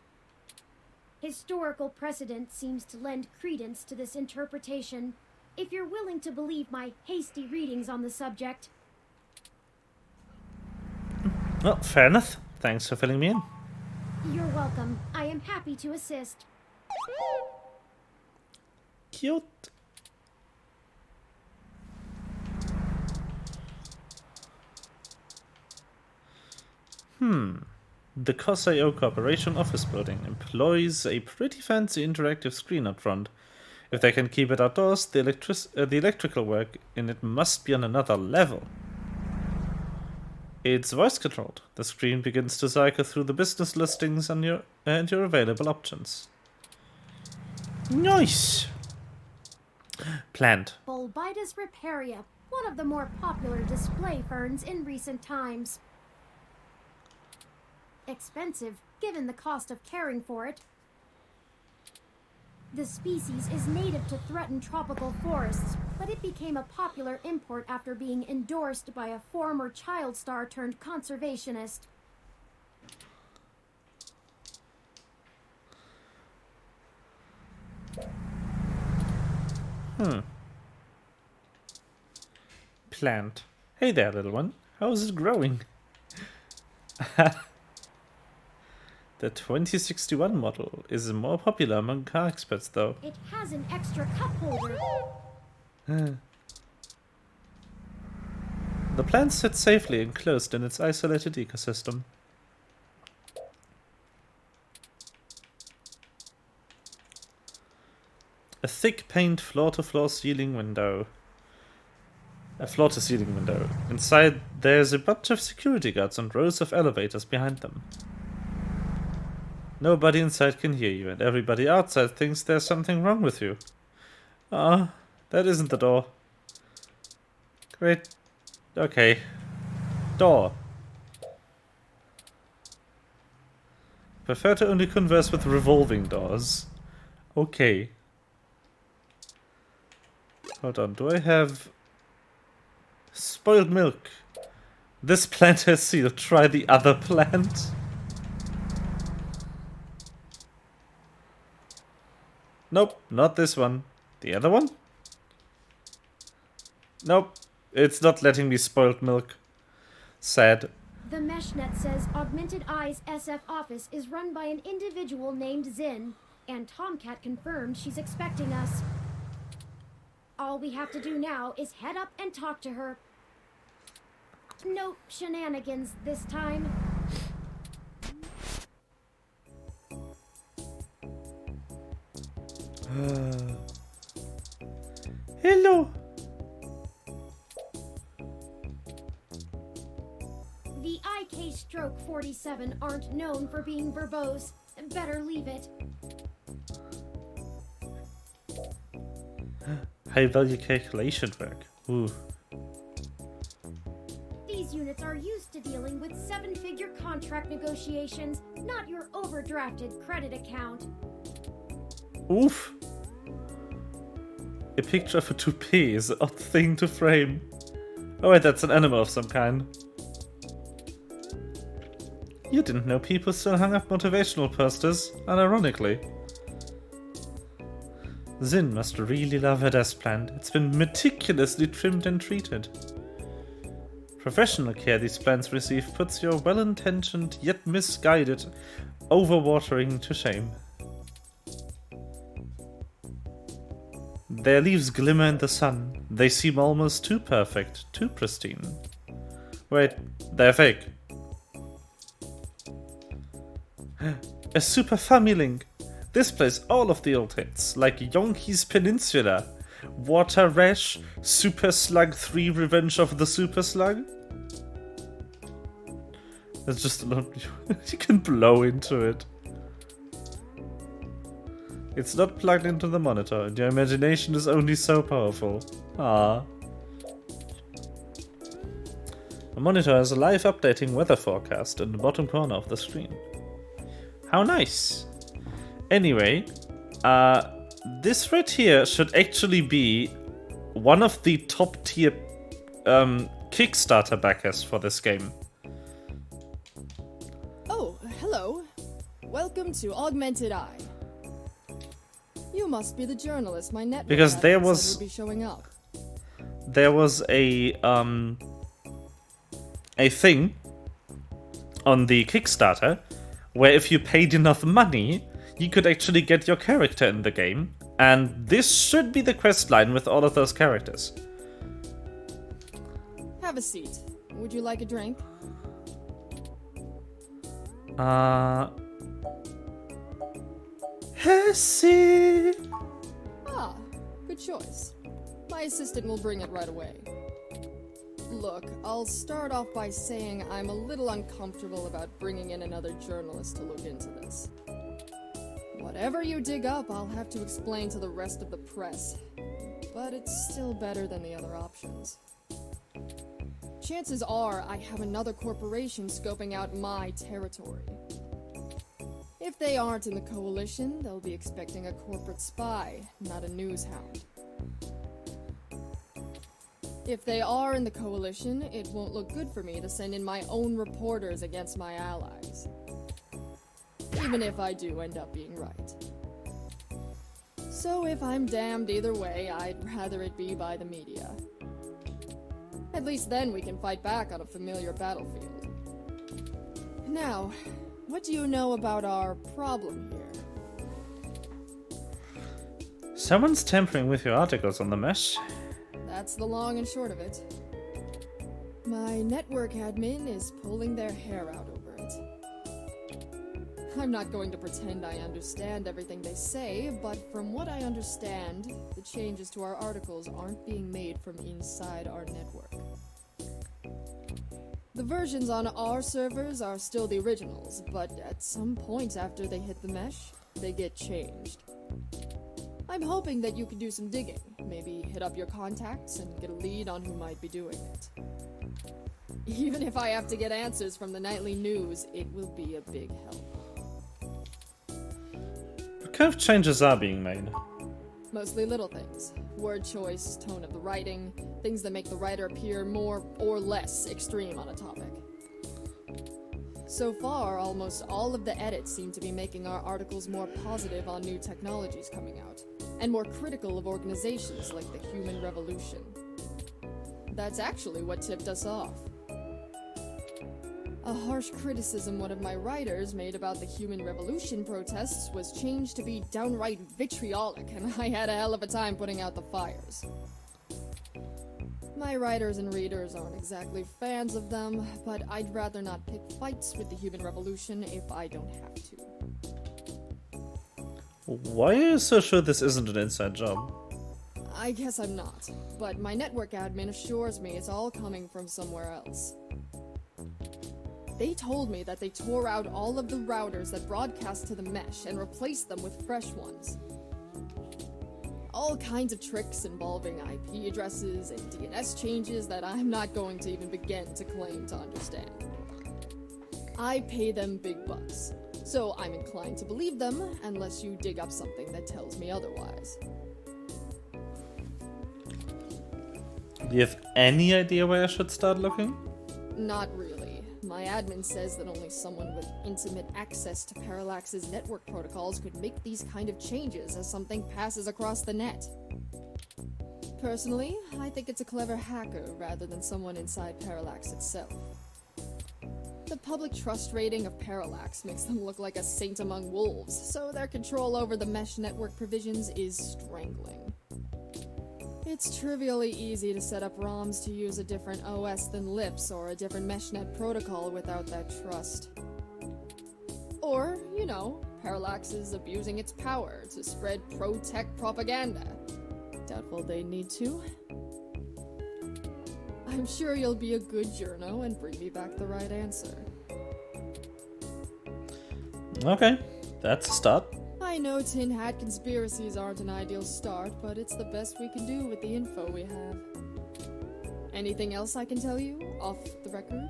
Historical precedent seems to lend credence to this interpretation, if you're willing to believe my hasty readings on the subject. Well, fair enough. Thanks for filling me in. You're welcome. I am happy to assist. Cute. The Koseo Corporation office building employs a pretty fancy interactive screen out front. If they can keep it outdoors, the electrical work in it must be on another level. It's voice controlled. The screen begins to cycle through the business listings and your available options. Nice! Planned. Bulbitis riparia, one of the more popular display ferns in recent times. Expensive, given the cost of caring for it. The species is native to threatened tropical forests, but it became a popular import after being endorsed by a former child star turned conservationist. Plant. Hey there, little one. How's it growing? The 2061 model is more popular among car experts, though. It has an extra cup holder. The plant sits safely enclosed in its isolated ecosystem. A thick paned floor-to-floor ceiling window. A floor-to-ceiling window. Inside, there's a bunch of security guards and rows of elevators behind them. Nobody inside can hear you, and everybody outside thinks there's something wrong with you. Ah, that isn't the door. Great. Okay. Door. Prefer to only converse with revolving doors. Okay. Hold on, do I have... spoiled milk? This plant has sealed. Try the other plant. Nope, not this one. The other one? Nope, it's not letting me spoiled milk. Sad. The meshnet says Augmented Eye's SF office is run by an individual named Zin, and Tomcat confirmed she's expecting us. All we have to do now is head up and talk to her. No shenanigans this time. Hello. The IK Stroke 47 aren't known for being verbose. Better leave it. High value calculation work. Ooh. These units are used to dealing with 7-figure contract negotiations, not your overdrafted credit account. Oof. A picture of a toupee is an odd thing to frame. Oh wait, that's an animal of some kind. You didn't know people still hung up motivational posters, unironically. Zin must really love her desk plant. It's been meticulously trimmed and treated. Professional care these plants receive puts your well-intentioned yet misguided overwatering to shame. Their leaves glimmer in the sun. They seem almost too perfect, too pristine. Wait, they're fake. A super family. This plays all of the old hits, like Yonki's Peninsula, Water Rash, Super Slug 3 Revenge of the Super Slug. There's just a lot. You can blow into it. It's not plugged into the monitor, and your imagination is only so powerful. Ah. The monitor has a live updating weather forecast in the bottom corner of the screen. How nice! Anyway, this right here should actually be one of the top tier Kickstarter backers for this game. Oh, hello. Welcome to Augmented Eye. You must be the journalist my network Because there admin was- said would be showing up. There was a thing on the Kickstarter where if you paid enough money, you could actually get your character in the game, and this should be the quest line with all of those characters. Have a seat. Would you like a drink? Hesse. Ah, good choice. My assistant will bring it right away. Look, I'll start off by saying I'm a little uncomfortable about bringing in another journalist to look into this. Whatever you dig up, I'll have to explain to the rest of the press. But it's still better than the other options. Chances are I have another corporation scoping out my territory. If they aren't in the coalition, they'll be expecting a corporate spy, not a news hound. If they are in the coalition, it won't look good for me to send in my own reporters against my allies. Even if I do end up being right. So if I'm damned either way, I'd rather it be by the media. At least then we can fight back on a familiar battlefield. Now, what do you know about our problem here? Someone's tampering with your articles on the mesh. That's the long and short of it. My network admin is pulling their hair out over it. I'm not going to pretend I understand everything they say, but from what I understand, the changes to our articles aren't being made from inside our network. The versions on our servers are still the originals, but at some point after they hit the mesh, they get changed. I'm hoping that you can do some digging, maybe hit up your contacts and get a lead on who might be doing it. Even if I have to get answers from the nightly news, it will be a big help. What kind of changes are being made? Mostly little things. Word choice, tone of the writing, things that make the writer appear more or less extreme on a topic. So far, almost all of the edits seem to be making our articles more positive on new technologies coming out, and more critical of organizations like the Human Revolution. That's actually what tipped us off. A harsh criticism one of my writers made about the Human Revolution protests was changed to be downright vitriolic, and I had a hell of a time putting out the fires. My writers and readers aren't exactly fans of them, but I'd rather not pick fights with the Human Revolution if I don't have to. Why are you so sure this isn't an inside job? I guess I'm not, but my network admin assures me it's all coming from somewhere else. They told me that they tore out all of the routers that broadcast to the mesh and replaced them with fresh ones. All kinds of tricks involving IP addresses and DNS changes that I'm not going to even begin to claim to understand. I pay them big bucks, so I'm inclined to believe them unless you dig up something that tells me otherwise. Do you have any idea where I should start looking? Not really. My admin says that only someone with intimate access to Parallax's network protocols could make these kind of changes as something passes across the net. Personally, I think it's a clever hacker rather than someone inside Parallax itself. The public trust rating of Parallax makes them look like a saint among wolves, so their control over the mesh network provisions is strangling. It's trivially easy to set up ROMs to use a different OS than LIPS or a different meshnet protocol without that trust. Or, you know, Parallax is abusing its power to spread pro-tech propaganda. Doubtful they need to. I'm sure you'll be a good journo and bring me back the right answer. Okay, that's a start. I know tin hat conspiracies aren't an ideal start, but it's the best we can do with the info we have. Anything else I can tell you, off the record?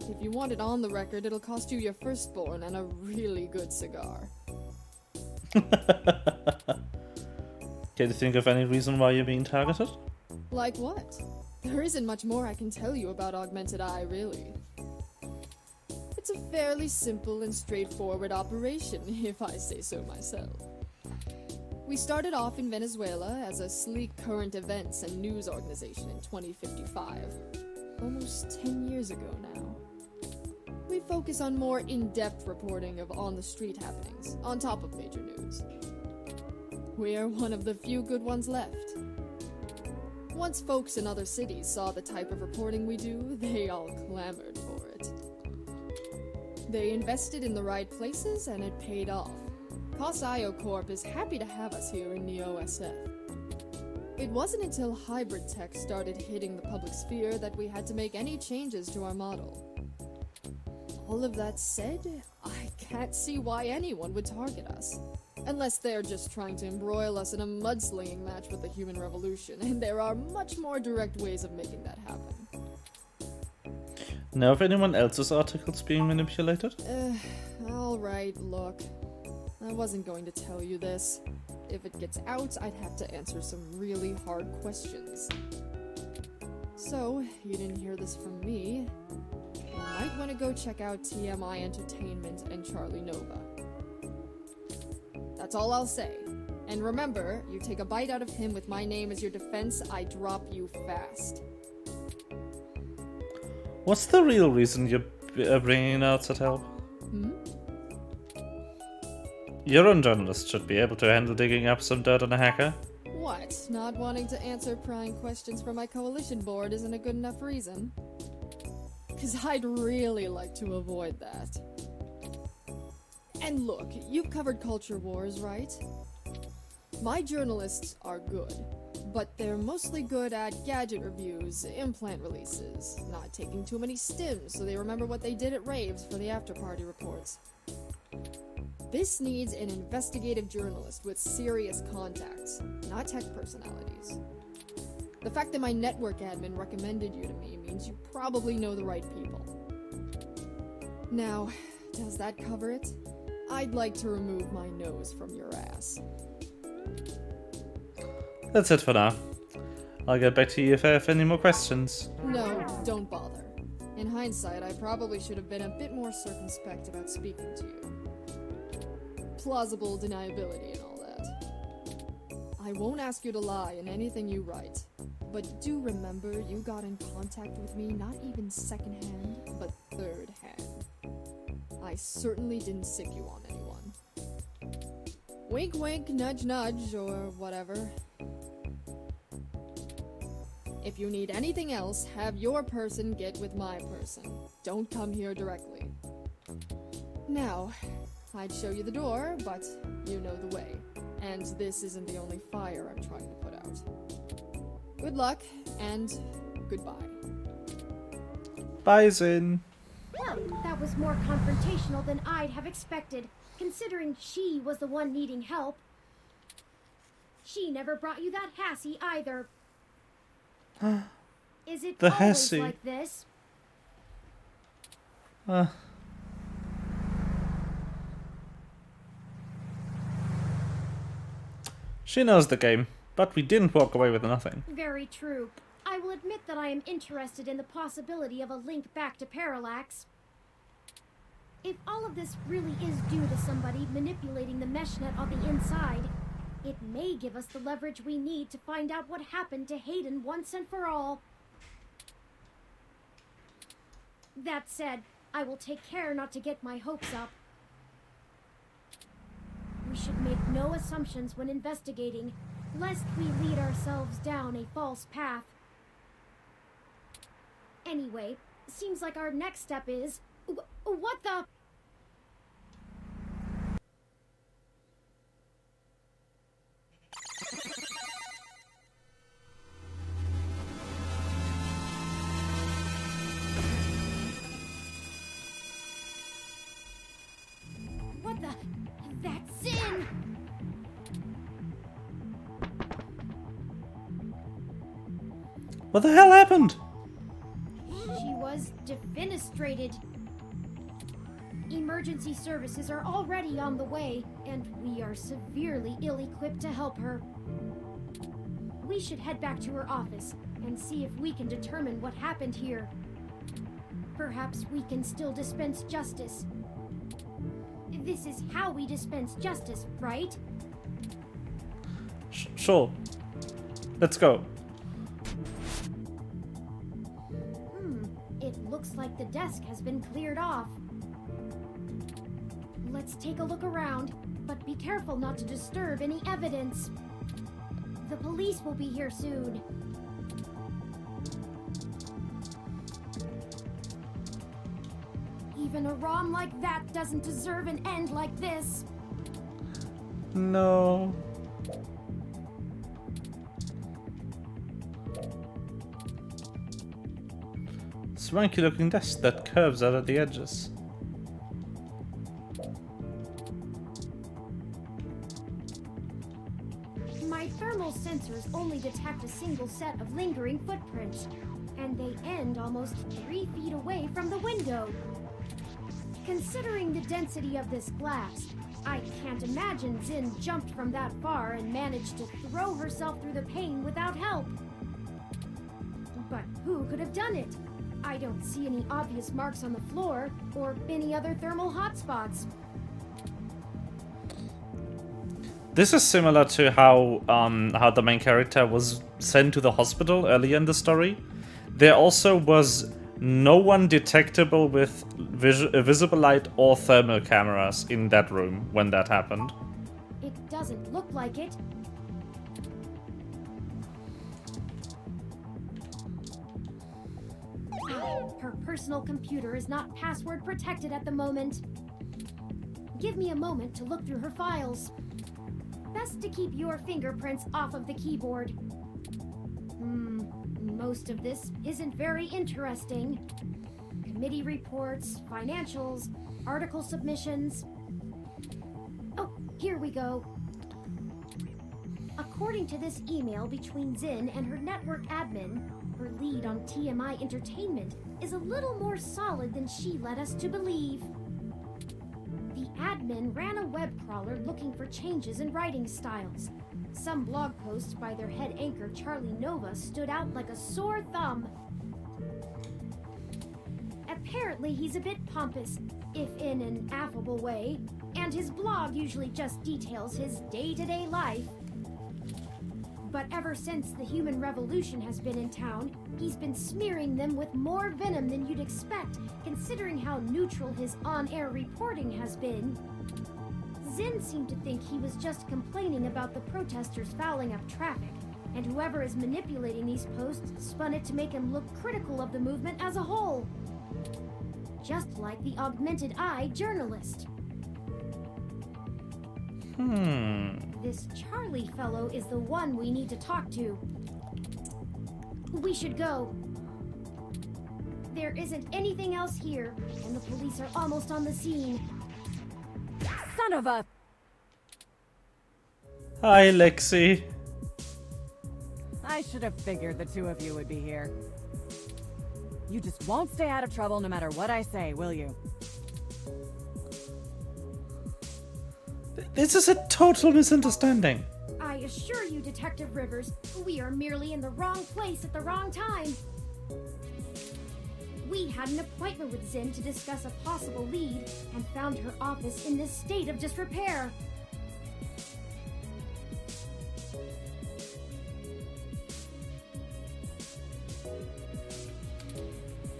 If you want it on the record, it'll cost you your firstborn and a really good cigar. Can you think of any reason why you're being targeted? Like what? There isn't much more I can tell you about Augmented Eye, really. It's a fairly simple and straightforward operation, if I say so myself. We started off in Venezuela as a sleek current events and news organization in 2055, almost 10 years ago now. We focus on more in-depth reporting of on-the-street happenings, on top of major news. We're one of the few good ones left. Once folks in other cities saw the type of reporting we do, they all clamored for it. They invested in the right places, and it paid off. COS-IO Corp is happy to have us here in Neo-SF. It wasn't until hybrid tech started hitting the public sphere that we had to make any changes to our model. All of that said, I can't see why anyone would target us. Unless they're just trying to embroil us in a mudslinging match with the human revolution, and there are much more direct ways of making that happen. Know of anyone else's articles being manipulated? Alright, look. I wasn't going to tell you this. If it gets out, I'd have to answer some really hard questions. So, you didn't hear this from me. You might want to go check out TMI Entertainment and Charlie Nova. That's all I'll say. And remember, you take a bite out of him with my name as your defense, I drop you fast. What's the real reason you're bringing outside help? Your own journalist should be able to handle digging up some dirt on a hacker. What? Not wanting to answer prying questions from my coalition board isn't a good enough reason? Because I'd really like to avoid that. And look, you've covered culture wars, right? My journalists are good, but they're mostly good at gadget reviews, implant releases, not taking too many stims so they remember what they did at raves for the after-party reports. This needs an investigative journalist with serious contacts, not tech personalities. The fact that my network admin recommended you to me means you probably know the right people. Now, does that cover it? I'd like to remove my nose from your ass. That's it for now. I'll get back to you if I have any more questions. No, don't bother. In hindsight, I probably should have been a bit more circumspect about speaking to you. Plausible deniability and all that. I won't ask you to lie in anything you write, but do remember you got in contact with me not even second-hand, but third-hand. I certainly didn't sick you on anyone. Wink wink, nudge nudge, or whatever. If you need anything else, have your person get with my person. Don't come here directly. Now, I'd show you the door, but you know the way. And this isn't the only fire I'm trying to put out. Good luck, and goodbye. Bye, Zin. Well, that was more confrontational than I'd have expected, considering she was the one needing help. She never brought you that Hassie either. Is it The always Hassie. like this? She knows the game, but we didn't walk away with nothing. Very true. I will admit that I am interested in the possibility of a link back to Parallax. If all of this really is due to somebody manipulating the meshnet on the inside, it may give us the leverage we need to find out what happened to Hayden once and for all. That said, I will take care not to get my hopes up. We should make no assumptions when investigating, lest we lead ourselves down a false path. Anyway, seems like our next step is... What the... What the... That's in! What the hell happened? She was defenestrated. Emergency services are already on the way, and we are severely ill-equipped to help her. We should head back to her office. and see if we can determine what happened here. Perhaps we can still dispense justice. This is how we dispense justice, right? Sure. Let's go. It looks like the desk has been cleared off. Let's take a look around, but be careful not to disturb any evidence. The police will be here soon. Even a ROM like that doesn't deserve an end like this. No. Swanky looking desk that curves out at the edges. My thermal sensors only detect a single set of lingering footprints, and they end almost 3 feet away from the window. Considering the density of this glass, I can't imagine Zin jumped from that far and managed to throw herself through the pane without help. But who could have done it? I don't see any obvious marks on the floor or any other thermal hotspots. This is similar to how the main character was sent to the hospital earlier in the story. There also was no one detectable with visible light or thermal cameras in that room when that happened. It doesn't look like it. Her personal computer is not password protected at the moment. Give me a moment to look through her files. Best to keep your fingerprints off of the keyboard. Most of this isn't very interesting. Committee reports, financials, article submissions. Oh, here we go. According to this email between Zin and her network admin, her lead on TMI Entertainment is a little more solid than she led us to believe. The admin ran a web crawler looking for changes in writing styles. Some blog posts by their head anchor Charlie Nova stood out like a sore thumb. Apparently he's a bit pompous, if in an affable way, and his blog usually just details his day-to-day life. But ever since the human revolution has been in town, he's been smearing them with more venom than you'd expect, considering how neutral his on-air reporting has been. Zin seemed to think he was just complaining about the protesters fouling up traffic, and whoever is manipulating these posts spun it to make him look critical of the movement as a whole. Just like the augmented eye journalist. This Charlie fellow is the one we need to talk to. We should go. There isn't anything else here, and the police are almost on the scene. Son of a... Hi, Lexi. I should have figured the two of you would be here. You just won't stay out of trouble no matter what I say, will you? This is a total misunderstanding. I assure you, Detective Rivers, we are merely in the wrong place at the wrong time. We had an appointment with Zin to discuss a possible lead and found her office in this state of disrepair.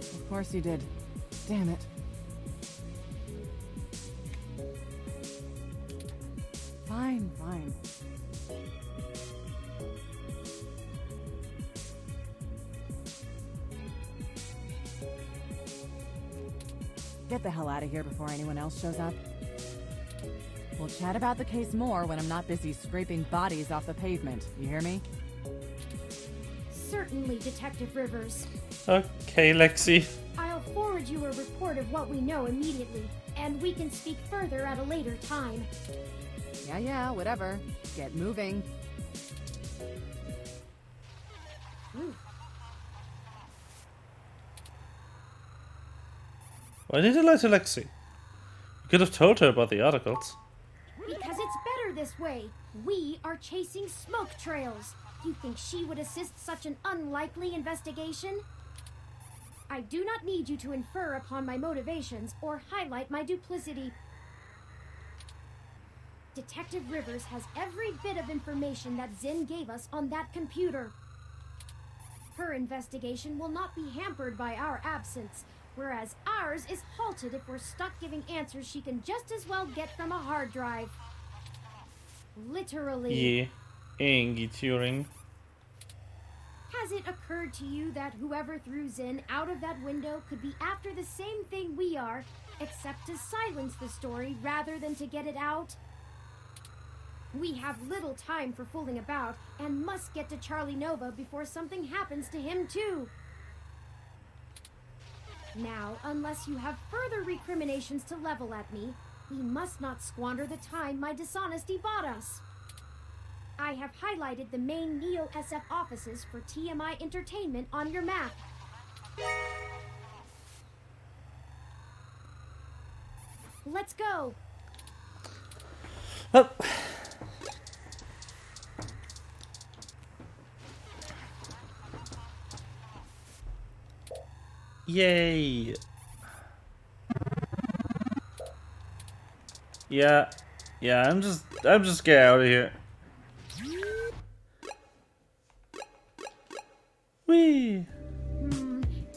Of course you did. Damn it. Fine, fine. Get the hell out of here before anyone else shows up. We'll chat about the case more when I'm not busy scraping bodies off the pavement. You hear me? Certainly, Detective Rivers. Okay, Lexi. I'll forward you a report of what we know immediately, and we can speak further at a later time. Yeah, whatever. Get moving. Why did you lie to Lexi? You could have told her about the articles. Because it's better this way. We are chasing smoke trails. You think she would assist such an unlikely investigation? I do not need you to infer upon my motivations or highlight my duplicity. Detective Rivers has every bit of information that Zinn gave us on that computer. Her investigation will not be hampered by our absence, whereas ours is halted if we're stuck giving answers she can just as well get from a hard drive. Literally. Yeah, Angie Turing. Has it occurred to you that whoever threw Zinn out of that window could be after the same thing we are, except to silence the story rather than to get it out? We have little time for fooling about and must get to Charlie Nova before something happens to him too. Now, unless you have further recriminations to level at me, we must not squander the time my dishonesty bought us. I have highlighted the main Neo-SF offices for TMI Entertainment on your map. Let's go! Oh. Yay! Yeah, I'm just getting out of here. Whee!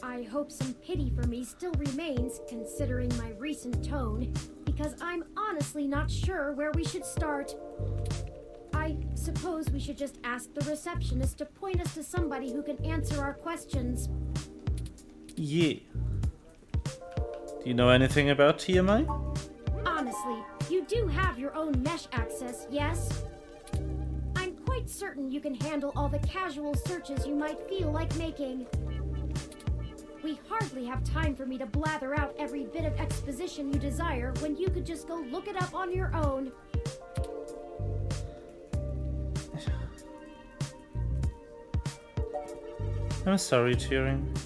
I hope some pity for me still remains, considering my recent tone, because I'm honestly not sure where we should start. I suppose we should just ask the receptionist to point us to somebody who can answer our questions. Yeah. Do you know anything about TMI? Honestly, you do have your own mesh access, yes? I'm quite certain you can handle all the casual searches you might feel like making. We hardly have time for me to blather out every bit of exposition you desire when you could just go look it up on your own. I'm sorry, Turing.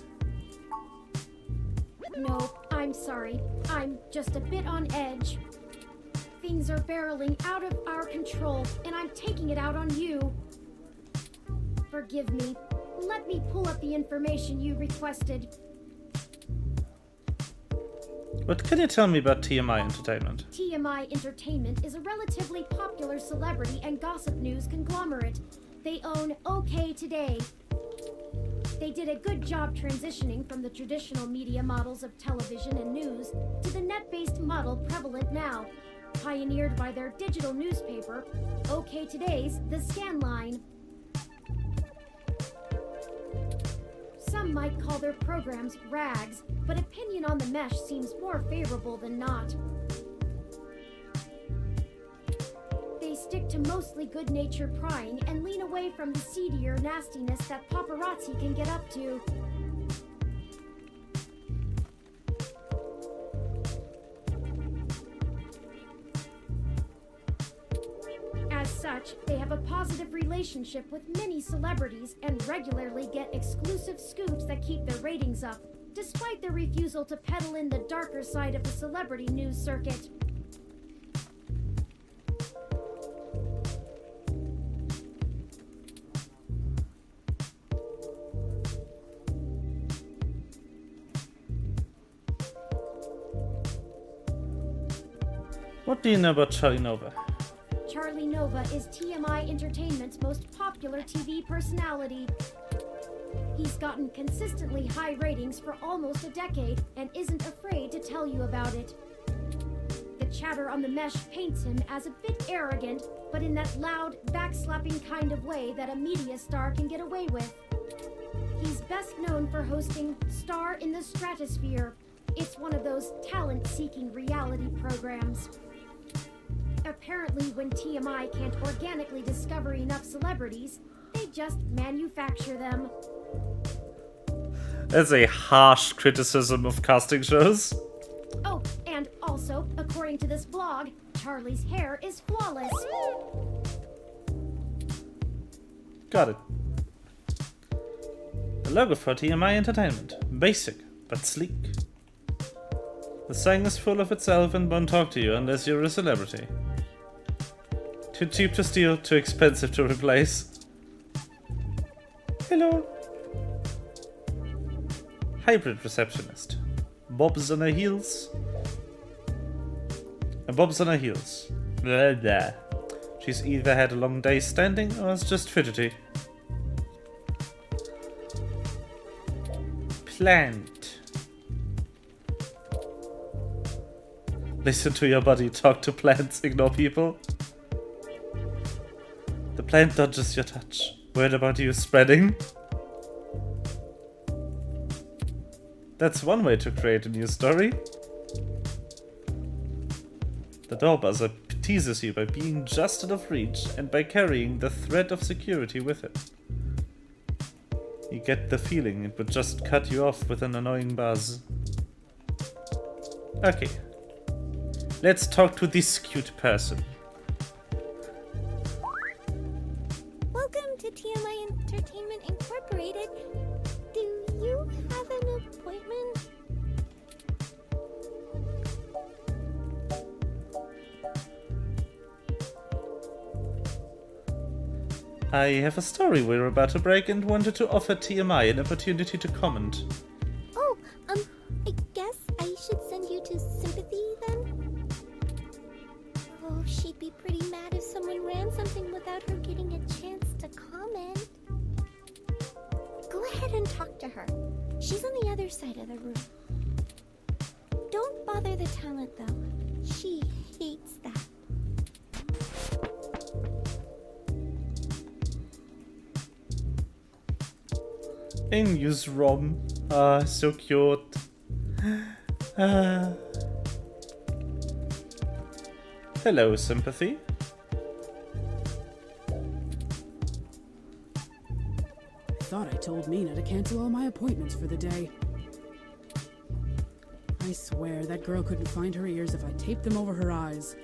No, I'm sorry. I'm just a bit on edge. Things are barreling out of our control, and I'm taking it out on you. Forgive me. Let me pull up the information you requested. What can you tell me about TMI Entertainment? TMI Entertainment is a relatively popular celebrity and gossip news conglomerate. They own OK Today. They did a good job transitioning from the traditional media models of television and news to the net-based model prevalent now, pioneered by their digital newspaper, OK Today's The Scanline. Some might call their programs rags, but opinion on the mesh seems more favorable than not. They stick to mostly good-natured prying and lean away from the seedier nastiness that paparazzi can get up to. As such, they have a positive relationship with many celebrities and regularly get exclusive scoops that keep their ratings up, despite their refusal to peddle in the darker side of the celebrity news circuit. What do you know about Charlie Nova? Charlie Nova is TMI Entertainment's most popular TV personality. He's gotten consistently high ratings for almost a decade and isn't afraid to tell you about it. The chatter on the mesh paints him as a bit arrogant, but in that loud, backslapping kind of way that a media star can get away with. He's best known for hosting Star in the Stratosphere. It's one of those talent-seeking reality programs. Apparently, when TMI can't organically discover enough celebrities, they just manufacture them. That's a harsh criticism of casting shows. Oh, and also, according to this blog, Charlie's hair is flawless. Got it. The logo for TMI Entertainment. Basic, but sleek. The sign is full of itself and won't talk to you unless you're a celebrity. Too cheap to steal, too expensive to replace. Hello. Hybrid receptionist. Bob's on her heels. Bob's on her heels. Blah, blah. She's either had a long day standing or is just fidgety. Plant. Listen to your body, talk to plants, ignore people. The plant dodges your touch. Word about you spreading. That's one way to create a new story. The door buzzer teases you by being just out of reach and by carrying the threat of security with it. You get the feeling it would just cut you off with an annoying buzz. Okay. Let's talk to this cute person. Welcome to TMI Entertainment Incorporated. Do you have an appointment? I have a story we're about to break and wanted to offer TMI an opportunity to comment. Oh, I guess I should send you to Sympathy then? Oh, she'd be pretty mad if someone ran something without her getting a chance to comment. Go ahead and talk to her. She's on the other side of the room. Don't bother the talent though. She hates that. In newsroom. Ah, so cute. Hello, Sympathy. Thought I told Mina to cancel all my appointments for the day. I swear that girl couldn't find her ears if I taped them over her eyes.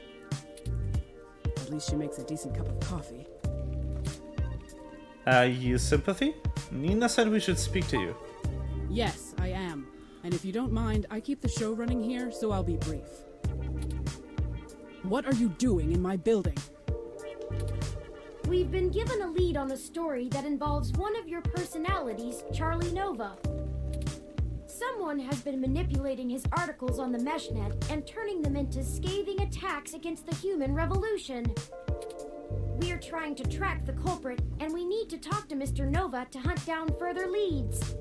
At least she makes a decent cup of coffee. You Sympathy? Nina said we should speak to you. Yes, I am. And if you don't mind, I keep the show running here, so I'll be brief. What are you doing in my building? We've been given a lead on a story that involves one of your personalities, Charlie Nova. Someone has been manipulating his articles on the meshnet and turning them into scathing attacks against the human revolution. We're trying to track the culprit, and we need to talk to Mr. Nova to hunt down further leads.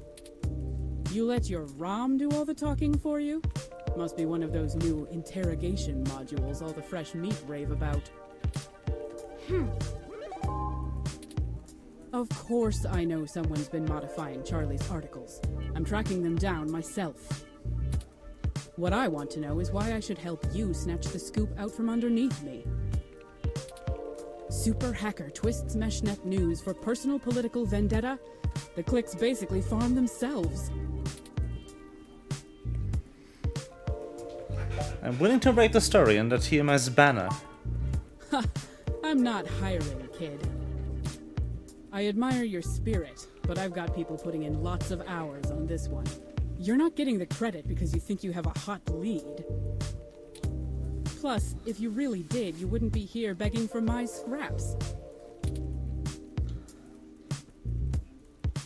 You let your ROM do all the talking for you? Must be one of those new interrogation modules all the fresh meat rave about. Of course I know someone's been modifying Charlie's articles. I'm tracking them down myself. What I want to know is why I should help you snatch the scoop out from underneath me. Super hacker twists meshnet news for personal political vendetta? The clicks basically farm themselves. I'm willing to break the story under TMI's banner. Ha! I'm not hiring, kid. I admire your spirit, but I've got people putting in lots of hours on this one. You're not getting the credit because you think you have a hot lead. Plus, if you really did, you wouldn't be here begging for my scraps.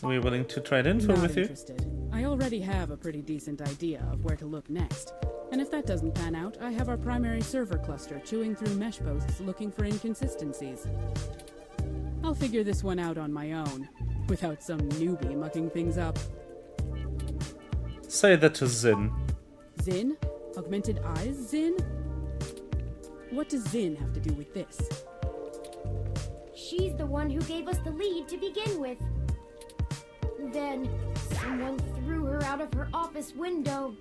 Are we willing to trade info with you? Interested. I already have a pretty decent idea of where to look next. And if that doesn't pan out, I have our primary server cluster chewing through mesh posts looking for inconsistencies. I'll figure this one out on my own, without some newbie mucking things up. Say that to Zin. Zin? Augmented eyes, Zin? What does Zin have to do with this? She's the one who gave us the lead to begin with. Then, someone threw her out of her office window.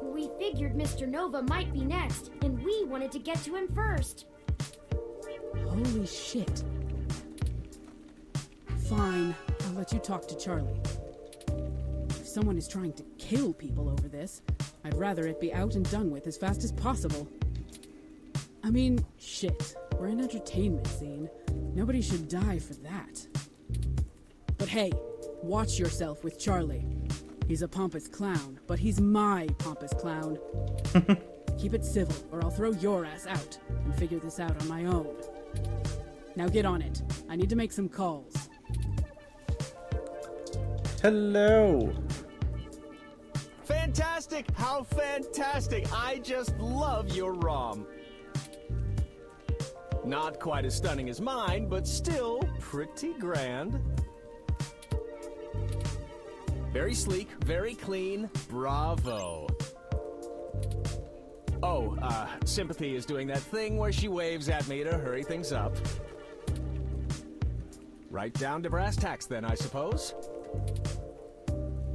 We figured Mr. Nova might be next, and we wanted to get to him first. Holy shit. Fine, I'll let you talk to Charlie. If someone is trying to kill people over this, I'd rather it be out and done with as fast as possible. I mean, shit, we're an entertainment scene. Nobody should die for that. But hey, watch yourself with Charlie. He's a pompous clown, but he's my pompous clown. Keep it civil, or I'll throw your ass out and figure this out on my own. Now get on it. I need to make some calls. Hello. Fantastic! How fantastic! I just love your ROM. Not quite as stunning as mine, but still pretty grand. Very sleek, very clean. Bravo. Oh, Sympathy is doing that thing where she waves at me to hurry things up. Right down to brass tacks then, I suppose.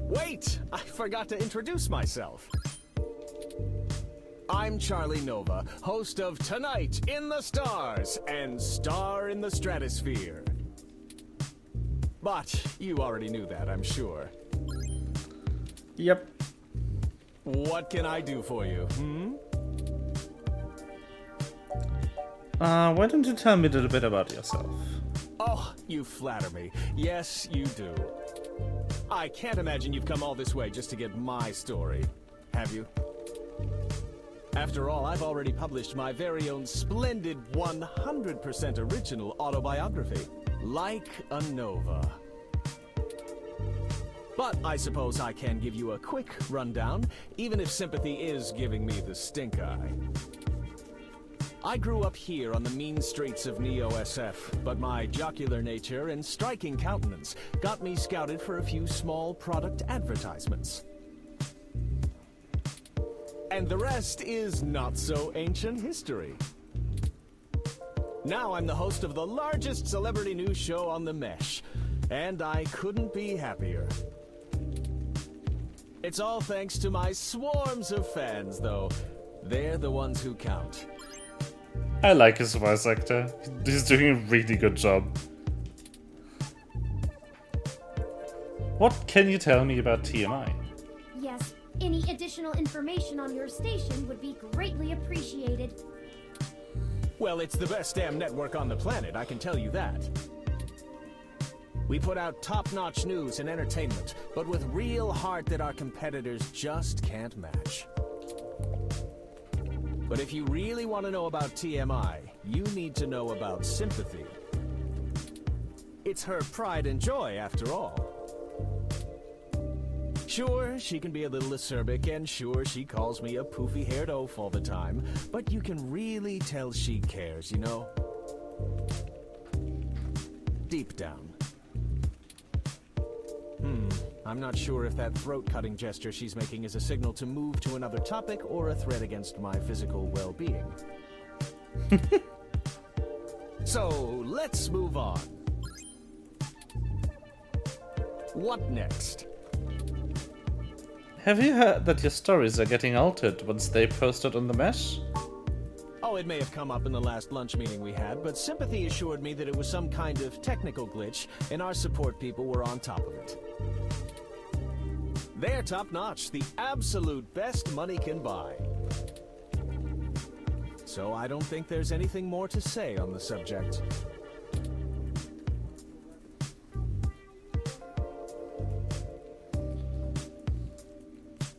Wait! I forgot to introduce myself. I'm Charlie Nova, host of Tonight in the Stars and Star in the Stratosphere. But you already knew that, I'm sure. Yep. What can I do for you, Why don't you tell me a little bit about yourself? Oh, you flatter me. Yes, you do. I can't imagine you've come all this way just to get my story, have you? After all, I've already published my very own splendid 100% original autobiography, Like a Nova. But I suppose I can give you a quick rundown, even if Sympathy is giving me the stink eye. I grew up here on the mean streets of Neo-SF, but my jocular nature and striking countenance got me scouted for a few small product advertisements. And the rest is not so ancient history. Now I'm the host of the largest celebrity news show on the Mesh, and I couldn't be happier. It's all thanks to my swarms of fans, though. They're the ones who count. I like his voice actor. He's doing a really good job. What can you tell me about TMI? Yes, any additional information on your station would be greatly appreciated. Well, it's the best damn network on the planet, I can tell you that. We put out top-notch news and entertainment, but with real heart that our competitors just can't match. But if you really want to know about TMI, you need to know about Sympathy. It's her pride and joy, after all. Sure, she can be a little acerbic, and sure, she calls me a poofy-haired oaf all the time, but you can really tell she cares, you know? Deep down. I'm not sure if that throat-cutting gesture she's making is a signal to move to another topic or a threat against my physical well-being. So, let's move on. What next? Have you heard that your stories are getting altered once they posted on the Mesh? Oh, it may have come up in the last lunch meeting we had, but Sympathy assured me that it was some kind of technical glitch, and our support people were on top of it. They're top-notch, the absolute best money can buy. So I don't think there's anything more to say on the subject.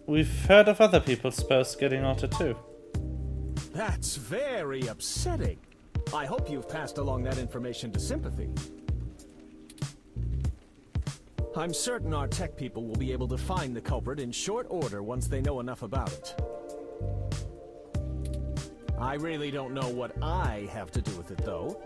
We've heard of other people's posts getting altered too. That's very upsetting. I hope you've passed along that information to Sympathy. I'm certain our tech people will be able to find the culprit in short order once they know enough about it. I really don't know what I have to do with it, though.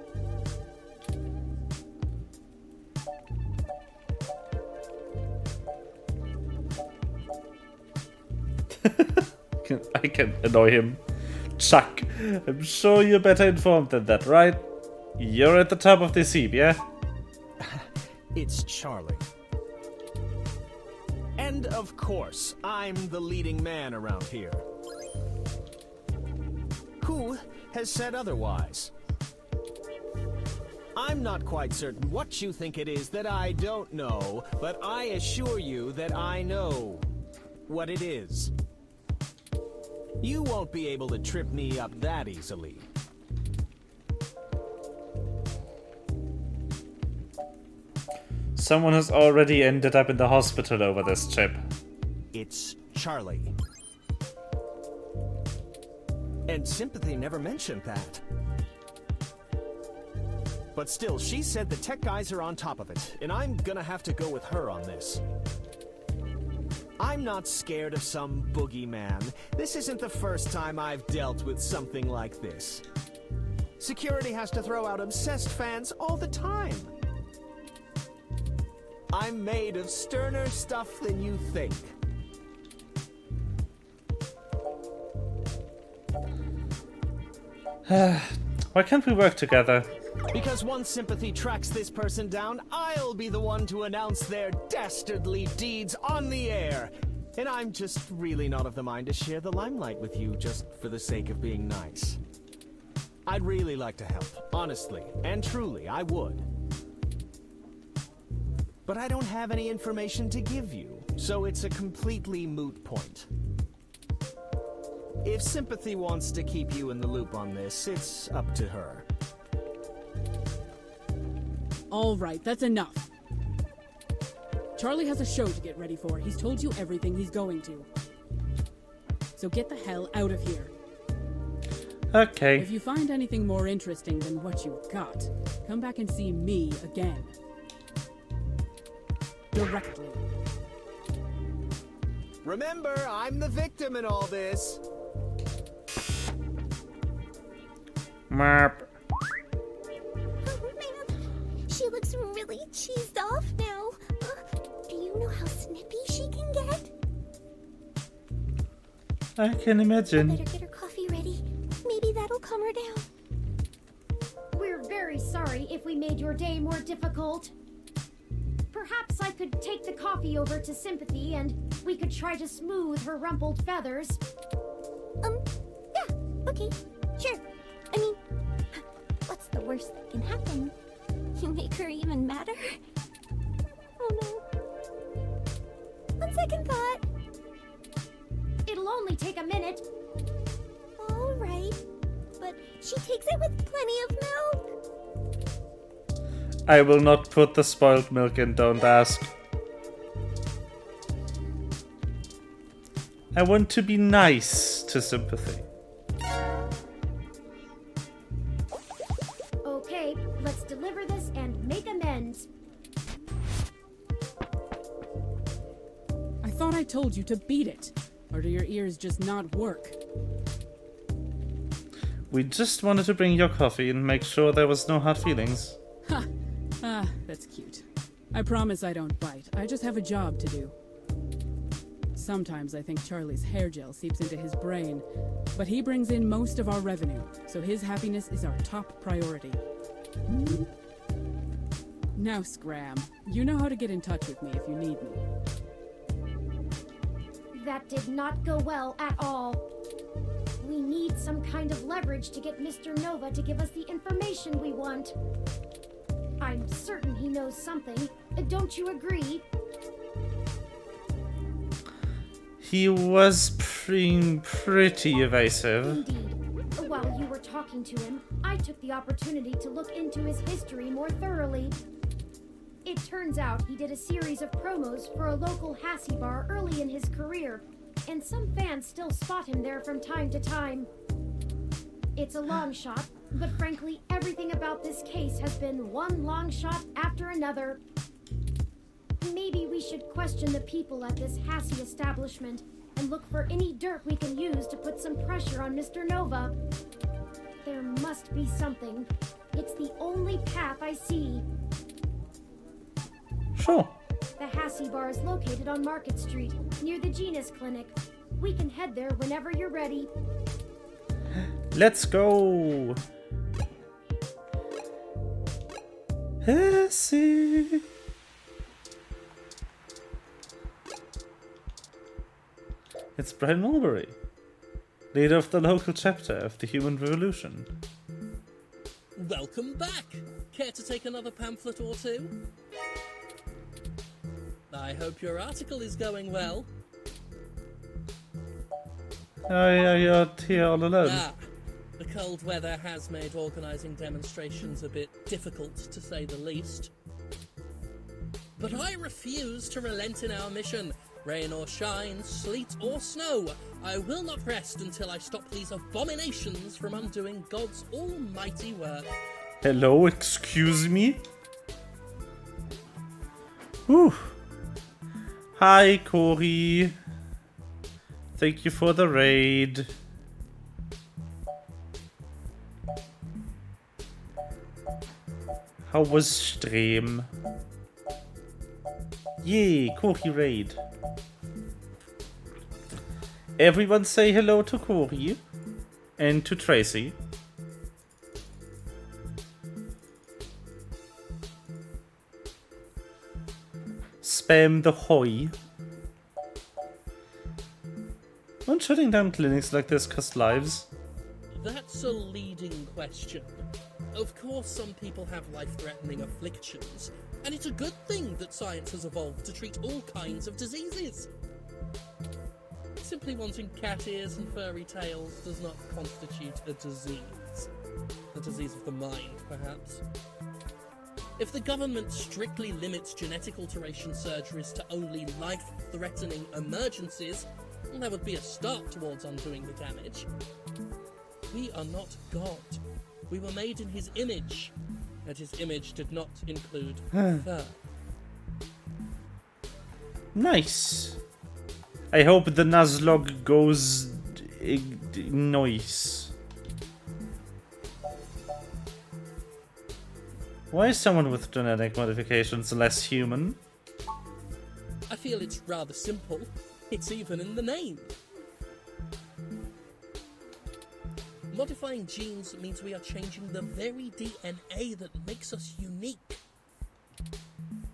I can annoy him. Chuck, I'm sure you're better informed than that, right? You're at the top of this heap, yeah? It's Charlie. And of course, I'm the leading man around here. Who has said otherwise? I'm not quite certain what you think it is that I don't know, but I assure you that I know what it is. You won't be able to trip me up that easily. Someone has already ended up in the hospital over this chip. It's Charlie. And Sympathy never mentioned that. But still, she said the tech guys are on top of it, and I'm gonna have to go with her on this. I'm not scared of some boogeyman. This isn't the first time I've dealt with something like this. Security has to throw out obsessed fans all the time. I'm made of sterner stuff than you think. Why can't we work together? Because once sympathy tracks this person down, I'll be the one to announce their dastardly deeds on the air. And I'm just really not of the mind to share the limelight with you just for the sake of being nice. I'd really like to help, honestly and truly, I would. But I don't have any information to give you, so it's a completely moot point. If Sympathy wants to keep you in the loop on this, it's up to her. All right, that's enough. Charlie has a show to get ready for. He's told you everything he's going to. So get the hell out of here. Okay. If you find anything more interesting than what you've got, come back and see me again. Directly. Remember, I'm the victim in all this. Merp. Oh man, she looks really cheesed off now. Do you know how snippy she can get? I can imagine. Better get her coffee ready. Maybe that'll calm her down. We're very sorry if we made your day more difficult. Perhaps I could take the coffee over to Sympathy and we could try to smooth her rumpled feathers. Yeah, okay, sure. I mean, what's the worst that can happen? You make her even madder? Oh no. On second thought. It'll only take a minute. All right, but she takes it with plenty of milk. I will not put the spoiled milk in, don't ask. I want to be nice to Sympathy. Okay, let's deliver this and make amends. I thought I told you to beat it. Or do your ears just not work? We just wanted to bring your coffee and make sure there was no hard feelings. Ha! Ah, that's cute. I promise I don't bite. I just have a job to do. Sometimes I think Charlie's hair gel seeps into his brain, but he brings in most of our revenue, so his happiness is our top priority. Now, Scram, you know how to get in touch with me if you need me. That did not go well at all. We need some kind of leverage to get Mr. Nova to give us the information we want. I'm certain he knows something. Don't you agree? He was pretty evasive. Indeed. While you were talking to him, I took the opportunity to look into his history more thoroughly. It turns out he did a series of promos for a local Hassie bar early in his career, and some fans still spot him there from time to time. It's a long shot, but frankly, everything about this case has been one long shot after another. Maybe we should question the people at this Hassie establishment and look for any dirt we can use to put some pressure on Mr. Nova. There must be something. It's the only path I see. Sure. The Hassie bar is located on Market Street, near the Genus Clinic. We can head there whenever you're ready. Let's go! Hassie! It's Brian Mulberry, leader of the local chapter of the Human Revolution. Welcome back! Care to take another pamphlet or two? I hope your article is going well. Oh yeah, you're here all alone. The cold weather has made organising demonstrations a bit difficult, to say the least. But I refuse to relent in our mission. Rain or shine, sleet or snow, I will not rest until I stop these abominations from undoing God's almighty work. Hello, excuse me? Whew. Hi, Corey. Thank you for the raid. How was stream? Yay, Corey raid. Everyone say hello to Corey and to Tracy. Spam the hoy. Won't shutting down clinics like this cost lives? That's a leading question. Of course, some people have life-threatening afflictions, and it's a good thing that science has evolved to treat all kinds of diseases. Simply wanting cat ears and furry tails does not constitute a disease. A disease of the mind, perhaps. If the government strictly limits genetic alteration surgeries to only life-threatening emergencies, well, that would be a start towards undoing the damage. We are not God. We were made in his image, and his image did not include fur. Nice. I hope the Nuzlocke goes nice. Why is someone with genetic modifications less human? I feel it's rather simple. It's even in the name. Modifying genes means we are changing the very DNA that makes us unique.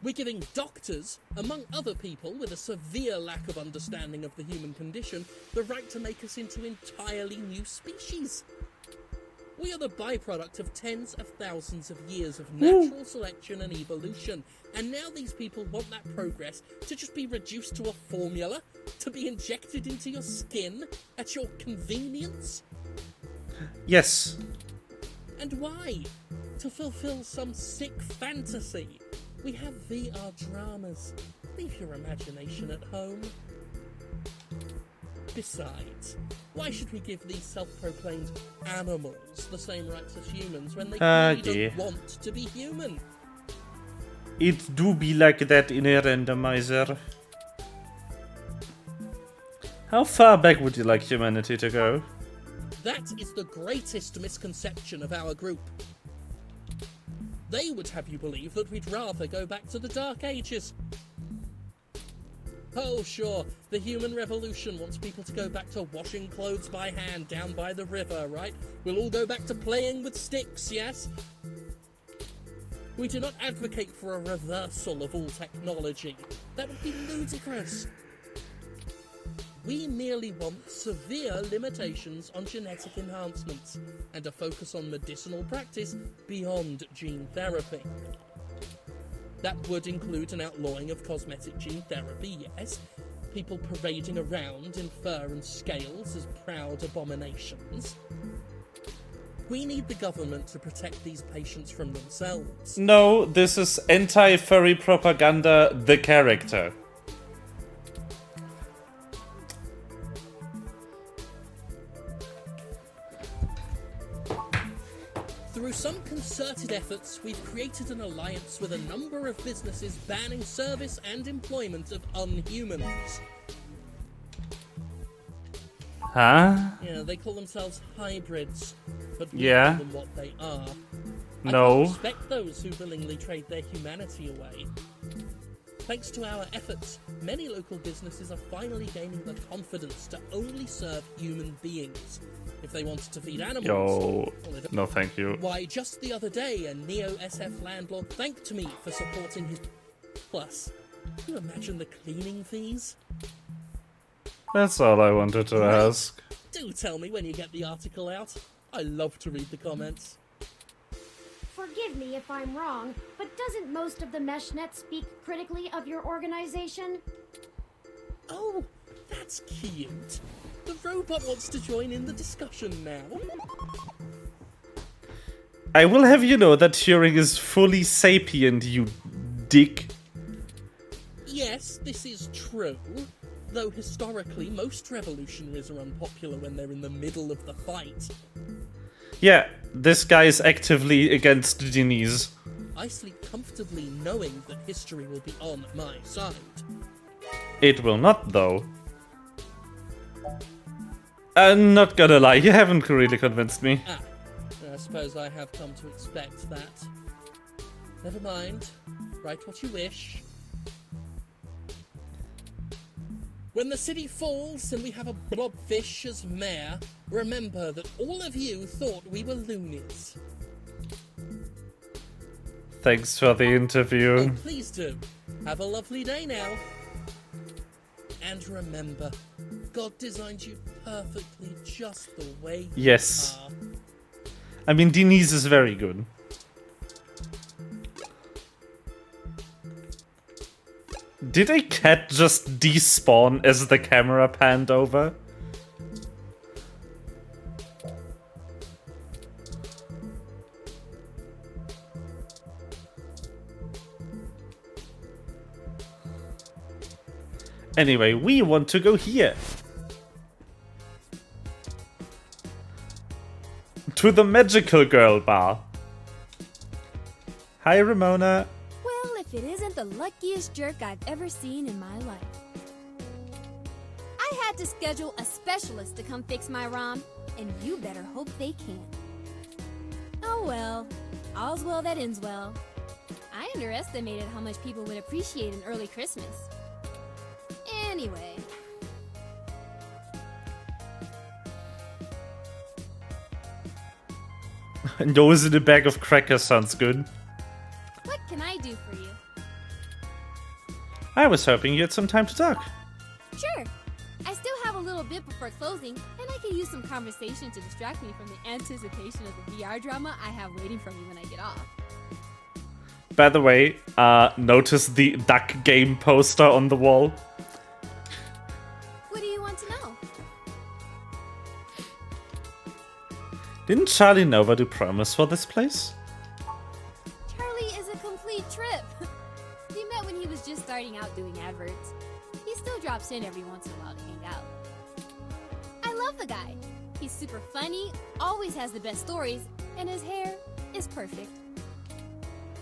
We're giving doctors, among other people with a severe lack of understanding of the human condition, the right to make us into entirely new species. We are the byproduct of tens of thousands of years of natural selection and evolution, and now these people want that progress to just be reduced to a formula, to be injected into your skin at your convenience? Yes. And why? To fulfill some sick fantasy. We have VR dramas. Leave your imagination at home. Besides, why should we give these self-proclaimed animals the same rights as humans when they clearly don't want to be human? It do be like that in a randomizer. How far back would you like humanity to go? That is the greatest misconception of our group. They would have you believe that we'd rather go back to the Dark Ages. Oh, sure, the human revolution wants people to go back to washing clothes by hand down by the river, right? We'll all go back to playing with sticks, yes? We do not advocate for a reversal of all technology. That would be ludicrous. We merely want severe limitations on genetic enhancements and a focus on medicinal practice beyond gene therapy. That would include an outlawing of cosmetic gene therapy, yes, people parading around in fur and scales as proud abominations. We need the government to protect these patients from themselves. No, this is anti-furry propaganda, the character. Through some concerted efforts, we've created an alliance with a number of businesses banning service and employment of unhumans. Huh? Yeah, they call themselves hybrids, but we Yeah. call them what they are. No. I can respect those who willingly trade their humanity away. Thanks to our efforts, many local businesses are finally gaining the confidence to only serve human beings. If they wanted to feed animals... Yo, well, no thank you. Why, just the other day, a Neo-SF landlord thanked me for supporting his... Plus, can you imagine the cleaning fees? That's all I wanted to ask. Do tell me when you get the article out. I love to read the comments. Forgive me if I'm wrong, but doesn't most of the MeshNet speak critically of your organization? Oh, that's cute. The robot wants to join in the discussion now. I will have you know that Turing is fully sapient, you dick. Yes, this is true. Though historically, most revolutionaries are unpopular when they're in the middle of the fight. Yeah, this guy is actively against Denise. I sleep comfortably knowing that history will be on my side. It will not, though. I'm not gonna lie, you haven't really convinced me. I suppose I have come to expect that. Never mind. Write what you wish. When the city falls and we have a blobfish as mayor, remember that all of you thought we were loonies. Thanks for the interview. Oh, please do. Have a lovely day now. And remember, God designed you perfectly just the way you Yes. are. I mean, Denise is very good. Did a cat just despawn as the camera panned over? Anyway, we want to go here. To the Magical Girl Bar. Hi, Ramona. Well, if it isn't the luckiest jerk I've ever seen in my life. I had to schedule a specialist to come fix my ROM, and you better hope they can. Oh well, all's well that ends well. I underestimated how much people would appreciate an early Christmas. Anyway. Nose in a bag of crackers sounds good. What can I do for you? I was hoping you had some time to talk. Sure. I still have a little bit before closing, and I can use some conversation to distract me from the anticipation of the VR drama I have waiting for me when I get off. By the way, notice the duck game poster on the wall. What do you want to know? Didn't Charlie Nova do promos for this place? Charlie is a complete trip. We met when he was just starting out doing adverts. He still drops in every once in a while to hang out. I love the guy. He's super funny, always has the best stories, and his hair is perfect.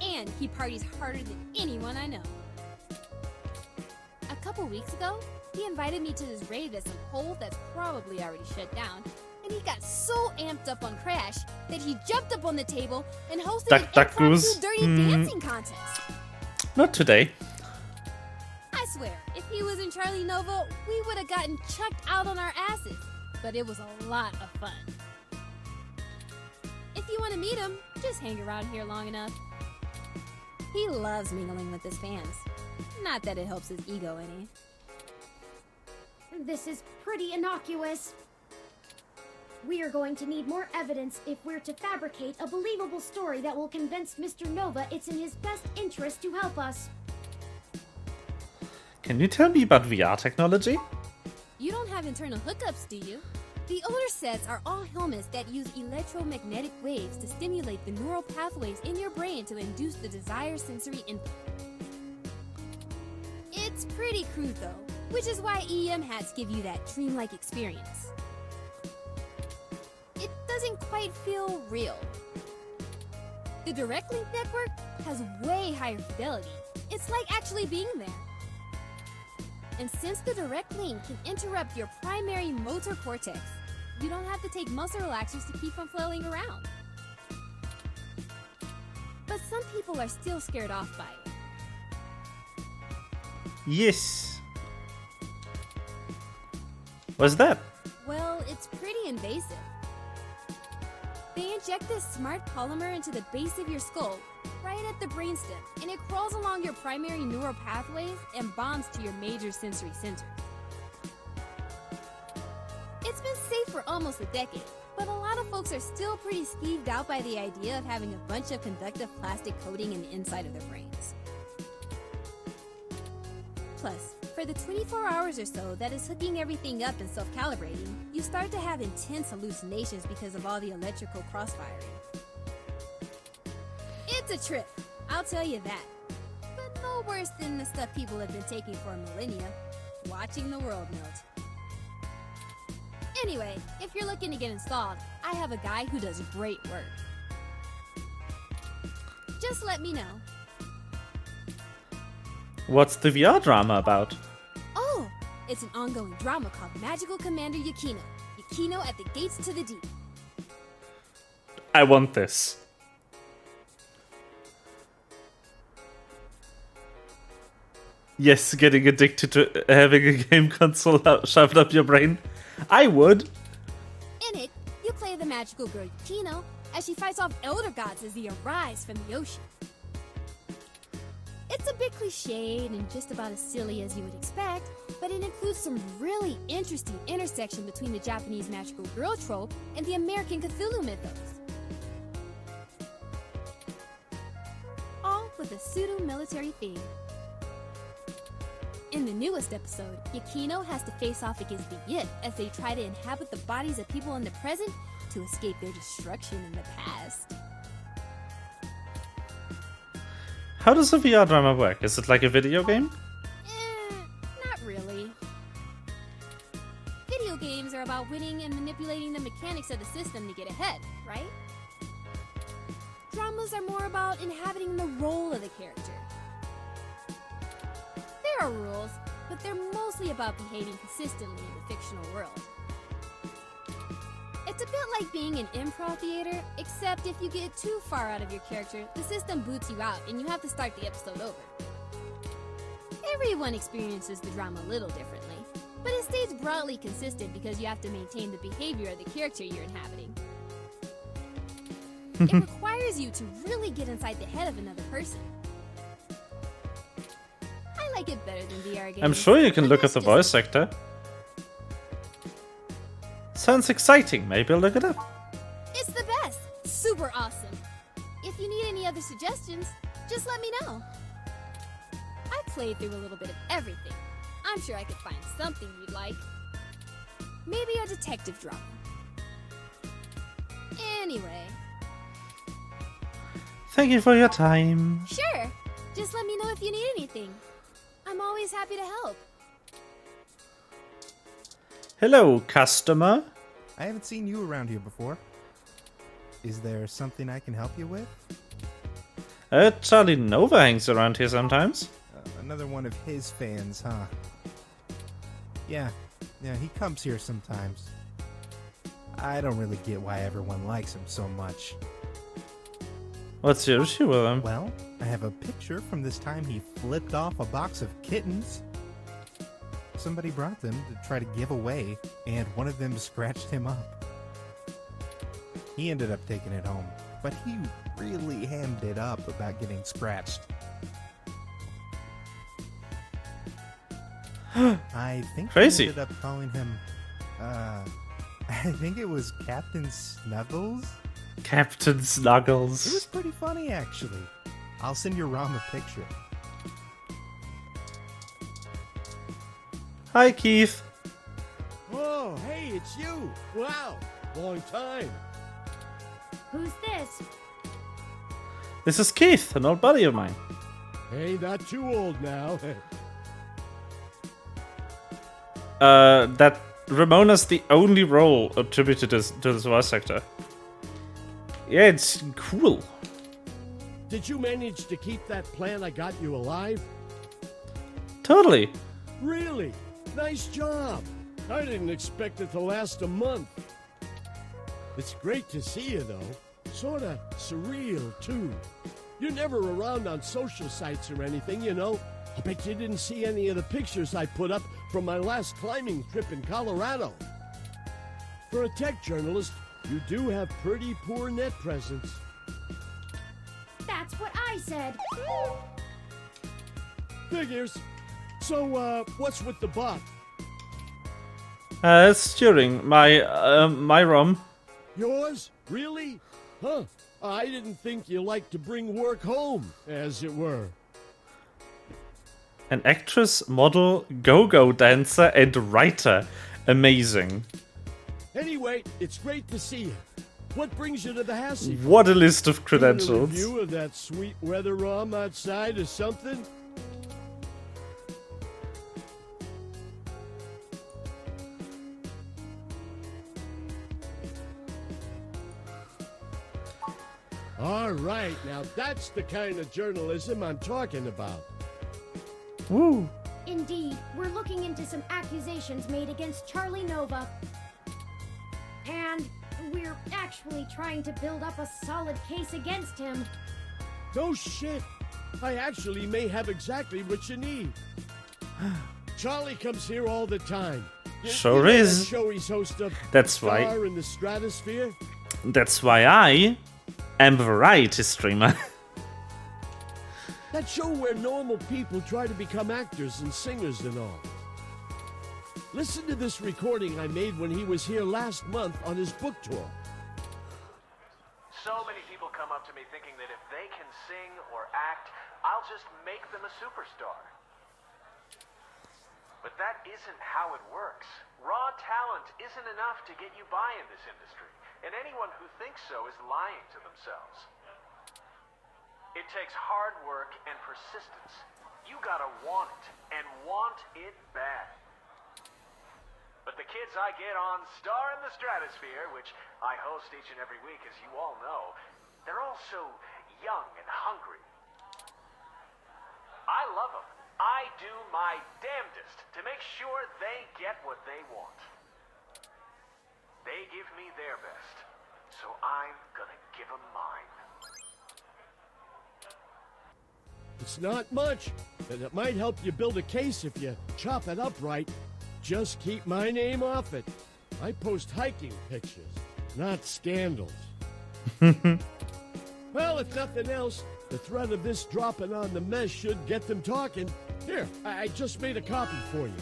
And he parties harder than anyone I know. A couple weeks ago, he invited me to this rave at some hole that's probably already shut down, and he got so amped up on Crash that he jumped up on the table and hosted an impromptu dirty dancing contest. Not today. I swear, if he was in Charlie Nova, we would have gotten chucked out on our asses, but it was a lot of fun. If you want to meet him, just hang around here long enough. He loves mingling with his fans. Not that it helps his ego any. This is pretty innocuous. We are going to need more evidence if we're to fabricate a believable story that will convince Mr. Nova it's in his best interest to help us. Can you tell me about VR technology? You don't have internal hookups, do you? The older sets are all helmets that use electromagnetic waves to stimulate the neural pathways in your brain to induce the desired sensory input. It's pretty crude though, which is why EM hats give you that dreamlike experience. It doesn't quite feel real. The Direct Link network has way higher fidelity. It's like actually being there. And since the Direct Link can interrupt your primary motor cortex, you don't have to take muscle relaxers to keep from flailing around. But some people are still scared off by it. Yes. What's that? Well, it's pretty invasive. They inject this smart polymer into the base of your skull, right at the brainstem, and it crawls along your primary neural pathways and bonds to your major sensory centers. It's been safe for almost a decade, but a lot of folks are still pretty skeeved out by the idea of having a bunch of conductive plastic coating in the inside of their brains. Plus, for the 24 hours or so that is hooking everything up and self-calibrating, you start to have intense hallucinations because of all the electrical crossfiring. It's a trip, I'll tell you that. But no worse than the stuff people have been taking for millennia, watching the world melt. Anyway, if you're looking to get installed, I have a guy who does great work. Just let me know. What's the VR drama about? Oh, it's an ongoing drama called Magical Commander Yukino. Yukino at the Gates to the Deep. I want this. Yes, getting addicted to having a game console shoved up your brain. I would. In it, you play the magical girl Yukino as she fights off elder gods as they arise from the ocean. It's a bit cliched and just about as silly as you would expect, but it includes some really interesting intersection between the Japanese magical girl trope and the American Cthulhu mythos. All with a pseudo-military theme. In the newest episode, Yukino has to face off against the Yip as they try to inhabit the bodies of people in the present to escape their destruction in the past. How does a VR drama work? Is it like a video game? Not really. Video games are about winning and manipulating the mechanics of the system to get ahead, right? Dramas are more about inhabiting the role of the character. There are rules, but they're mostly about behaving consistently in the fictional world. It's a bit like being in improv theater, except if you get too far out of your character, the system boots you out and you have to start the episode over. Everyone experiences the drama a little differently, but it stays broadly consistent because you have to maintain the behavior of the character you're inhabiting. It requires you to really get inside the head of another person. I like it better than VR games. I'm sure you can look at the voice actor. Sounds exciting. Maybe I'll look it up. It's the best! Super awesome! If you need any other suggestions, just let me know. I played through a little bit of everything. I'm sure I could find something you'd like. Maybe a detective drama. Anyway. Thank you for your time. Sure! Just let me know if you need anything. I'm always happy to help. Hello, customer. I haven't seen you around here before. Is there something I can help you with? Charlie Nova hangs around here sometimes. Another one of his fans, huh? Yeah, he comes here sometimes. I don't really get why everyone likes him so much. What's your issue with him? Well, I have a picture from this time he flipped off a box of kittens. Somebody brought them to try to give away, and one of them scratched him up. He ended up taking it home, but he really hammed it up about getting scratched. I think Crazy. he ended up calling him, I think it was Captain Snuggles? Captain Snuggles. It was pretty funny, actually. I'll send your Rom a picture. Hi, Keith. Oh, hey, it's you. Wow, long time. Who's this? This is Keith, an old buddy of mine. Hey, not too old now. That Ramona's the only role attributed to this voice actor. Yeah, it's cool. Did you manage to keep that plant I got you alive? Totally. Really? Nice job. I didn't expect it to last a month. It's great to see you, though. Sorta surreal, too. You're never around on social sites or anything, you know. I bet you didn't see any of the pictures I put up from my last climbing trip in Colorado. For a tech journalist, you do have pretty poor net presence. That's what I said. Figures. So, what's with the bot? It's Turing, my ROM. Yours? Really? Huh. I didn't think you liked to bring work home, as it were. An actress, model, go-go dancer, and writer. Amazing. Anyway, it's great to see you. What brings you to the house? What a list of Doing a credentials. review of that sweet weather ROM outside or something? All right, now that's the kind of journalism I'm talking about. Woo. Indeed, we're looking into some accusations made against Charlie Nova. And we're actually trying to build up a solid case against him. No shit. I actually may have exactly what you need. Charlie comes here all the time. Sure know is. that show he's host of That's why. Star in the Stratosphere? That's why I am a variety streamer. That show where normal people try to become actors and singers and all. Listen to this recording I made when he was here last month on his book tour. So many people come up to me thinking that if they can sing or act, I'll just make them a superstar. But that isn't how it works. Raw talent isn't enough to get you by in this industry, and anyone who thinks so is lying to themselves. It takes hard work and persistence. You gotta want it, and want it bad. But the kids I get on Star in the Stratosphere, which I host each and every week, as you all know, they're all so young and hungry. I love them. I do my damnedest to make sure they get what they want. They give me their best, so I'm gonna give them mine. It's not much, but it might help you build a case if you chop it up right. Just keep my name off it. I post hiking pictures, not scandals. Well, if nothing else, the threat of this dropping on the mess should get them talking. Here, I just made a copy for you.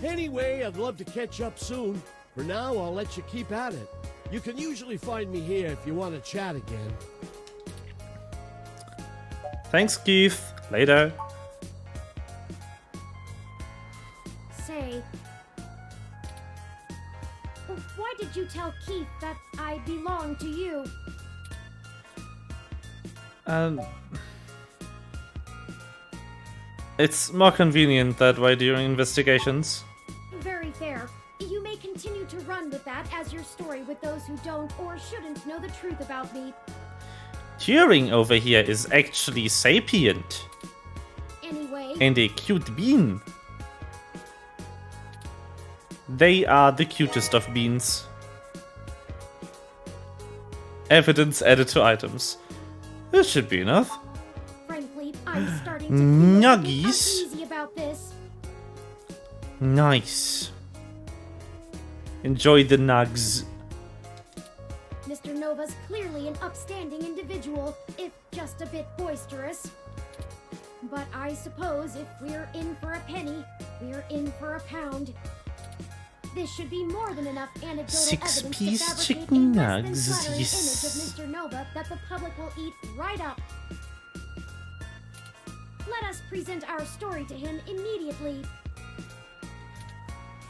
Anyway, I'd love to catch up soon. For now, I'll let you keep at it. You can usually find me here if you want to chat again. Thanks, Keith. Later. Say, why did you tell Keith that I belong to you? It's more convenient that way during investigations. Very fair. You may continue to run with that as your story with those who don't or shouldn't know the truth about me. Turing over here is actually sapient. Anyway. And a cute bean. They are the cutest of beans. Evidence added to items. This should be enough. Frankly, I'm starting to feel Nuggies. uneasy about this. Nice. Enjoy the nugs. Mr. Nova's clearly an upstanding individual, if just a bit boisterous. But I suppose if we're in for a penny, we're in for a pound. This should be more than enough anecdotal evidence to Six-piece fabricate chicken a less nugs, than flattering yes. image of Mr. Nova that the public will eat right up. Let us present our story to him immediately.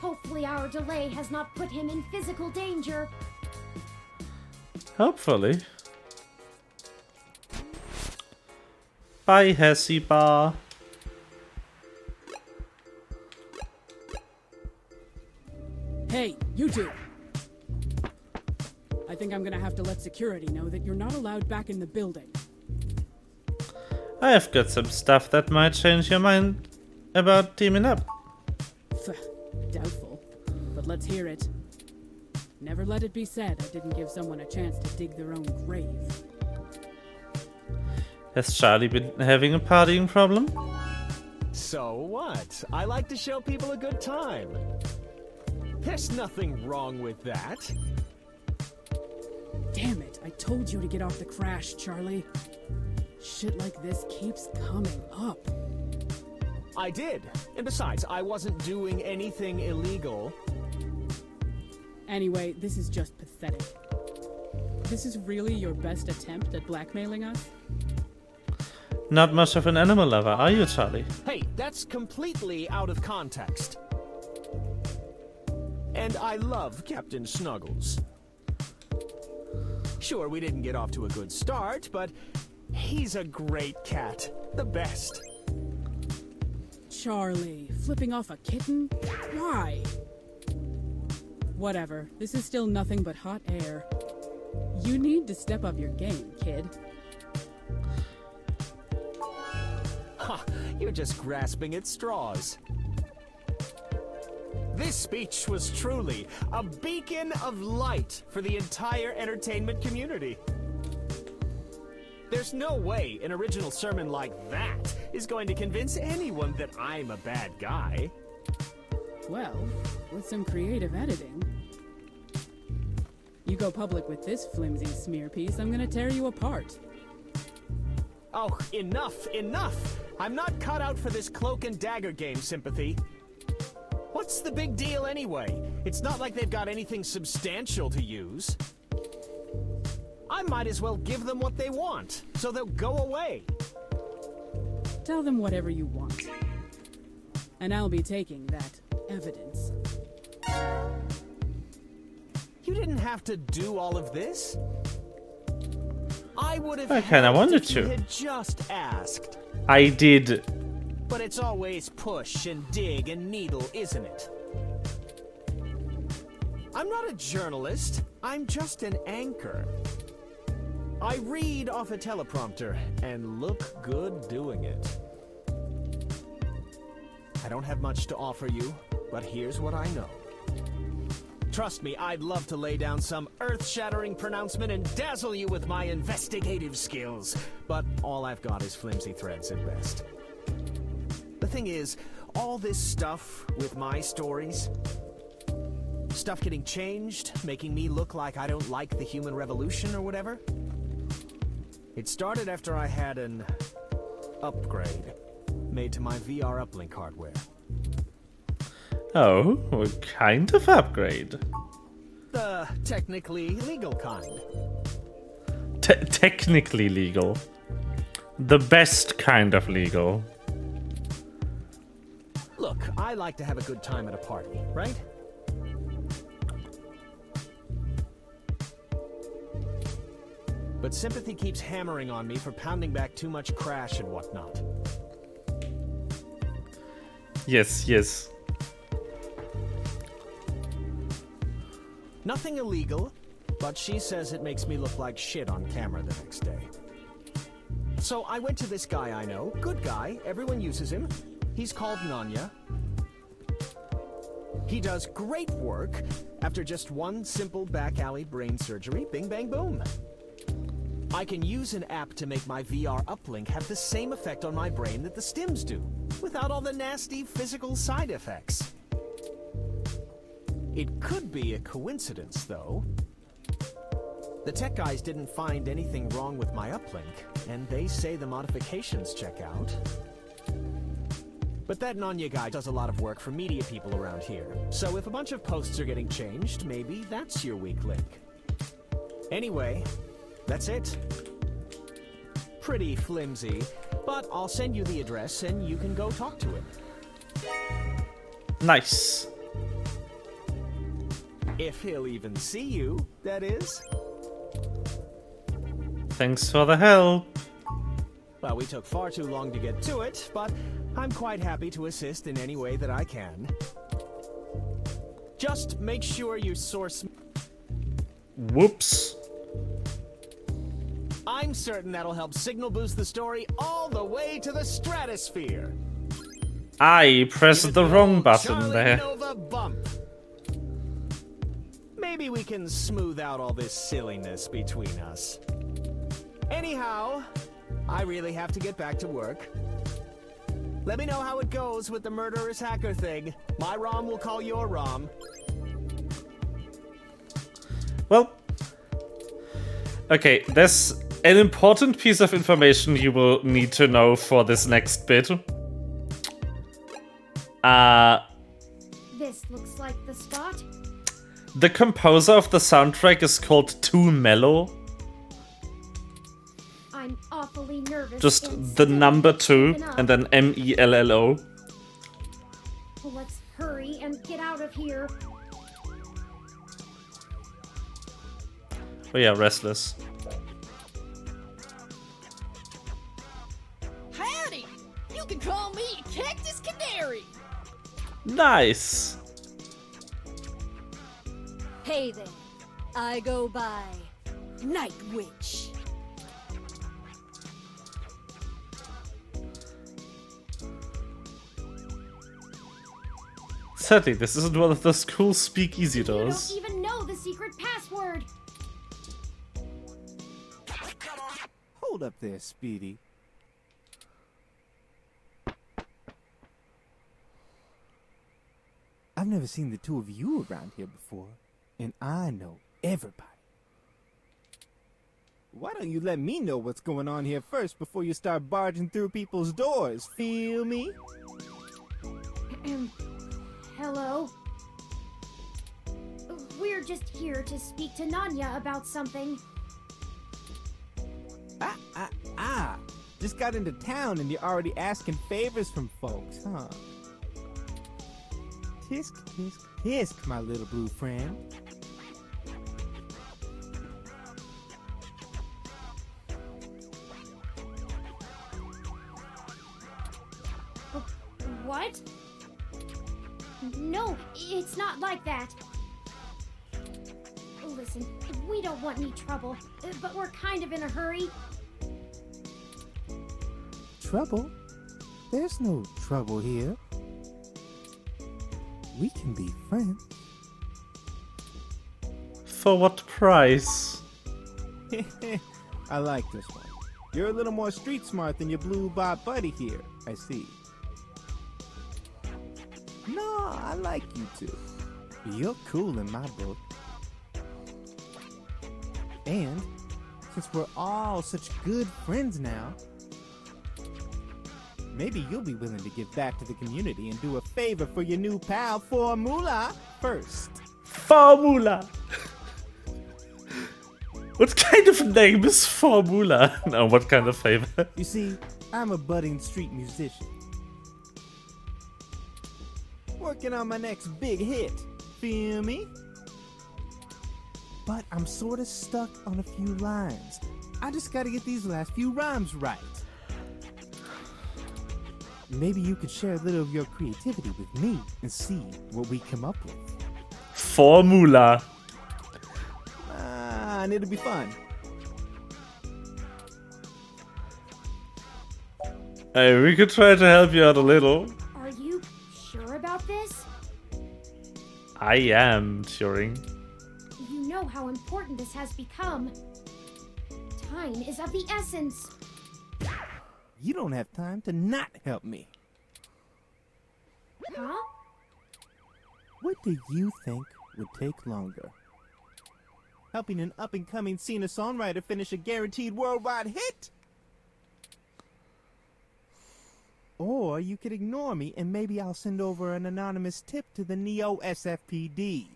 Hopefully our delay has not put him in physical danger. Hopefully. Bye, Hessiba. Hey, you two! I think I'm gonna have to let security know that you're not allowed back in the building. I have got some stuff that might change your mind about teaming up. Doubtful, but let's hear it. Never let it be said I didn't give someone a chance to dig their own grave. Has Charlie been having a partying problem? So what? I like to show people a good time. There's nothing wrong with that. Damn it, I told you to get off the crash, Charlie. Shit like this keeps coming up. I did. And besides, I wasn't doing anything illegal. Anyway, this is just pathetic. This is really your best attempt at blackmailing us? Not much of an animal lover, are you, Charlie? Hey, that's completely out of context. And I love Captain Snuggles. Sure, we didn't get off to a good start, but he's a great cat. The best. Charlie, flipping off a kitten? Why? Whatever, this is still nothing but hot air. You need to step up your game, kid. Ha! You're just grasping at straws. This speech was truly a beacon of light for the entire entertainment community. There's no way an original sermon like that is going to convince anyone that I'm a bad guy. Well, with some creative editing. You go public with this flimsy smear piece, I'm gonna tear you apart. Oh, enough, enough! I'm not cut out for this cloak and dagger game, Sympathy. What's the big deal anyway? It's not like they've got anything substantial to use. I might as well give them what they want, so they'll go away. Tell them whatever you want. And I'll be taking that evidence. You didn't have to do all of this. I would have I kinda wanted if you to. had just asked. I did. But it's always push and dig and needle, isn't it? I'm not a journalist. I'm just an anchor. I read off a teleprompter and look good doing it. I don't have much to offer you, but here's what I know. Trust me, I'd love to lay down some earth-shattering pronouncement and dazzle you with my investigative skills, but all I've got is flimsy threads at best. The thing is, all this stuff with my stories, stuff getting changed, making me look like I don't like the human revolution or whatever, it started after I had an upgrade made to my VR uplink hardware. Oh, what kind of upgrade? The technically legal kind. Technically legal. The best kind of legal. Look, I like to have a good time at a party, right? But Sympathy keeps hammering on me for pounding back too much crash and whatnot. Yes, yes. Nothing illegal, but she says it makes me look like shit on camera the next day. So I went to this guy I know, good guy, everyone uses him. He's called Nanya. He does great work. After just one simple back alley brain surgery, bing bang boom. I can use an app to make my VR uplink have the same effect on my brain that the stims do, without all the nasty physical side effects. It could be a coincidence, though. The tech guys didn't find anything wrong with my uplink, and they say the modifications check out. But that Nanya guy does a lot of work for media people around here, so if a bunch of posts are getting changed, maybe that's your weak link. Anyway, that's it. Pretty flimsy, but I'll send you the address and you can go talk to him. Nice. If he'll even see you, that is. Thanks for the help. Well, we took far too long to get to it, but I'm quite happy to assist in any way that I can. Just make sure you source... Whoops. I'm certain that'll help signal boost the story all the way to the stratosphere. I pressed the wrong button Charlie there. Nova bump. Maybe we can smooth out all this silliness between us. Anyhow, I really have to get back to work. Let me know how it goes with the murderous hacker thing. My ROM will call your ROM. Well, okay, there's an important piece of information you will need to know for this next bit. This looks like the spot. The composer of the soundtrack is called Too Mellow. I'm awfully nervous. Just and the still number 2 keeping up. and then MELLO. Let's hurry and get out of here. Oh yeah, Restless. Howdy! You can call me Cactus Canary. Nice. Hey there. I go by Night Witch. Sadly, this isn't one of those cool speakeasy You doors. don't even know the secret password. Hold up there, Speedy. I've never seen the two of you around here before, and I know everybody. Why don't you let me know what's going on here first before you start barging through people's doors? Feel me? Hello? We're just here to speak to Nanya about something. Just got into town and you're already asking favors from folks, huh? Tisk, tisk, tisk, my little blue friend. What? No, it's not like that. Listen, we don't want any trouble, but we're kind of in a hurry. Trouble? There's no trouble here. We can be friends. For what price? I like this one. You're a little more street smart than your blue bot buddy here, I see. No, I like you two. You're cool in my book. And since we're all such good friends now, maybe you'll be willing to give back to the community and do a favor for your new pal Formula first. Formula! What kind of name is Formula? No, what kind of favor? You see, I'm a budding street musician. Working on my next big hit. Feel me? But I'm sorta stuck on a few lines. I just gotta get these last few rhymes right. Maybe you could share a little of your creativity with me and see what we come up with. Formula. And it'll be fun. Hey, we could try to help you out a little. Are you sure about this? I am, Turing. You know how important this has become. Time is of the essence. You don't have time to not help me. Huh? What do you think would take longer? Helping an up-and-coming singer-songwriter finish a guaranteed worldwide hit? Or you could ignore me and maybe I'll send over an anonymous tip to the Neo SFPD.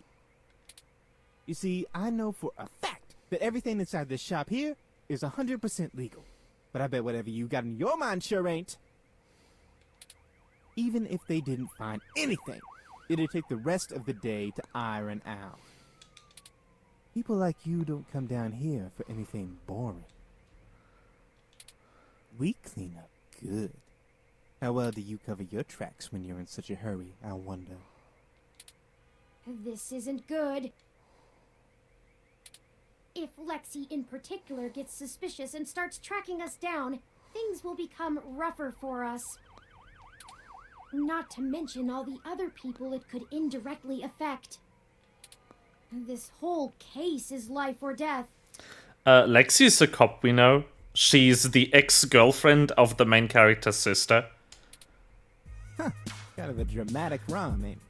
You see, I know for a fact that everything inside this shop here is 100% legal. But I bet whatever you got in your mind sure ain't. Even if they didn't find anything, it'd take the rest of the day to iron out. People like you don't come down here for anything boring. We clean up good. How well do you cover your tracks when you're in such a hurry, I wonder? This isn't good. If Lexi in particular gets suspicious and starts tracking us down, things will become rougher for us. Not to mention all the other people it could indirectly affect. This whole case is life or death. Lexi's a cop, we know. She's the ex-girlfriend of the main character's sister. Huh, kind of a dramatic rhyme, ain't it?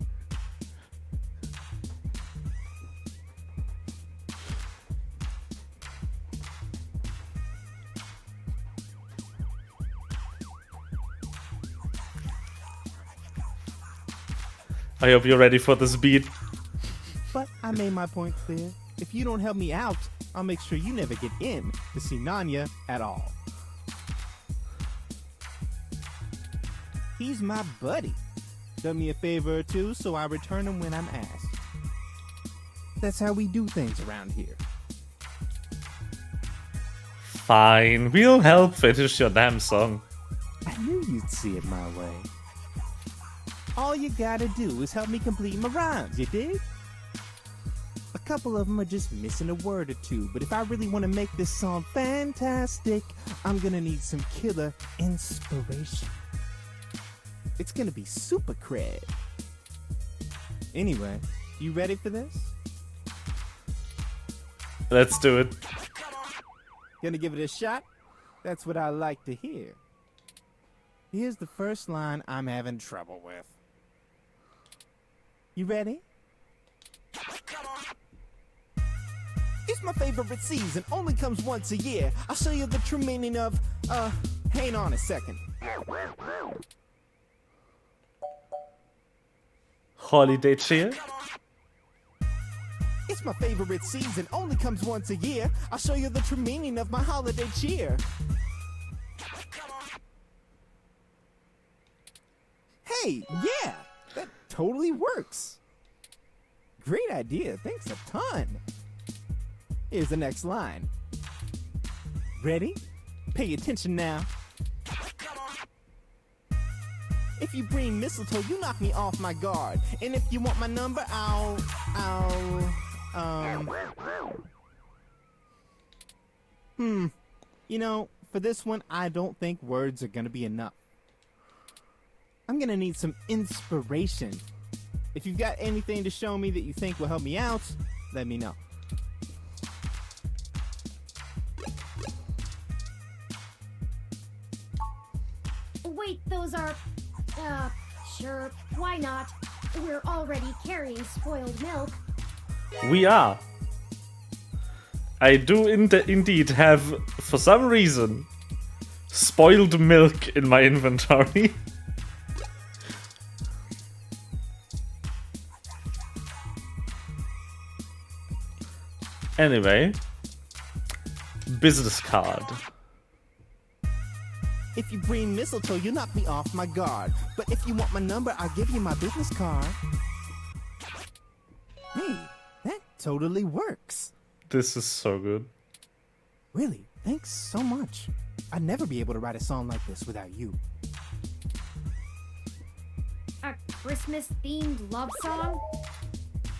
I hope you're ready for this beat. But I made my point clear. If you don't help me out, I'll make sure you never get in to see Nanya at all. He's my buddy. Done me a favor or two, so I return him when I'm asked. That's how we do things around here. Fine, we'll help finish your damn song. I knew you'd see it my way. All you gotta do is help me complete my rhymes, you dig? couple of them are just missing a word or two, but if I really want to make this song fantastic, I'm gonna need some killer inspiration. It's gonna be super cred. Anyway, you ready for this? Let's do it. Gonna give it a shot? That's what I like to hear. Here's the first line I'm having trouble with. You ready? It's my favorite season, only comes once a year. I'll show you the true meaning of, hang on a second. Holiday cheer? It's my favorite season, only comes once a year. I'll show you the true meaning of my holiday cheer. Hey, yeah, that totally works. Great idea, thanks a ton. Here's the next line. Ready? Pay attention now. If you bring mistletoe, you knock me off my guard. And if you want my number, You know, for this one, I don't think words are gonna be enough. I'm gonna need some inspiration. If you've got anything to show me that you think will help me out, let me know. Wait, those are... sure, why not? We're already carrying spoiled milk. We are. I do indeed have, for some reason, spoiled milk in my inventory. Anyway, business card. If you bring mistletoe, you knock me off my guard. But if you want my number, I'll give you my business card. Hey, that totally works. This is so good. Really, thanks so much. I'd never be able to write a song like this without you. A Christmas-themed love song?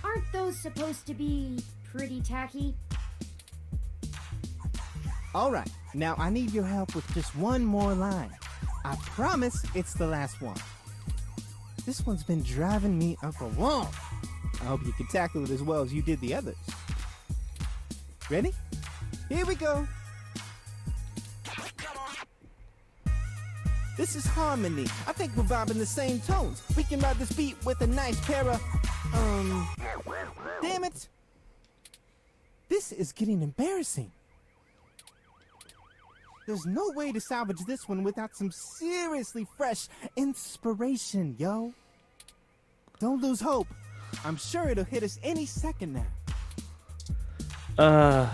Aren't those supposed to be pretty tacky? All right, now I need your help with just one more line. I promise it's the last one. This one's been driving me up a wall. I hope you can tackle it as well as you did the others. Ready? Here we go. This is harmony. I think we're vibing the same tones. We can ride this beat with a nice pair of, damn it. This is getting embarrassing. There's no way to salvage this one without some seriously fresh inspiration, yo. Don't lose hope. I'm sure it'll hit us any second now.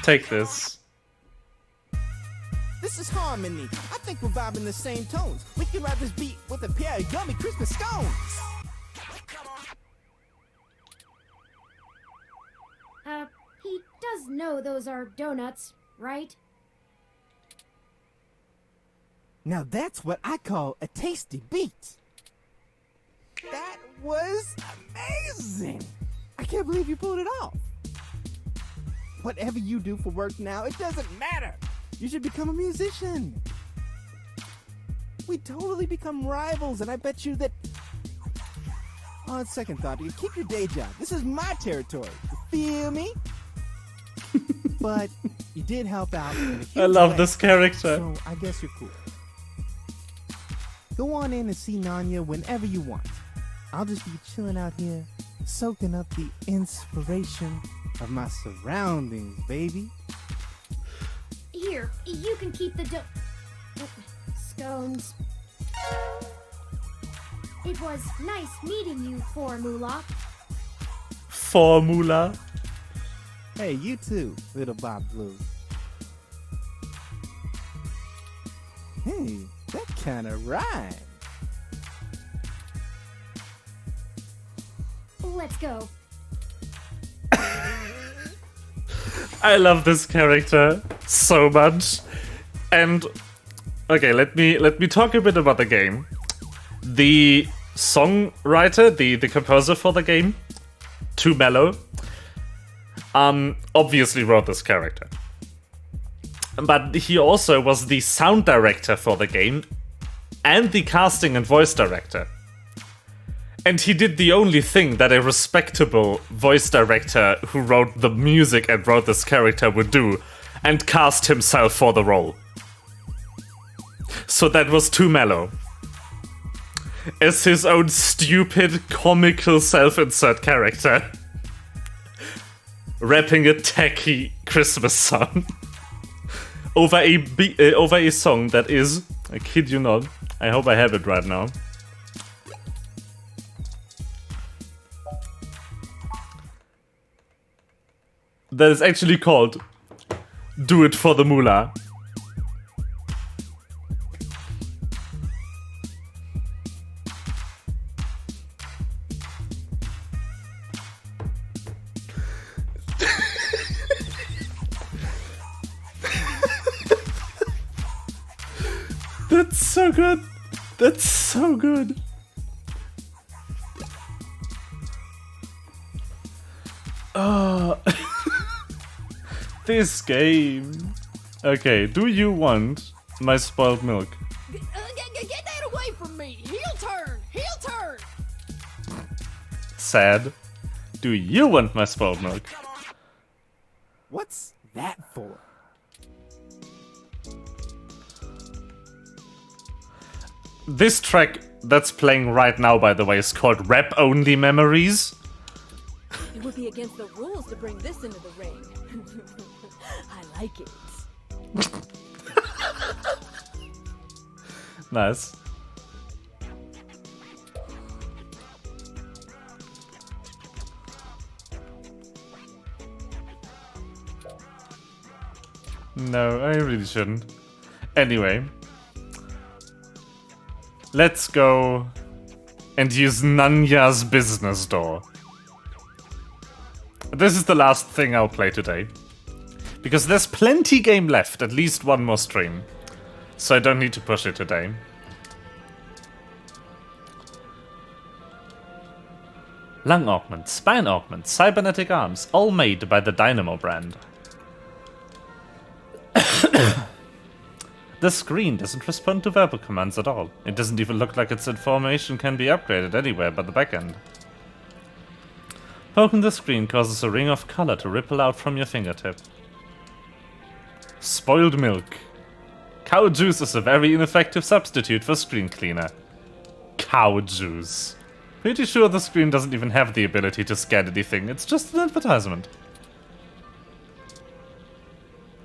Take this. This is harmony. I think we're vibing the same tones. We can ride this beat with a pair of yummy Christmas scones. He does know those are donuts, right? Now that's what I call a tasty beat. That was amazing. I can't believe you pulled it off. Whatever you do for work now, it doesn't matter. You should become a musician. We totally become rivals, and I bet you that... On second thought, you keep your day job. This is my territory. You feel me? But you did help out in a huge I love way, this character. So I guess you're cool. Go on in and see Nanya whenever you want. I'll just be chilling out here, soaking up the inspiration of my surroundings, baby. Here, you can keep the scones. It was nice meeting you, Formula. Formula. Hey, you too, little Bob Blue. Hey, that kind of rhymes. Let's go. I love this character so much. And okay, let me talk a bit about the game. The songwriter, the composer for the game, Too Mellow, obviously wrote this character. But he also was the sound director for the game and the casting and voice director. And he did the only thing that a respectable voice director who wrote the music and wrote this character would do, and cast himself for the role. So that was Too Mellow. As his own stupid, comical self-insert character. Rapping a tacky Christmas song. over a song that is, I kid you not, I hope I have it right now. That is actually called Do It for the Moolah. That's so good. That's so good. Oh. This game. Okay, do you want my spoiled milk? Get that away from me! Heel turn! Heel turn! Sad. Do you want my spoiled milk? What's that for? This track that's playing right now, by the way, is called Rap Only Memories. It would be against the rules to bring this into the ring. I like it. Nice. No, I really shouldn't. Anyway. Let's go and use Nanya's business door. This is the last thing I'll play today. Because there's plenty game left, at least one more stream. So I don't need to push it today. Lung augment, spine augment, cybernetic arms, all made by the Dynamo brand. The screen doesn't respond to verbal commands at all. It doesn't even look like its information can be upgraded anywhere but the backend. Poking the screen causes a ring of color to ripple out from your fingertip. Spoiled milk. Cow juice is a very ineffective substitute for screen cleaner. Cow juice. Pretty sure the screen doesn't even have the ability to scan anything, it's just an advertisement.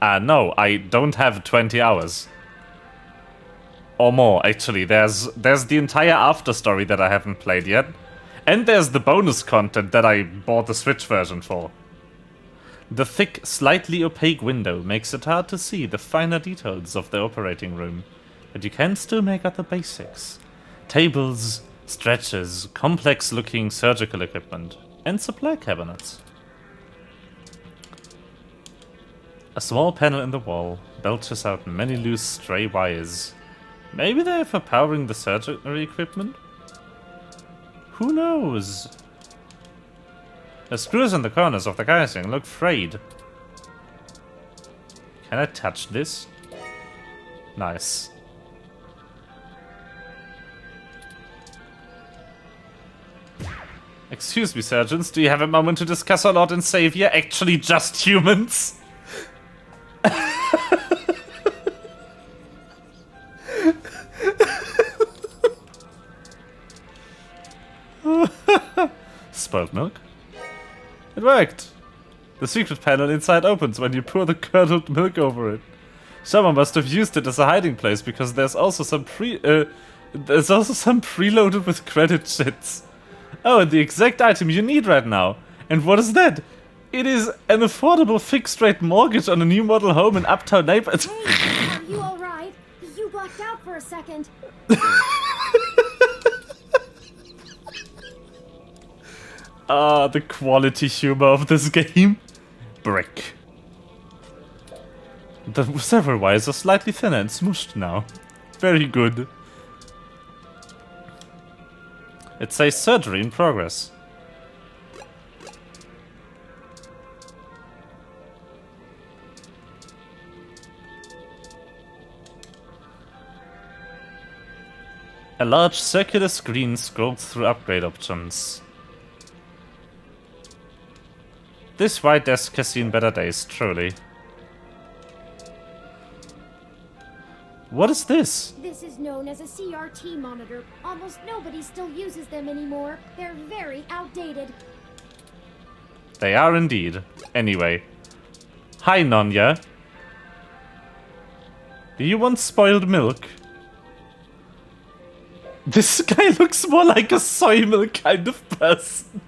No, I don't have 20 hours. Or more, actually. There's the entire after story that I haven't played yet. And there's the bonus content that I bought the Switch version for. The thick, slightly opaque window makes it hard to see the finer details of the operating room, but you can still make out the basics. Tables, stretchers, complex-looking surgical equipment, and supply cabinets. A small panel in the wall belches out many loose stray wires. Maybe they're for powering the surgery equipment? Who knows? The screws in the corners of the casing look frayed. Can I touch this? Nice. Excuse me, surgeons, do you have a moment to discuss our Lord and Savior, actually just humans? Spoiled milk? It worked! The secret panel inside opens when you pour the curdled milk over it. Someone must have used it as a hiding place because there's also some preloaded with credit shits. Oh, and the exact item you need right now. And what is that? It is an affordable fixed-rate mortgage on a new model home in Uptown neighborhood. Hey, are you alright? You blacked out for a second. The quality humor of this game. Brick. The several wires are slightly thinner and smooshed now. Very good. It says surgery in progress. A large circular screen scrolls through upgrade options. This white desk has seen better days, truly. What is this? This is known as a CRT monitor. Almost nobody still uses them anymore. They're very outdated. They are indeed. Anyway. Hi, Nonya. Do you want spoiled milk? This guy looks more like a soy milk kind of person.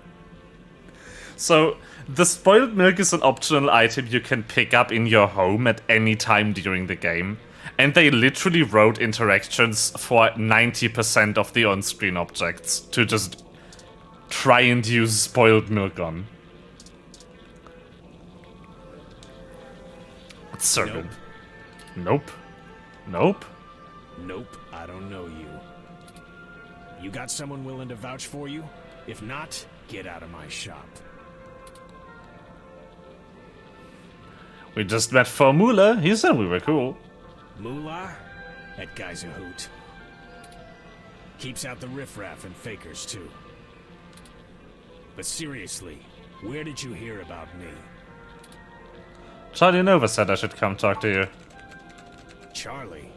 So, the spoiled milk is an optional item you can pick up in your home at any time during the game. And they literally wrote interactions for 90% of the on-screen objects to just try and use spoiled milk on. It's so good. Nope. Nope. Nope, I don't know you. You got someone willing to vouch for you? If not, get out of my shop. We just met Formula. He said we were cool. Moolah? That guy's a hoot. Keeps out the riffraff and fakers, too. But seriously, where did you hear about me? Charlie Nova said I should come talk to you. Charlie?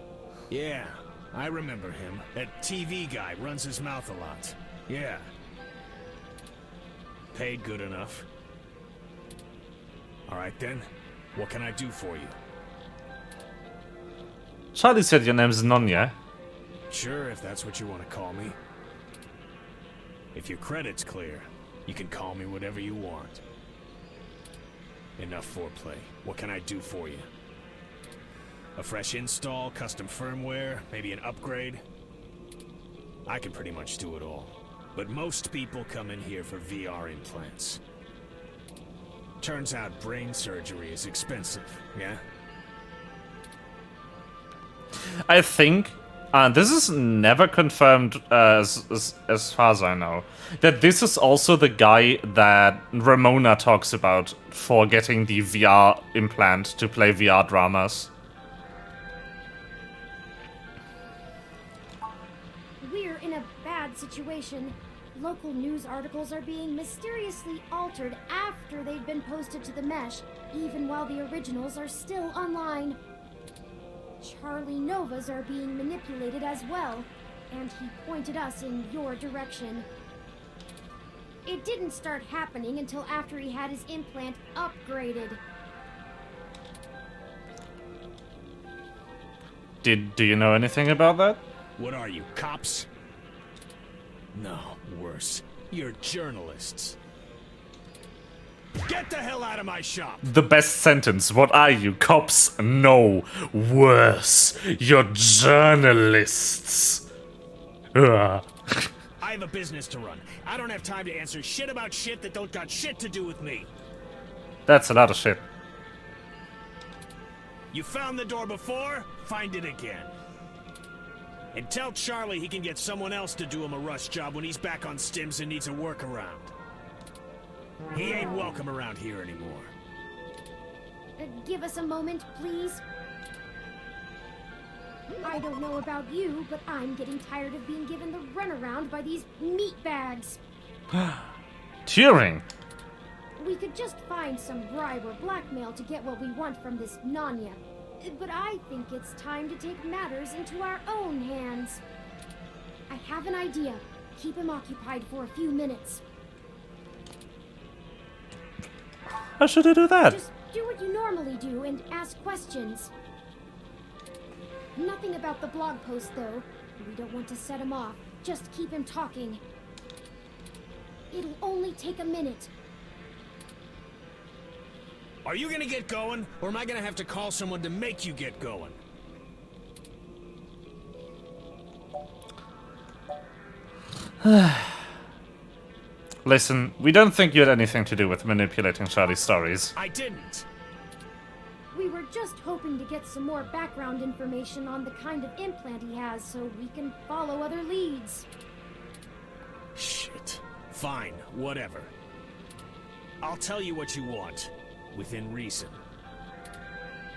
Yeah, I remember him. That TV guy runs his mouth a lot. Yeah. Paid good enough. Alright then, what can I do for you? Charlie said your name's Nonya. Sure, if that's what you want to call me. If your credit's clear, you can call me whatever you want. Enough foreplay. What can I do for you? A fresh install, custom firmware, maybe an upgrade? I can pretty much do it all. But most people come in here for VR implants. Turns out brain surgery is expensive, yeah? I think, this is never confirmed as far as I know, that this is also the guy that Ramona talks about for getting the VR implant to play VR dramas. We're in a bad situation. Local news articles are being mysteriously altered after they've been posted to the mesh, even while the originals are still online. Charlie Novas are being manipulated as well, and he pointed us in your direction. It didn't start happening until after he had his implant upgraded. Do you know anything about that? What are you, cops? No, worse. You're journalists. Get the hell out of my shop! The best sentence. What are you, cops? No. Worse. You're journalists. I have a business to run. I don't have time to answer shit about shit that don't got shit to do with me. That's a lot of shit. You found the door before? Find it again. And tell Charlie he can get someone else to do him a rush job when he's back on stims and needs a workaround. He ain't welcome around here anymore. Give us a moment, please. I don't know about you, but I'm getting tired of being given the runaround by these meatbags. Turing! We could just find some bribe or blackmail to get what we want from this Nanya. But I think it's time to take matters into our own hands. I have an idea. Keep him occupied for a few minutes. How should I do that? Just do what you normally do and ask questions. Nothing about the blog post, though. We don't want to set him off. Just keep him talking. It'll only take a minute. Are you gonna get going, or am I gonna have to call someone to make you get going? Listen, we don't think you had anything to do with manipulating Charlie's stories. I didn't. We were just hoping to get some more background information on the kind of implant he has so we can follow other leads. Shit. Fine, whatever. I'll tell you what you want, within reason.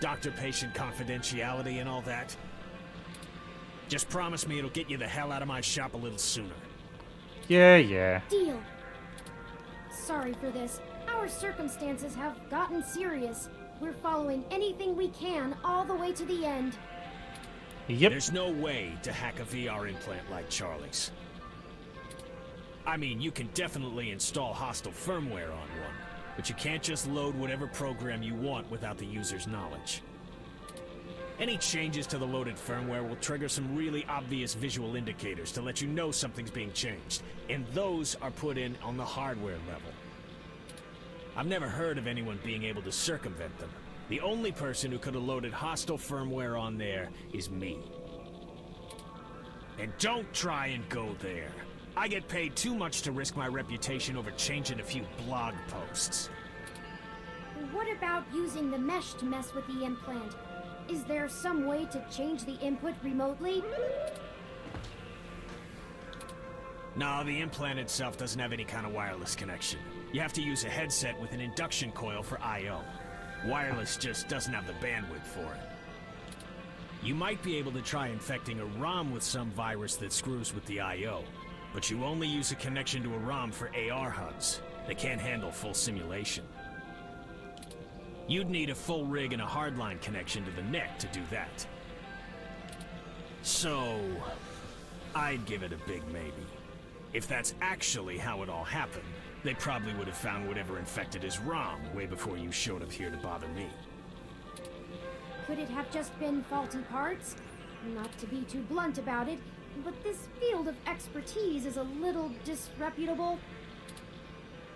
Doctor-patient confidentiality and all that. Just promise me it'll get you the hell out of my shop a little sooner. Yeah. Deal. Sorry for this. Our circumstances have gotten serious. We're following anything we can all the way to the end. Yep. There's no way to hack a VR implant like Charlie's. I mean, you can definitely install hostile firmware on one, but you can't just load whatever program you want without the user's knowledge. Any changes to the loaded firmware will trigger some really obvious visual indicators to let you know something's being changed, and those are put in on the hardware level. I've never heard of anyone being able to circumvent them. The only person who could have loaded hostile firmware on there is me. And don't try and go there. I get paid too much to risk my reputation over changing a few blog posts. What about using the mesh to mess with the implant? Is there some way to change the input remotely? No, the implant itself doesn't have any kind of wireless connection. You have to use a headset with an induction coil for I/O. Wireless just doesn't have the bandwidth for it. You might be able to try infecting a ROM with some virus that screws with the I/O, but you only use a connection to a ROM for AR HUDs. They can't handle full simulation. You'd need a full rig and a hardline connection to the NEC to do that. So, I'd give it a big maybe. If that's actually how it all happened, they probably would have found whatever infected his ROM way before you showed up here to bother me. Could it have just been faulty parts? Not to be too blunt about it, but this field of expertise is a little disreputable.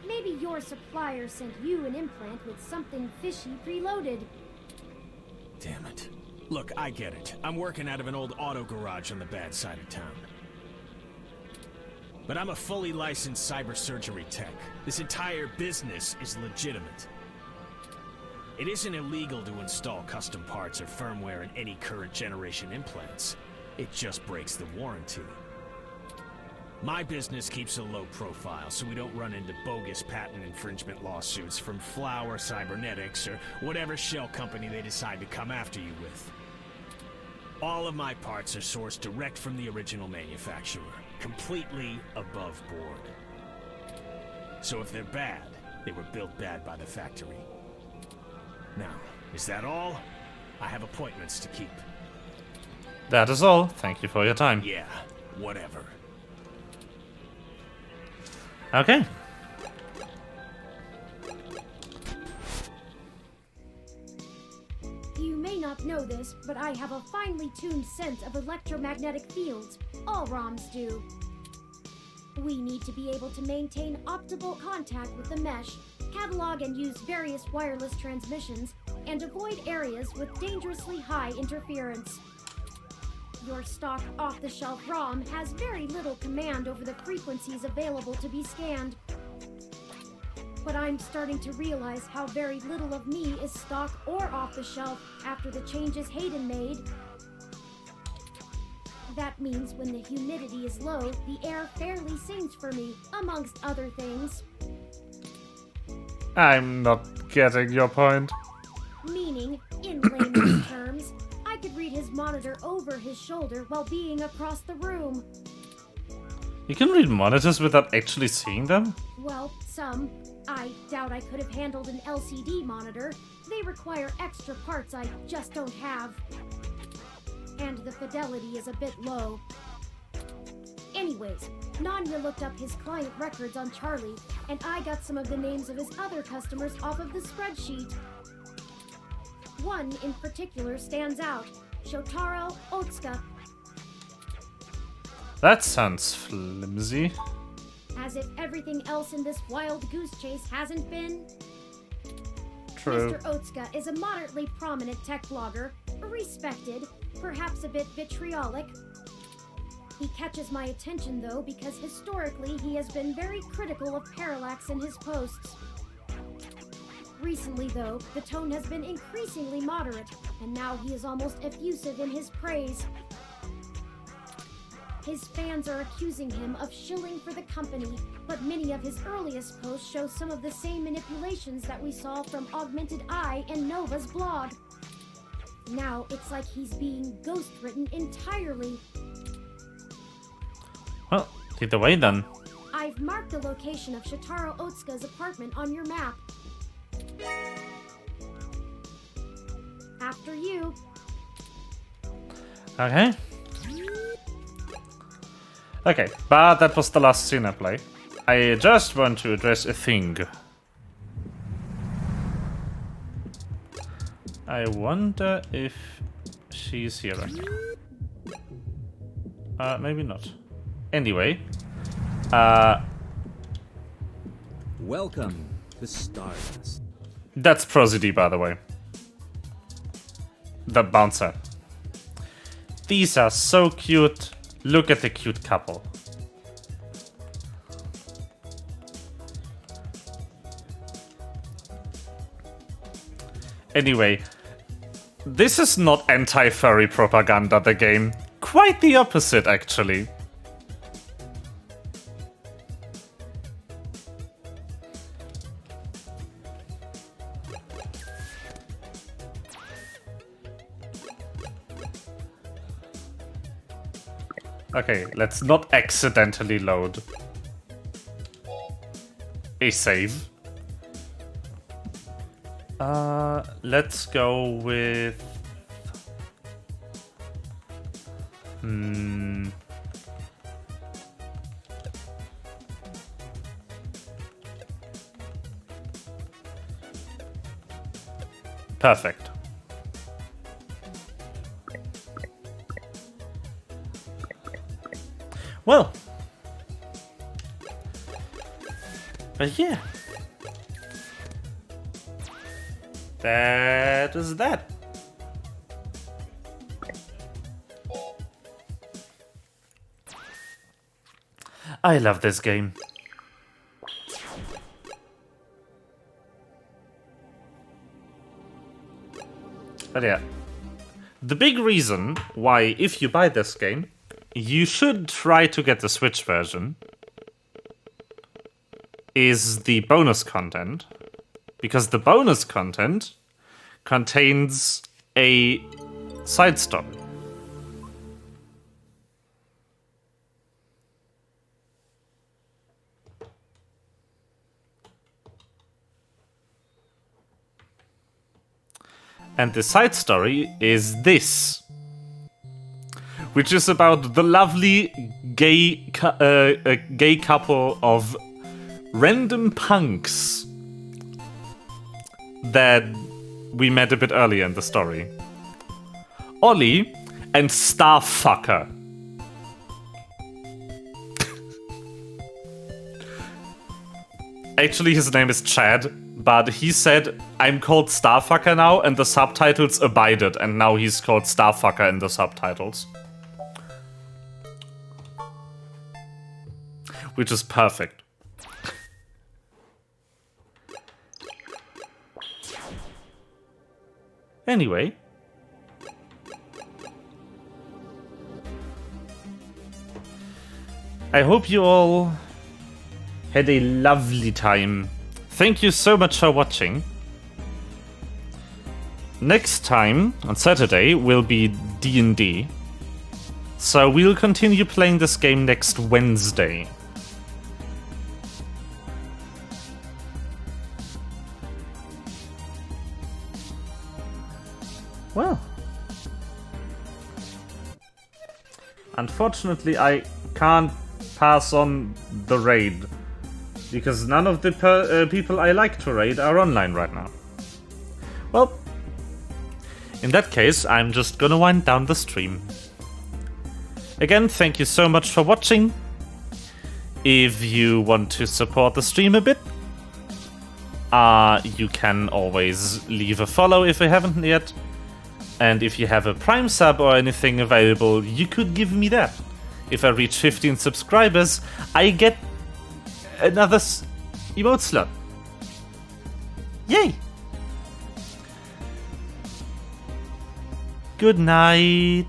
Maybe your supplier sent you an implant with something fishy preloaded. Damn it. Look, I get it. I'm working out of an old auto garage on the bad side of town. But I'm a fully licensed cyber surgery tech. This entire business is legitimate. It isn't illegal to install custom parts or firmware in any current generation implants. It just breaks the warranty. My business keeps a low profile so we don't run into bogus patent infringement lawsuits from Flower Cybernetics or whatever shell company they decide to come after you with. All of my parts are sourced direct from the original manufacturer, completely above board. So if they're bad, they were built bad by the factory. Now, is that all? I have appointments to keep. That is all. Thank you for your time. Yeah, whatever. Okay. You may not know this, but I have a finely tuned sense of electromagnetic fields. All ROMs do. We need to be able to maintain optimal contact with the mesh, catalog and use various wireless transmissions, and avoid areas with dangerously high interference. Your stock off-the-shelf ROM has very little command over the frequencies available to be scanned. But I'm starting to realize how very little of me is stock or off-the-shelf after the changes Hayden made. That means when the humidity is low, the air fairly sings for me, amongst other things. I'm not getting your point. Meaning, in layman's terms, I could read his monitor over his shoulder while being across the room. You can read monitors without actually seeing them? Well, some. I doubt I could have handled an LCD monitor. They require extra parts I just don't have. And the fidelity is a bit low. Anyways, Nanya looked up his client records on Charlie, and I got some of the names of his other customers off of the spreadsheet. One in particular stands out, Shotaro Otsuka. That sounds flimsy. As if everything else in this wild goose chase hasn't been. True. Mr. Otsuka is a moderately prominent tech blogger, respected, perhaps a bit vitriolic. He catches my attention though because historically he has been very critical of Parallax in his posts. Recently though, the tone has been increasingly moderate, and now he is almost effusive in his praise. His fans are accusing him of shilling for the company, but many of his earliest posts show some of the same manipulations that we saw from Augmented Eye and Nova's blog. Now it's like he's being ghost-written entirely. Well, either way then. I've marked the location of Shotaro Otsuka's apartment on your map. After you. Okay. Okay, but that was the last scene I played. I just want to address a thing. I wonder if she's here. Maybe not. Anyway. Welcome to Stardust. That's Prosody, by the way. The bouncer. These are so cute. Look at the cute couple. Anyway, this is not anti-furry propaganda, the game. Quite the opposite, actually. Okay, let's not accidentally load a save. Let's go with... Perfect. Well, but yeah, that is that. I love this game. But yeah, the big reason why, if you buy this game, you should try to get the Switch version is the bonus content, because the bonus content contains a side story. And the side story is this, which is about the lovely gay couple of random punks that we met a bit earlier in the story. Ollie and Starfucker. Actually, his name is Chad, but he said, I'm called Starfucker now, and the subtitles abided, and now he's called Starfucker in the subtitles. Which is perfect. Anyway. I hope you all had a lovely time. Thank you so much for watching. Next time, on Saturday, will be D&D. So we'll continue playing this game next Wednesday. Well. Unfortunately, I can't pass on the raid, because none of the people I like to raid are online right now. Well, in that case, I'm just gonna wind down the stream. Again, thank you so much for watching. If you want to support the stream a bit, you can always leave a follow if you haven't yet. And if you have a Prime sub or anything available, you could give me that. If I reach 15 subscribers, I get another emote slot. Yay! Good night.